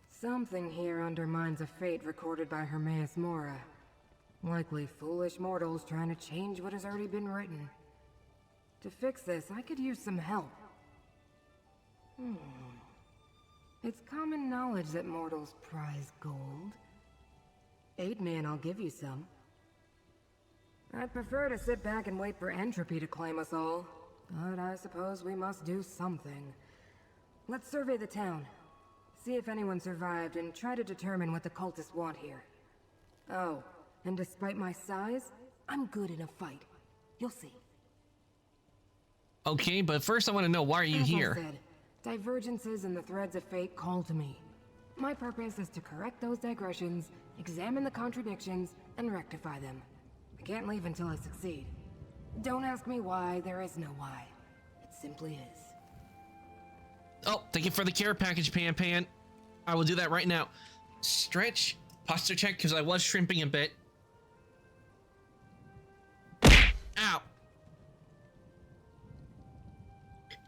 Something here undermines a fate recorded by Hermaeus Mora. Likely foolish mortals trying to change what has already been written. To fix this, I could use some help. It's common knowledge that mortals prize gold. Aid me and I'll give you some. I'd prefer to sit back and wait for entropy to claim us all. But I suppose we must do something. Let's survey the town. See if anyone survived and try to determine what the cultists want here. Oh, and despite my size, I'm good in a fight. You'll see. Okay, but first I want to know, why are you here? As I said, divergences in the threads of fate call to me. My purpose is to correct those digressions, examine the contradictions, and rectify them. I can't leave until I succeed. Don't ask me why, there is no why. It simply is. Oh, thank you for the care package, Pan. I will do that right now. Stretch, posture check, because I was shrimping a bit. Ow.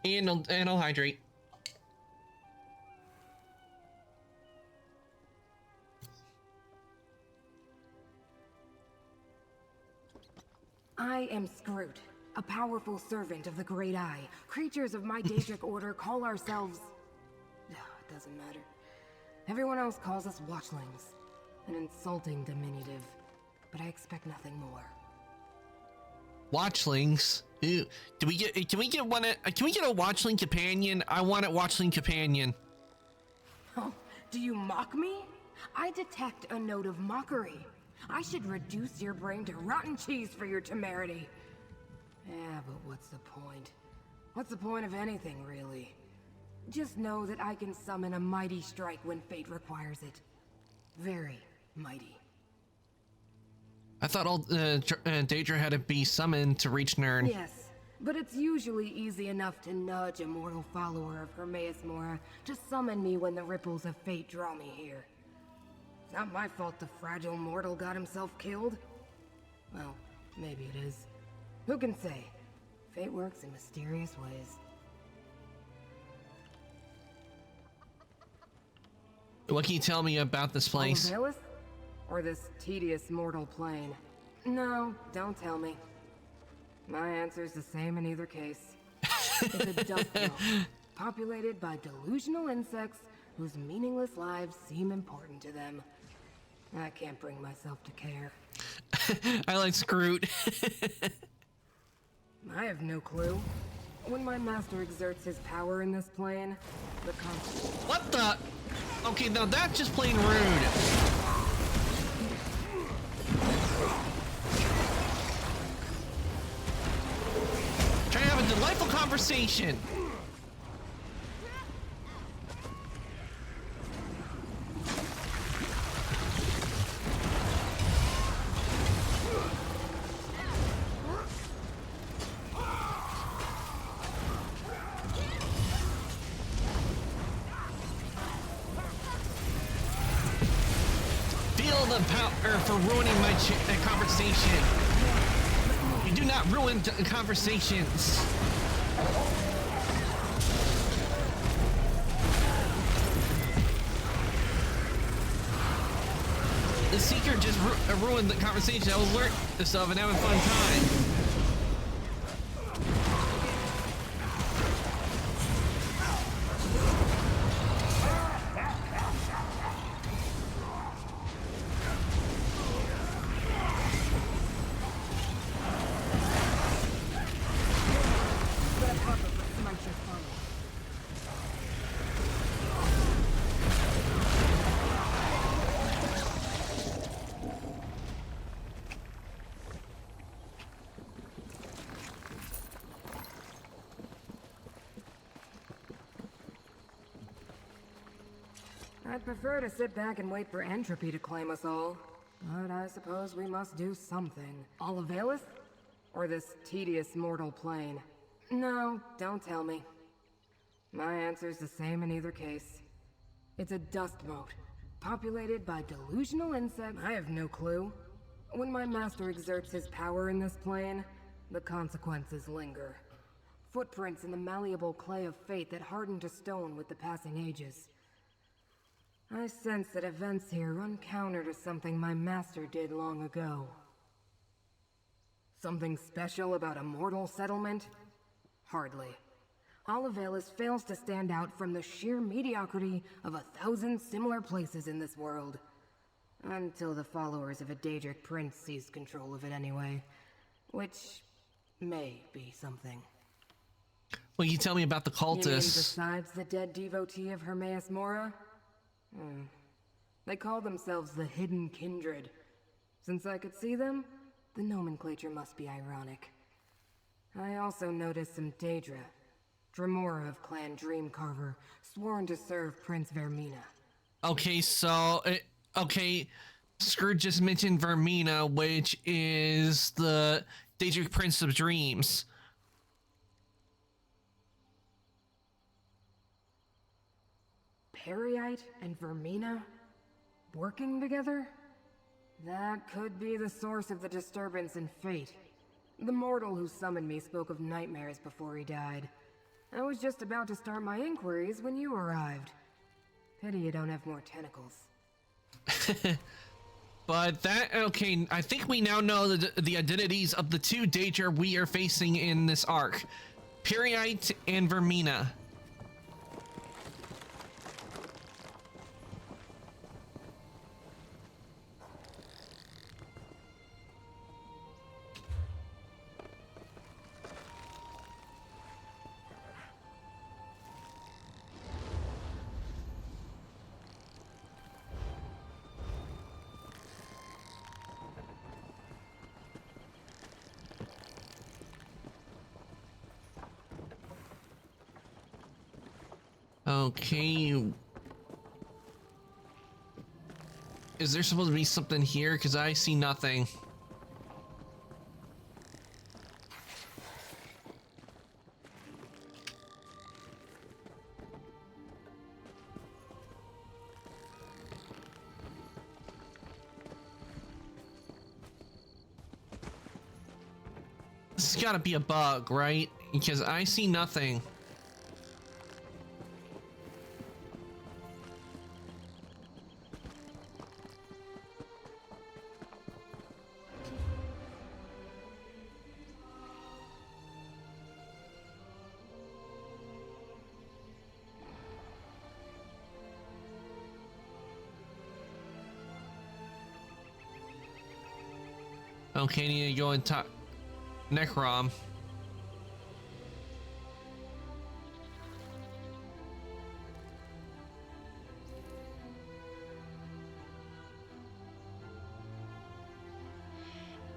And I'll hydrate. I am Scroot, a powerful servant of the Great Eye. Creatures of my Daedric order call ourselves... It doesn't matter. Everyone else calls us Watchlings. An insulting diminutive, but I expect nothing more. Watchlings. Ew. Can we get one? Can we get a watchling companion? I want a watchling companion. Oh, do you mock me? I detect a note of mockery. I should reduce your brain to rotten cheese for your temerity. Yeah, but what's the point? What's the point of anything, really? Just know that I can summon a mighty strike when fate requires it. Very mighty. I thought all Daedra had to be summoned to reach Nern. Yes, but it's usually easy enough to nudge a mortal follower of Hermaeus Mora to summon me when the ripples of fate draw me here. It's not my fault the fragile mortal got himself killed. Well, maybe it is. Who can say? Fate works in mysterious ways. What can you tell me about this place? Valus? Or this tedious mortal plane? No, don't tell me. My answer's the same in either case. It's a dust mote, populated by delusional insects whose meaningless lives seem important to them. I can't bring myself to care. I like Scroot. I have no clue. When my master exerts his power in this plane, the What the? Okay, now that's just plain rude. Try to have a delightful conversation. Feel the power for ruining my conversation. You do not ruin conversations. The Seeker just ruined the conversation. I was learning this stuff and having a fun time. I'd prefer to sit back and wait for entropy to claim us all. But I suppose we must do something. Olivalis? Or this tedious mortal plane? No, don't tell me. My answer's the same in either case. It's a dust mote, populated by delusional insects. I have no clue. When my master exerts his power in this plane, the consequences linger. Footprints in the malleable clay of fate that harden to stone with the passing ages. I sense that events here run counter to something my master did long ago. Something special about a mortal settlement? Hardly. Olivalis fails to stand out from the sheer mediocrity of 1,000 similar places in this world. Until the followers of a Daedric prince seize control of it anyway. Which may be something. Well, you tell me about the cultists. You mean besides the dead devotee of Hermaeus Mora? They call themselves the Hidden Kindred. Since I could see them, the nomenclature must be ironic. I also noticed some Daedra, Dremora of Clan Dreamcarver, sworn to serve Prince Vermina. Okay, so Scrooge just mentioned Vermina, which is the Daedric Prince of Dreams. Periite and Vermina? Working together? That could be the source of the disturbance in fate. The mortal who summoned me spoke of nightmares before he died. I was just about to start my inquiries when you arrived. Pity you don't have more tentacles. But okay, I think we now know the identities of the two Daedra we are facing in this arc. Periite and Vermina. Okay. Is there supposed to be something here? Because I see nothing. This has got to be a bug, right? Because I see nothing. Okay, need to go and talk Necrom.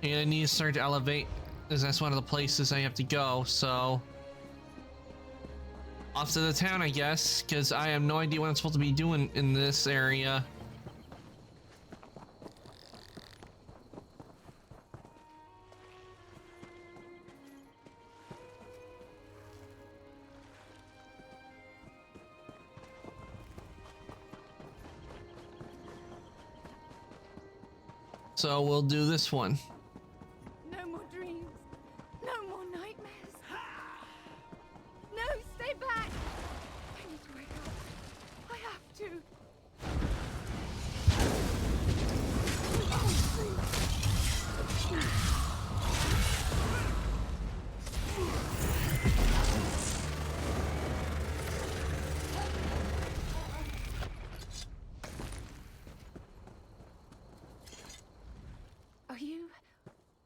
And I need to start to elevate, because that's one of the places I have to go, so... Off to the town, I guess, because I have no idea what I'm supposed to be doing in this area. So we'll do this one. No more dreams. No more nightmares. No, stay back. I need to wake up. I have to.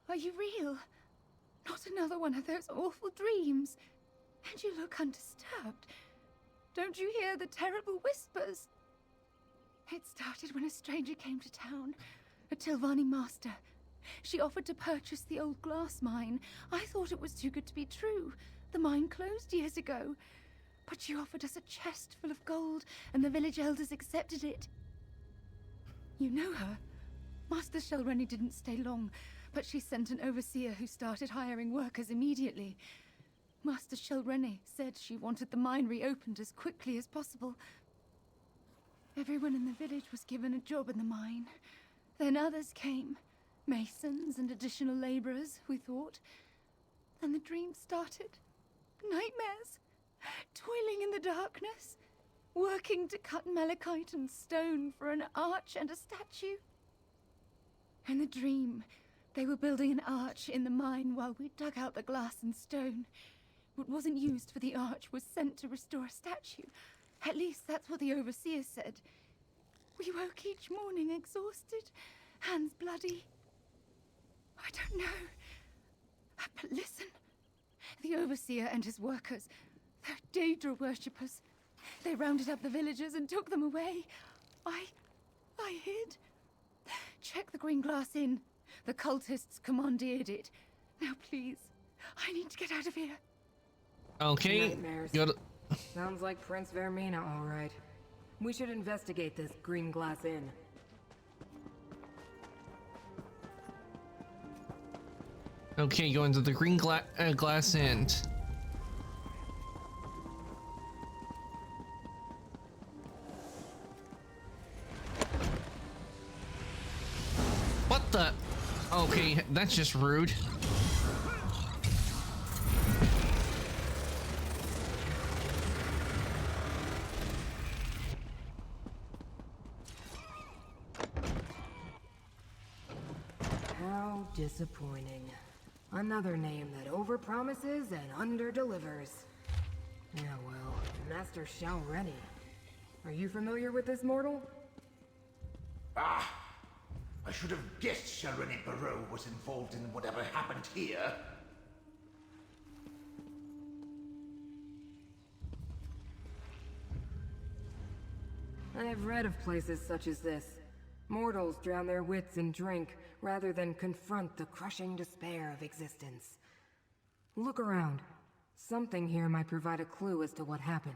Are you real? Not another one of those awful dreams. And you look undisturbed. Don't you hear the terrible whispers? It started when a stranger came to town, a Tilvani master. She offered to purchase the old glass mine. I thought it was too good to be true. The mine closed years ago. But she offered us a chest full of gold, and the village elders accepted it. You know her. Master Shelreni didn't stay long, but she sent an overseer who started hiring workers immediately. Master Shelreni said she wanted the mine reopened as quickly as possible. Everyone in the village was given a job in the mine. Then others came. Masons and additional laborers, we thought. Then the dream started. Nightmares. Toiling in the darkness. Working to cut malachite and stone for an arch and a statue. In the dream, they were building an arch in the mine while we dug out the glass and stone. What wasn't used for the arch was sent to restore a statue. At least that's what the overseer said. We woke each morning exhausted, hands bloody. I don't know. But listen. The overseer and his workers, they're Daedra worshippers. They rounded up the villagers and took them away. I hid. Check the Green Glass Inn. The cultists commandeered it. Now please, I need to get out of here. Okay. Nightmares. Sounds like Prince Vermina, all right. We should investigate this Green Glass Inn. Okay, go into the Green Glass Inn. What the? Okay, that's just rude. How disappointing. Another name that overpromises and underdelivers. Yeah, well, Master Shelreni. Are you familiar with this mortal? Ah! I should have guessed Shelreni Barrow was involved in whatever happened here. I have read of places such as this. Mortals drown their wits in drink, rather than confront the crushing despair of existence. Look around. Something here might provide a clue as to what happened.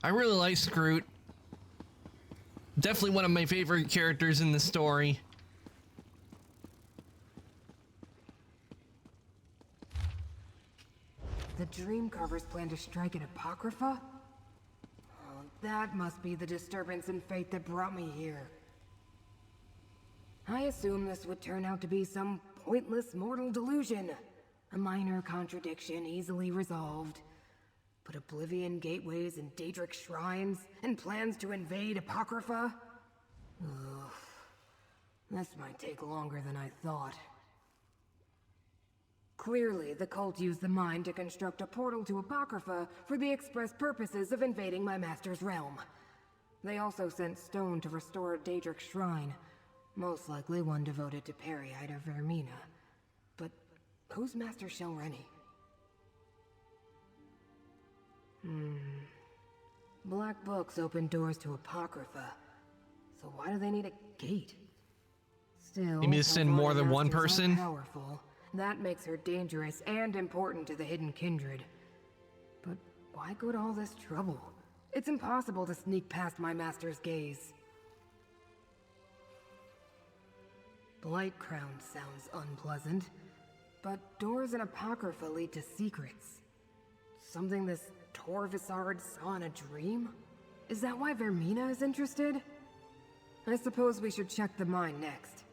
I really like Scroot. Definitely one of my favorite characters in the story. The Dreamcarvers plan to strike at Apocrypha? Oh, that must be the disturbance in fate that brought me here. I assumed this would turn out to be some pointless mortal delusion. A minor contradiction easily resolved. But Oblivion gateways and Daedric shrines, and plans to invade Apocrypha? Ugh. This might take longer than I thought. Clearly, the cult used the mine to construct a portal to Apocrypha for the express purposes of invading my master's realm. They also sent stone to restore a Daedric shrine, most likely one devoted to Periite or Vermina. But who's Master Shelreni? Black books open doors to Apocrypha, so why do they need a gate? Still, Maybe to send more than one Masters are person? Powerful. That makes her dangerous and important to the Hidden Kindred. But why go to all this trouble? It's impossible to sneak past my master's gaze. Blightcrown sounds unpleasant, but doors in Apocrypha lead to secrets. Something this Torvisard saw in a dream? Is that why Vermina is interested? I suppose we should check the mine next.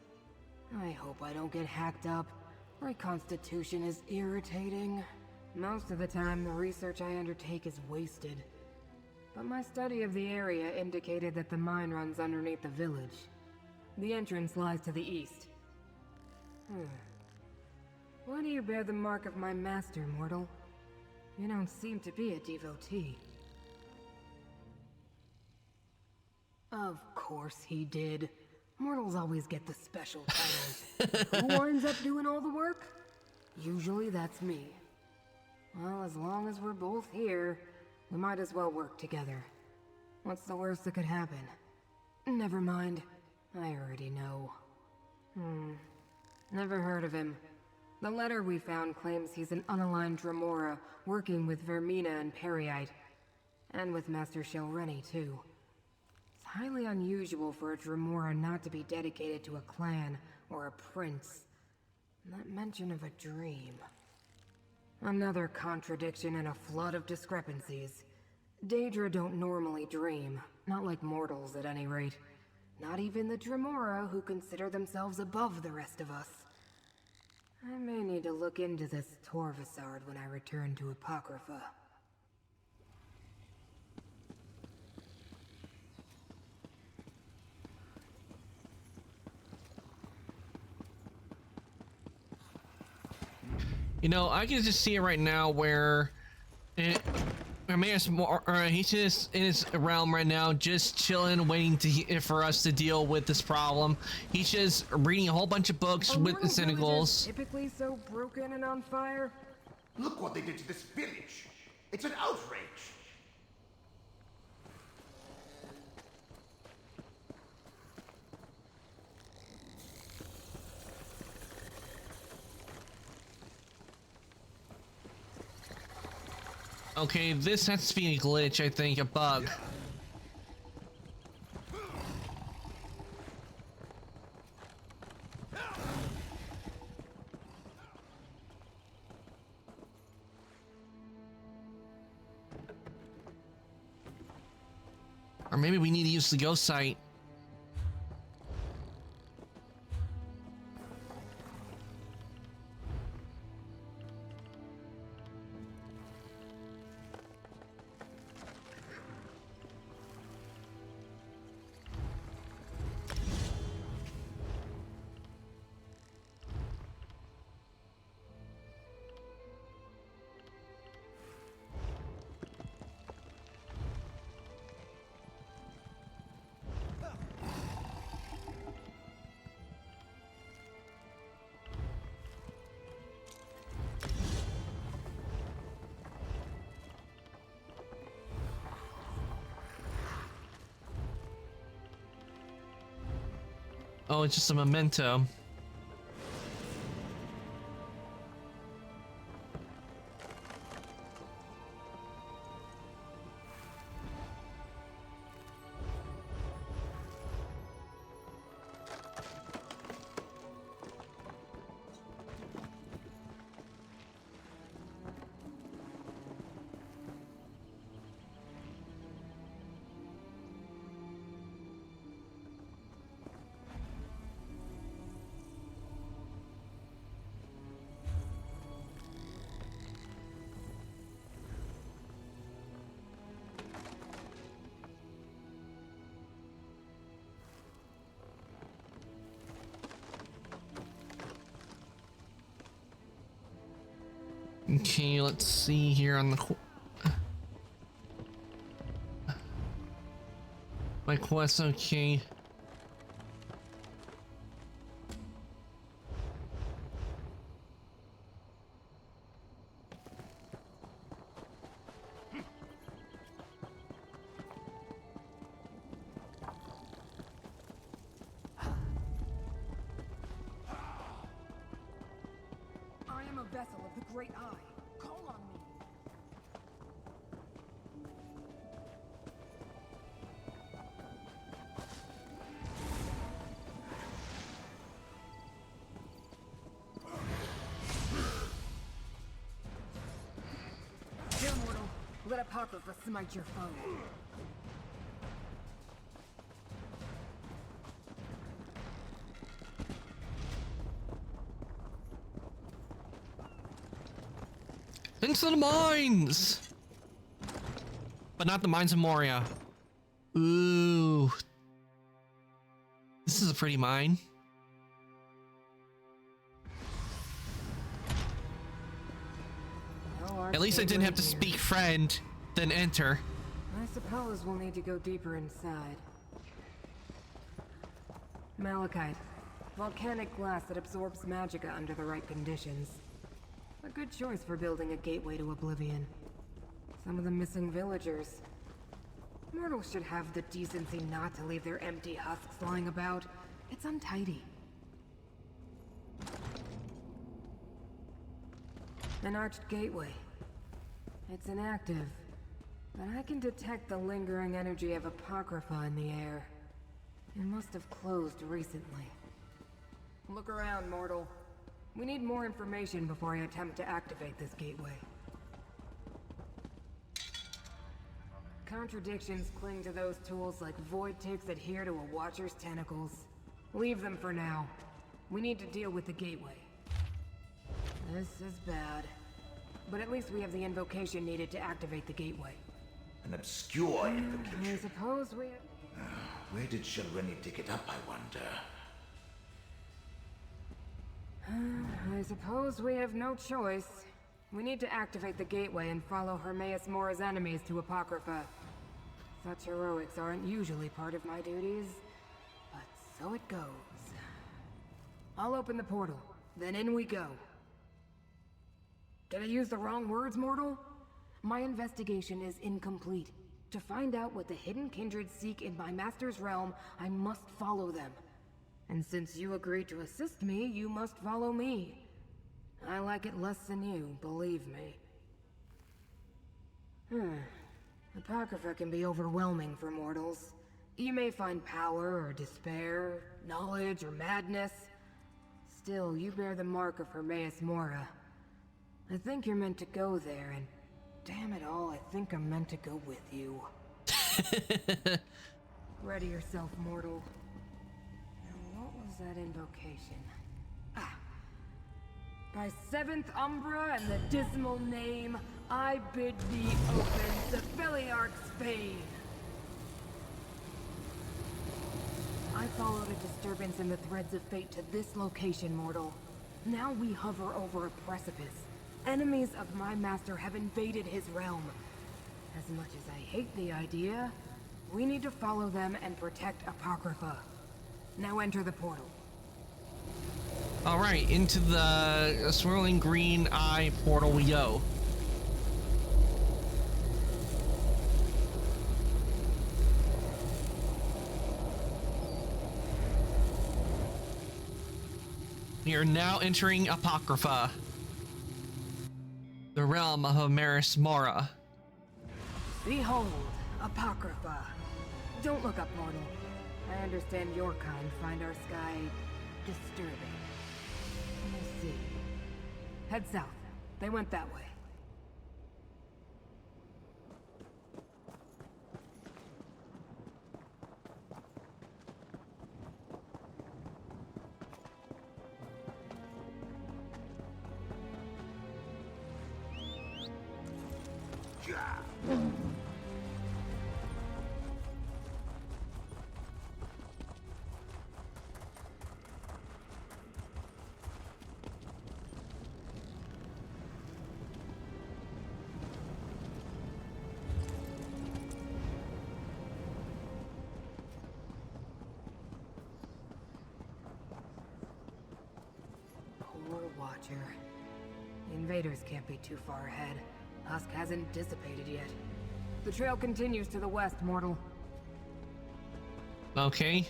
I hope I don't get hacked up. My constitution is irritating. Most of the time, the research I undertake is wasted. But my study of the area indicated that the mine runs underneath the village. The entrance lies to the east. Why do you bear the mark of my master, mortal? You don't seem to be a devotee. Of course he did. Mortals always get the special titles. Who winds up doing all the work? Usually that's me. Well, as long as we're both here, we might as well work together. What's the worst that could happen? Never mind. I already know. Never heard of him. The letter we found claims he's an unaligned Dremora working with Vermina and Periite. And with Master Shelreni, too. It's highly unusual for a Dremora not to be dedicated to a clan or a prince. Not mention of a dream. Another contradiction and a flood of discrepancies. Daedra don't normally dream. Not like mortals, at any rate. Not even the Dremora who consider themselves above the rest of us. I may need to look into this Torvisard when I return to Apocrypha. You know, I can just see it right now where he's just in his realm right now, just chilling, waiting for us to deal with this problem. He's just reading a whole bunch of books with the cynicals. Typically so broken and on fire. Look what they did to this village. It's an outrage. Okay, this has to be a glitch, I think, a bug. Or maybe we need to use the ghost site. Oh, it's just a memento. Okay, let's see here on the my quest. Okay. I am a vessel of the Great Eye. Call on me. Here, mortal. Let Apocrypha smite your foe. Into the mines! But not the mines of Moria. Ooh. This is a pretty mine. At least I didn't have to speak friend, then enter. I suppose we'll need to go deeper inside. Malachite. Volcanic glass that absorbs magicka under the right conditions. A good choice for building a gateway to oblivion. Some of the missing villagers. Mortals should have the decency not to leave their empty husks lying about. It's untidy. An arched gateway. It's inactive, but I can detect the lingering energy of Apocrypha in the air. It must have closed recently. Look around, mortal. We need more information before I attempt to activate this gateway. Contradictions cling to those tools like void ticks adhere to a watcher's tentacles. Leave them for now. We need to deal with the gateway. This is bad. But at least we have the invocation needed to activate the gateway. An obscure invocation. I suppose we... Where did Shelreni dig it up, I wonder? I suppose we have no choice. We need to activate the gateway and follow Hermaeus Mora's enemies to Apocrypha. Such heroics aren't usually part of my duties, but so it goes. I'll open the portal, then in we go. Did I use the wrong words, mortal? My investigation is incomplete. To find out what the hidden kindred seek in my master's realm, I must follow them. And since you agreed to assist me, you must follow me. I like it less than you, believe me. Apocrypha can be overwhelming for mortals. You may find power or despair, knowledge or madness. Still, you bear the mark of Hermaeus Mora. I think you're meant to go there, and damn it all, I think I'm meant to go with you. Ready yourself, mortal. Now, what was that invocation? By seventh Umbra and the dismal name, I bid thee open the Feliarch's fane. I followed a disturbance in the threads of fate to this location, mortal. Now we hover over a precipice. Enemies of my master have invaded his realm. As much as I hate the idea, we need to follow them and protect Apocrypha. Now enter the portal. Alright, into the swirling green eye portal we go. We are now entering Apocrypha, the realm of Hermaeus Mora. Behold, Apocrypha. Don't look up, mortal. I understand your kind find our sky disturbing. Let me see. Head south. They went that way. invaders can't be too far ahead. Husk hasn't dissipated yet. The trail continues to the west, mortal. Okay.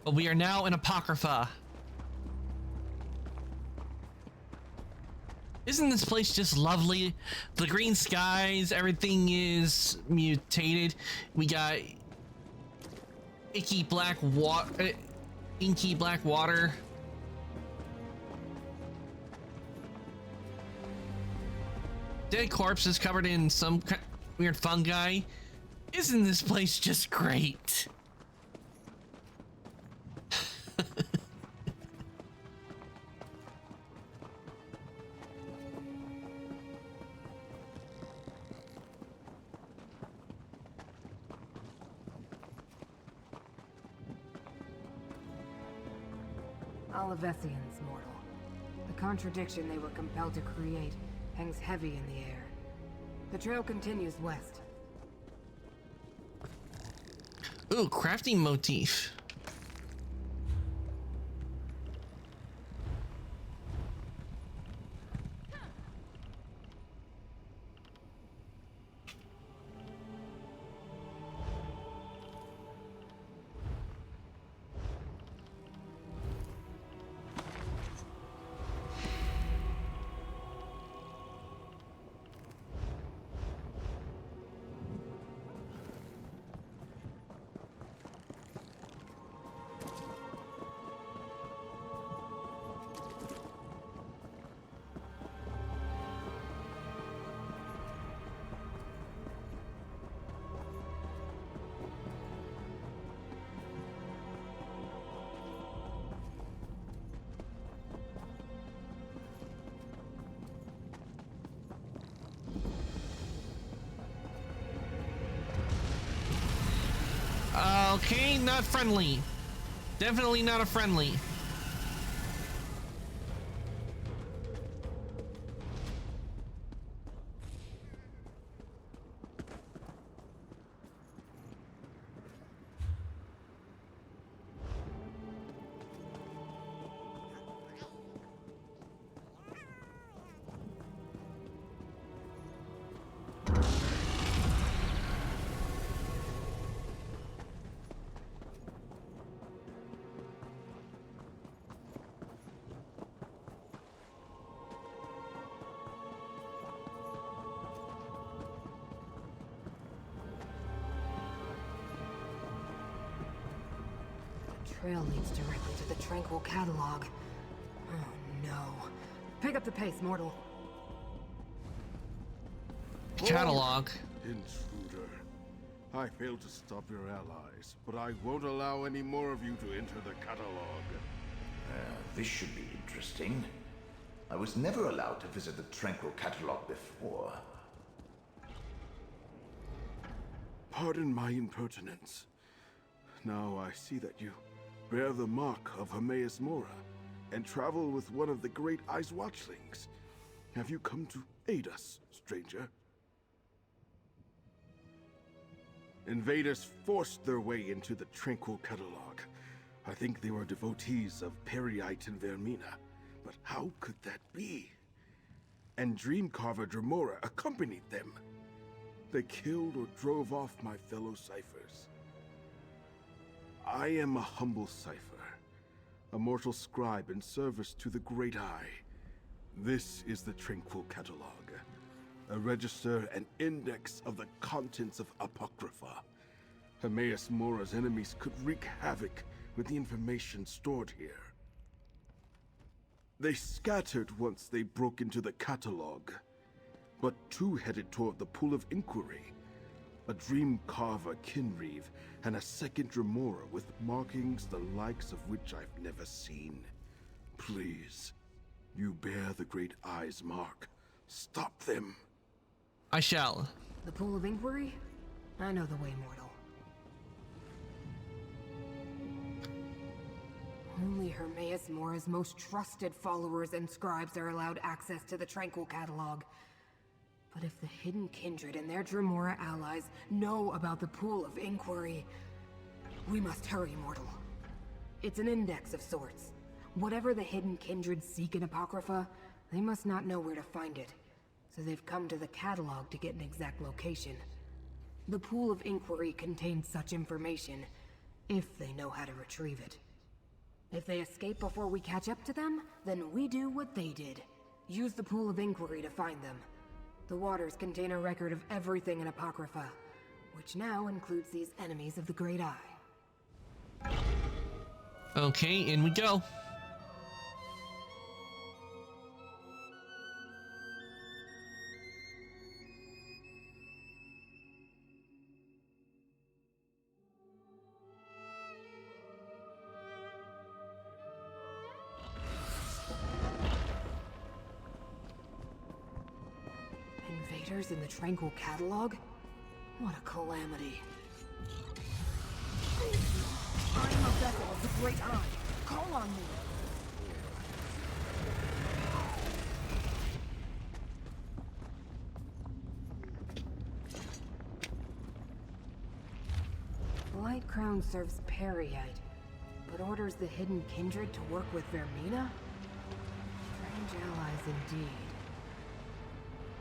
But we are now in Apocrypha. Isn't this place just lovely? The green skies, everything is mutated. We got inky black water. Dead corpses covered in some weird fungi. Isn't this place just great? Olivesians, mortal. The contradiction they were compelled to create hangs heavy in the air. The trail continues west. Ooh, crafting motif. Okay, not friendly. Definitely not a friendly. Trail leads directly to the Tranquil Catalog. Oh no. Pick up the pace, mortal. Catalog. Intruder. I failed to stop your allies, but I won't allow any more of you to enter the catalog. This should be interesting. I was never allowed to visit the Tranquil Catalog before. Pardon my impertinence. Now I see that you bear the mark of Hermaeus Mora and travel with one of the great Ice Watchlings. Have you come to aid us, stranger? Invaders forced their way into the Tranquil Catalog. I think they were devotees of Periite and Vermina. But how could that be? And Dreamcarver Dremora accompanied them. They killed or drove off my fellow ciphers. I am a humble cipher, a mortal scribe in service to the Great Eye. This is the Tranquil Catalog, a register and index of the contents of Apocrypha. Hermaeus Mora's enemies could wreak havoc with the information stored here. They scattered once they broke into the catalog, but two headed toward the Pool of Inquiry. A Dreamcarver Kinreeve, and a second Dremora with markings the likes of which I've never seen. Please, you bear the Great Eye's mark. Stop them. I shall. The Pool of Inquiry? I know the way, mortal. Only Hermaeus Mora's most trusted followers and scribes are allowed access to the Tranquil Catalog. But if the Hidden Kindred and their Dremora allies know about the Pool of Inquiry, we must hurry, mortal. It's an index of sorts. Whatever the hidden kindred seek in Apocrypha, they must not know where to find it. So they've come to the catalog to get an exact location. The Pool of Inquiry contains such information, if they know how to retrieve it. If they escape before we catch up to them, then we do what they did. Use the Pool of Inquiry to find them. The waters contain a record of everything in Apocrypha, which now includes these enemies of the Great Eye. Okay, in we go. Invaders in the Tranquil Catalog? What a calamity. I'm a vessel of the Great Eye. Call on me. Light Crown serves Periite, but orders the Hidden Kindred to work with Vermina? Strange allies indeed.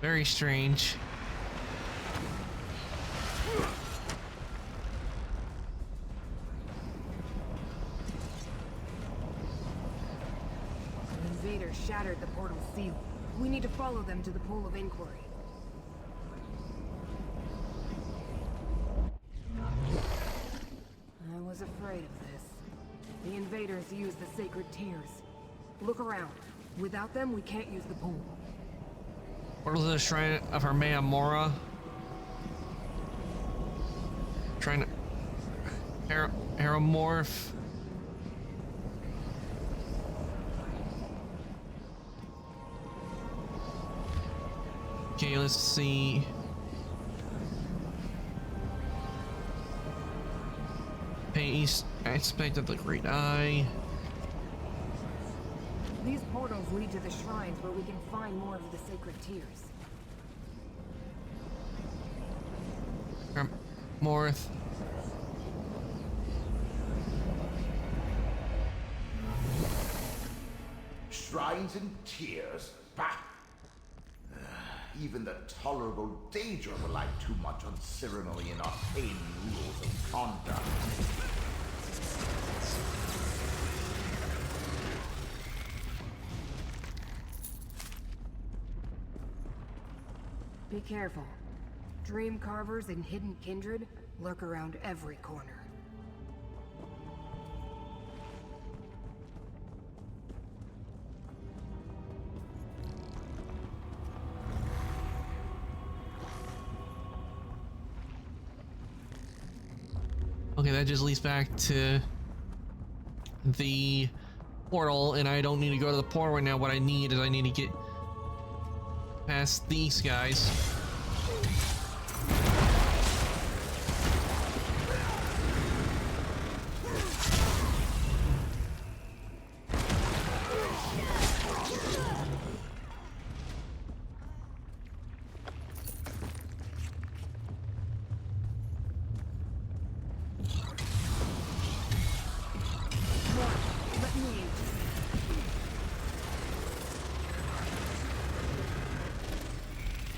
Very strange. The invaders shattered the portal seal. We need to follow them to the Pool of Inquiry. I was afraid of this. The invaders used the sacred tears. Look around. Without them, we can't use the pool. Portal to the shrine of Hermea Mora. Trying to aeromorph. Okay, let's see. Pay east aspect of the Great Eye. These portals lead to the shrines where we can find more of the sacred tears. Morth. Shrines and tears? Bah! Even the tolerable Daedra rely too much on ceremony and arcane rules of conduct. Be careful. Dream carvers and hidden kindred lurk around every corner. Okay, that just leads back to the portal, and I don't need to go to the portal right now. What I need is I need to get past these guys.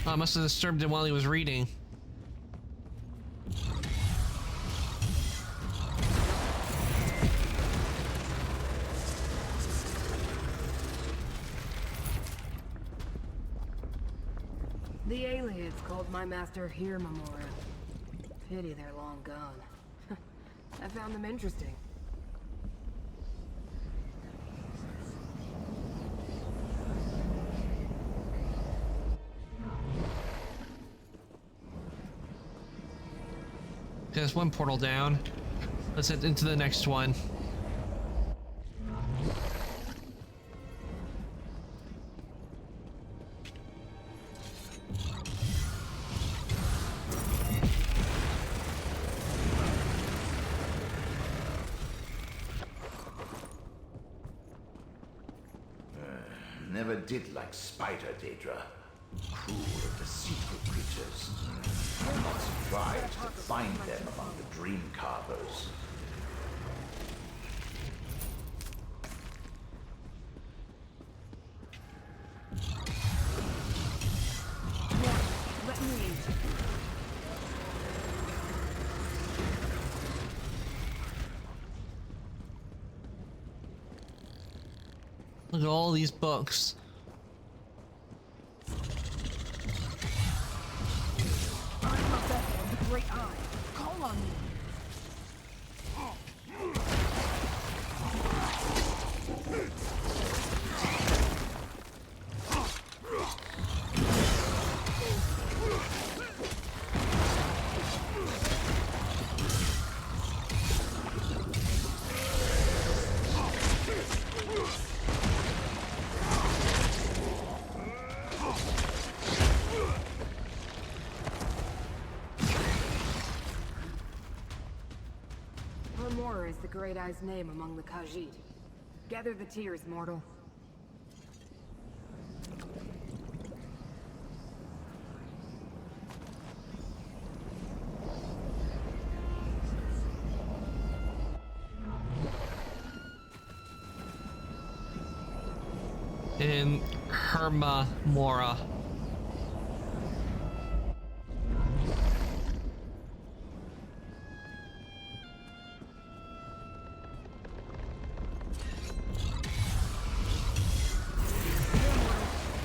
I must have disturbed him while he was reading. The aliens called my master here, Memora. Pity they're long gone. I found them interesting. There's one portal down. Let's head into the next one. Never did like spider, Daedra. Cruel and deceitful creatures. I must try to find them among the dream carvers. Look at all these books. I'm Rebecca of the Great Eye. Call on me. Mora is the Great Eye's name among the Khajiit. Gather the tears, mortal. In Mora.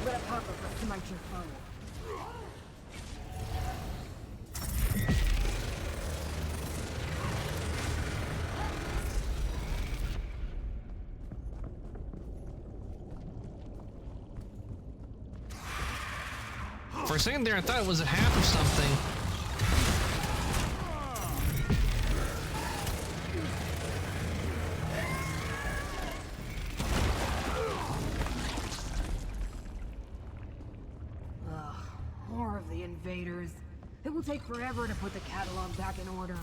Let it pop up to smite your foe. For a second there, I thought it was a half or something. Ugh, more of the invaders. It will take forever to put the catalog back in order.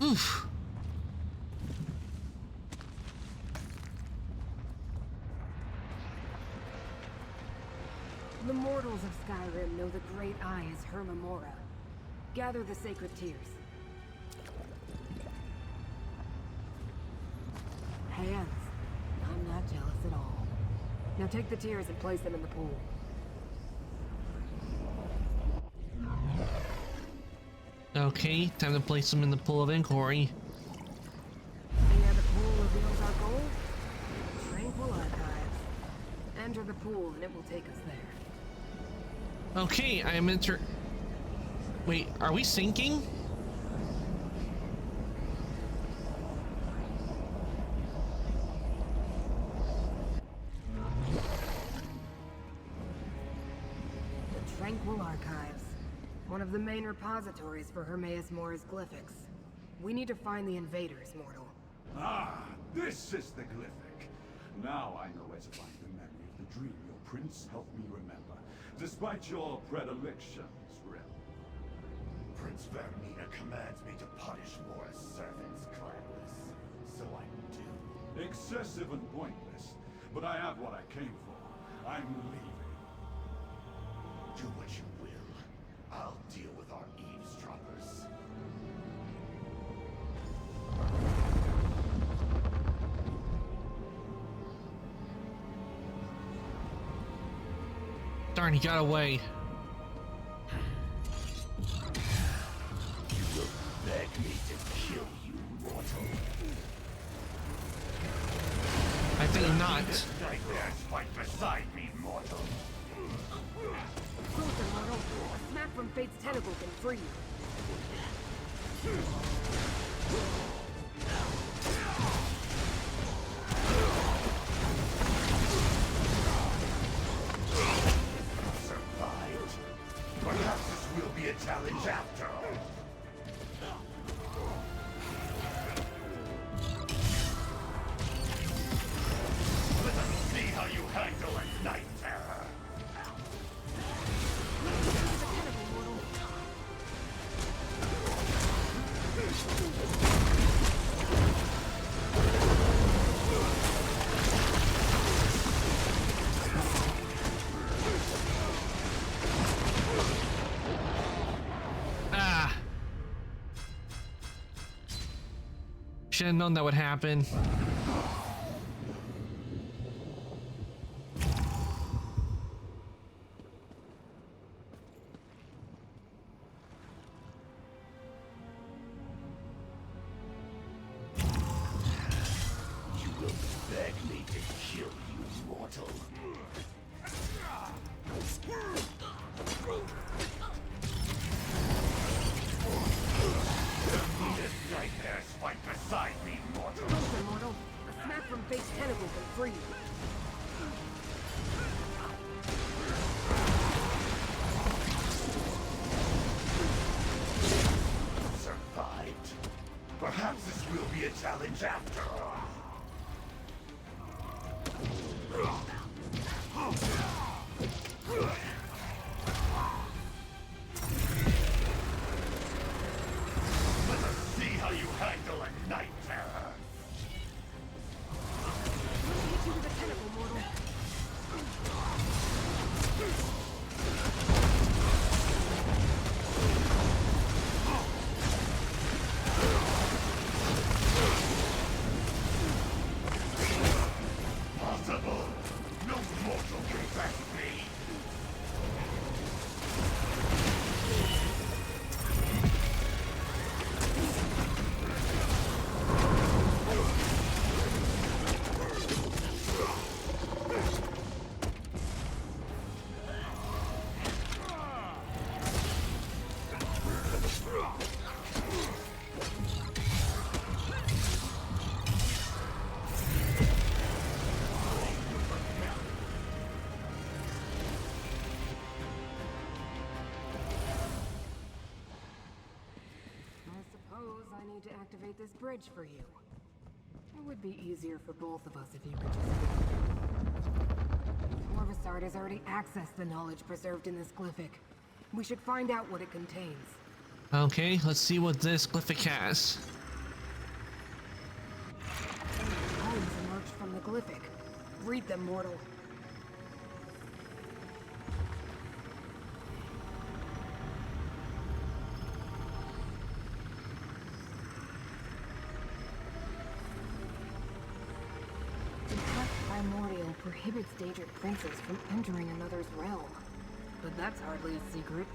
Oof. The mortals of Skyrim know the Great Eye is Mora. Gather the sacred tears. Hands. I'm not jealous at all. Now take the tears and place them in the pool. Okay, time to place them in the pool of inquiry. Yeah, the pool reveals our goal. Tranquil Archives. Enter the pool and it will take us there. Okay, I am Wait, are we sinking? The Tranquil Archives. One of the main repositories for Mora's glyphics. We need to find the invaders, mortal. Ah, this is the glyphic. Now I know where to find the memory of the dream your prince helped me remember, despite your predilections, Rem. Prince Vermina commands me to punish Mora's servants, clanless. So I do. Excessive and pointless, but I have what I came for. I'm leaving. Do what you will. I'll deal with our eavesdroppers. Darn, he got away. You will beg me to kill you, mortal. I think not. Nightmares fight beside me, mortal. Closer, mortal. A snap from Fate's tentacle can free you. challenge after all. Let us see how you handle a night terror. Ah. Should have known that would happen. You will beg me to kill you, mortal. The meanest nightmares fight beside me, mortal. Listen, mortal. A smack from Fate's tentacle can free you. Survived. Perhaps this will be a challenge after all. Let us see how you handle a night terror. Hit you with a tentacle, mortal. Possible. No mortal can best me. I suppose I need to activate this bridge for you. It would be easier for both of us if you could just... Corvusard has already accessed the knowledge preserved in this glyphic. We should find out what it contains. Okay, let's see what this glyphic has. Poems emerged from the glyphic. Read them, mortal. The Pact Primordial prohibits Daedric princes from entering another's realm. But that's hardly a secret.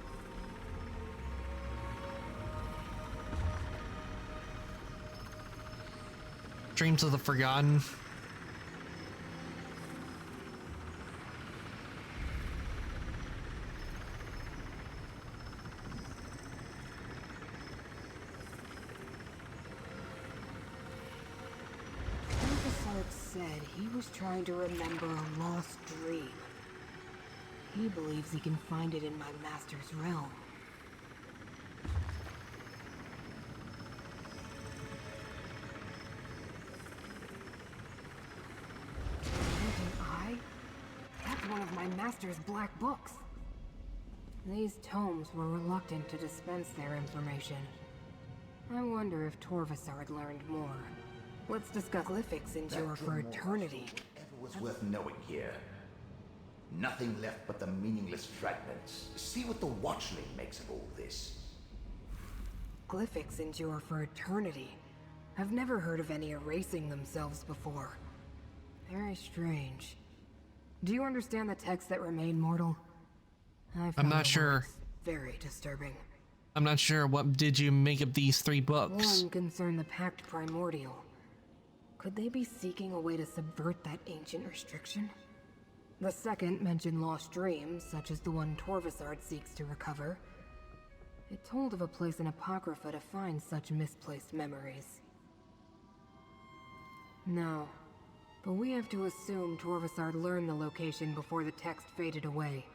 Dreams of the Forgotten. Corvusard said he was trying to remember a lost dream. He believes he can find it in my master's realm. An eye? That's one of my master's black books. These tomes were reluctant to dispense their information. I wonder if Torvusard learned more. Let's discuss glyphics endure for eternity. Whatever was worth knowing here. Nothing left but the meaningless fragments. See what the Watchling makes of all this. Glyphics endure for eternity. I've never heard of any erasing themselves before. Very strange. Do you understand the texts that remain, mortal? I'm not sure. Very disturbing. I'm not sure. What did you make of these 3 books? One concerned the Pact Primordial. Could they be seeking a way to subvert that ancient restriction? The second mentioned lost dreams, such as the one Torvusard seeks to recover. It told of a place in Apocrypha to find such misplaced memories. No, but we have to assume Torvusard learned the location before the text faded away.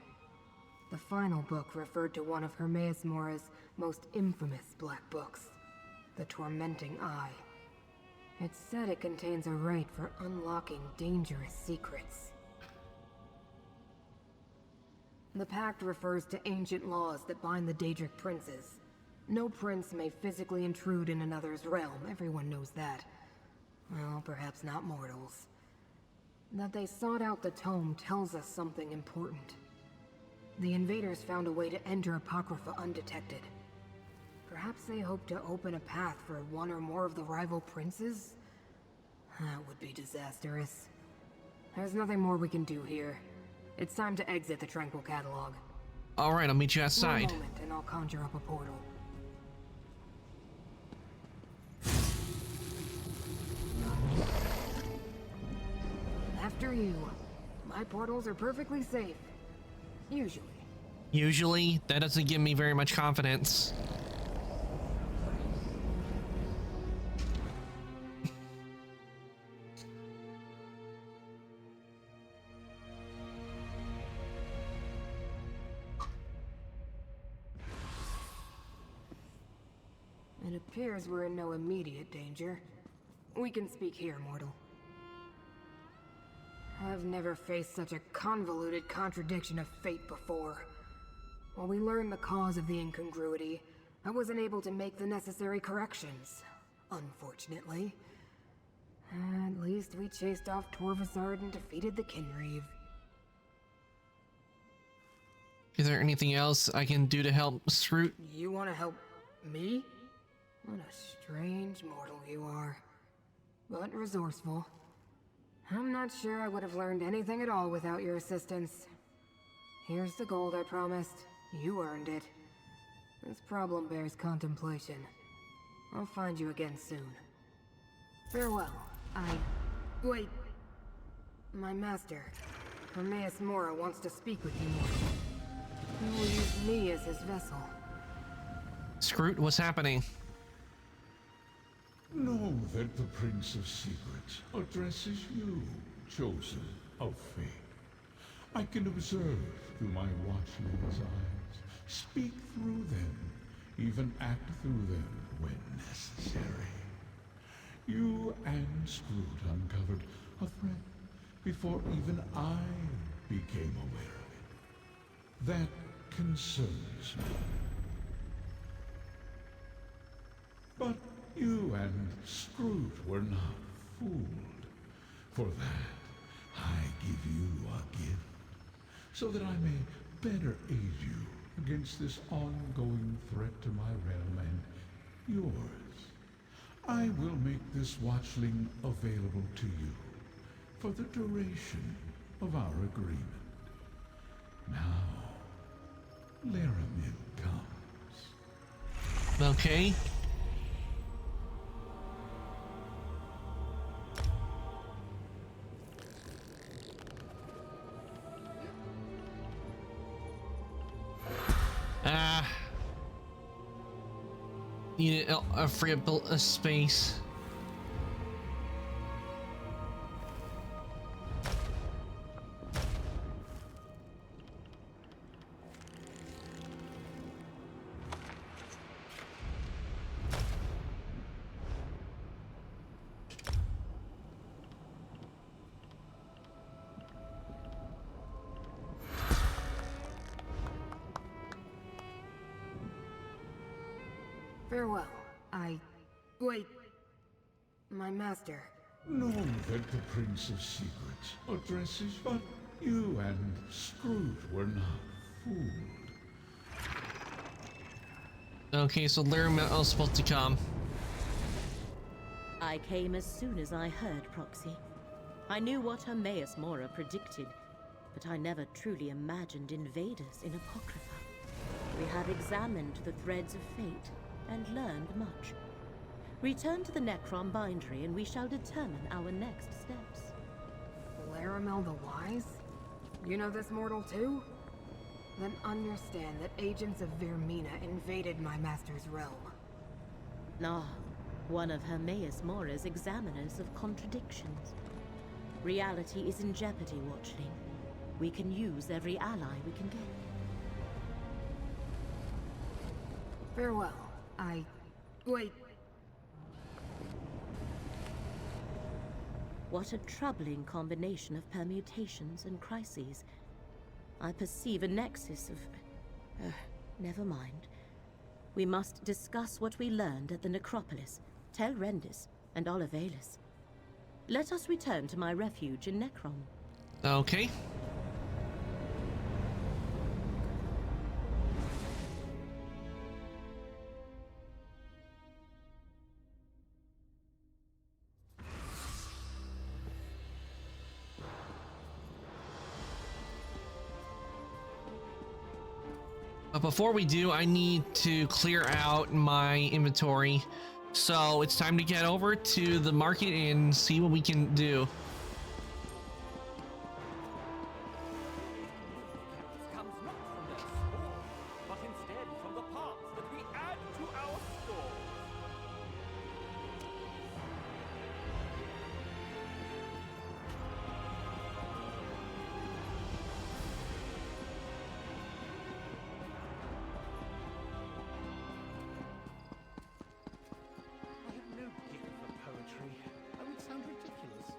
The final book referred to one of Hermaeus Mora's most infamous black books, The Tormenting Eye. It said it contains a rite for unlocking dangerous secrets. The pact refers to ancient laws that bind the Daedric princes. No prince may physically intrude in another's realm, everyone knows that. Well, perhaps not mortals. That they sought out the tome tells us something important. The invaders found a way to enter Apocrypha undetected. Perhaps they hope to open a path for one or more of the rival princes? That would be disastrous. There's nothing more we can do here. It's time to exit the Tranquil Catalog. Alright, I'll meet you outside. One moment and I'll conjure up a portal. After you. My portals are perfectly safe. Usually. Usually? That doesn't give me very much confidence. It appears we're in no immediate danger. We can speak here, mortal. I've never faced such a convoluted contradiction of fate before. While we learned the cause of the incongruity, I wasn't able to make the necessary corrections, unfortunately. At least we chased off Torvasard and defeated the Kinreeve. Is there anything else I can do to help Scroot? You want to help me? What a strange mortal you are. But resourceful. I'm not sure I would have learned anything at all without your assistance. Here's the gold I promised. You earned it. This problem bears contemplation. I'll find you again soon. Farewell. Wait. My master, Hermaeus Mora, wants to speak with you more. He will use me as his vessel. Scroot, what's happening? Know that the Prince of Secrets addresses you, chosen of fate. I can observe through my watchman's eyes, speak through them, even act through them when necessary. You and Scroot uncovered a threat before even I became aware of it. That concerns me. But you and Scroot were not fooled. For that, I give you a gift, so that I may better aid you against this ongoing threat to my realm and yours. I will make this watchling available to you for the duration of our agreement. Now, Laramil comes. Okay. Need a free up a space. Farewell. Wait. My master. Know that the Prince of Secrets addresses, but you and Scroot were not fooled. Okay, so Laramil is supposed to come. I came as soon as I heard Proxy. I knew what Hermaeus Mora predicted, but I never truly imagined invaders in Apocrypha. We have examined the threads of fate and learned much. Return to the Necrom bindery and we shall determine our next steps. Laramil the Wise? You know this mortal too? Then understand that agents of Vermina invaded my master's realm. Ah, one of Hermaeus Mora's examiners of contradictions. Reality is in jeopardy, Watchling. We can use every ally we can get. Farewell. Wait. What a troubling combination of permutations and crises. I perceive a nexus of... never mind. We must discuss what we learned at the Necropolis, tell Rendis and Olivalis. Let us return to my refuge in Necrom. Okay. But before we do, I need to clear out my inventory. So it's time to get over to the market and see what we can do. Comes not from their store, but instead from the parts that we add to our store. I have no gift for poetry. I would sound ridiculous.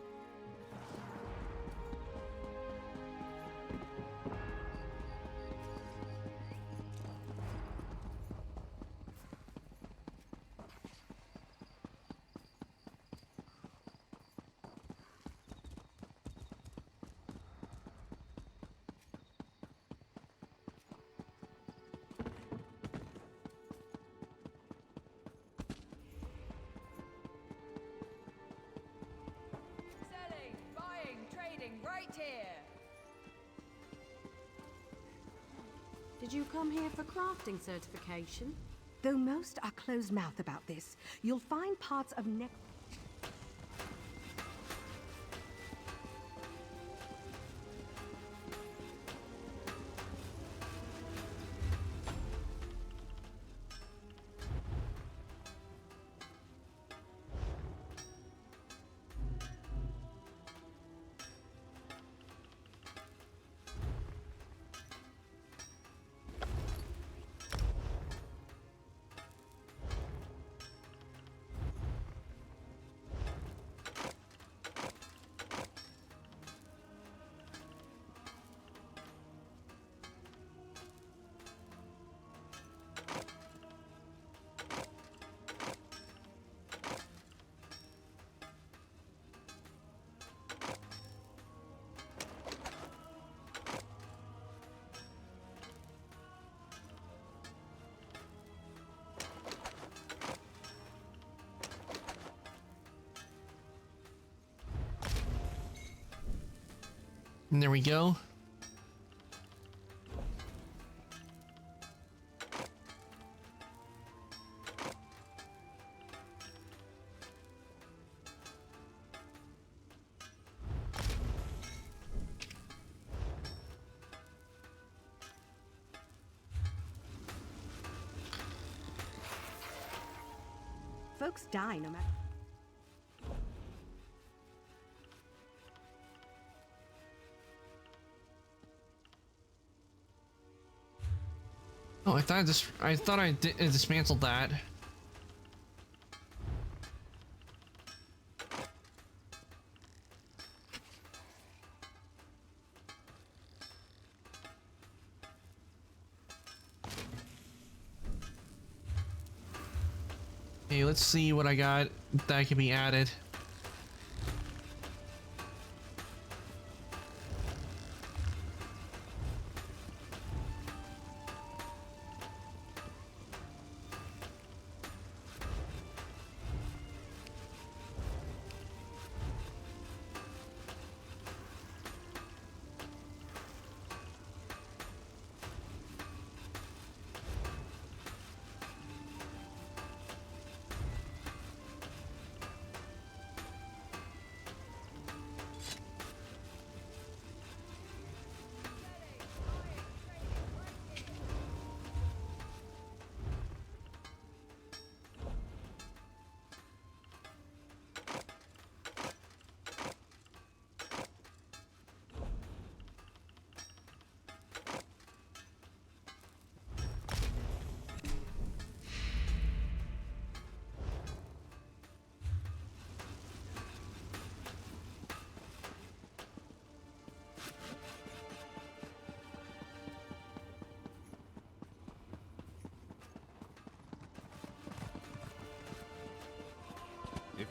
Selling, buying, trading, right here. Did you come here for crafting certification? Though most are closed-mouthed about this, you'll find parts of And there we go. folks die no matter. Oh, I thought I dismantled that. Okay, let's see what I got that can be added.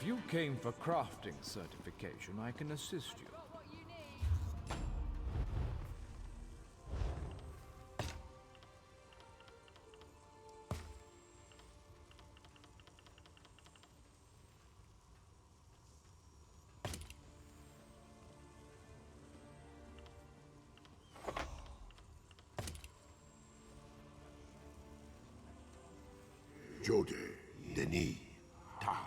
If you came for crafting certification, I can assist you. Jode, Denis, Ta.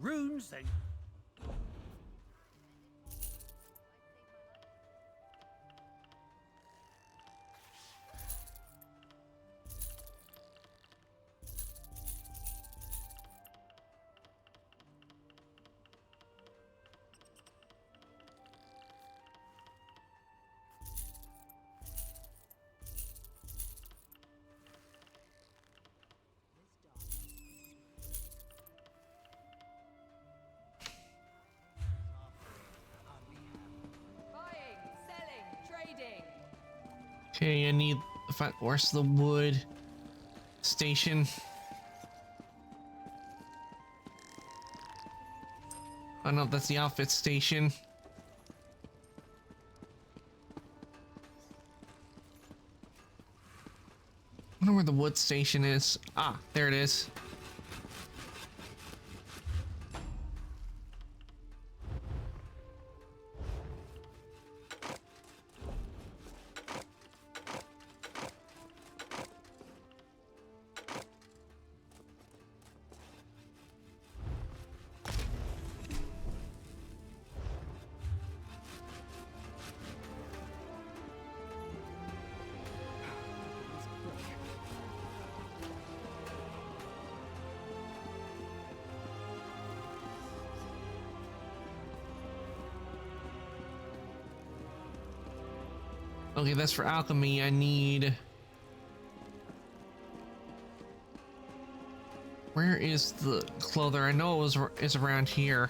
Runes and... Buying, selling, trading. Okay, I need. Where's the wood station? Oh no, that's the outfit station. I wonder where the wood station is. Ah, there it is. Okay, that's for alchemy. I need... Where is the clother? I know it's around here.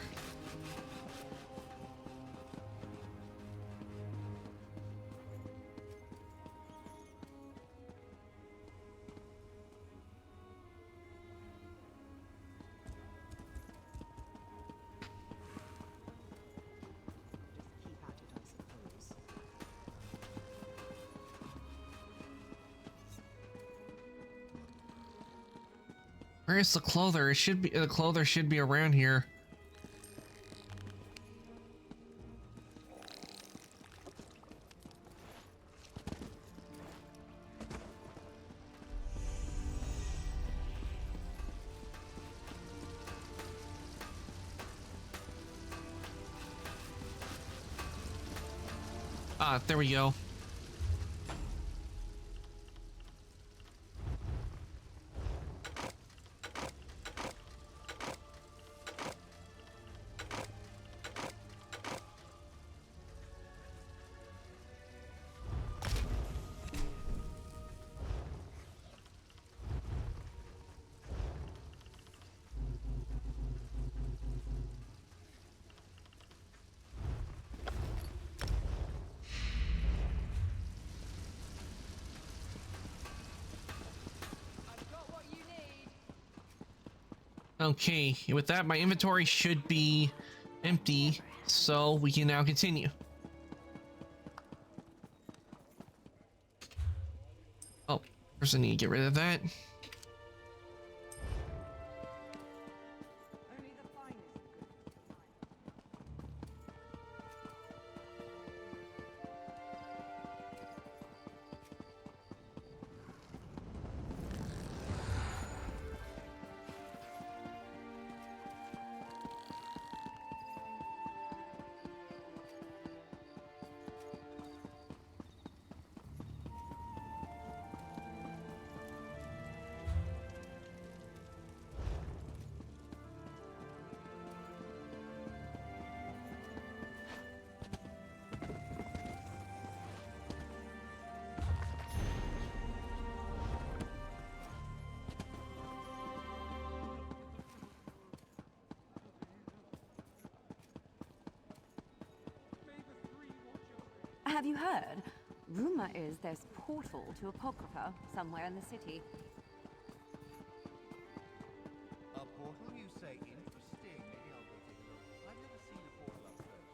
Where is the clother? It should be, the clother should be around here. Ah, there we go. Okay, with that, my inventory should be empty, so we can now continue. Oh, first I need to get rid of that. Have you heard? Rumor is there's portal to Apocrypha somewhere in the city. A portal, you say? Interesting. Maybe I'll go take a look. I've never seen a portal up close.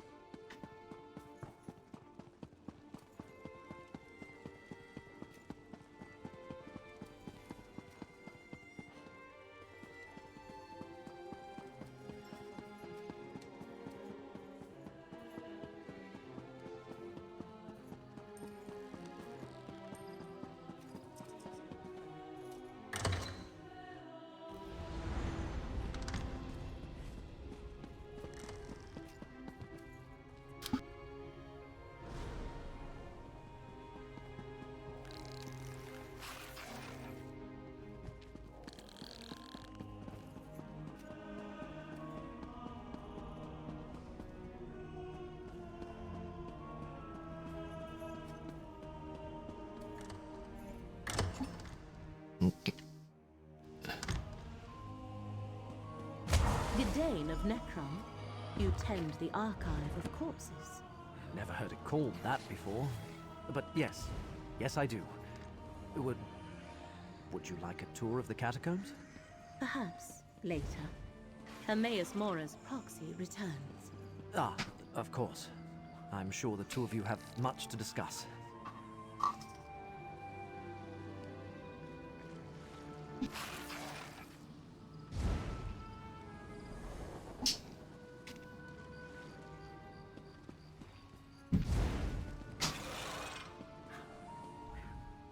Gidane of Necrom, you tend the archive of corpses. Never heard it called that before. But yes, I do. Would you like a tour of the catacombs? Perhaps later. Hermaeus Mora's proxy returns. Ah, of course. I'm sure the two of you have much to discuss.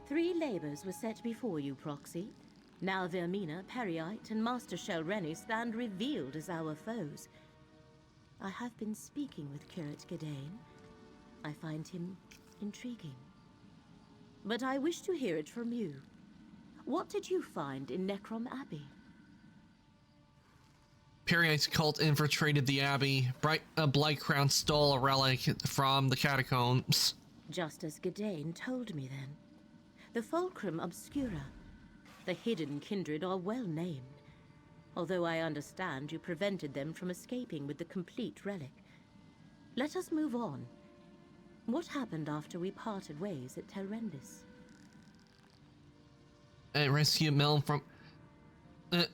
Three labors were set before you, Proxy. Now Vermina, Periite, and Master Shelreni stand revealed as our foes. I have been speaking with Curate Gidane. I find him intriguing. But I wish to hear it from you. What did you find in Necrom Abbey? Periite's cult infiltrated the abbey. Blightcrown stole a relic from the catacombs. Just as Gidane told me then. The Fulcrum Obscura. The hidden kindred are well named. Although I understand you prevented them from escaping with the complete relic. Let us move on. What happened after we parted ways at Telrendis? I rescued Mel from the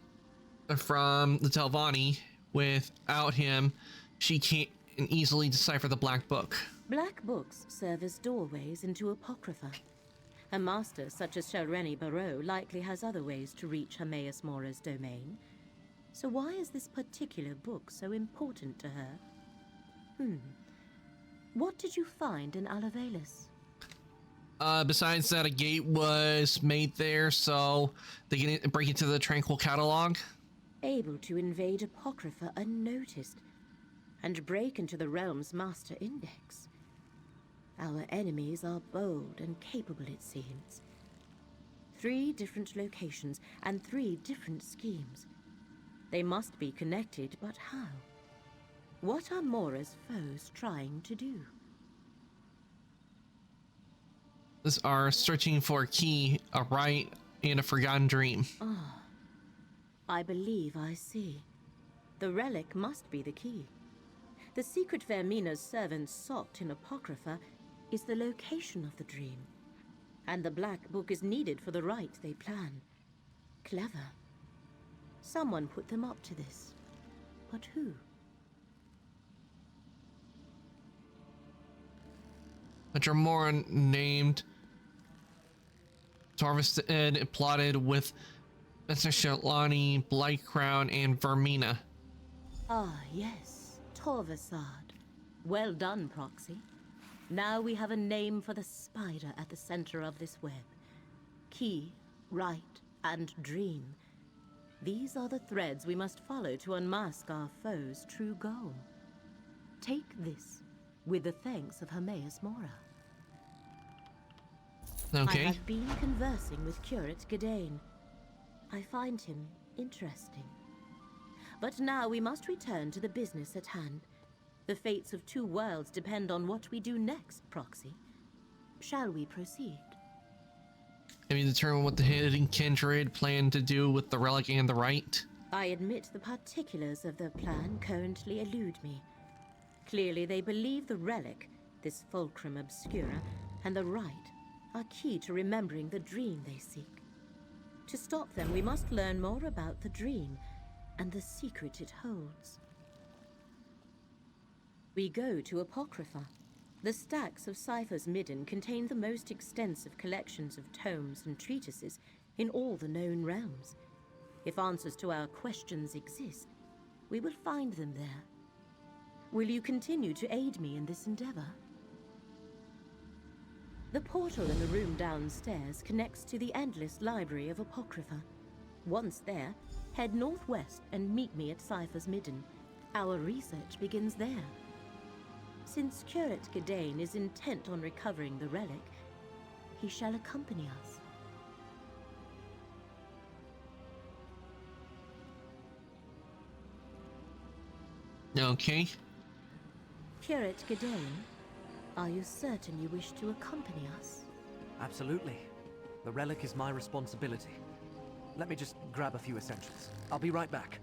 Telvanni. Without him, she can't easily decipher the Black Book. Black books serve as doorways into Apocrypha. A master such as Shelreni Barrow likely has other ways to reach Hermaeus Mora's domain. So why is this particular book so important to her? What did you find in Alavelis? Besides that, a gate was made there so they can break into the Tranquil Catalog. Able to invade Apocrypha unnoticed and break into the realm's master index. Our enemies are bold and capable, it seems. 3 different locations and 3 different schemes. They must be connected, but how? What are Mora's foes trying to do? These are searching for a key, a rite, and a forgotten dream. Ah, I believe I see. The relic must be the key. The secret Vermina's servants sought in Apocrypha is the location of the dream. And the Black Book is needed for the rite they plan. Clever. Someone put them up to this. But who? A Dramoran named Torvested plotted with Mr. Shelani, Blightcrown, and Vermina. Ah, yes. Torvesard. Well done, Proxy. Now we have a name for the spider at the center of this web. Key, rite, and dream. These are the threads we must follow to unmask our foe's true goal. Take this, with the thanks of Hermaeus Mora. Okay. I have been conversing with Curate Gidane. I find him interesting. But now we must return to the business at hand. The fates of 2 worlds depend on what we do next, Proxy. Shall we proceed? Have you determined what the hidden kindred plan to do with the relic and the rite? I admit the particulars of the plan currently elude me. Clearly they believe the relic This fulcrum obscura and the rite are key to remembering the dream they seek. To stop them, we must learn more about the dream and the secret it holds. We go to Apocrypha. The stacks of Cypher's Midden contain the most extensive collections of tomes and treatises in all the known realms. If answers to our questions exist, we will find them there. Will you continue to aid me in this endeavor? The portal in the room downstairs connects to the endless library of Apocrypha. Once there, head northwest and meet me at Cypher's Midden. Our research begins there. Since Curate Gedane is intent on recovering the relic, he shall accompany us. Okay. Curate Gedane, are you certain you wish to accompany us? Absolutely. The relic is my responsibility. Let me just grab a few essentials. I'll be right back.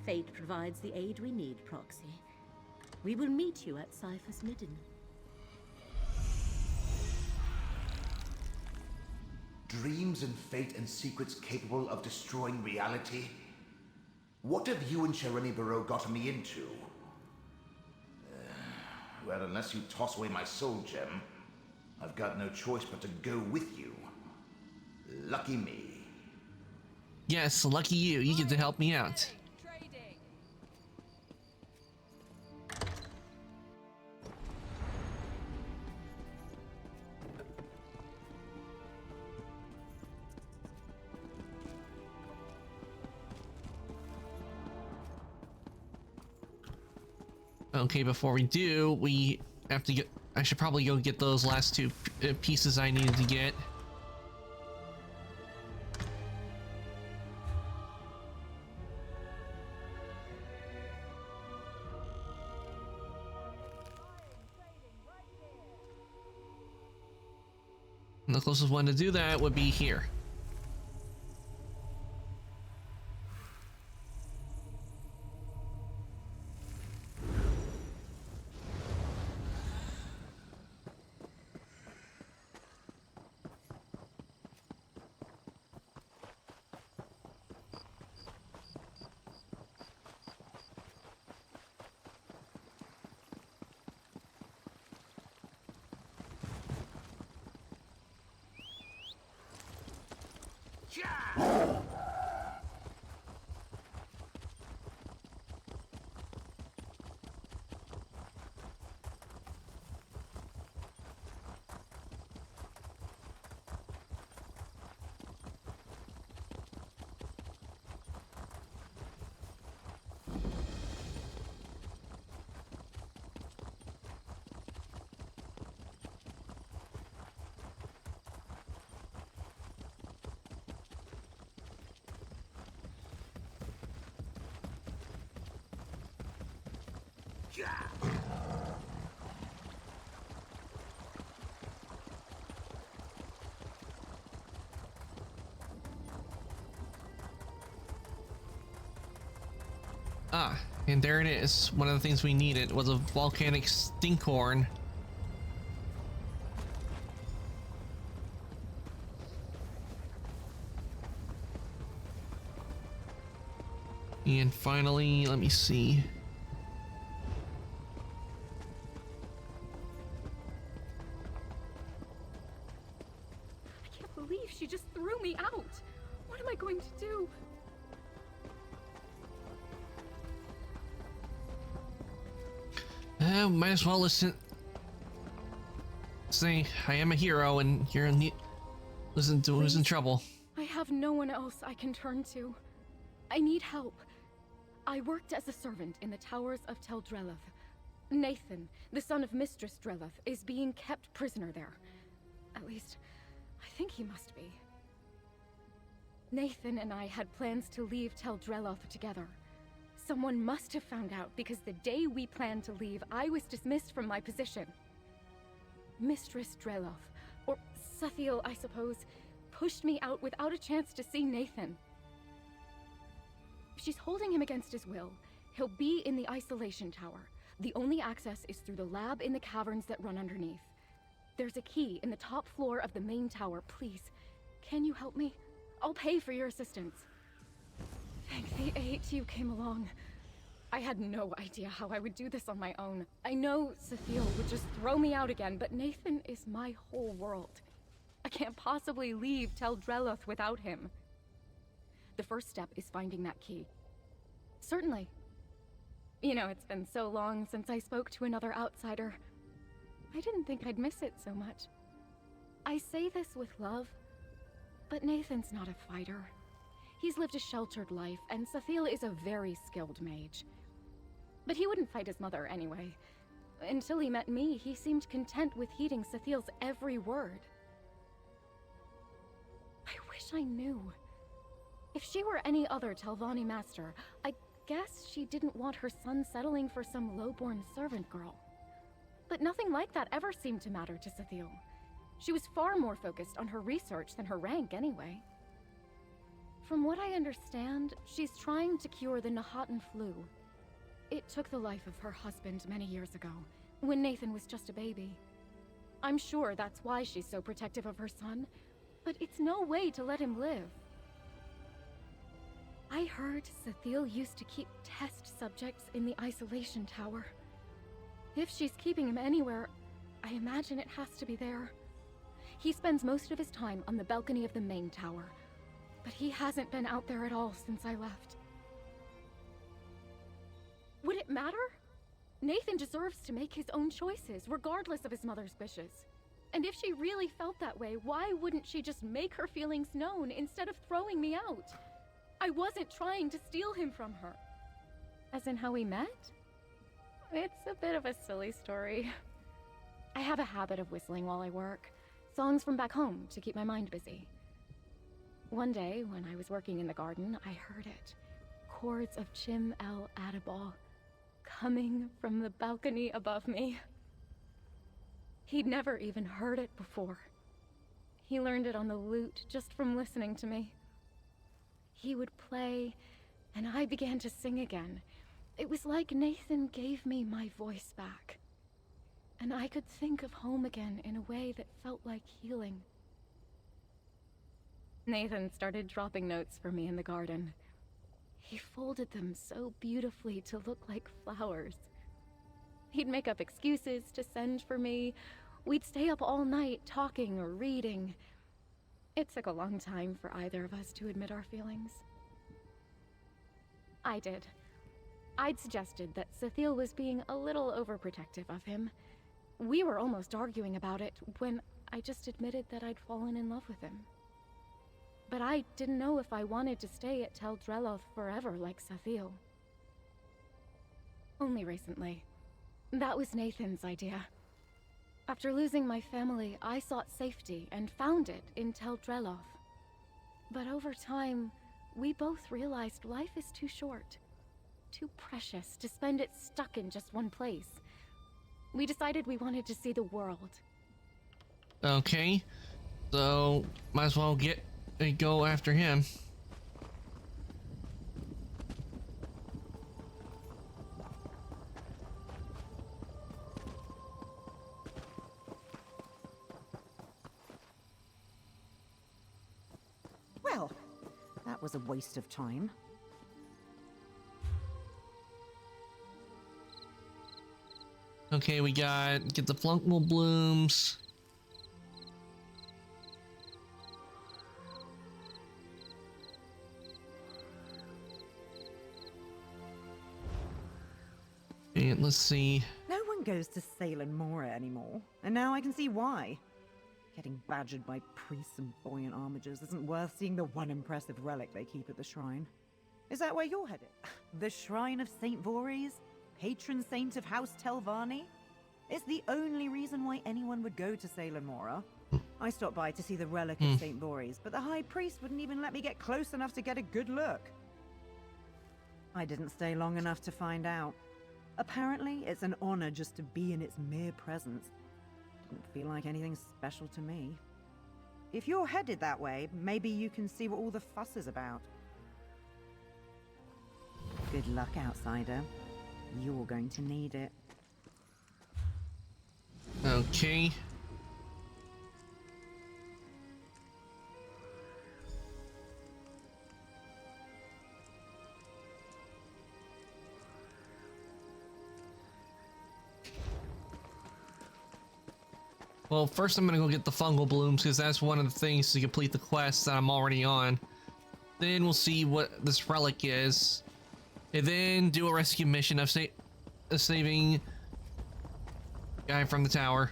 Fate provides the aid we need, Proxy. We will meet you at Cypher's Midden. Dreams and fate and secrets capable of destroying reality? What have you and Shareni Barrow gotten me into? Well, unless you toss away my soul gem, I've got no choice but to go with you. Lucky me. Yes, lucky you. You get to help me out. Okay, before we do, we have to get... I should probably go get those last two pieces I needed to get. And the closest one to do that would be here. Ah, and there it is. One of the things we needed was a volcanic stinkhorn. And finally, let me see. I can't believe she just threw me out. What am I going to do? Might as well say I am a hero and you're in the... listen to who's in trouble. I have no one else I can turn to. I need help. I worked as a servant in the towers of Tel Drelloth. Nathan, the son of Mistress Drelloth, is being kept prisoner there. At least, I think he must be. Nathan and I had plans to leave Tel Drelloth together. Someone must have found out because the day we planned to leave, I was dismissed from my position. Mistress Drelloth, or Suthiel, I suppose, pushed me out without a chance to see Nathan. If she's holding him against his will, he'll be in the isolation tower, The only access is through the lab in the caverns that run underneath. There's a key in the top floor of the main tower. Please, can you help me? I'll pay for your assistance. Thank the AHU came along. I had no idea how I would do this on my own. I know Cecile would just throw me out again, but Nathan is my whole world. I can't possibly leave Tel Dreloth without him. The first step is finding that key. Certainly. You know, it's been so long since I spoke to another outsider. I didn't think I'd miss it so much. I say this with love, but Nathan's not a fighter. He's lived a sheltered life, and Cecile is a very skilled mage. But he wouldn't fight his mother anyway. Until he met me, he seemed content with heeding Cecile's every word. I wish I knew. If she were any other Telvanni master, I guess she didn't want her son settling for some low-born servant girl. But nothing like that ever seemed to matter to Cecile. She was far more focused on her research than her rank anyway. From what I understand, she's trying to cure the Nahatan flu. It took the life of her husband many years ago, when Nathan was just a baby. I'm sure that's why she's so protective of her son, but it's no way to let him live. I heard Cecile used to keep test subjects in the isolation tower. If she's keeping him anywhere, I imagine it has to be there. He spends most of his time on the balcony of the main tower, but he hasn't been out there at all since I left. Would it matter? Nathan deserves to make his own choices, regardless of his mother's wishes. And if she really felt that way, why wouldn't she just make her feelings known instead of throwing me out? I wasn't trying to steal him from her. As in how we met? It's a bit of a silly story. I have a habit of whistling while I work. Songs from back home to keep my mind busy. One day, when I was working in the garden, I heard it. Chords of Chim El Adabal, coming from the balcony above me. He'd never even heard it before. He learned it on the lute just from listening to me. He would play, and I began to sing again. It was like Nathan gave me my voice back. And I could think of home again in a way that felt like healing. Nathan started dropping notes for me in the garden. He folded them so beautifully to look like flowers. He'd make up excuses to send for me. We'd stay up all night talking or reading. It took a long time for either of us to admit our feelings. I did. I'd suggested that Cecile was being a little overprotective of him. We were almost arguing about it when I just admitted that I'd fallen in love with him. But I didn't know if I wanted to stay at Tel Dreloth forever like Cecile. Only recently. That was Nathan's idea. After losing my family, I sought safety and found it in Tel Dreloth. But over time, we both realized life is too short, too precious to spend it stuck in just one place. We decided we wanted to see the world. Okay, so might as well go after him. Well, that was a waste of time. Okay, we get the flunkable blooms. And let's see. No one goes to Salem Mora anymore, and now I can see why. Getting badgered by priests and buoyant armigers isn't worth seeing the one impressive relic they keep at the shrine. Is that where you're headed? The Shrine of St. Voorhees? Patron saint of House Telvanni? It's the only reason why anyone would go to Salem Mora. I stopped by to see the relic of St. Voorhees, but the High Priest wouldn't even let me get close enough to get a good look. I didn't stay long enough to find out. Apparently, it's an honor just to be in its mere presence. Didn't feel like anything special to me. If you're headed that way, maybe you can see what all the fuss is about. Good luck, outsider. You're going to need it. Okay. Well, first I'm gonna go get the fungal blooms because that's one of the things to complete the quest that I'm already on. Then we'll see what this relic is, and then do a rescue mission of saving guy from the tower.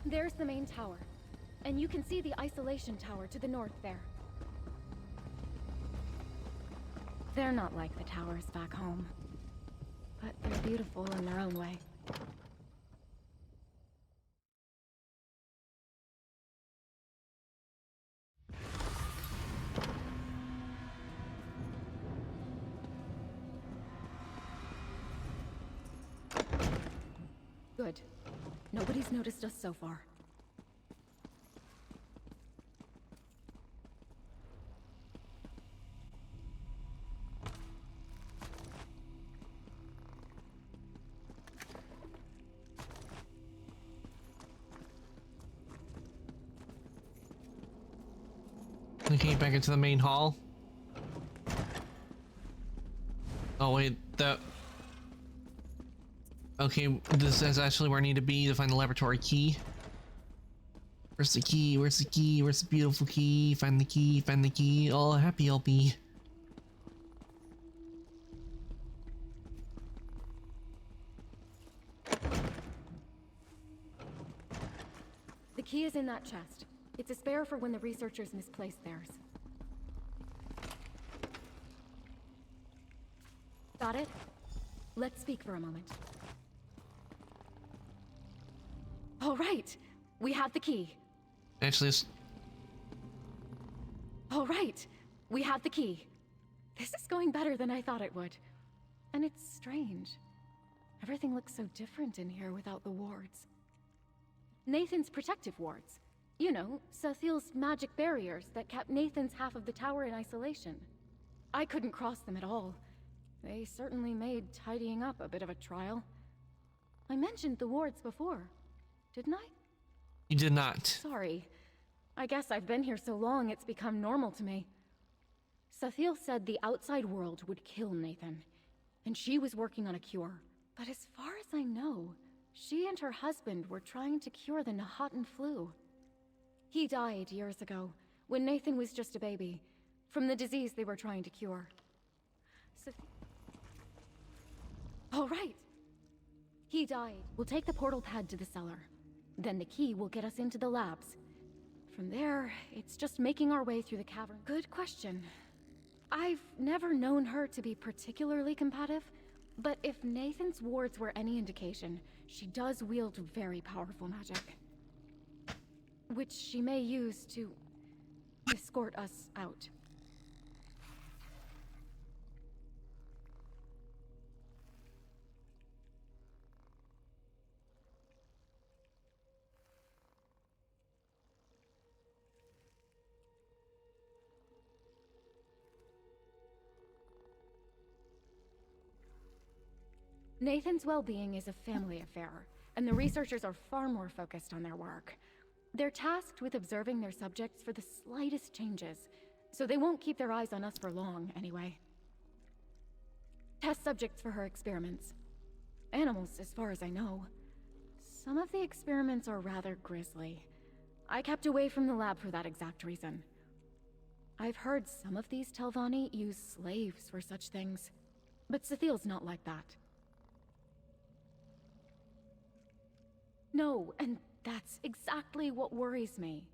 There's the main tower, and you can see the isolation tower to the north there. They're not like the towers back home, but they're beautiful in their own way. Good. Nobody's noticed us so far. Okay, back into the main hall. Oh wait, that... Okay, this is actually where I need to be to find the laboratory key. Where's the key? Where's the key? Where's the beautiful key? Find the key, find the key. Oh, happy I'll be. The key is in that chest. It's a spare for when the researchers misplace theirs. Got it? Let's speak for a moment. All right, we have the key. Actually, it's... All right, we have the key. This is going better than I thought it would. And it's strange. Everything looks so different in here without the wards. Nathan's protective wards. You know, Sathiel's magic barriers that kept Nathan's half of the tower in isolation. I couldn't cross them at all. They certainly made tidying up a bit of a trial. I mentioned the wards before, didn't I? You did not. Sorry. I guess I've been here so long it's become normal to me. Sathiel said the outside world would kill Nathan, and she was working on a cure. But as far as I know, she and her husband were trying to cure the Nahatan flu. He died years ago, when Nathan was just a baby, from the disease they were trying to cure. All right. He died. We'll take the portal pad to the cellar. Then the key will get us into the labs. From there, it's just making our way through the cavern. Good question. I've never known her to be particularly combative, but if Nathan's wards were any indication, she does wield very powerful magic. Which she may use to escort us out. Nathan's well-being is a family affair, and the researchers are far more focused on their work. They're tasked with observing their subjects for the slightest changes, so they won't keep their eyes on us for long, anyway. Test subjects for her experiments. Animals, as far as I know. Some of the experiments are rather grisly. I kept away from the lab for that exact reason. I've heard some of these Telvanni use slaves for such things, but Cethile's not like that. No, and that's exactly what worries me.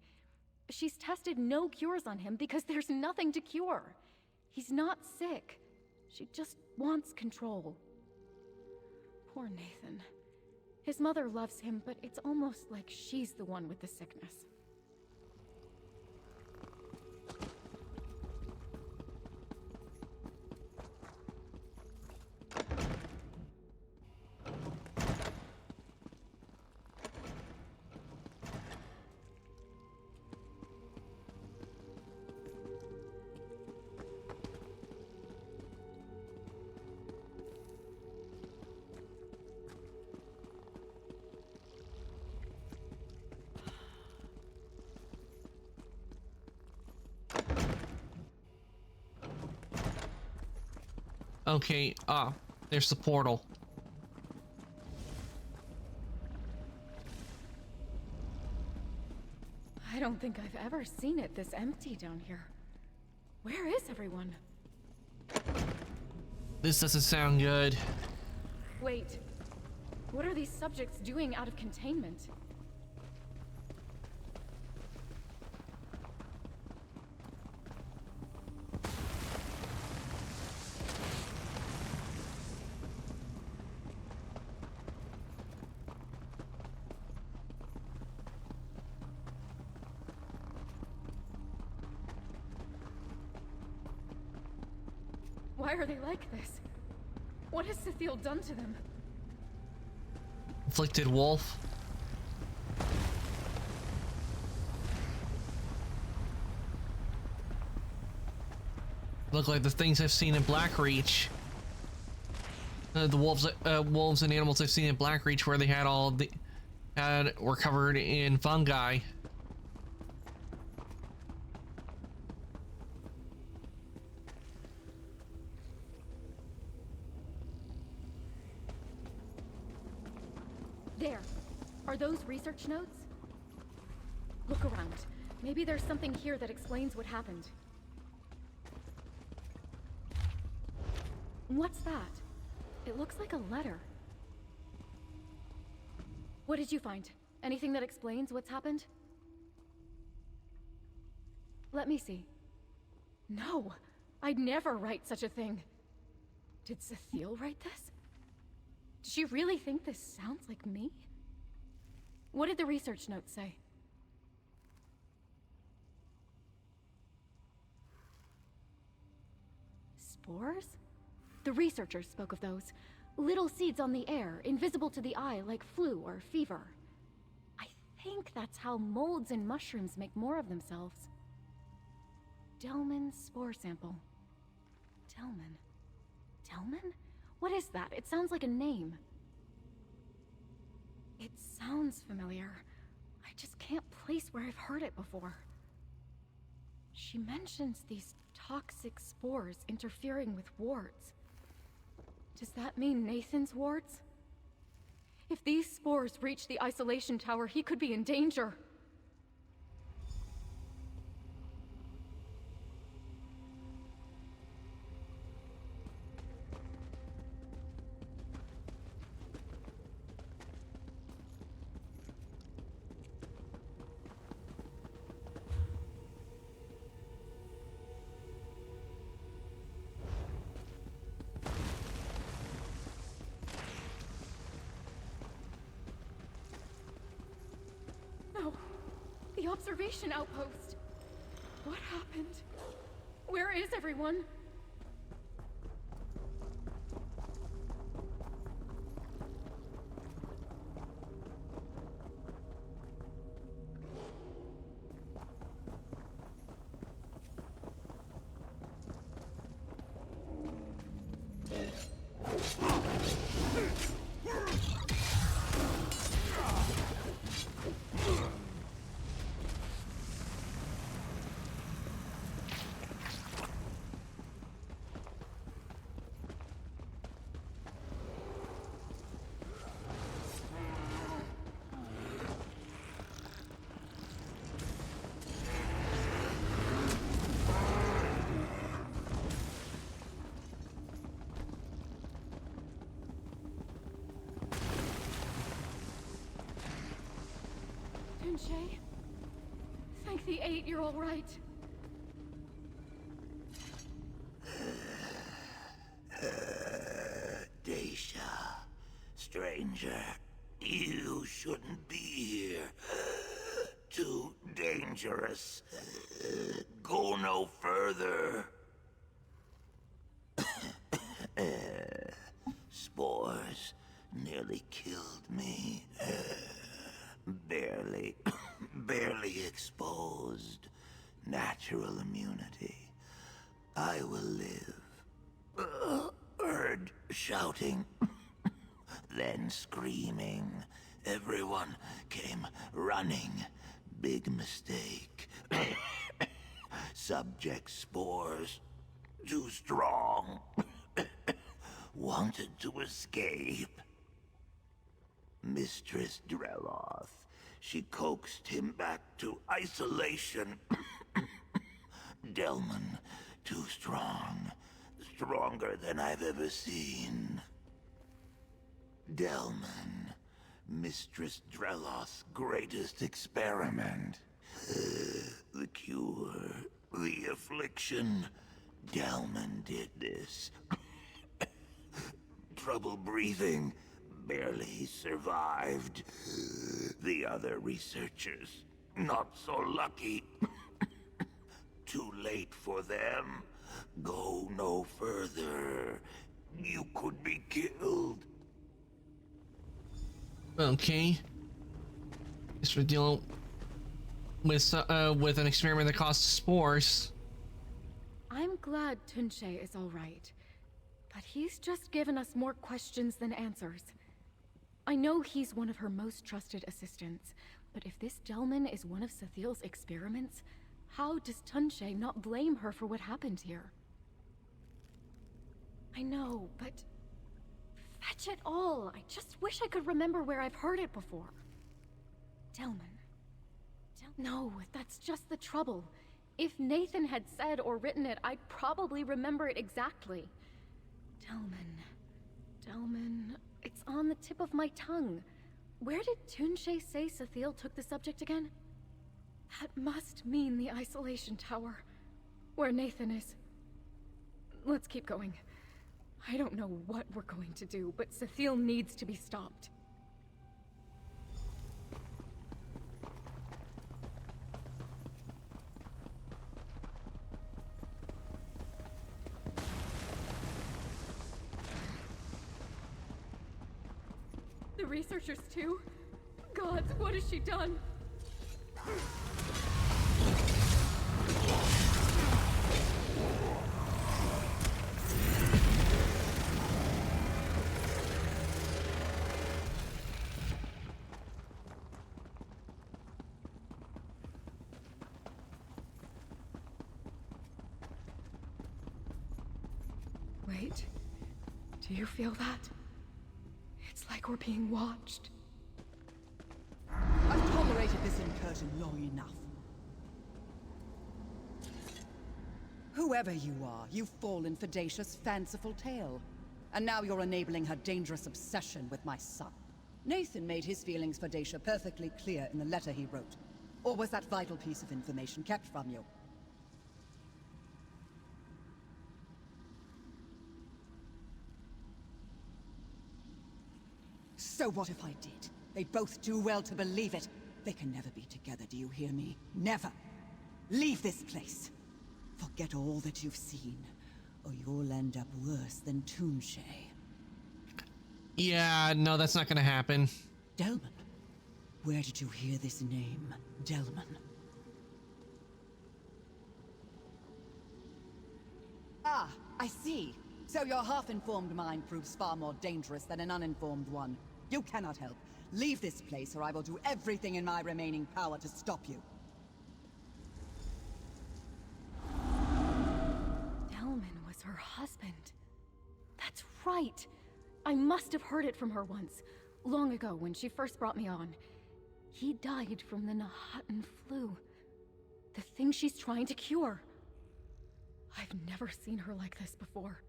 She's tested no cures on him because there's nothing to cure. He's not sick. She just wants control. Poor Nathan. His mother loves him, but it's almost like she's the one with the sickness. Okay, there's the portal. I don't think I've ever seen it this empty down here. Where is everyone? This doesn't sound good. Wait. What are these subjects doing out of containment? Why are they like this? What has Cethile done to them? Afflicted wolf. Look like the things I've seen in Blackreach. The wolves and animals I've seen in Blackreach, where they were covered in fungi. There. Are those research notes? Look around. Maybe there's something here that explains what happened. What's that? It looks like a letter. What did you find? Anything that explains what's happened? Let me see. No, I'd never write such a thing. Did Cethile write this? Does she really think this sounds like me? What did the research notes say? Spores? The researchers spoke of those. Little seeds on the air, invisible to the eye like flu or fever. I think that's how molds and mushrooms make more of themselves. Delman spore sample. Delman? Delman? What is that? It sounds like a name. It sounds familiar. I just can't place where I've heard it before. She mentions these toxic spores interfering with wards. Does that mean Nathan's wards? If these spores reach the isolation tower, he could be in danger. The observation outpost! What happened? Where is everyone? Tunche. Thank the 8 you're all right. Dacia, stranger, you shouldn't be here. Too dangerous. Go no further. Spores nearly killed me. Barely exposed. Natural immunity. I will live. Heard shouting, then screaming. Everyone came running. Big mistake. Subject spores. Too strong. Wanted to escape. Mistress Dreloth. She coaxed him back to isolation. Delman, too strong. Stronger than I've ever seen. Delman, Mistress Dreloth's greatest experiment. The cure, the affliction. Delman did this. Trouble breathing. Barely survived. The other researchers, not so lucky. Too late for them. Go no further. You could be killed. Okay. Guess we're dealing with an experiment that caused spores. I'm glad Tunche is all right, but he's just given us more questions than answers. I know he's one of her most trusted assistants, but if this Delman is one of Sathiel's experiments, how does Tunche not blame her for what happened here? I know, but fetch it all. I just wish I could remember where I've heard it before. Delman. No, that's just the trouble. If Nathan had said or written it, I'd probably remember it exactly. Delman. It's on the tip of my tongue. Where did Tunche say Sathiel took the subject again? That must mean the isolation tower, where Nathan is. Let's keep going. I don't know what we're going to do, but Sathiel needs to be stopped. The researchers too? Gods, what has she done? Wait, do you feel that? It's like we're being watched. I've tolerated this incursion long enough. Whoever you are, you've fallen for Dacia's fanciful tale. And now you're enabling her dangerous obsession with my son. Nathan made his feelings for Dacia perfectly clear in the letter he wrote. Or was that vital piece of information kept from you? So what if I did? They both do well to believe it. They can never be together, do you hear me? Never! Leave this place! Forget all that you've seen, or you'll end up worse than Tunche. Yeah, no, that's not gonna happen. Delman? Where did you hear this name, Delman? Ah, I see. So your half-informed mind proves far more dangerous than an uninformed one. You cannot help. Leave this place, or I will do everything in my remaining power to stop you. Delman was her husband. That's right. I must have heard it from her once, long ago when she first brought me on. He died from the Nahatan flu. The thing she's trying to cure. I've never seen her like this before.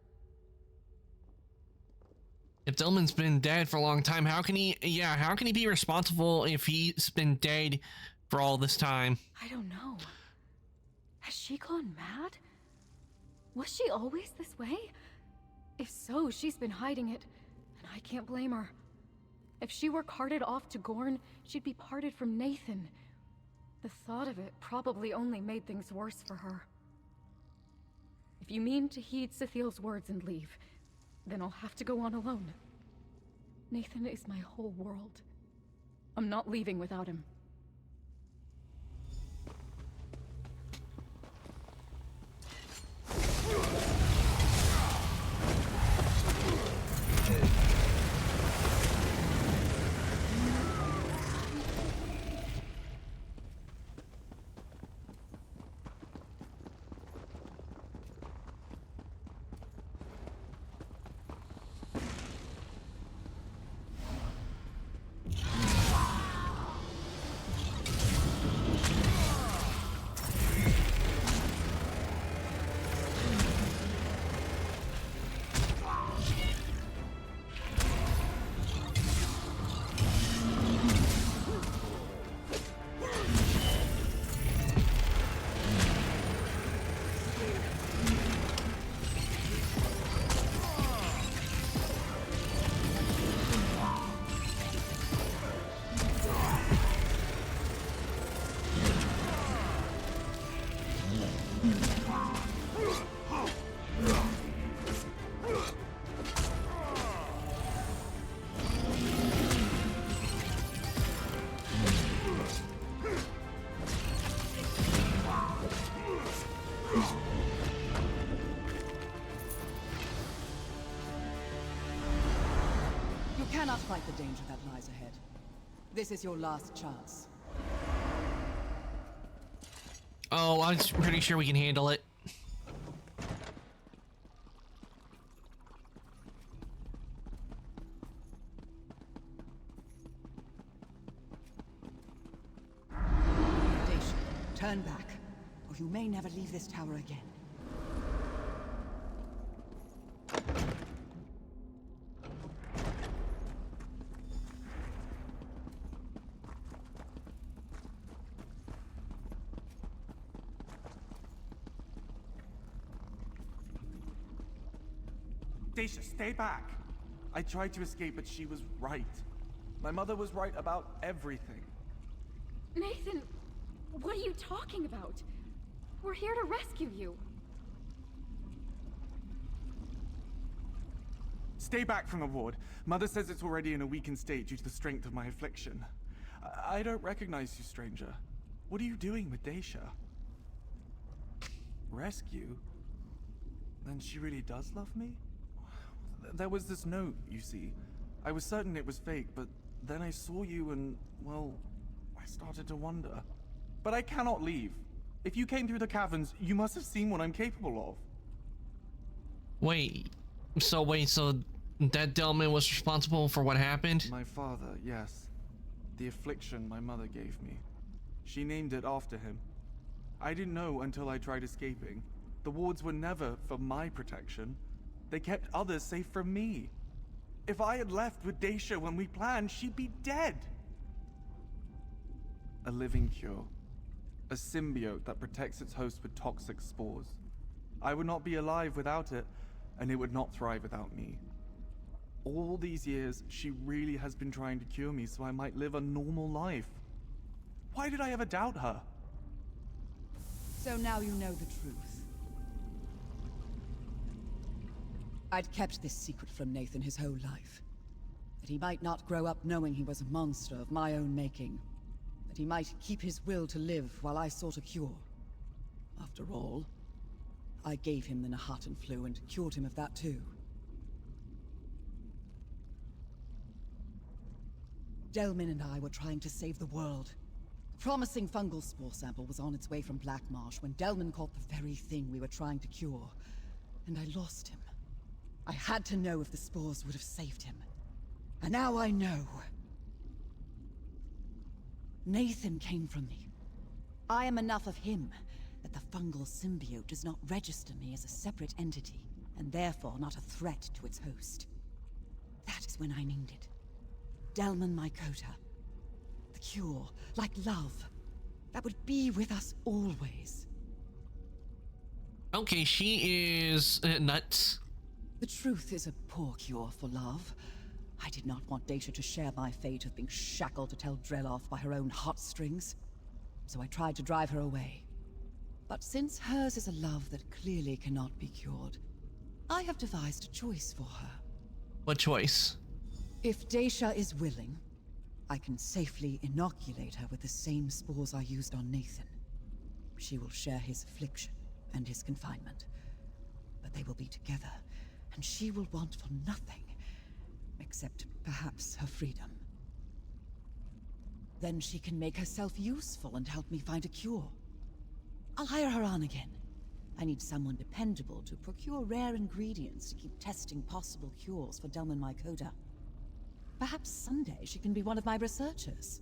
If Delman's been dead for a long time, how can he be responsible if he's been dead for all this time? I don't know. Has she gone mad? Was she always this way? If so, she's been hiding it, and I can't blame her. If she were carted off to Gorn, she'd be parted from Nathan. The thought of it probably only made things worse for her. If you mean to heed Cethiel's words and leave, then I'll have to go on alone. Nathan is my whole world. I'm not leaving without him. You cannot fight the danger that lies ahead. This is your last chance. Oh, I'm pretty sure we can handle it. Dacia, turn back, or you may never leave this tower again. Dacia, stay back! I tried to escape, but she was right. My mother was right about everything. Nathan, what are you talking about? We're here to rescue you. Stay back from the ward. Mother says it's already in a weakened state due to the strength of my affliction. I don't recognize you, stranger. What are you doing with Dacia? Rescue? Then she really does love me? There was this note, you see. I was certain it was fake, but then I saw you and, well, I started to wonder. But I cannot leave. If you came through the caverns, you must have seen what I'm capable of. Wait, so that Delman was responsible for what happened? My father, yes. The affliction my mother gave me. She named it after him. I didn't know until I tried escaping. The wards were never for my protection. They kept others safe from me. If I had left with Dacia when we planned, she'd be dead. A living cure. A symbiote that protects its host with toxic spores. I would not be alive without it, and it would not thrive without me. All these years, she really has been trying to cure me so I might live a normal life. Why did I ever doubt her? So now you know the truth. I'd kept this secret from Nathan his whole life. That he might not grow up knowing he was a monster of my own making. That he might keep his will to live while I sought a cure. After all, I gave him the Nahatan flu and cured him of that too. Delmin and I were trying to save the world. The promising fungal spore sample was on its way from Black Marsh when Delmin caught the very thing we were trying to cure. And I lost him. I had to know if the spores would have saved him. And now I know. Nathan came from me. I am enough of him that the fungal symbiote does not register me as a separate entity, and therefore not a threat to its host. That is when I named it. Delman Mycota. The cure, like love, that would be with us always. Okay, she is nuts. The truth is a poor cure for love. I did not want Dacia to share my fate of being shackled to tell Dreloff by her own heartstrings. So I tried to drive her away. But since hers is a love that clearly cannot be cured, I have devised a choice for her. What choice? If Dacia is willing, I can safely inoculate her with the same spores I used on Nathan. She will share his affliction and his confinement. But they will be together, and she will want for nothing, except perhaps her freedom. Then she can make herself useful and help me find a cure. I'll hire her on again. I need someone dependable to procure rare ingredients to keep testing possible cures for Delman Mycota. Perhaps someday she can be one of my researchers.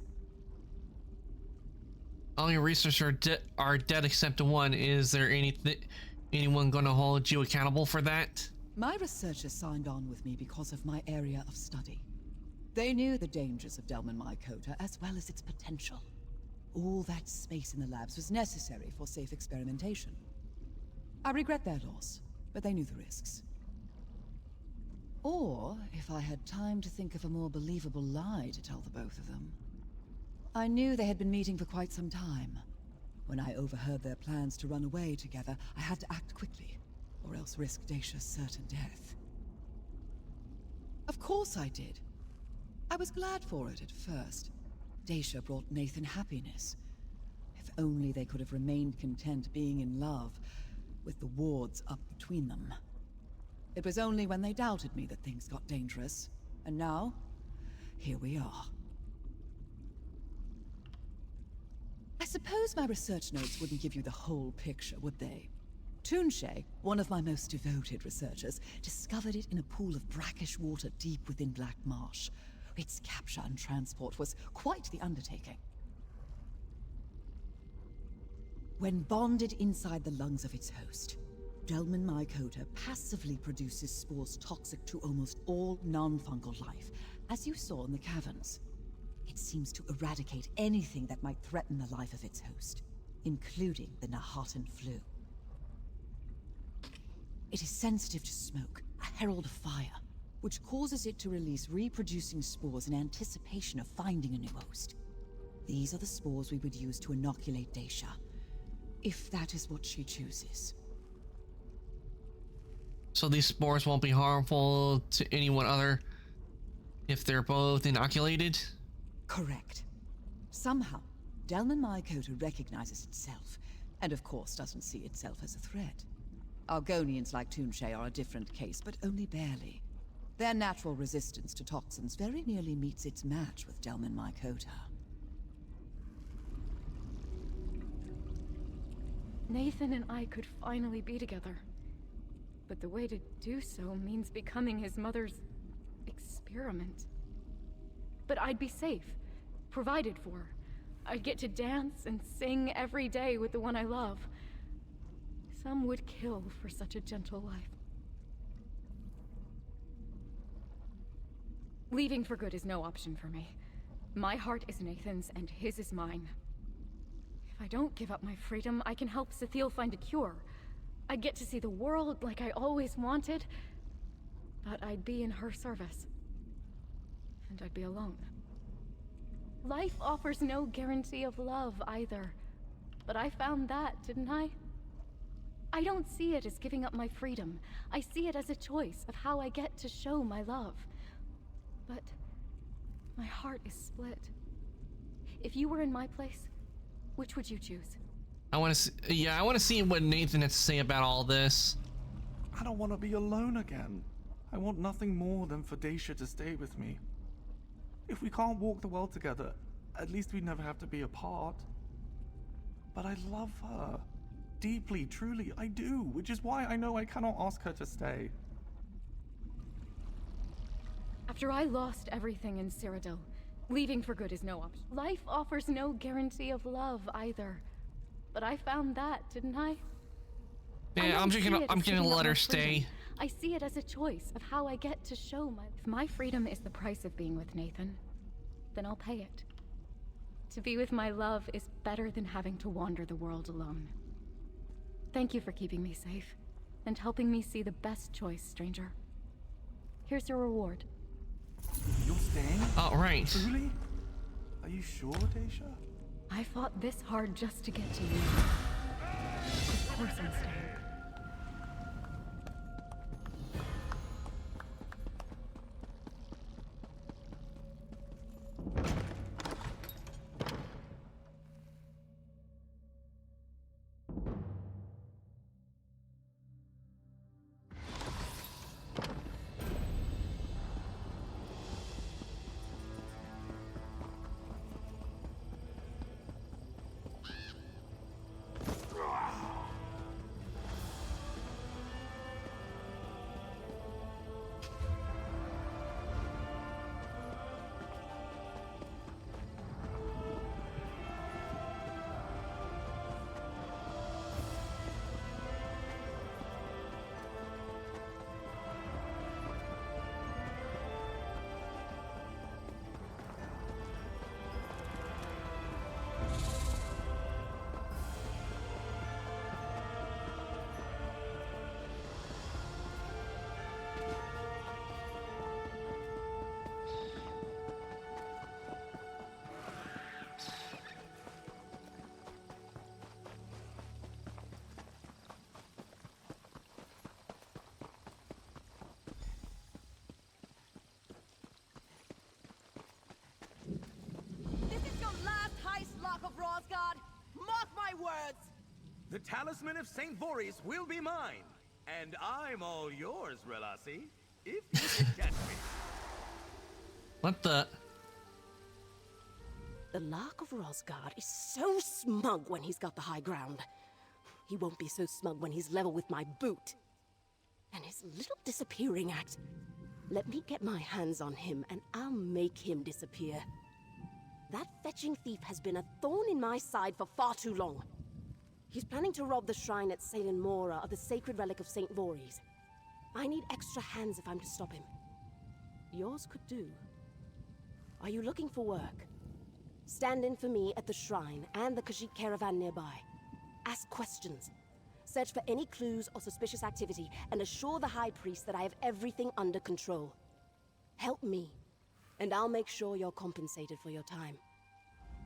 All your researchers are dead except one. Is there anyone gonna hold you accountable for that? My researchers signed on with me because of my area of study. They knew the dangers of Delman Mycota as well as its potential. All that space in the labs was necessary for safe experimentation. I regret their loss, but they knew the risks. Or, if I had time to think of a more believable lie to tell the both of them. I knew they had been meeting for quite some time. When I overheard their plans to run away together, I had to act quickly, or else risk Dacia's certain death. Of course I did. I was glad for it at first. Dacia brought Nathan happiness. If only they could have remained content being in love, with the wards up between them. It was only when they doubted me that things got dangerous. And now, here we are. I suppose my research notes wouldn't give you the whole picture, would they? Toonshay, one of my most devoted researchers, discovered it in a pool of brackish water deep within Black Marsh. Its capture and transport was quite the undertaking. When bonded inside the lungs of its host, Delman Mycota passively produces spores toxic to almost all non-fungal life, as you saw in the caverns. It seems to eradicate anything that might threaten the life of its host, including the Nahatan flu. It is sensitive to smoke, a herald of fire, which causes it to release reproducing spores in anticipation of finding a new host. These are the spores we would use to inoculate Dacia, if that is what she chooses. So these spores won't be harmful to anyone other if they're both inoculated? Correct. Somehow, Delman Mycota recognizes itself, and of course doesn't see itself as a threat. Argonians like Toonshay are a different case, but only barely. Their natural resistance to toxins very nearly meets its match with Delman Mycota. Nathan and I could finally be together. But the way to do so means becoming his mother's experiment. But I'd be safe, provided for. I'd get to dance and sing every day with the one I love. Some would kill for such a gentle life. Leaving for good is no option for me. My heart is Nathan's and his is mine. If I don't give up my freedom, I can help Sethiel find a cure. I'd get to see the world like I always wanted, but I'd be in her service. And I'd be alone. Life offers no guarantee of love either, but I found that, didn't I? I don't see it as giving up my freedom. I see it as a choice of how I get to show my love. But my heart is split. If you were in my place, which would you choose? I want to see what Nathan has to say about all this. I don't want to be alone again. I want nothing more than for Dacia to stay with me. If we can't walk the world together, at least we never have to be apart. But I love her. Deeply, truly, I do, which is why I know I cannot ask her to stay. After I lost everything in Cyrodiil, leaving for good is no option. Life offers no guarantee of love either. But I found that, didn't I? Yeah, I'm gonna let her stay. I see it as a choice of how I get to show my... If my freedom is the price of being with Nathan, then I'll pay it. To be with my love is better than having to wander the world alone. Thank you for keeping me safe, and helping me see the best choice, stranger. Here's your reward. You're staying? All right. Truly? Are you sure, Daisha? I fought this hard just to get to you. Of course I'm staying. The talisman of St. Voorhees will be mine, and I'm all yours, Relasi, if you can catch me. What the? The Lark of Rosgard is so smug when he's got the high ground. He won't be so smug when he's level with my boot. And his little disappearing act. Let me get my hands on him, and I'll make him disappear. That fetching thief has been a thorn in my side for far too long. He's planning to rob the shrine at Salem Mora of the sacred relic of St. Voorhees. I need extra hands if I'm to stop him. Yours could do. Are you looking for work? Stand in for me at the shrine and the Khajiit caravan nearby. Ask questions. Search for any clues or suspicious activity and assure the High Priest that I have everything under control. Help me, and I'll make sure you're compensated for your time.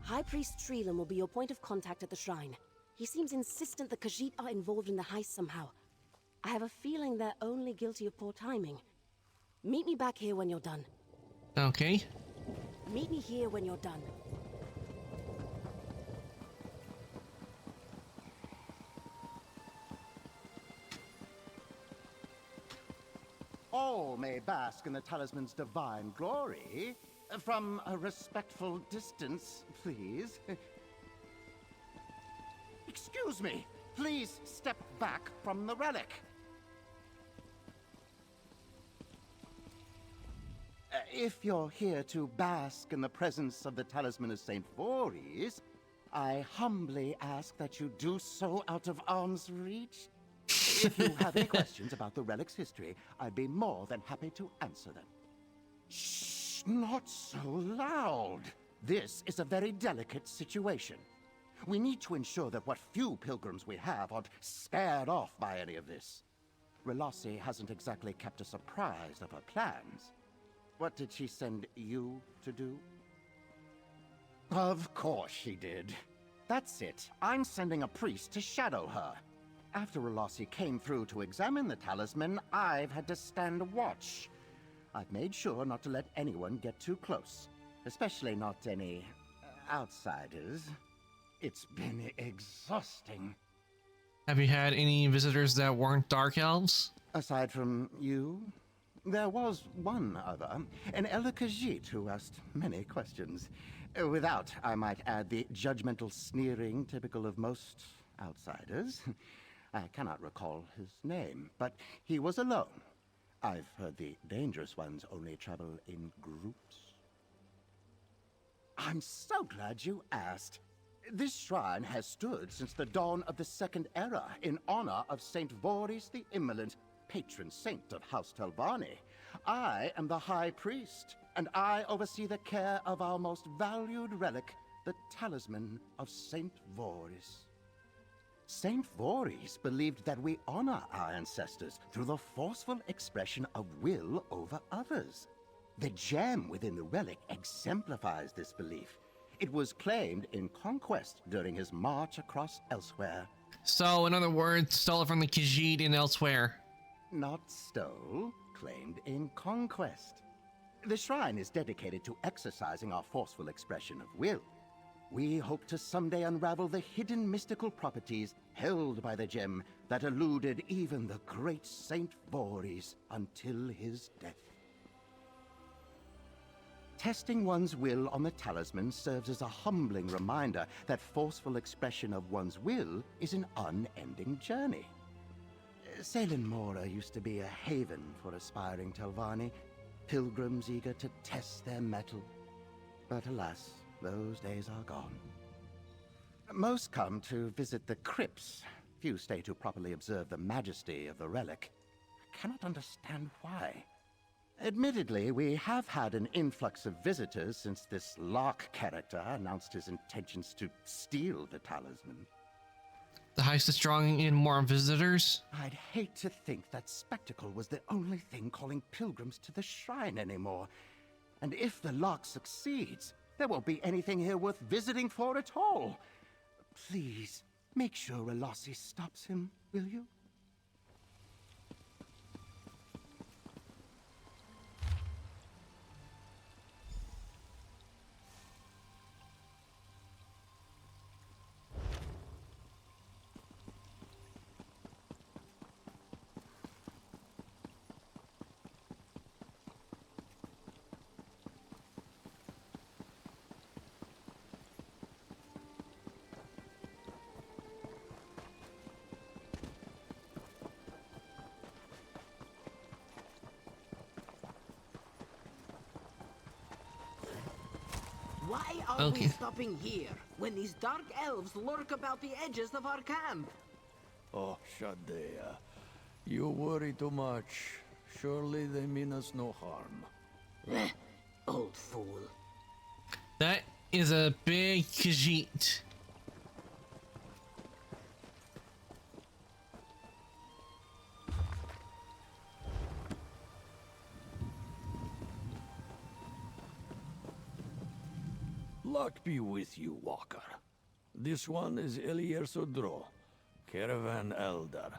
High Priest Treelan will be your point of contact at the shrine. He seems insistent the Khajiit are involved in the heist somehow. I have a feeling they're only guilty of poor timing. Meet me back here when you're done. Okay. Meet me here when you're done. All may bask in the talisman's divine glory. From a respectful distance, please. Excuse me. Please step back from the relic. If you're here to bask in the presence of the talisman of St. Voorhees, I humbly ask that you do so out of arm's reach. If you have any questions about the relic's history, I'd be more than happy to answer them. Shh, not so loud. This is a very delicate situation. We need to ensure that what few pilgrims we have aren't scared off by any of this. Relasi hasn't exactly kept us apprised of her plans. What did she send you to do? Of course she did. That's it. I'm sending a priest to shadow her. After Relasi came through to examine the talisman, I've had to stand watch. I've made sure not to let anyone get too close, especially not any outsiders. It's been exhausting. Have you had any visitors that weren't Dark Elves? Aside from you, there was one other, an Elder Khajiit who asked many questions. Without, I might add, the judgmental sneering typical of most outsiders. I cannot recall his name, but he was alone. I've heard the dangerous ones only travel in groups. I'm so glad you asked. This shrine has stood since the dawn of the Second Era in honor of St. Voorhees the Immolent, patron saint of House Telvanni. I am the High Priest, and I oversee the care of our most valued relic, the the talisman of Saint Voris. Saint Voris believed that we honor our ancestors through the forceful expression of will over others. The gem within the relic exemplifies this belief. It was claimed in conquest during his march across elsewhere. So, in other words, stole it from the Khajiit and elsewhere. Not stole, claimed in conquest. The shrine is dedicated to exercising our forceful expression of will. We hope to someday unravel the hidden mystical properties held by the gem that eluded even the great Saint Voris until his death. Testing one's will on the talisman serves as a humbling reminder that forceful expression of one's will is an unending journey. Salen Mora used to be a haven for aspiring Telvanni, pilgrims eager to test their mettle. But alas, those days are gone. Most come to visit the crypts. Few stay to properly observe the majesty of the relic. I cannot understand why. Admittedly, we have had an influx of visitors since this Lark character announced his intentions to steal the talisman. The heist is drawing in more visitors? I'd hate to think that spectacle was the only thing calling pilgrims to the shrine anymore. And if the Lark succeeds, there won't be anything here worth visiting for at all. Please, make sure Relossi stops him, will you? Why are we stopping here when these dark elves lurk about the edges of our camp? Oh, Shadea, you worry too much. Surely they mean us no harm. Old fool. That is a big Khajiit. Luck be with you, Walker. This one is Elier Sodro, Caravan Elder.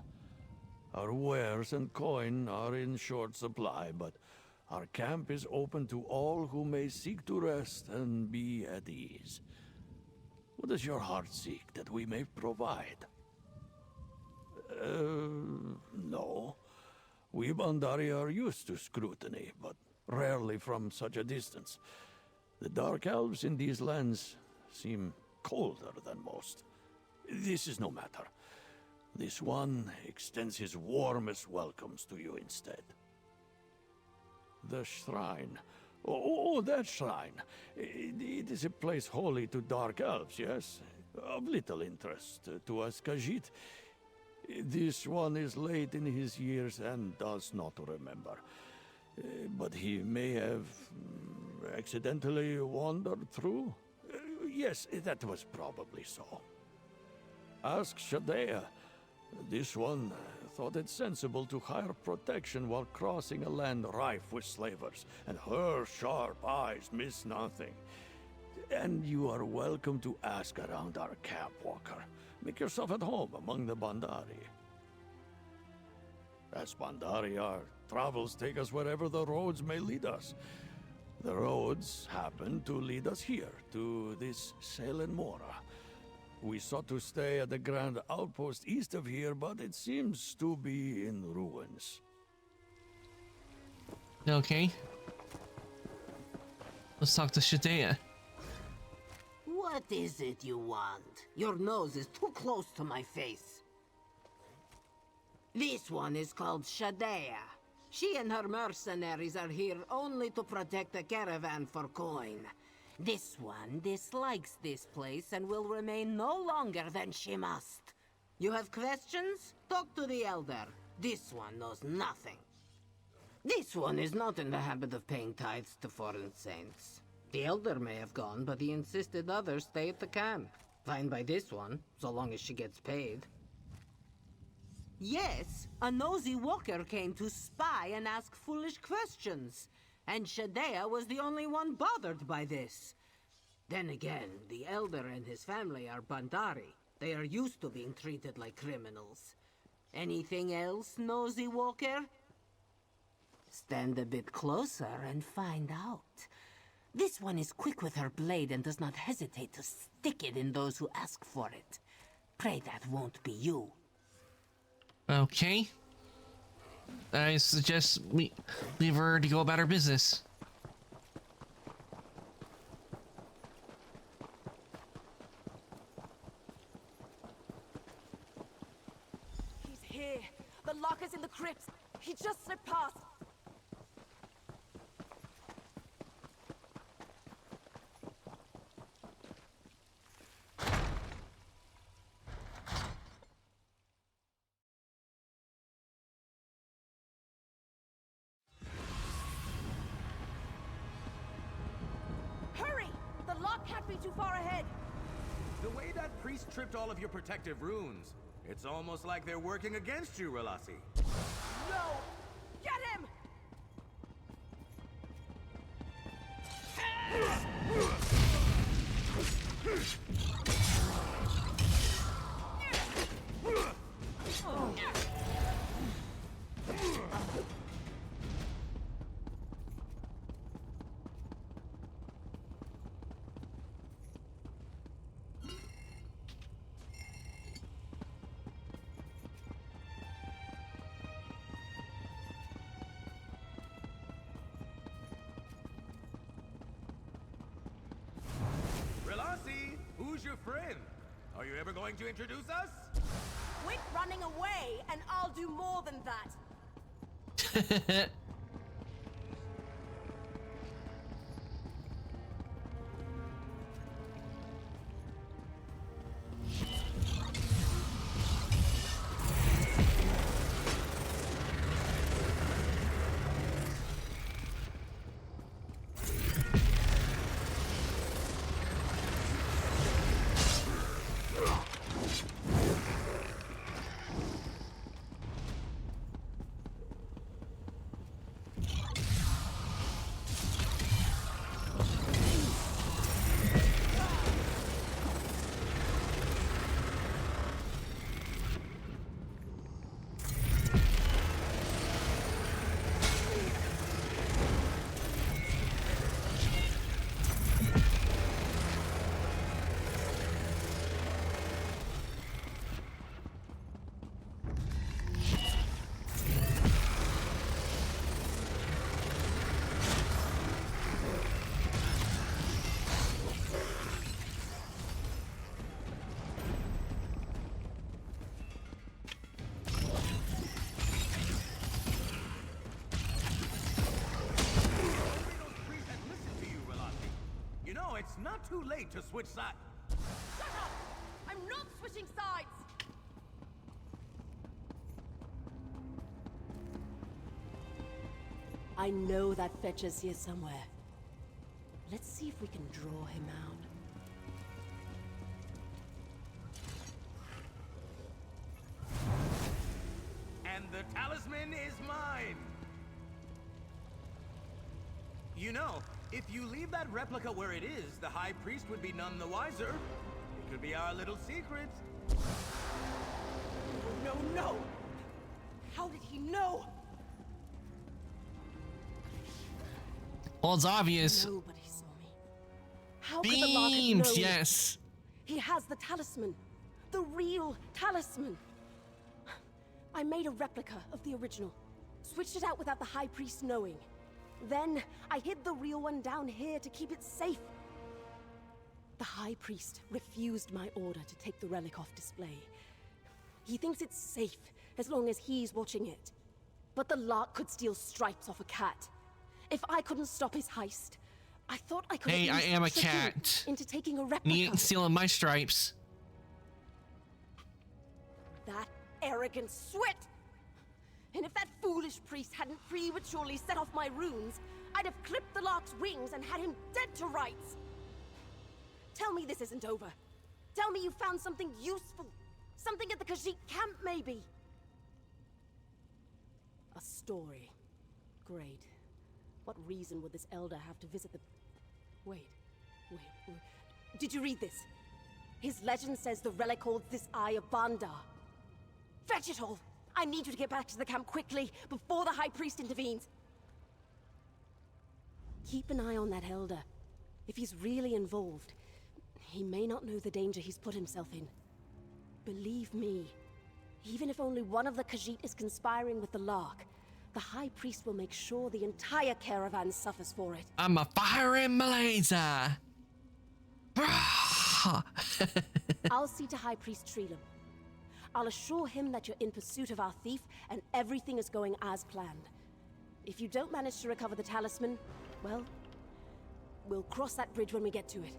Our wares and coin are in short supply, but our camp is open to all who may seek to rest and be at ease. What does your heart seek that we may provide? No. We Bandari are used to scrutiny, but rarely from such a distance. The Dark Elves in these lands seem colder than most. This is no matter. This one extends his warmest welcomes to you instead. The shrine. Oh, that shrine. It is a place holy to Dark Elves, yes? Of little interest to us Khajiit. This one is late in his years and does not remember. But he may have accidentally wandered through? Yes, that was probably so. Ask Shadea. This one thought it sensible to hire protection while crossing a land rife with slavers, and her sharp eyes miss nothing. And you are welcome to ask around our camp, Walker. Make yourself at home among the Bandari. As Bandari, our travels take us wherever the roads may lead us. The roads happen to lead us here, to this Salen Mora. We sought to stay at the grand outpost east of here, but it seems to be in ruins. Okay. Let's talk to Shadea. What is it you want? Your nose is too close to my face. This one is called Shadea. She and her mercenaries are here only to protect the caravan for coin. This one dislikes this place and will remain no longer than she must. You have questions? Talk to the elder. This one knows nothing. This one is not in the habit of paying tithes to foreign saints. The Elder may have gone, but he insisted others stay at the camp. Fine by this one, so long as she gets paid. Yes, a nosy walker came to spy and ask foolish questions. And Shadea was the only one bothered by this. Then again, the Elder and his family are Bandari. They are used to being treated like criminals. Anything else, nosy walker? Stand a bit closer and find out. This one is quick with her blade and does not hesitate to stick it in those who ask for it. Pray that won't be you. Okay. I suggest we leave her to go about her business. He's here. The locker's in the crypt. He just slipped past. Hurry! The lock can't be too far ahead. The way that priest tripped all of your protective runes, it's almost like they're working against you, Relasi. No! Get him! Relasi, who's your friend? Are you ever going to introduce us? Quit running away, and I'll do more than that. It's not too late to switch sides. Shut up! I'm not switching sides! I know that fetcher's here somewhere. Let's see if we can draw him out. And the talisman is mine! You know, if you leave that replica where it is, the High Priest would be none the wiser. It could be our little secret. No, no! How did he know? Well, it's obvious. Nobody saw me. How could the lock have Beams, known? yes. He has the talisman. The real talisman. I made a replica of the original. Switched it out without the High Priest knowing. Then, I hid the real one down here to keep it safe. The High Priest refused my order to take the relic off display. He thinks it's safe as long as he's watching it. But the Lark could steal stripes off a cat. If I couldn't stop his heist, I thought I could. Hey, at I least am a trick him cat. into taking a And he replica. ain't stealing my stripes. That arrogant swit! And if that foolish priest hadn't prematurely set off my runes, I I'd have clipped the lark's wings and had him dead to rights. Tell me this isn't over. Tell me you found something useful. Something at the Khajiit camp, maybe. A story. Great. What reason would this elder have to visit the... Wait. Did you read this? His legend says the relic holds this Eye of Bandar. Fetch it all! I need you to get back to the camp quickly, before the High Priest intervenes. Keep an eye on that elder. If he's really involved, he may not know the danger he's put himself in. Believe me, even if only one of the Khajiit is conspiring with the Lark, the High Priest will make sure the entire caravan suffers for it. I'm a firing Malaysia. I'll see to High Priest Treelam. I'll assure him that you're in pursuit of our thief and everything is going as planned. If you don't manage to recover the talisman, well, we'll cross that bridge when we get to it.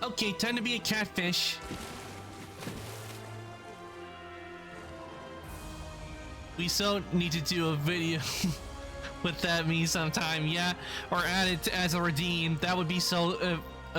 Okay, time to be a catfish. We still need to do a video with that me sometime, yeah? Or add it as a redeem. That would be so